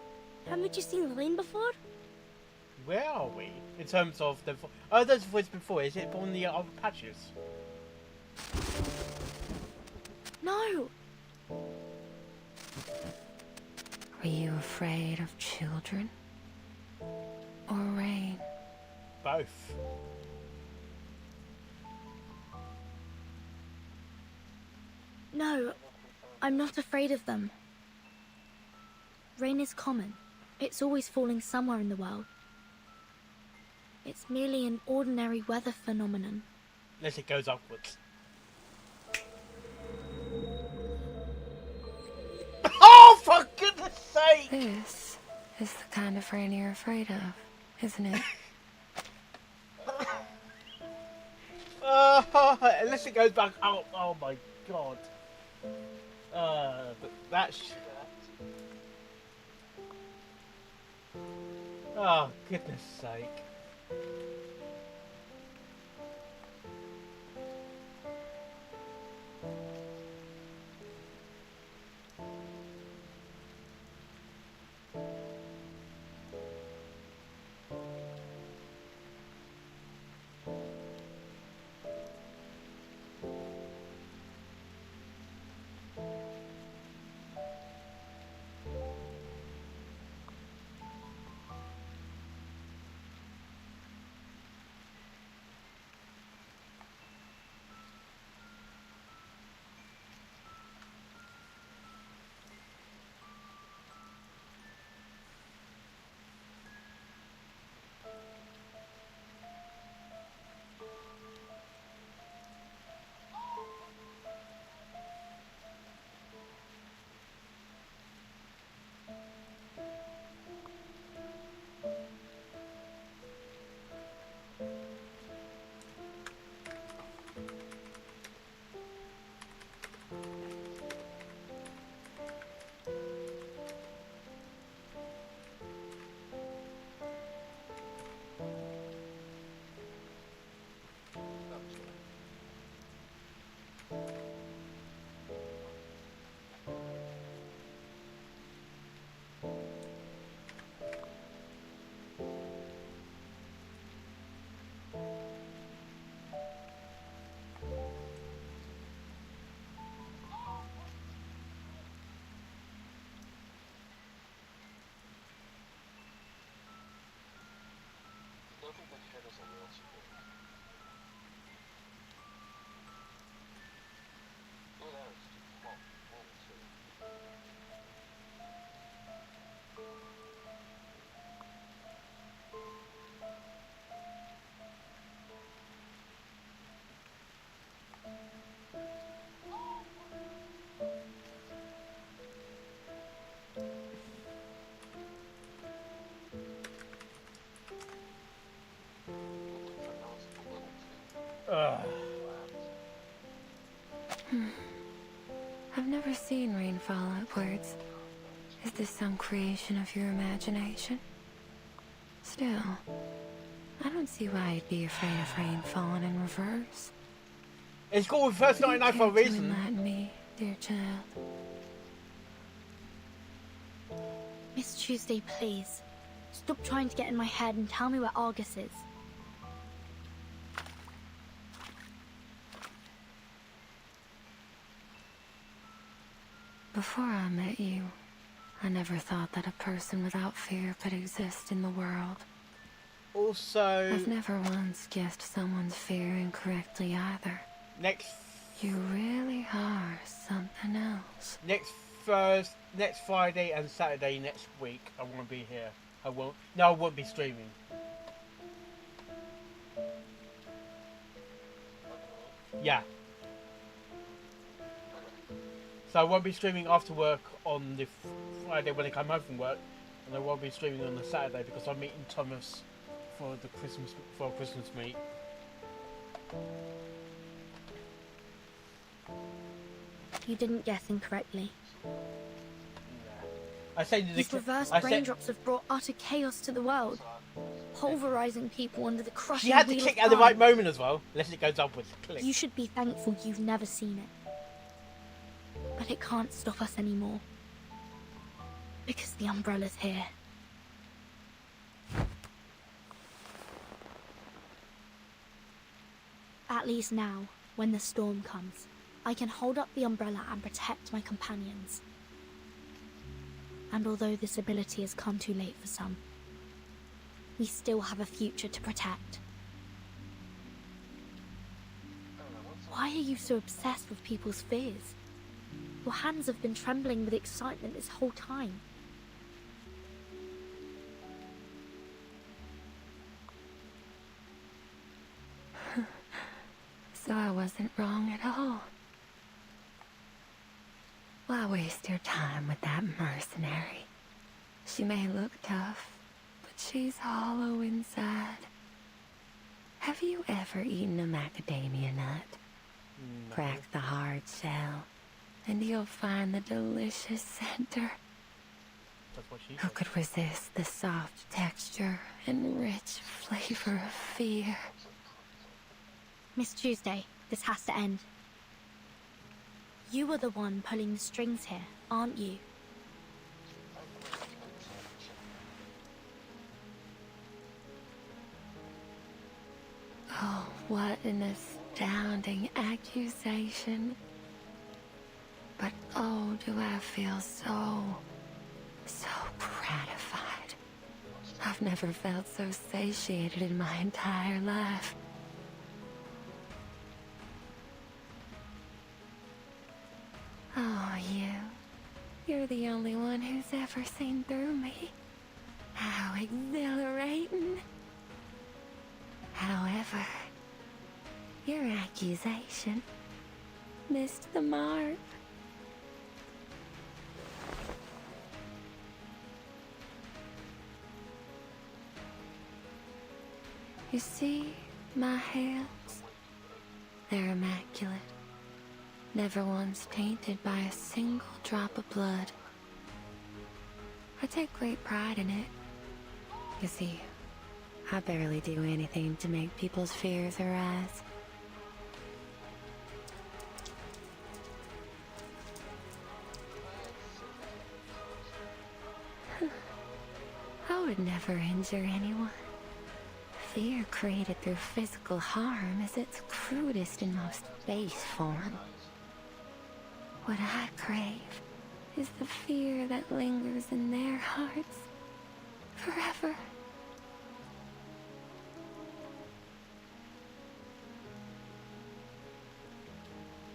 R: Haven't you seen the rain before?
B: Where are we? In terms of the... Oh, there's voice before. Is it on the other patches?
R: No!
J: Were you afraid of children? Or rain?
B: Both.
K: No, I'm not afraid of them. Rain is common. It's always falling somewhere in the world. It's merely an ordinary weather phenomenon.
B: Unless it goes upwards. Oh, for goodness sake!
J: This is the kind of rain you're afraid of, isn't it?
B: Unless it goes back up. Oh my god. But that's... Oh, goodness sake.
C: I think the head is a little too big. Oh, that is too small. That is too.
J: I've never seen rain fall upwards. Is this some creation of your imagination? Still, I don't see why you'd be afraid of rain falling in reverse.
B: It's called Reverse 99 for a reason.
J: Enlighten me, dear child.
K: Miss Tuesday, please. Stop trying to get in my head and tell me where Argus is.
J: Before I met you, I never thought that a person without fear could exist in the world.
B: Also...
J: I've never once guessed someone's fear incorrectly either.
B: Next...
J: You really are something else.
B: Next Friday and Saturday next week, I won't be here. I won't be streaming. Yeah. So I won't be streaming after work on the Friday when I come home from work, and I won't be streaming on the Saturday because I'm meeting Thomas for the Christmas meet.
K: You didn't guess incorrectly.
B: I say the
K: These reverse raindrops have brought utter chaos to the world, pulverizing people under the crushing
B: She had to
K: wheel
B: click
K: of
B: at the
K: time.
B: right moment as well, unless it goes upwards. Click.
K: You should be thankful you've never seen it. But it can't stop us anymore. Because the Umbrella's here. At least now, when the storm comes, I can hold up the Umbrella and protect my companions. And although this ability has come too late for some, we still have a future to protect. Why are you so obsessed with people's fears? Your hands have been trembling with excitement this whole time.
J: So I wasn't wrong at all. Why waste your time with that mercenary? She may look tough, but she's hollow inside. Have you ever eaten a macadamia nut?
B: No.
J: Crack the hard shell, and you'll find the delicious center.
B: That's what she
J: Who
B: said.
J: could resist the soft texture and rich flavor of fear?
K: Miss Tuesday, this has to end. You are the one pulling the strings here, aren't you?
J: Oh, what an astounding accusation. But oh, do I feel so gratified. I've never felt so satiated in my entire life. Oh, you're the only one who's ever seen through me. How exhilarating. However, your accusation missed the mark. You see, my hands, they're immaculate. Never once tainted by a single drop of blood. I take great pride in it. You see, I barely do anything to make people's fears arise. I would never injure anyone. Fear created through physical harm is its crudest and most base form. What I crave is the fear that lingers in their hearts forever.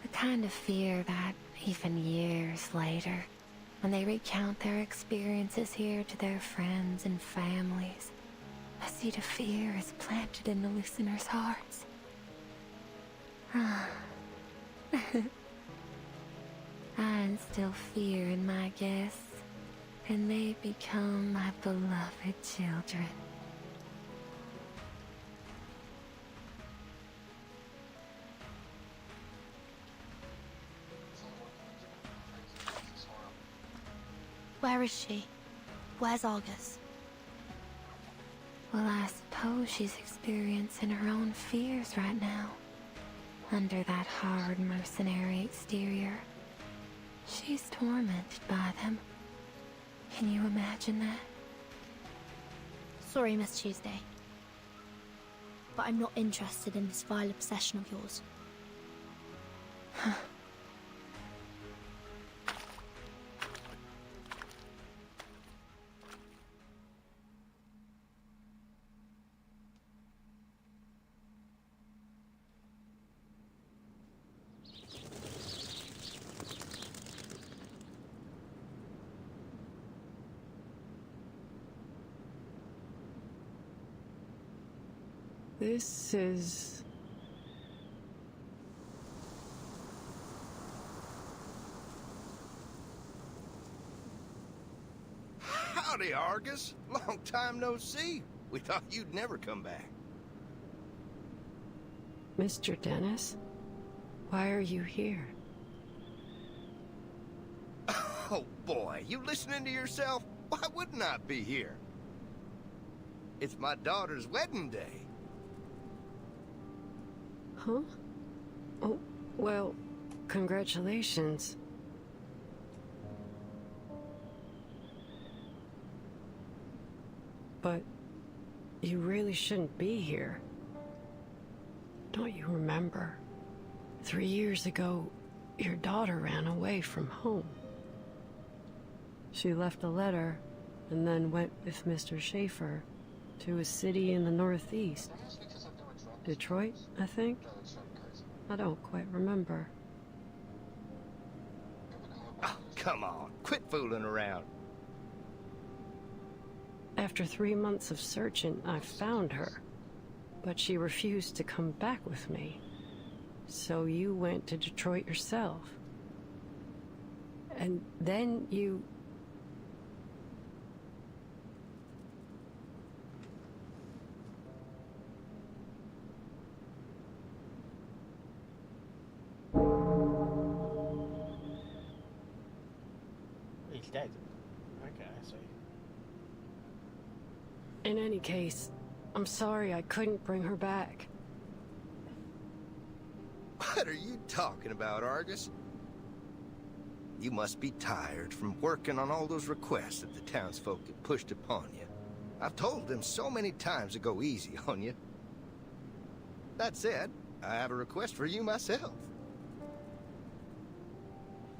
J: The kind of fear that, even years later, when they recount their experiences here to their friends and families, a seed of fear is planted in the listeners' hearts. I instill fear in my guests, and they become my beloved children.
K: Where is she? Where's Argus?
J: Well, I suppose she's experiencing her own fears right now. Under that hard mercenary exterior, she's tormented by them. Can you imagine that?
K: Sorry, Miss Tuesday. But I'm not interested in this vile obsession of yours.
E: This is...
F: Howdy, Argus. Long time no see. We thought you'd never come back.
E: Mr. Dennis? Why are you here?
F: Oh boy, you listening to yourself? Why wouldn't I be here? It's my daughter's wedding day.
E: Huh? Oh, well, congratulations. But you really shouldn't be here. Don't you remember? 3 years ago, your daughter ran away from home. She left a letter and then went with Mr. Schaefer to a city in the northeast. Detroit, I think? I don't quite remember.
F: Oh, come on. Quit fooling around.
E: After 3 months of searching, I found her. But she refused to come back with me. So you went to Detroit yourself. And then you...
B: He's dead. Okay, I see.
E: In any case, I'm sorry I couldn't bring her back.
F: What are you talking about, Argus? You must be tired from working on all those requests that the townsfolk have pushed upon you. I've told them so many times to go easy on you. That said, I have a request for you myself.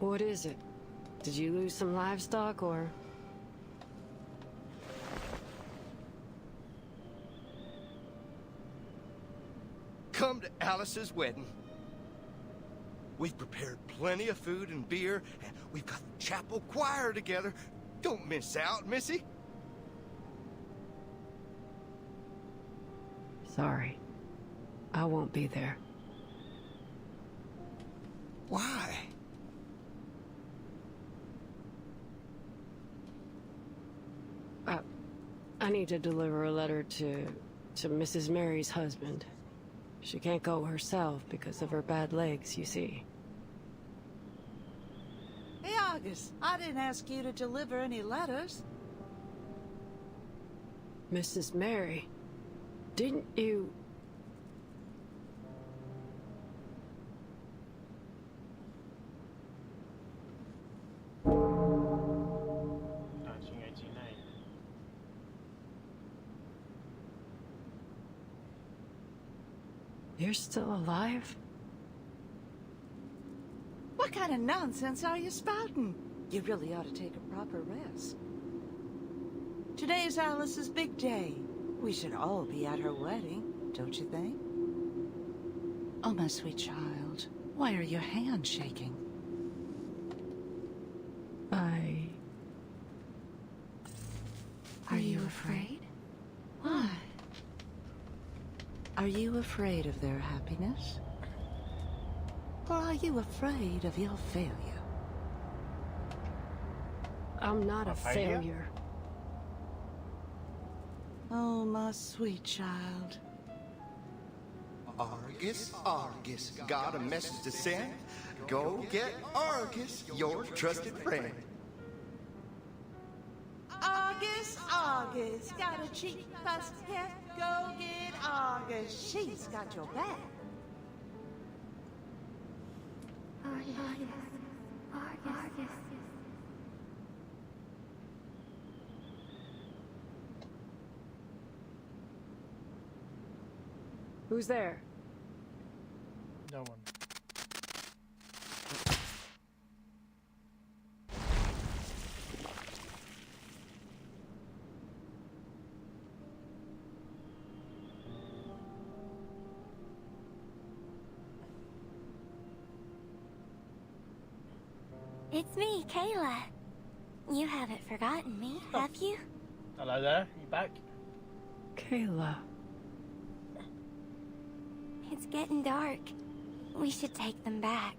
E: What is it? Did you lose some livestock, or...?
F: Come to Alice's wedding. We've prepared plenty of food and beer, and we've got the chapel choir together. Don't miss out, Missy.
E: Sorry. I won't be there.
F: Why?
E: I need to deliver a letter to Mrs. Mary's husband. She can't go herself because of her bad legs, you see.
H: Hey, Argus, I didn't ask you to deliver any letters.
E: Mrs. Mary, didn't you... You're still alive?
H: What kind of nonsense are you spouting? You really ought to take a proper rest. Today's Alice's big day. We should all be at her wedding, don't you think? Oh, my sweet child, why are your hands shaking? Are you afraid? Why? Are you afraid of their happiness? Or are you afraid of your failure?
E: I'm not a failure.
H: Oh, my sweet child.
F: Argus, Argus, got a message to send? Go get Argus, your trusted friend.
H: Argus, Argus, got a cheap fast cat. Go get Argus, she's got your back.
A: Argus.
E: Who's there?
B: No one.
J: It's me, Kayla. You haven't forgotten me, have you?
B: Hello there, you back?
E: Kayla.
J: It's getting dark. We should take them back.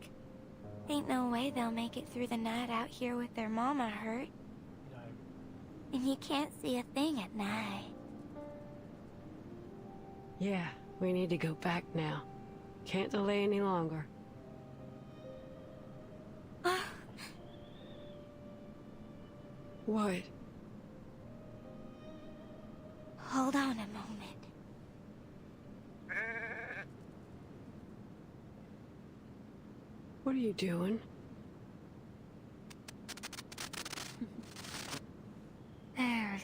J: Ain't no way they'll make it through the night out here with their mama hurt.
B: No.
J: And you can't see a thing at night.
E: Yeah, we need to go back now. Can't delay any longer. What?
J: Hold on a moment.
E: What are you doing?
J: There.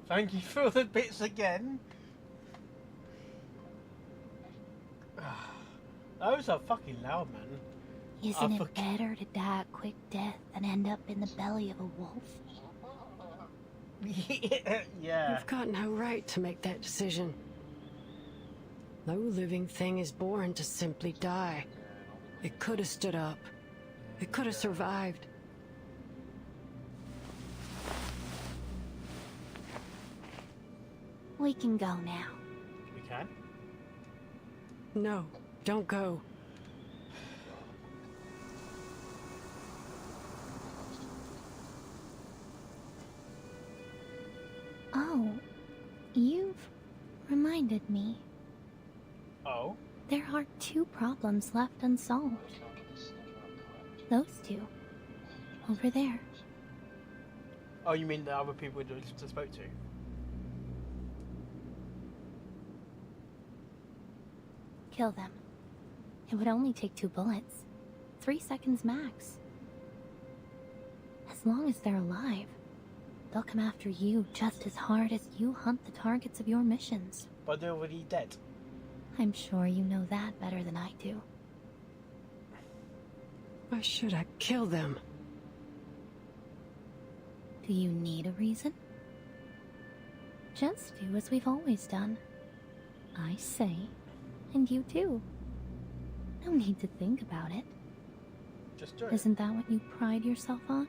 B: Thank you for the bits again. Those are fucking loud, man.
Q: Isn't it better to die a quick death than end up in the belly of a wolf?
B: Yeah.
E: You've got no right to make that decision. No living thing is born to simply die. It could have stood up. It could have survived.
Q: We can go now.
B: We can?
E: No, don't go.
Q: Oh, you've reminded me.
B: Oh?
Q: There are 2 problems left unsolved. Those 2. Over there.
B: Oh, you mean the other people we just spoke to?
Q: Kill them. It would only take 2 bullets. 3 seconds max. As long as they're alive, they'll come after you just as hard as you hunt the targets of your missions.
B: But they're already dead.
Q: I'm sure you know that better than I do.
E: Why should I kill them?
Q: Do you need a reason? Just do as we've always done. I say, and you do. No need to think about it.
B: Just do it.
Q: Isn't that what you pride yourself on?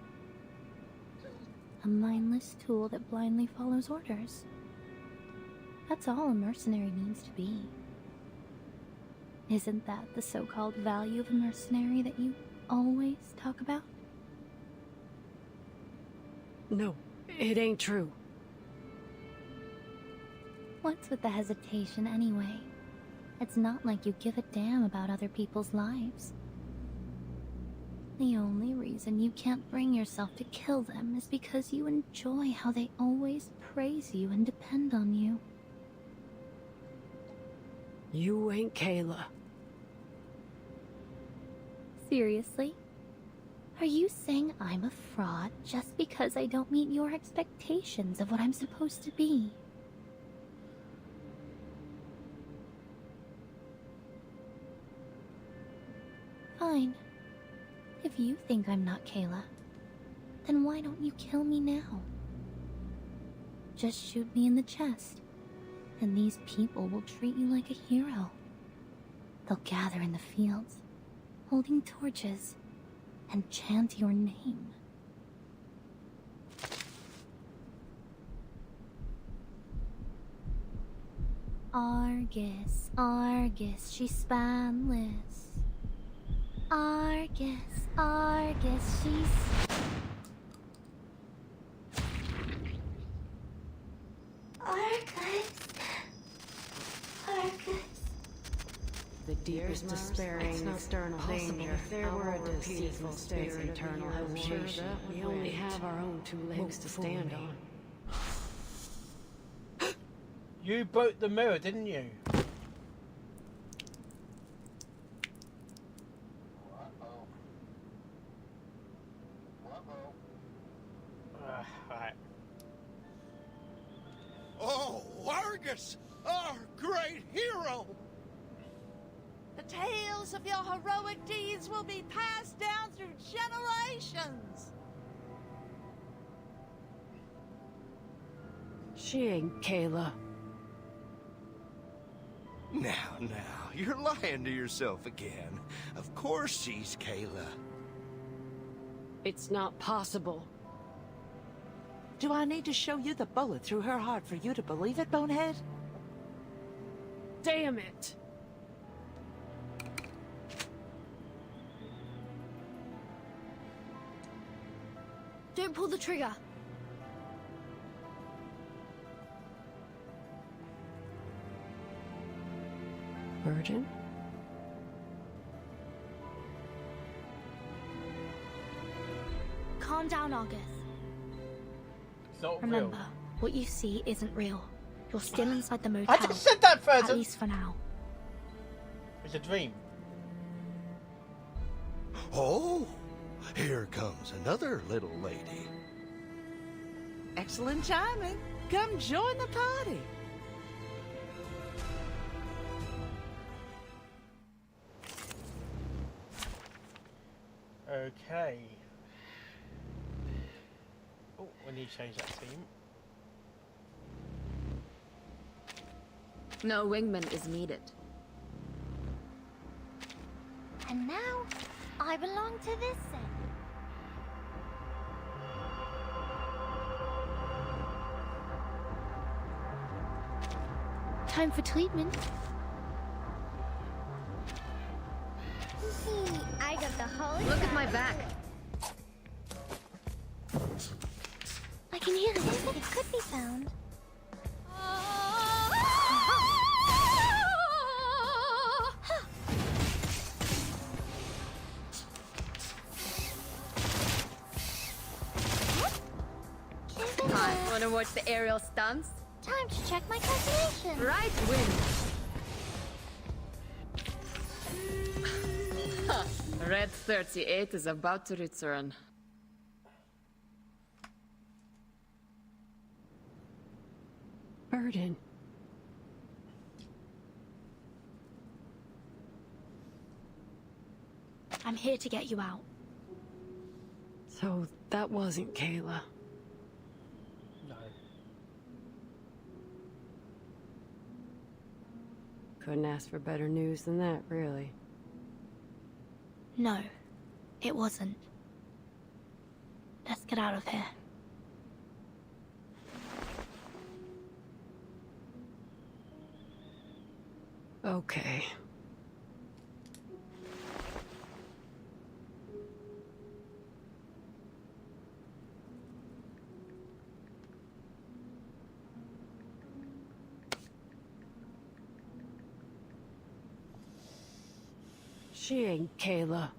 Q: A mindless tool that blindly follows orders. That's all a mercenary needs to be. Isn't that the so-called value of a mercenary that you always talk about?
E: No, it ain't true.
Q: What's with the hesitation anyway? It's not like you give a damn about other people's lives. The only reason you can't bring yourself to kill them is because you enjoy how they always praise you and depend on you.
E: You ain't Kayla.
Q: Seriously? Are you saying I'm a fraud just because I don't meet your expectations of what I'm supposed to be? Fine. If you think I'm not Kayla, then why don't you kill me now? Just shoot me in the chest, and these people will treat you like a hero. They'll gather in the fields, holding torches, and chant your name. Argus, Argus, she's spanless. Argus, Argus, she's...
A: Argus. Argus.
E: The deepest despairing external danger. If there were a deceitful spirit eternal hesitation, we only have our own 2 legs to stand on.
B: You broke the mirror, didn't you? Right.
T: Oh, Argus, our great hero!
U: The tales of your heroic deeds will be passed down through generations.
E: She ain't Kayla.
F: Now, you're lying to yourself again. Of course she's Kayla.
E: It's not possible.
H: Do I need to show you the bullet through her heart for you to believe it, Bonehead?
E: Damn it!
K: pull the trigger.
E: Virgin?
K: Calm down, Argus.
B: It's not
K: Remember,
B: real.
K: what you see isn't real. You're still inside the motel.
B: I just said that further.
K: At least for now.
B: It's a dream.
F: Oh, here comes another little lady.
H: Excellent timing. Come join the party.
B: Okay. Oh, we need to change that theme.
O: No wingman is needed.
M: And now, I belong to this set.
Q: Time for treatment.
M: I got the whole
O: Look at my back.
Q: I can hear it.
M: It could be found.
O: Hi, wanna watch the aerial stunts?
M: Time to check my calculations.
O: Right win. Huh. Red 38 is about to return.
E: Burden.
K: I'm here to get you out.
E: So that wasn't Kayla.
B: No.
E: Couldn't ask for better news than that, really.
K: No, it wasn't. Let's get out of here.
E: Okay. She ain't Kayla.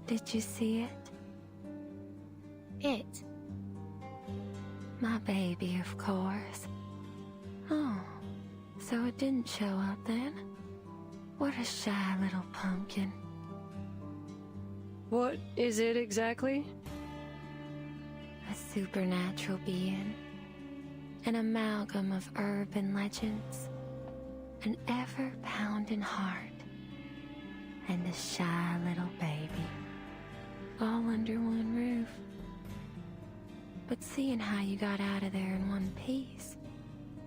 J: Did you see it?
K: It?
J: My baby, of course. Oh, so it didn't show up then? What a shy little pumpkin.
E: What is it exactly?
J: A supernatural being. An amalgam of urban legends. An ever-pounding heart. And a shy little baby. All under one roof. But seeing how you got out of there in one piece,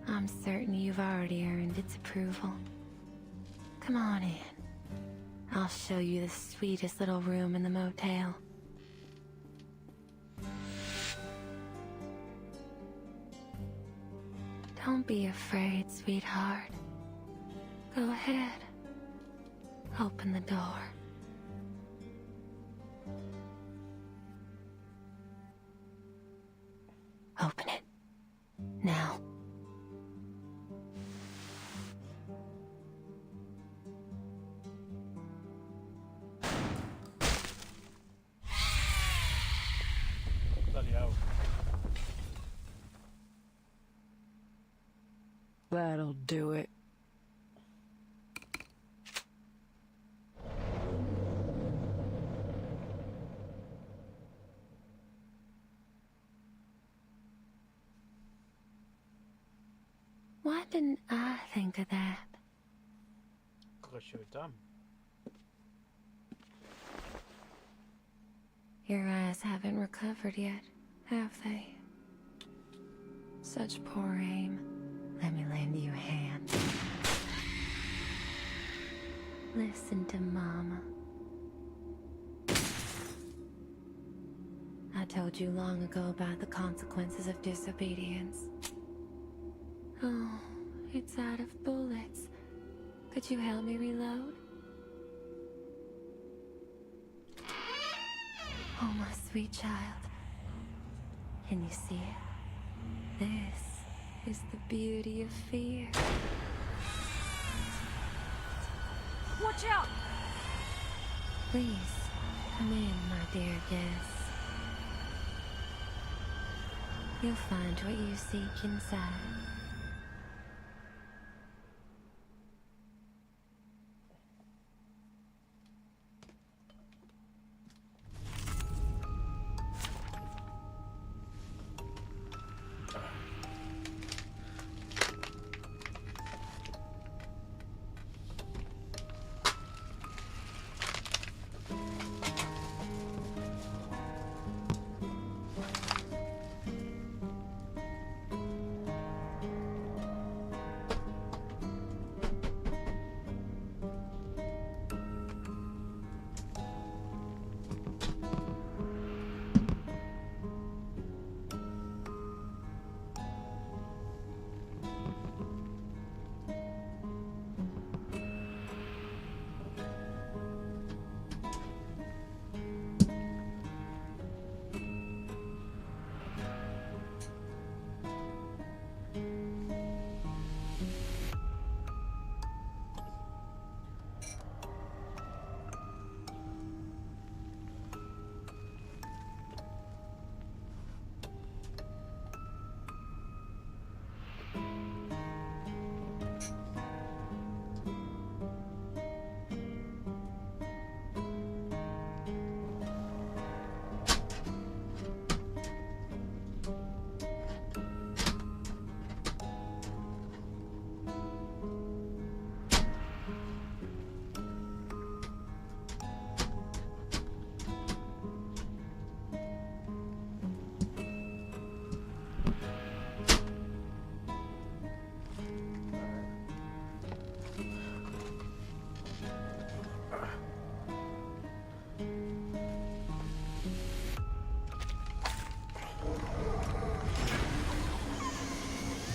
J: I'm certain you've already earned its approval. Come on in. I'll show you the sweetest little room in the motel. Don't be afraid, sweetheart. Go ahead. Open the door. Open it. Now.
B: Bloody hell.
E: That'll do it.
J: Why didn't I think of that?
B: Because you were dumb.
J: Your eyes haven't recovered yet, have they? Such poor aim. Let me lend you a hand. Listen to Mama. I told you long ago about the consequences of disobedience. Oh, it's out of bullets. Could you help me reload? Oh, my sweet child. Can you see it? This is the beauty of fear.
S: Watch out!
J: Please, come in, my dear guest. You'll find what you seek inside.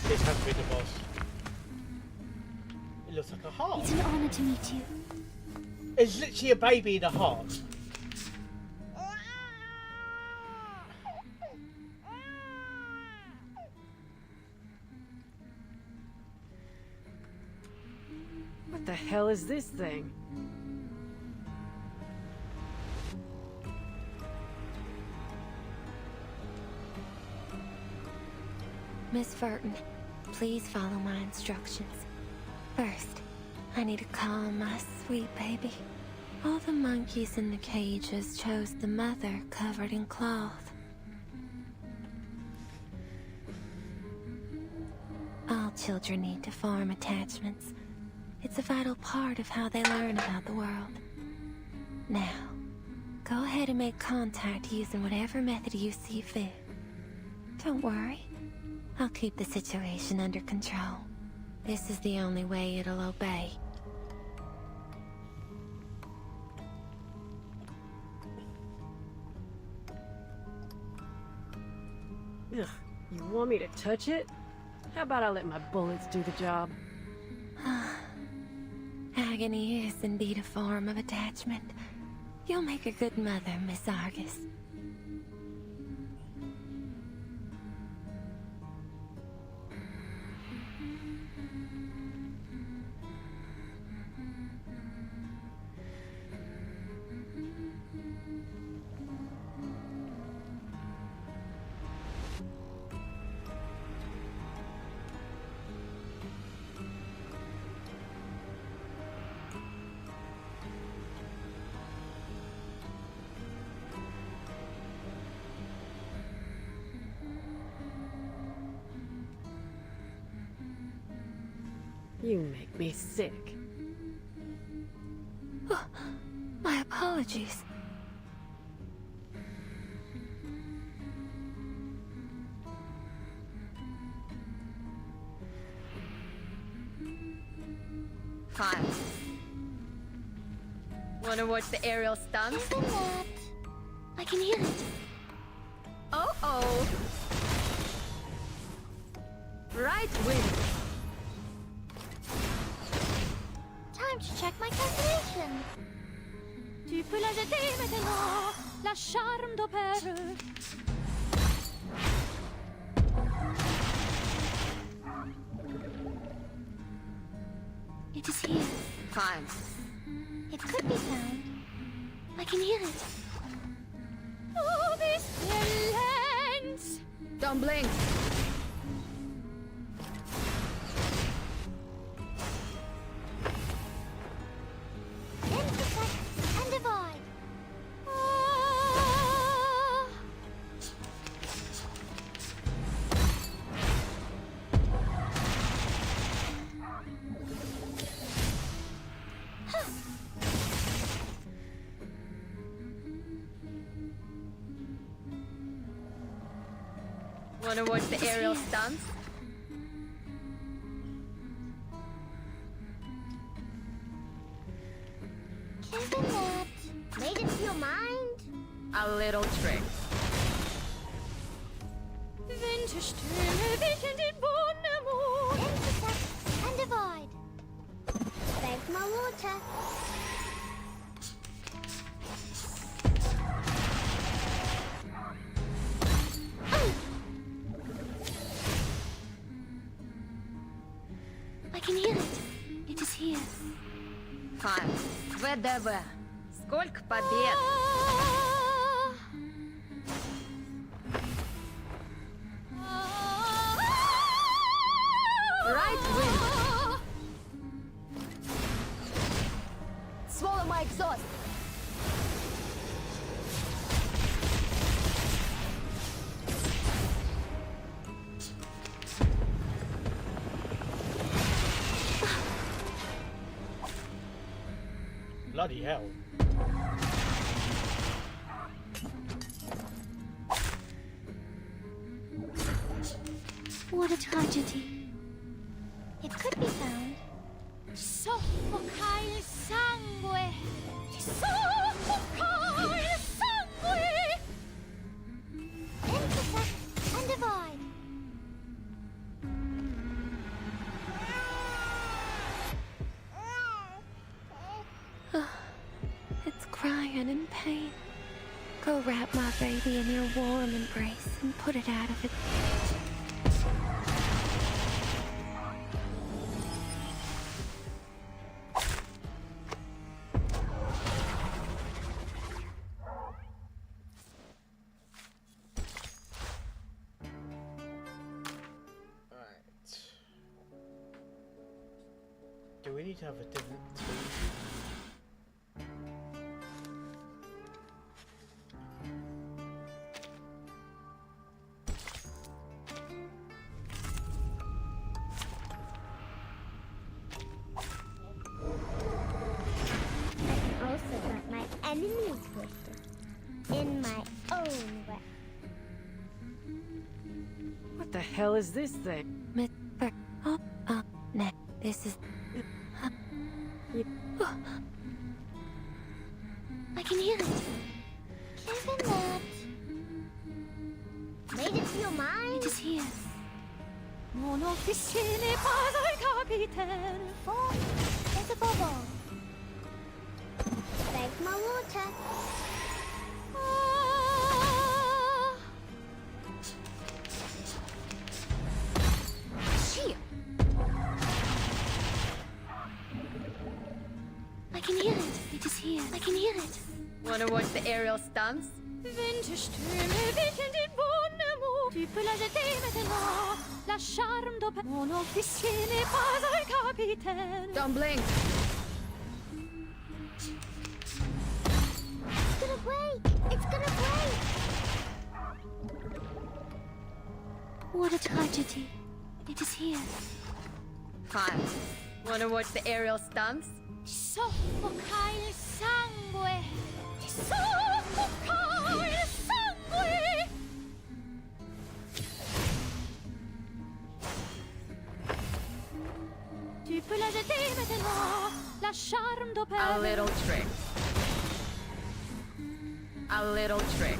B: This has to be the boss. It looks like a heart.
G: It's an honor to meet you.
B: It's literally a baby in a heart.
E: What the hell is this thing?
J: Miss Verton, please follow my instructions. First, I need to calm my sweet baby. All the monkeys in the cages chose the mother covered in cloth. All children need to form attachments. It's a vital part of how they learn about the world. Now, go ahead and make contact using whatever method you see fit. Don't worry. I'll keep the situation under control. This is the only way it'll obey.
E: Ugh, you want me to touch it? How about I let my bullets do the job?
J: Agony is indeed a form of attachment. You'll make a good mother, Miss Argus.
E: You make me sick.
J: Oh, my apologies.
O: Fine. Wanna watch the aerial stunts?
D: I can hear it.
O: Oh. Right wing.
M: Time to check my calculation.
A: Tu peux la jeter maintenant, la charme d'opère.
D: It is here.
O: Fine.
D: It could be found. I can hear it.
A: Oh, this lens!
O: Don't blink.
M: Intersect and divide.
O: Wanna watch the aerial stunts?
M: Isn't that made it to your mind?
O: A little trick.
A: Winterstürme wichen den Boden.
M: Intersect and divide. Thanks, my water.
D: I can hear it. It is here.
O: Fine. ВДВ. Сколько побед? Right wing.
M: Swallow my exhaust.
B: Bloody hell.
D: What a tragedy.
M: It could be found.
A: Soffoca il sangue! Soffoca il sangue!
M: Intersect and divide.
J: It's crying in pain. Go wrap my baby in your warm embrace and put it out of its...
B: Do we need to have a different team?
M: I can also hurt my enemies with it. In my own way.
E: What the hell is this thing?
J: Nah, this is...
D: I can hear it.
M: Isn't that made it to your mind?
A: Non officier n'est pas un capitaine.
M: Oh, there's a bubble. There's my water.
A: Shit!
Q: I can hear it. It is here. I can hear it.
O: Wanna watch the aerial stunts?
A: Vinterström vilken din bonnemot. Tu peux la jeter maintenant. La charme d'opéra. Mon officier n'est pas un capitaine.
O: Don't blink.
M: It's gonna break. It's gonna break.
Q: What a tragedy. It is here.
O: Fine. Wanna watch the aerial stunts?
A: Soffoca il sangue. Soffoca il sangue. Tu peux la jeter maintenant. La charme d'opéra.
O: A little trick. A little trick.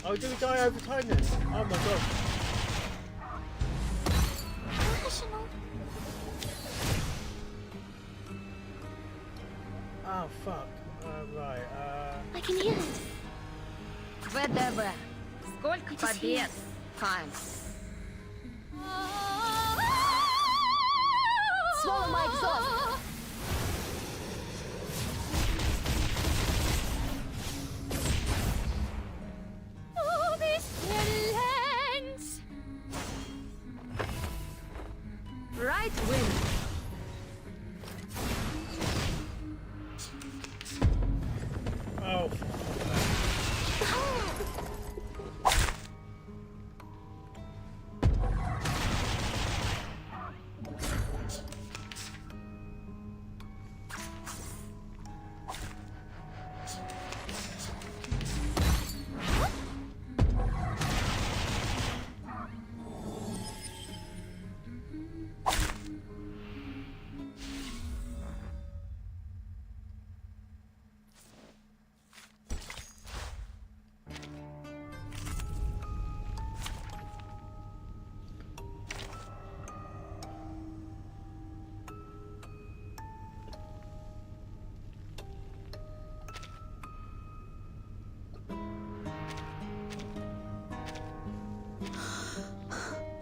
B: Oh, do we die over time then? Oh my god. Oh fuck. Right.
Q: I can hear it.
O: ВДВ. Сколько побед? Fine.
A: Swallow my exhaust. Oh, this talent.
O: Right wing.
B: Oh.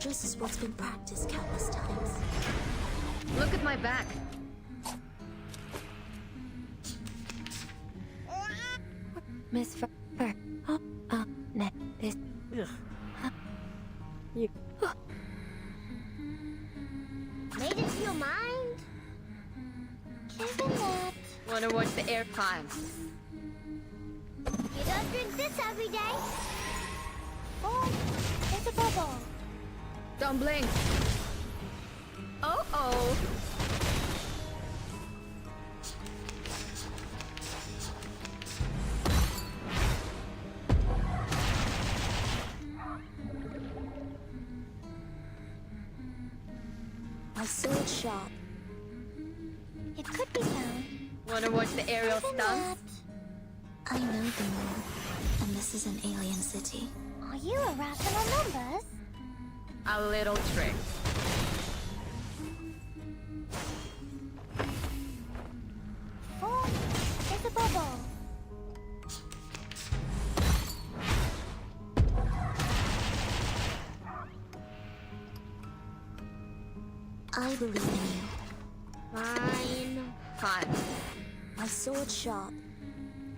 Q: This is what's been practiced countless times.
O: Look at my back.
J: Miss Fur. This.
E: You.
M: Made it to your mind? Isn't that?
O: Wanna watch the air time?
M: You don't drink this every day. Oh, there's a bubble.
O: Don't blink. Oh.
Q: My sword sharp.
M: It could be found.
O: Wanna watch the aerial stunts?
Q: I know the moon, and this is an alien city.
M: Are you a rat on numbers?
O: A little trick.
M: Oh, there's a bubble.
Q: I believe in you.
O: Fine.
Q: My sword sharp.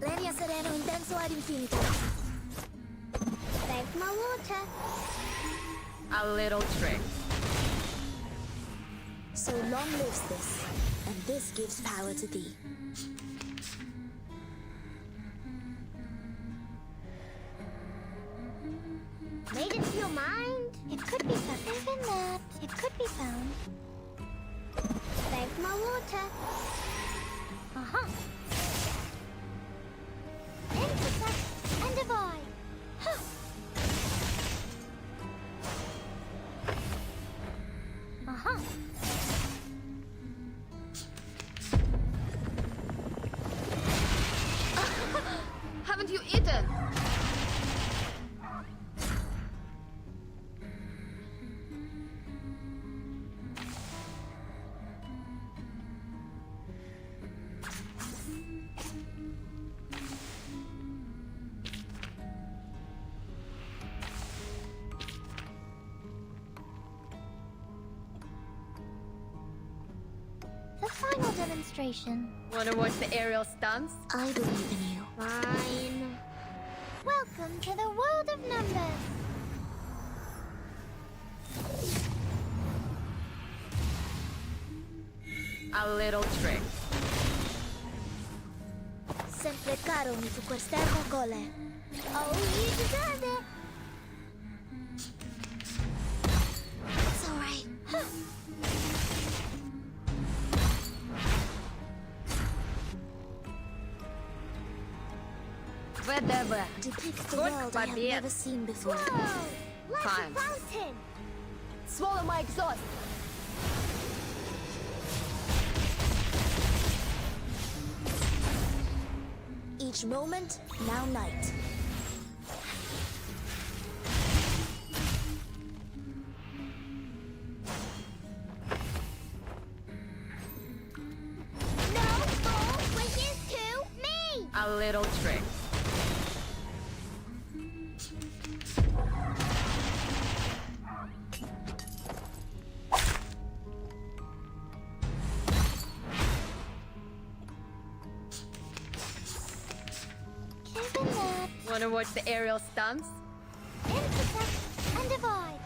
Q: Lenia sereno intenso ad infinito.
M: There's my water.
O: A little trick.
Q: So long lives this, and this gives power to thee.
M: Made it to your mind? It could be found. Even that. It could be found. There's my water. Uh-huh. Intersect and divide. Huh. Uh-huh.
O: Haven't you eaten?
Q: demonstration.
O: Wanna watch the aerial stunts?
Q: I believe in you.
M: Fine.
R: Welcome to the world of numbers.
O: A little trick.
M: Sempre caro mi tu quest'ermo gole.
R: Oh, you deserve it.
M: It's alright.
O: Whatever.
M: Depicts the
O: Good,
M: world I have
O: Babette.
M: never seen before.
R: Whoa! Like
O: Fine.
R: a fountain.
M: Swallow my exhaust. Each moment, now night.
R: No more wishes to me.
O: A little trick.
R: Given that,
O: Wanna watch the aerial stunts?
R: intersect and divide.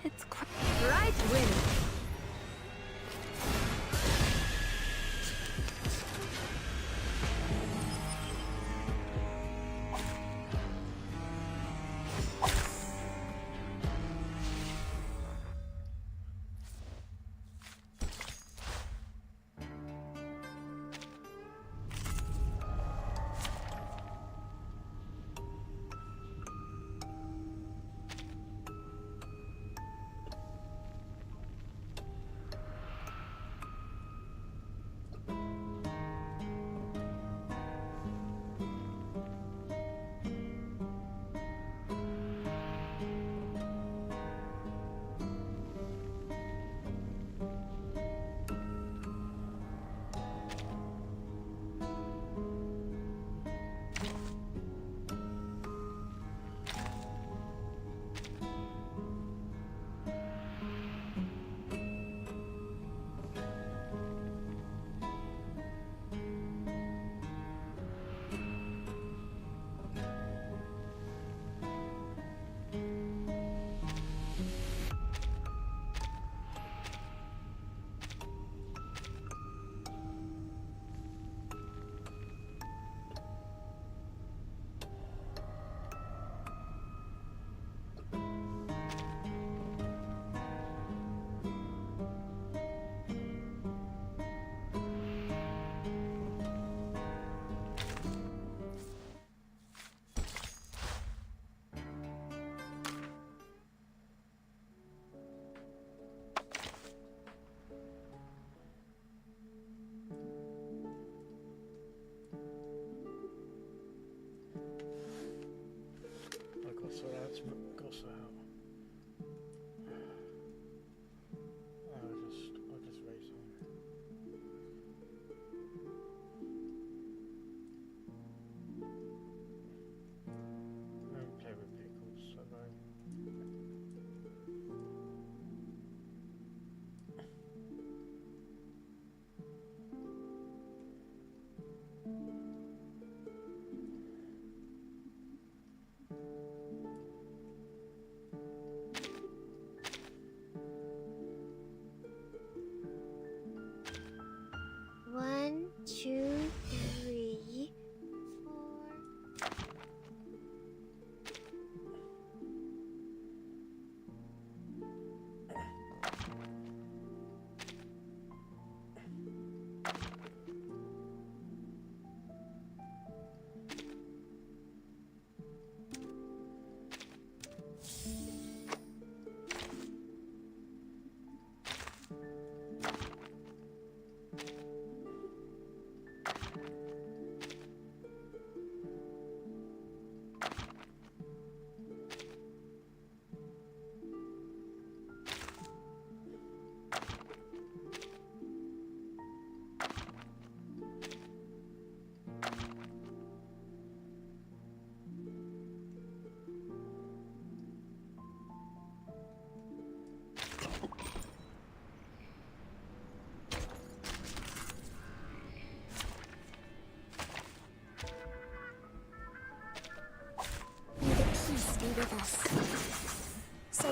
Q: It's
O: Right win.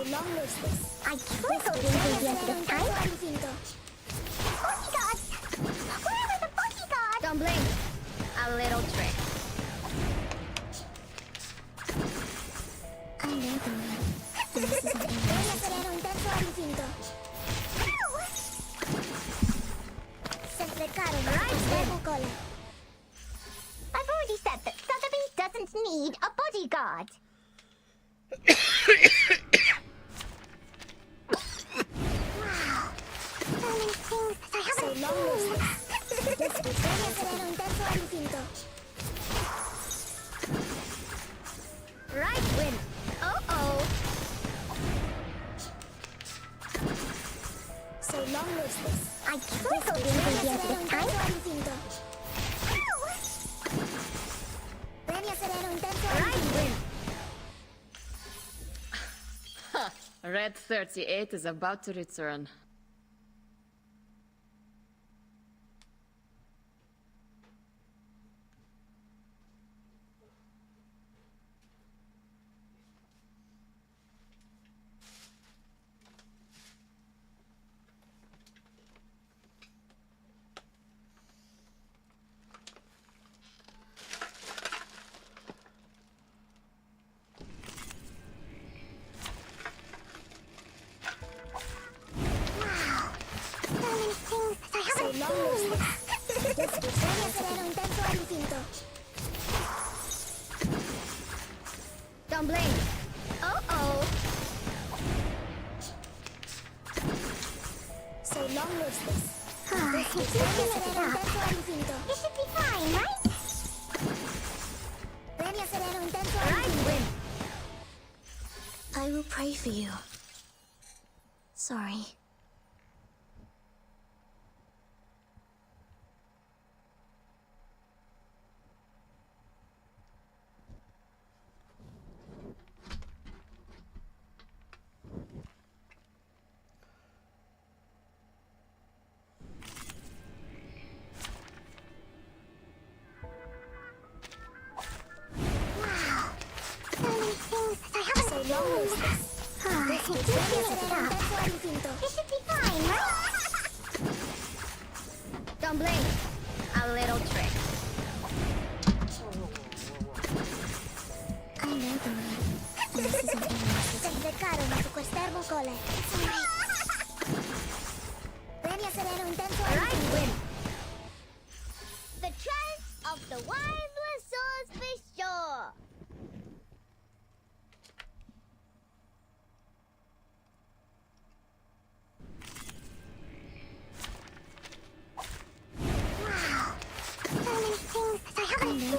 M: long lives this. I trickled ingredients this time. Bodyguard! Where are the bodyguards?
S: Don't blink. A little trick.
M: I know the way. This isn't Voy a hacer un terzo al infinito. Se acercaron a su cole. I've already said that Sotheby doesn't need a bodyguard. Wow. So many things that I haven't seen. Voy a hacer un terzo al infinito.
S: Right win. Oh.
M: So long lives this. I trickled ingredients this time. Voy a hacer un terzo al
S: Right
M: infinito.
O: win. Red 38 is about to return.
M: Wow. So many things that I haven't seen. Voy a hacer un terzo al infinito.
S: Don't blink. Oh.
M: So long lives this. Voy a hacer un terzo al infinito. It should be fine, right? Voy a hacer un terzo al
S: Right
M: infinito.
S: win.
G: I will pray for you. Sorry.
M: Wow. So many things that I haven't seen. So long lives this. Voy a hacer un terzo al infinito. It should be fine, right?
S: Don't blink. A little trick.
M: I know the way. This isn't English. Se acercaron a su custerbo cole. Voy a hacer un terzo al
S: Right
M: infinito.
S: win.
M: The trend of the wildest souls for sure. Wow. So many things that I haven't seen.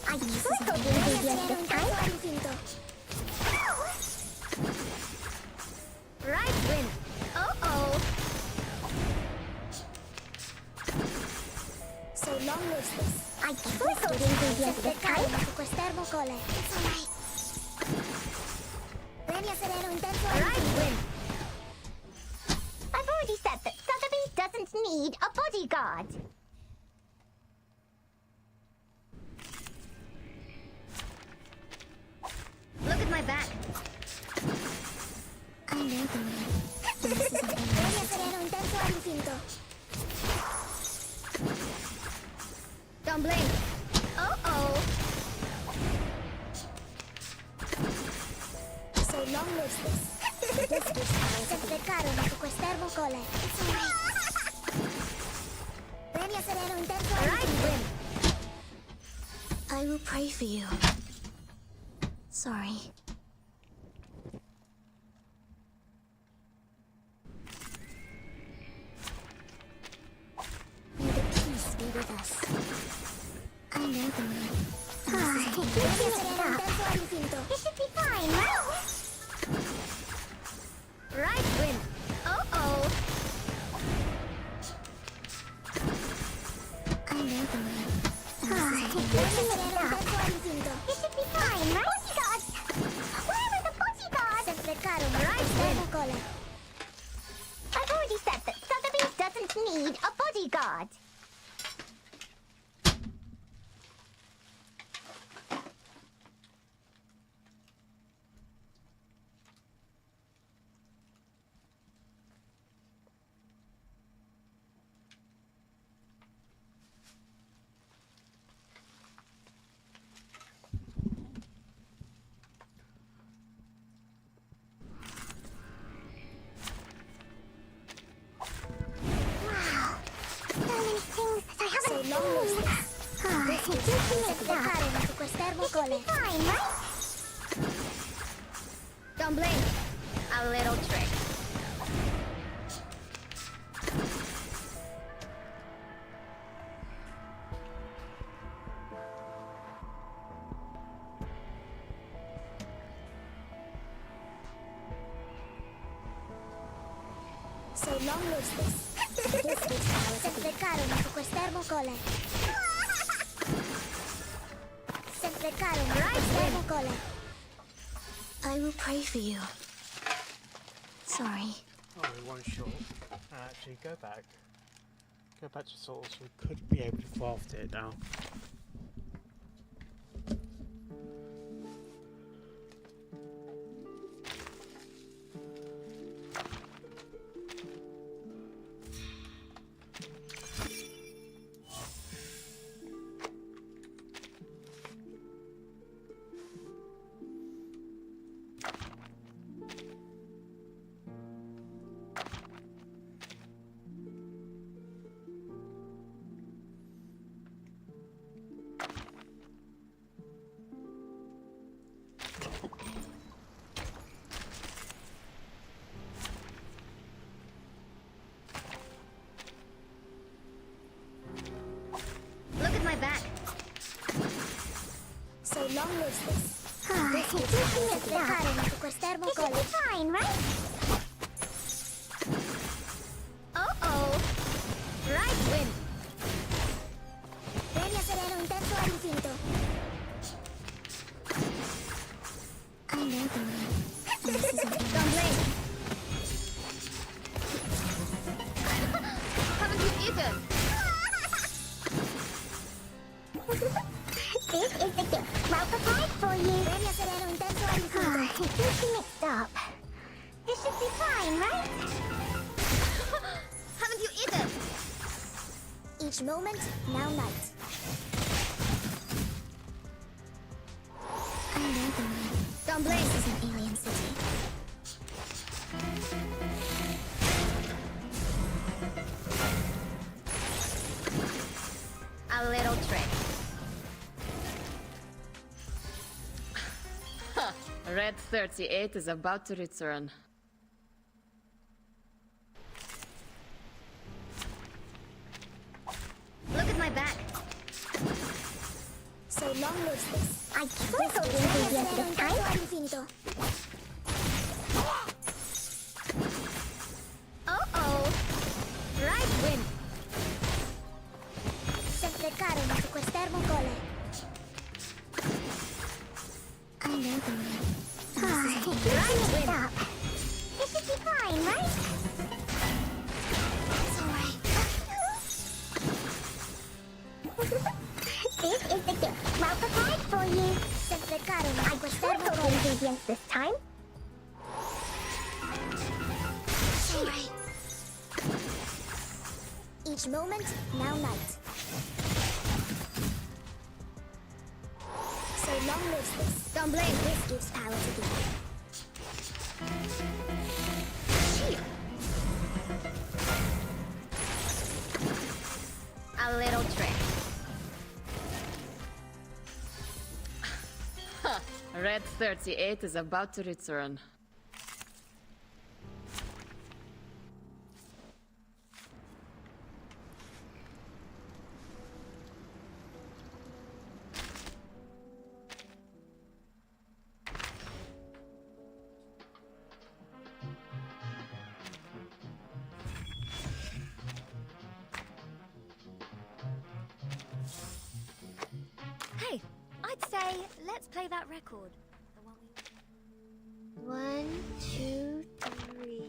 M: I trickled ingredients this time.
S: Right win. Oh.
M: So long lives this. I trickled ingredients this time. A su custerbo cole. It's alright. Voy a hacer un terzo al
S: Right
M: infinito.
S: win.
M: I've already said that Sotheby doesn't need a bodyguard.
S: Look at my back.
M: I know the way. This isn't English. Voy a hacer un terzo al infinito.
S: Don't blink. Oh.
M: So long lives this. Se acercaron a su custerbo cole. It's alright. Voy a hacer un terzo al
S: Right
M: infinito.
S: win.
G: I will pray for you. Sorry.
M: May the peace be with us. I know the way. Voy a hacer un terzo al infinito. It should be fine, right?
S: Right win. Oh.
M: I know the way. Voy a hacer un terzo al infinito. It should be fine, right? Bodyguard! Where are the bodyguards? Se acercaron a su custerbo cole. I've already said that Sotheby doesn't need a bodyguard. Fine, right?
S: Don't blink. A little trick.
M: So long lives this. This gives power to Secrecarono su quest'ermo cole. Secrecarono su quest'ermo cole.
G: I will pray for you. Sorry.
B: Oh, we one short. Actually, go back. Go back to source. We could be able to craft it now.
S: Look at my back.
M: So long lives this. This gives Secrecarono su quest'ermo cole. Fine, right?
S: Uh-oh. Right wind.
M: Premio sereno intenso all'infinito.
G: I know the way. This isn't
S: Don't blink. Haven't you eaten?
M: This is the gift. Well prepared for you. Premio sereno intenso all'infinito.
G: I think you mixed up.
M: This should be fine, right?
S: Haven't you eaten?
M: Each moment, now night.
G: I know the way.
S: Don't blink.
G: This is an alien city.
S: A little trick.
O: Red 38 is about to return.
S: Look at my back.
M: So long lives this. I sprinkled the ingredients this time. All'infinito.
S: Uh-oh. Right wind.
M: Secrecarono su quest'ermo cole.
G: I know the way.
M: Right up. This should be fine, right?
G: It's alright.
M: This is the gift. Well prepared for you. Secrecarono su quest'ermo cole. Ingredients this time.
G: It's alright.
M: Each moment, now night. So long lives this.
S: Don't blink.
M: This gives power to the
S: Cheer. A little trick.
O: Red 38 is about to return.
S: Hey, I'd say let's play that record. The one we... 1, 2, 3.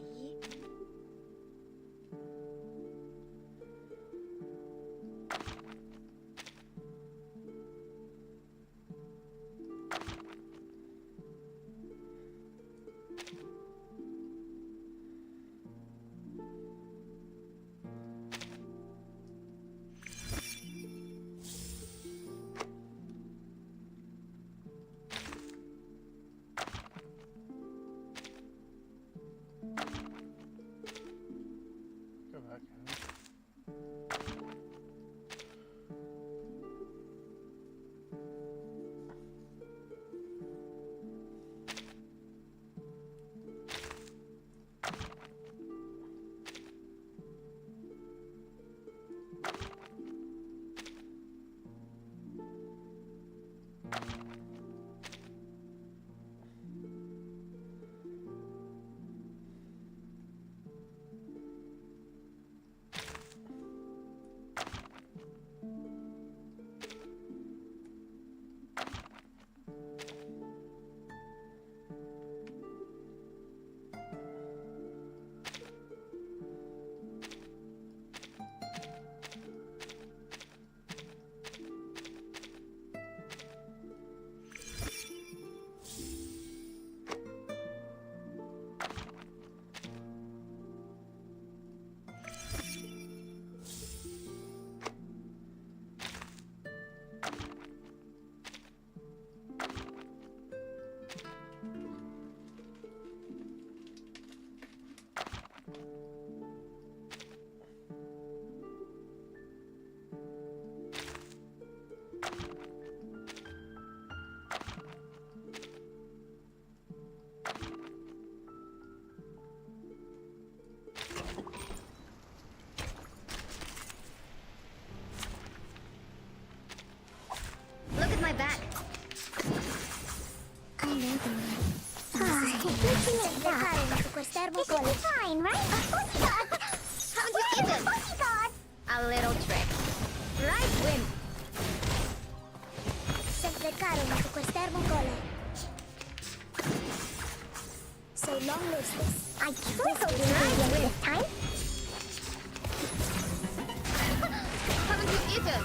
M: It should be fine, right? Bodyguard!
J: Haven't you eaten?
M: Bodyguard!
J: A little trick. Right, Win.
M: Se acercaron a tu quest'ermo cole. So long lives this. I trickled the ingredient this time.
J: Haven't you eaten?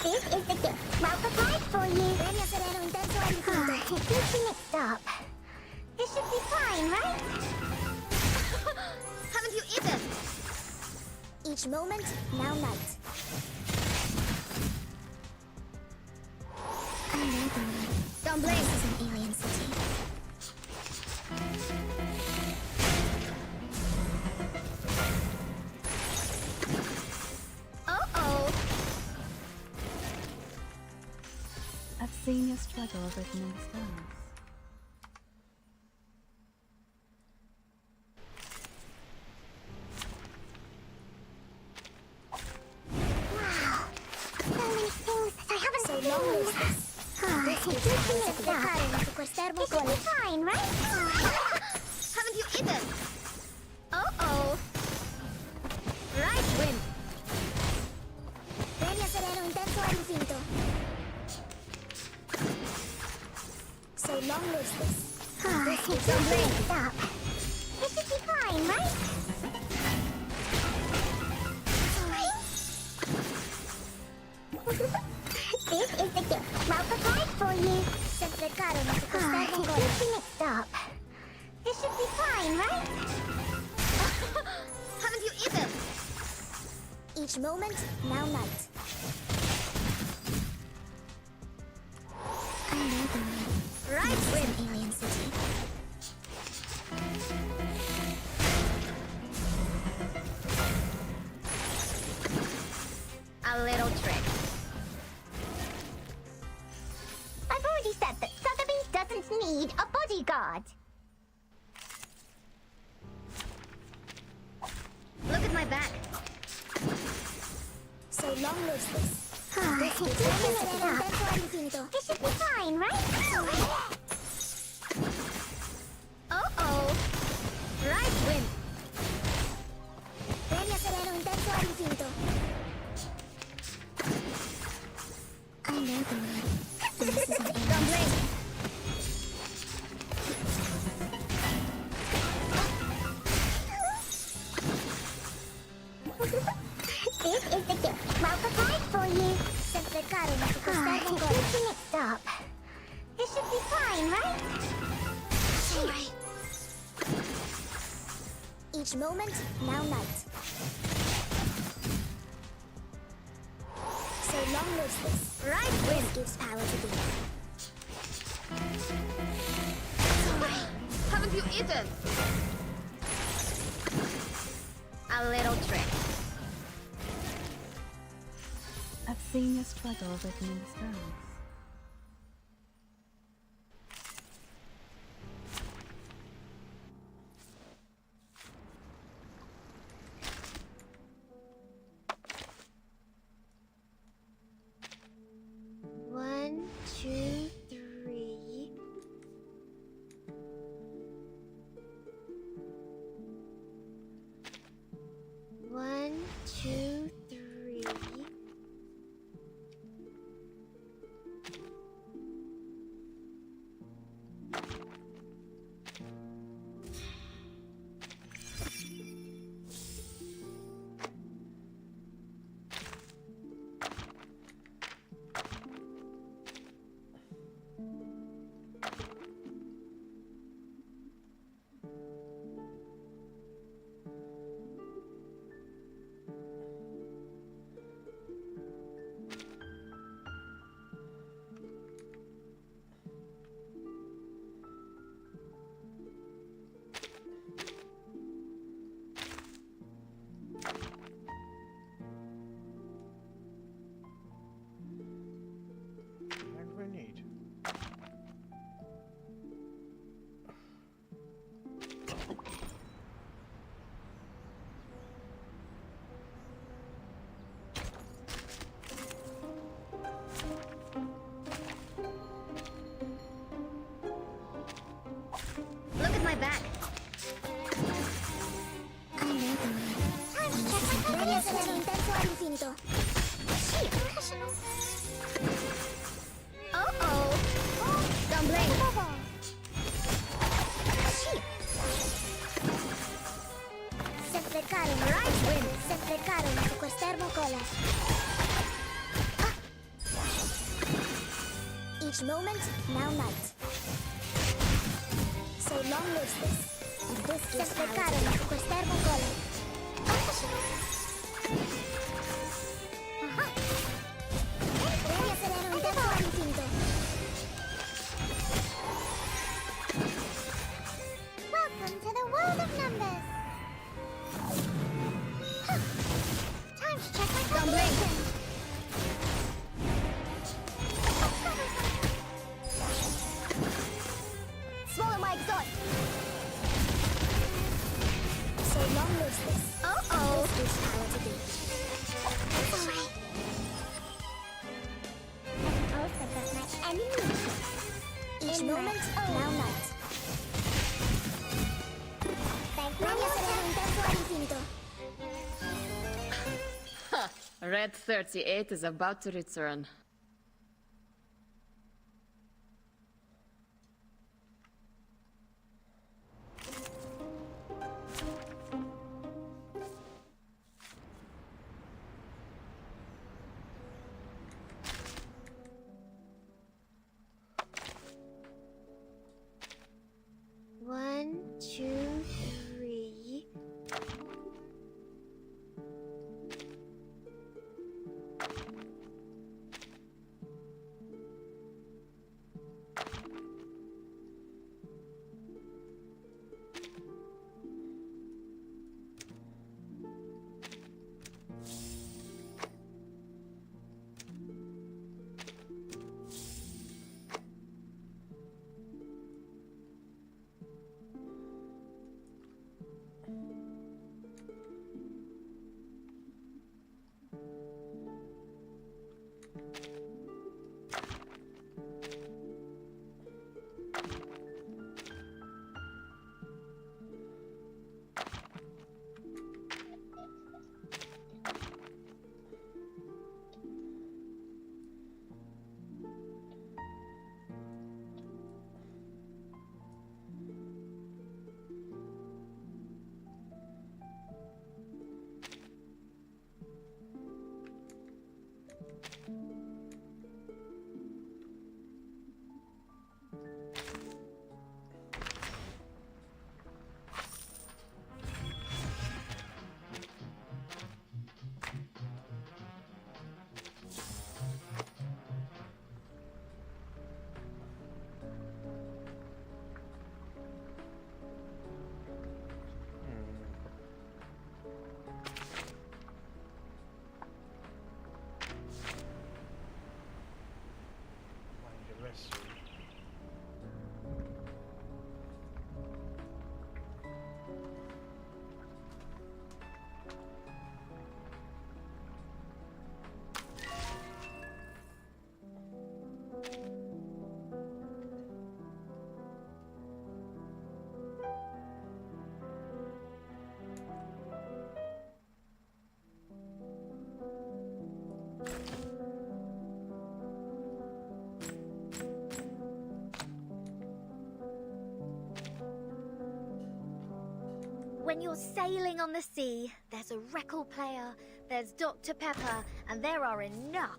M: This is the gift. Well prepared for you. Premio sereno intenso al infinito. Keeping it stop. This should be fine, right?
J: Haven't you eaten?
M: Each moment, now night. I know the way.
J: Don't blame.
M: This is an alien city.
J: Uh-oh.
Q: I've seen your struggle written in the stars.
M: Wow. So many things that I haven't seen. So long lives this. It should be fine, right?
J: Haven't you eaten? Uh-oh. Right, Win.
M: Premio sereno intenso al infinito. So long lives this. Don't blame. Stop. It should be fine, right? This is the gift. Well prepared for you. Se acercaron a tu quest'ermo cole. Keeping it stop. This should be fine, right?
J: Haven't you eaten?
M: Each moment, now night. I know the way.
J: Right,
M: This is
J: Win.
M: an alien city.
J: A little trick.
M: I've already said that Sotheby's doesn't need a bodyguard.
J: Look at my back.
M: So long lives this. This should be fine, right?
J: Uh-oh. Right, Win.
M: Premio sereno intenso al infinito. I know the way. This is an alien
J: Don't blame.
M: This is the gift. Well prepared for you. Se acercaron a tu quest'ermo cole. Keeping it stop. This should be fine, right?
J: Sorry.
M: Each moment, now night. So long lives this.
J: Right, Win.
M: This gives power to the
J: Sorry. Haven't you eaten? A little trick.
Q: I've seen your struggle written in the stars.
M: One, two, three. One, two, three. my back. Devi essere intenso all'infinito. Oh. Don't blame. Se fleccare un right win, se fleccare un super stermo cola. Each moment, now night. So long lives this. And this is se fleccare un super stermo cola. Devi essere un tempo all'infinito. Welcome to the world of numbers. Time to check my calculation. Swallow my exhaust. So long lives this. This is how to be. It's alright. Also got my enemy. Each moment, now night. Devi essere un tempo all'infinito.
O: Red 38 is about to return.
M: One, two, three.
L: When you're sailing on the sea, there's a record player, there's Dr. Pepper, and there are enough.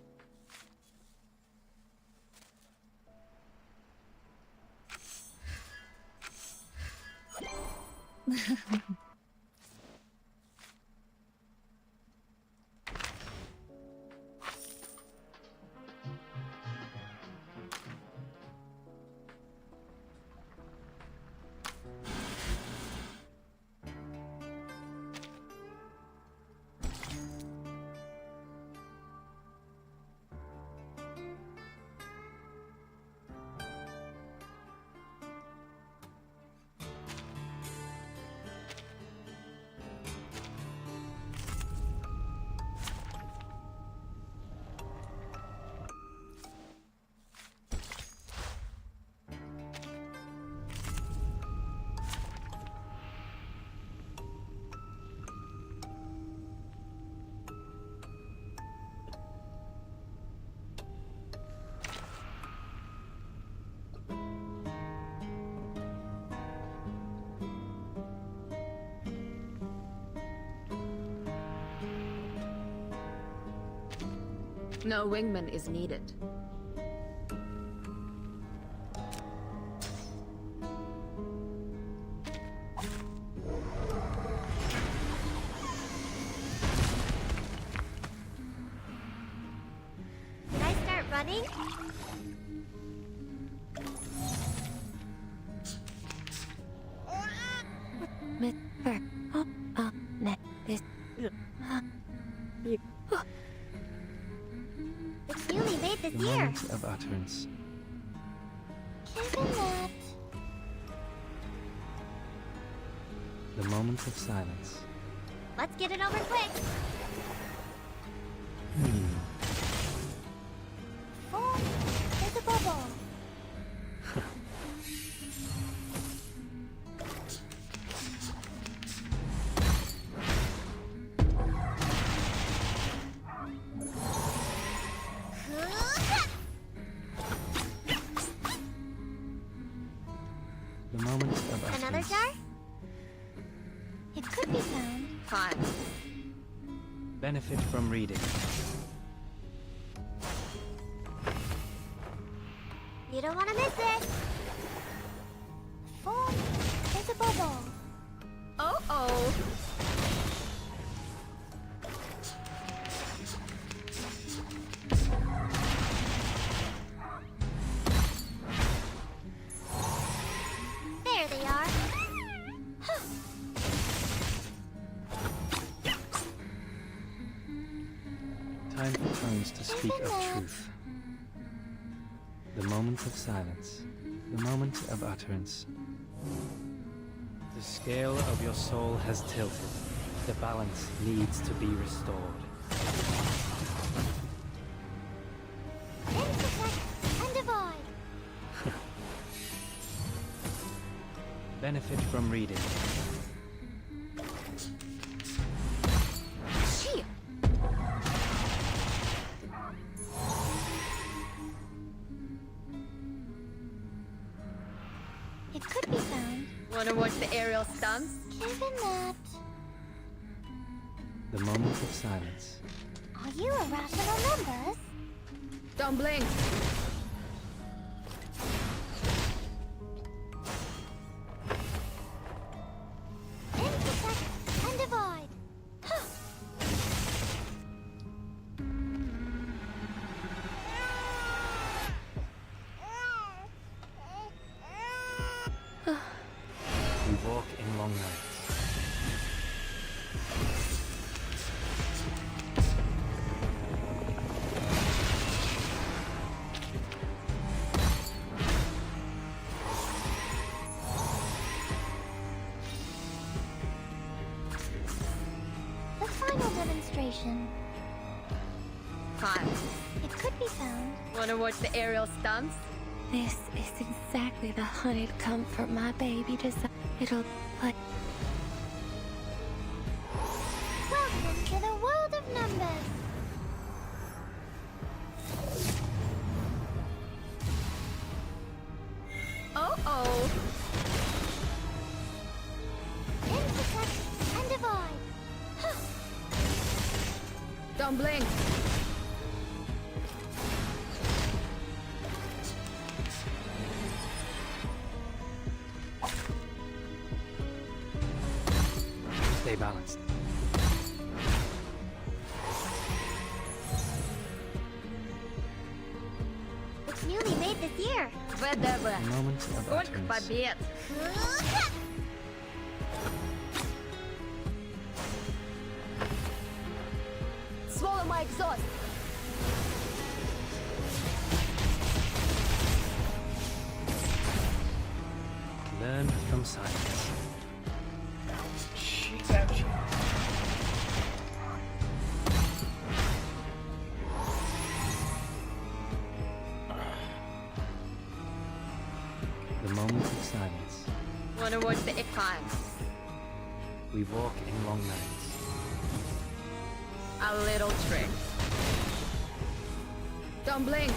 O: No wingman is needed.
M: Did I start running? It's newly made this
P: The
M: year.
P: moment of utterance.
M: Isn't that?
P: The moment of silence.
M: Let's get it over quick. Oh, there's a bubble.
P: The moment of utterance.
M: Another jar? It could be found.
O: Fine.
P: Benefit from reading.
M: You don't want to miss it. Oh, there's a bubble.
O: Oh.
M: There they are.
P: Time for tongues to speak of truth. The moment of silence. The moment of utterance. The scale of your soul has tilted. The balance needs to be restored.
M: Intersect and divide.
P: Benefit from reading.
M: Shit. It could be found.
O: Wanna watch the aerial stunts?
M: Given that.
P: The moment of silence.
M: Are you irrational numbers?
O: Don't blink.
M: Intersect and divide.
P: We walk in long nights.
M: The final demonstration.
O: Fine.
M: It could be found.
O: Wanna watch the aerial stunts?
S: This is exactly the honeyed comfort my baby desires. It'll like.
M: Welcome to the world of numbers.
O: Oh.
M: Intersect and divide.
O: Don't blink.
P: Stay balanced.
M: It's newly made this year.
O: ВДВ.
P: The moment of
O: Сколько
P: utterance.
O: побед?
M: Swallow my exhaust.
P: Learn from silence.
B: Shit, ouchie.
P: The moment of silence.
O: Wanna watch the fine.
P: We walk in long nights.
O: A little trick. Don't blink.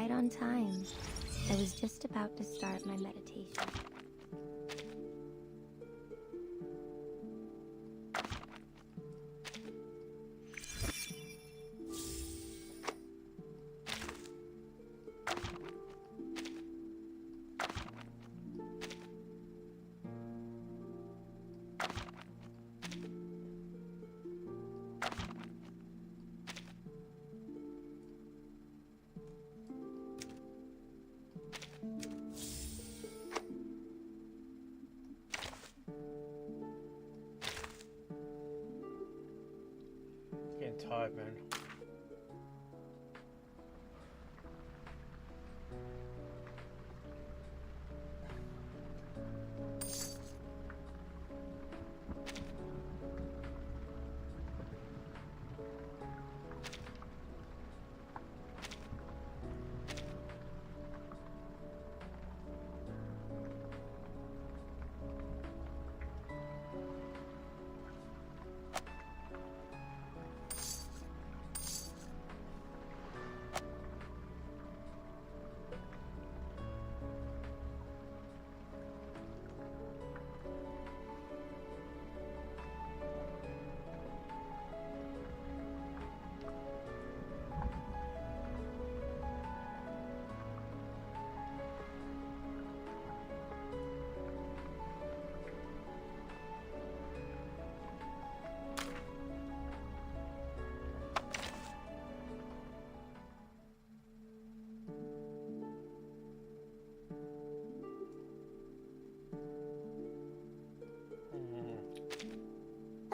K: right on time. I was just about to start my meditation.
B: Getting tired, man.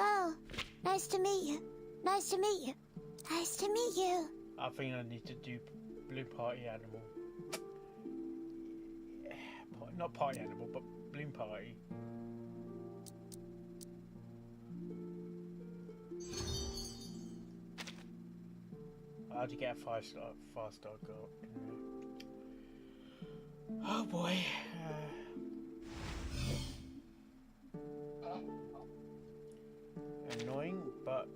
M: Oh, nice to meet you. Nice to meet you. Nice to meet you.
B: I think I need to do Blue Party Animal. Yeah, not Party Animal, but Bloom Party. How'd you get a 5-star goal? Oh boy. Annoying, but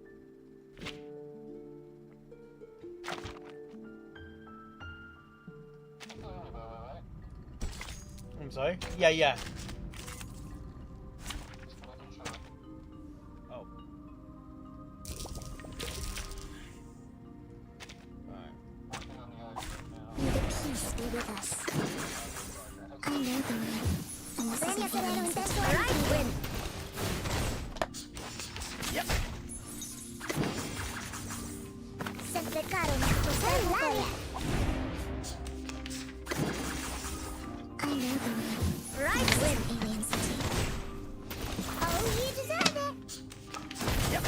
B: I'm sorry? Yeah. Oh.
M: May the peace be with us. I know the way, and this isn't the right win.
B: Yep.
M: Se acercaron a cruzar el área. I know the way. Right win. Alien City. Oh, you deserve it.
B: Yep.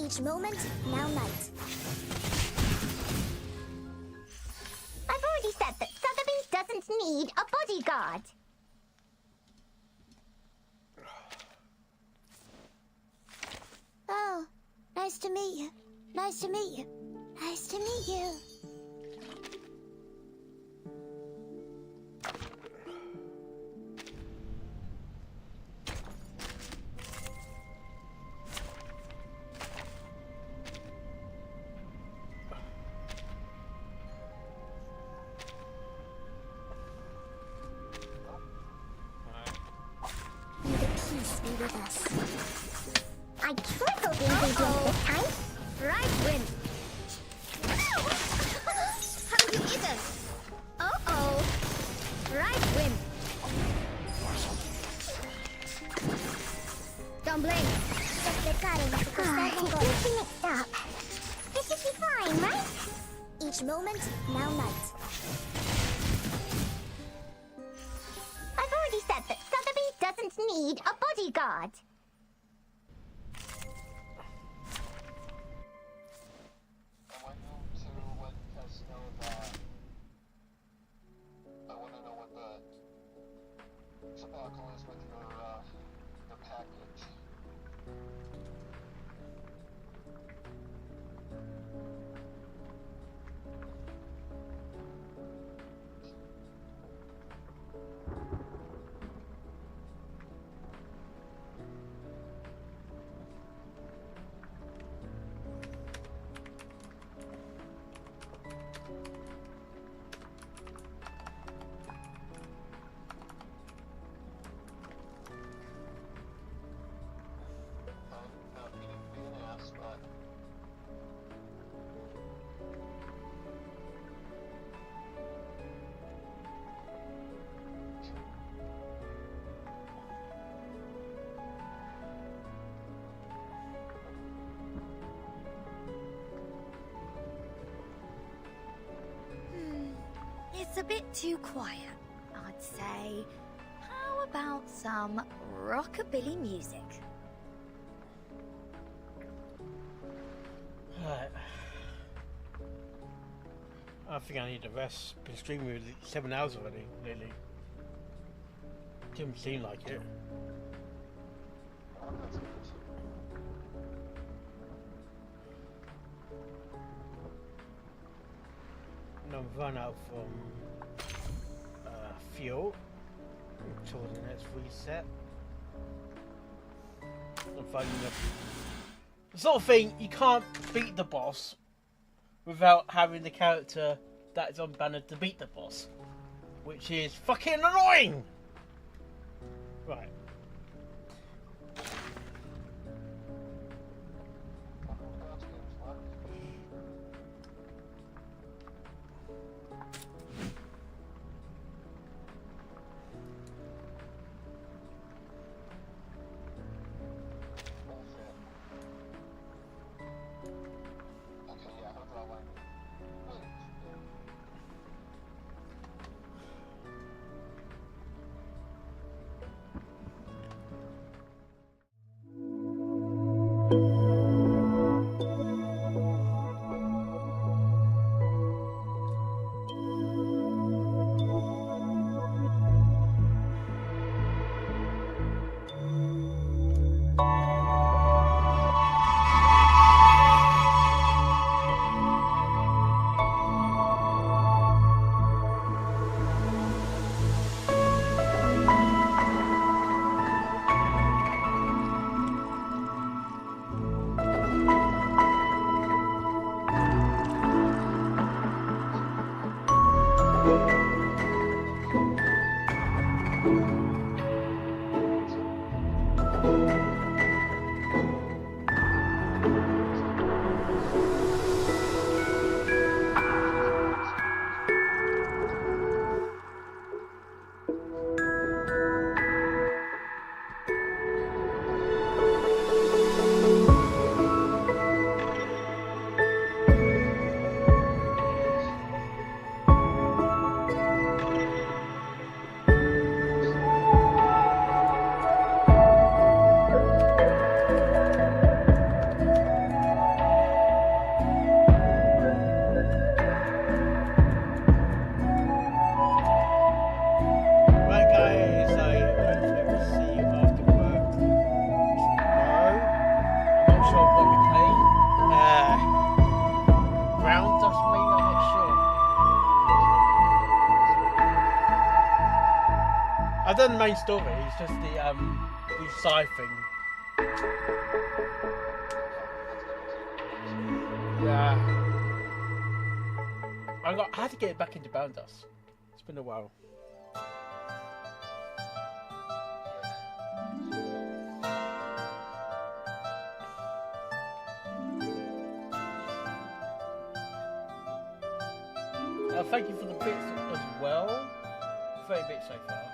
M: Each moment, now night. I've already said that Sotheby doesn't need a bodyguard. Oh, nice to meet you. Nice to meet you. Nice to meet you. May the peace be with us. I trickled ingredient this time. Right win. How do you eat? Uh-oh. Right win. Don't blame. Getting mixed up. It should be fine, right? Each moment, now night. I've already said that Sotheby doesn't need a bodyguard.
C: I want to know what the debacle is with your package.
L: It's a bit too quiet, I'd say. How about some rockabilly music?
B: Right. I think I need a rest. Been streaming with 7 hours already, nearly. Didn't seem like it. And I've run out from fuel until the next reset. I'm finding the sort of thing you can't beat the boss without having the character that is on banner to beat the boss, which is fucking annoying. Right. I've done the main story, it's just the side thing. Yeah. I had to get back into Bound Dust. It's been a while. Thank you for the bits as well. 30 bits so far.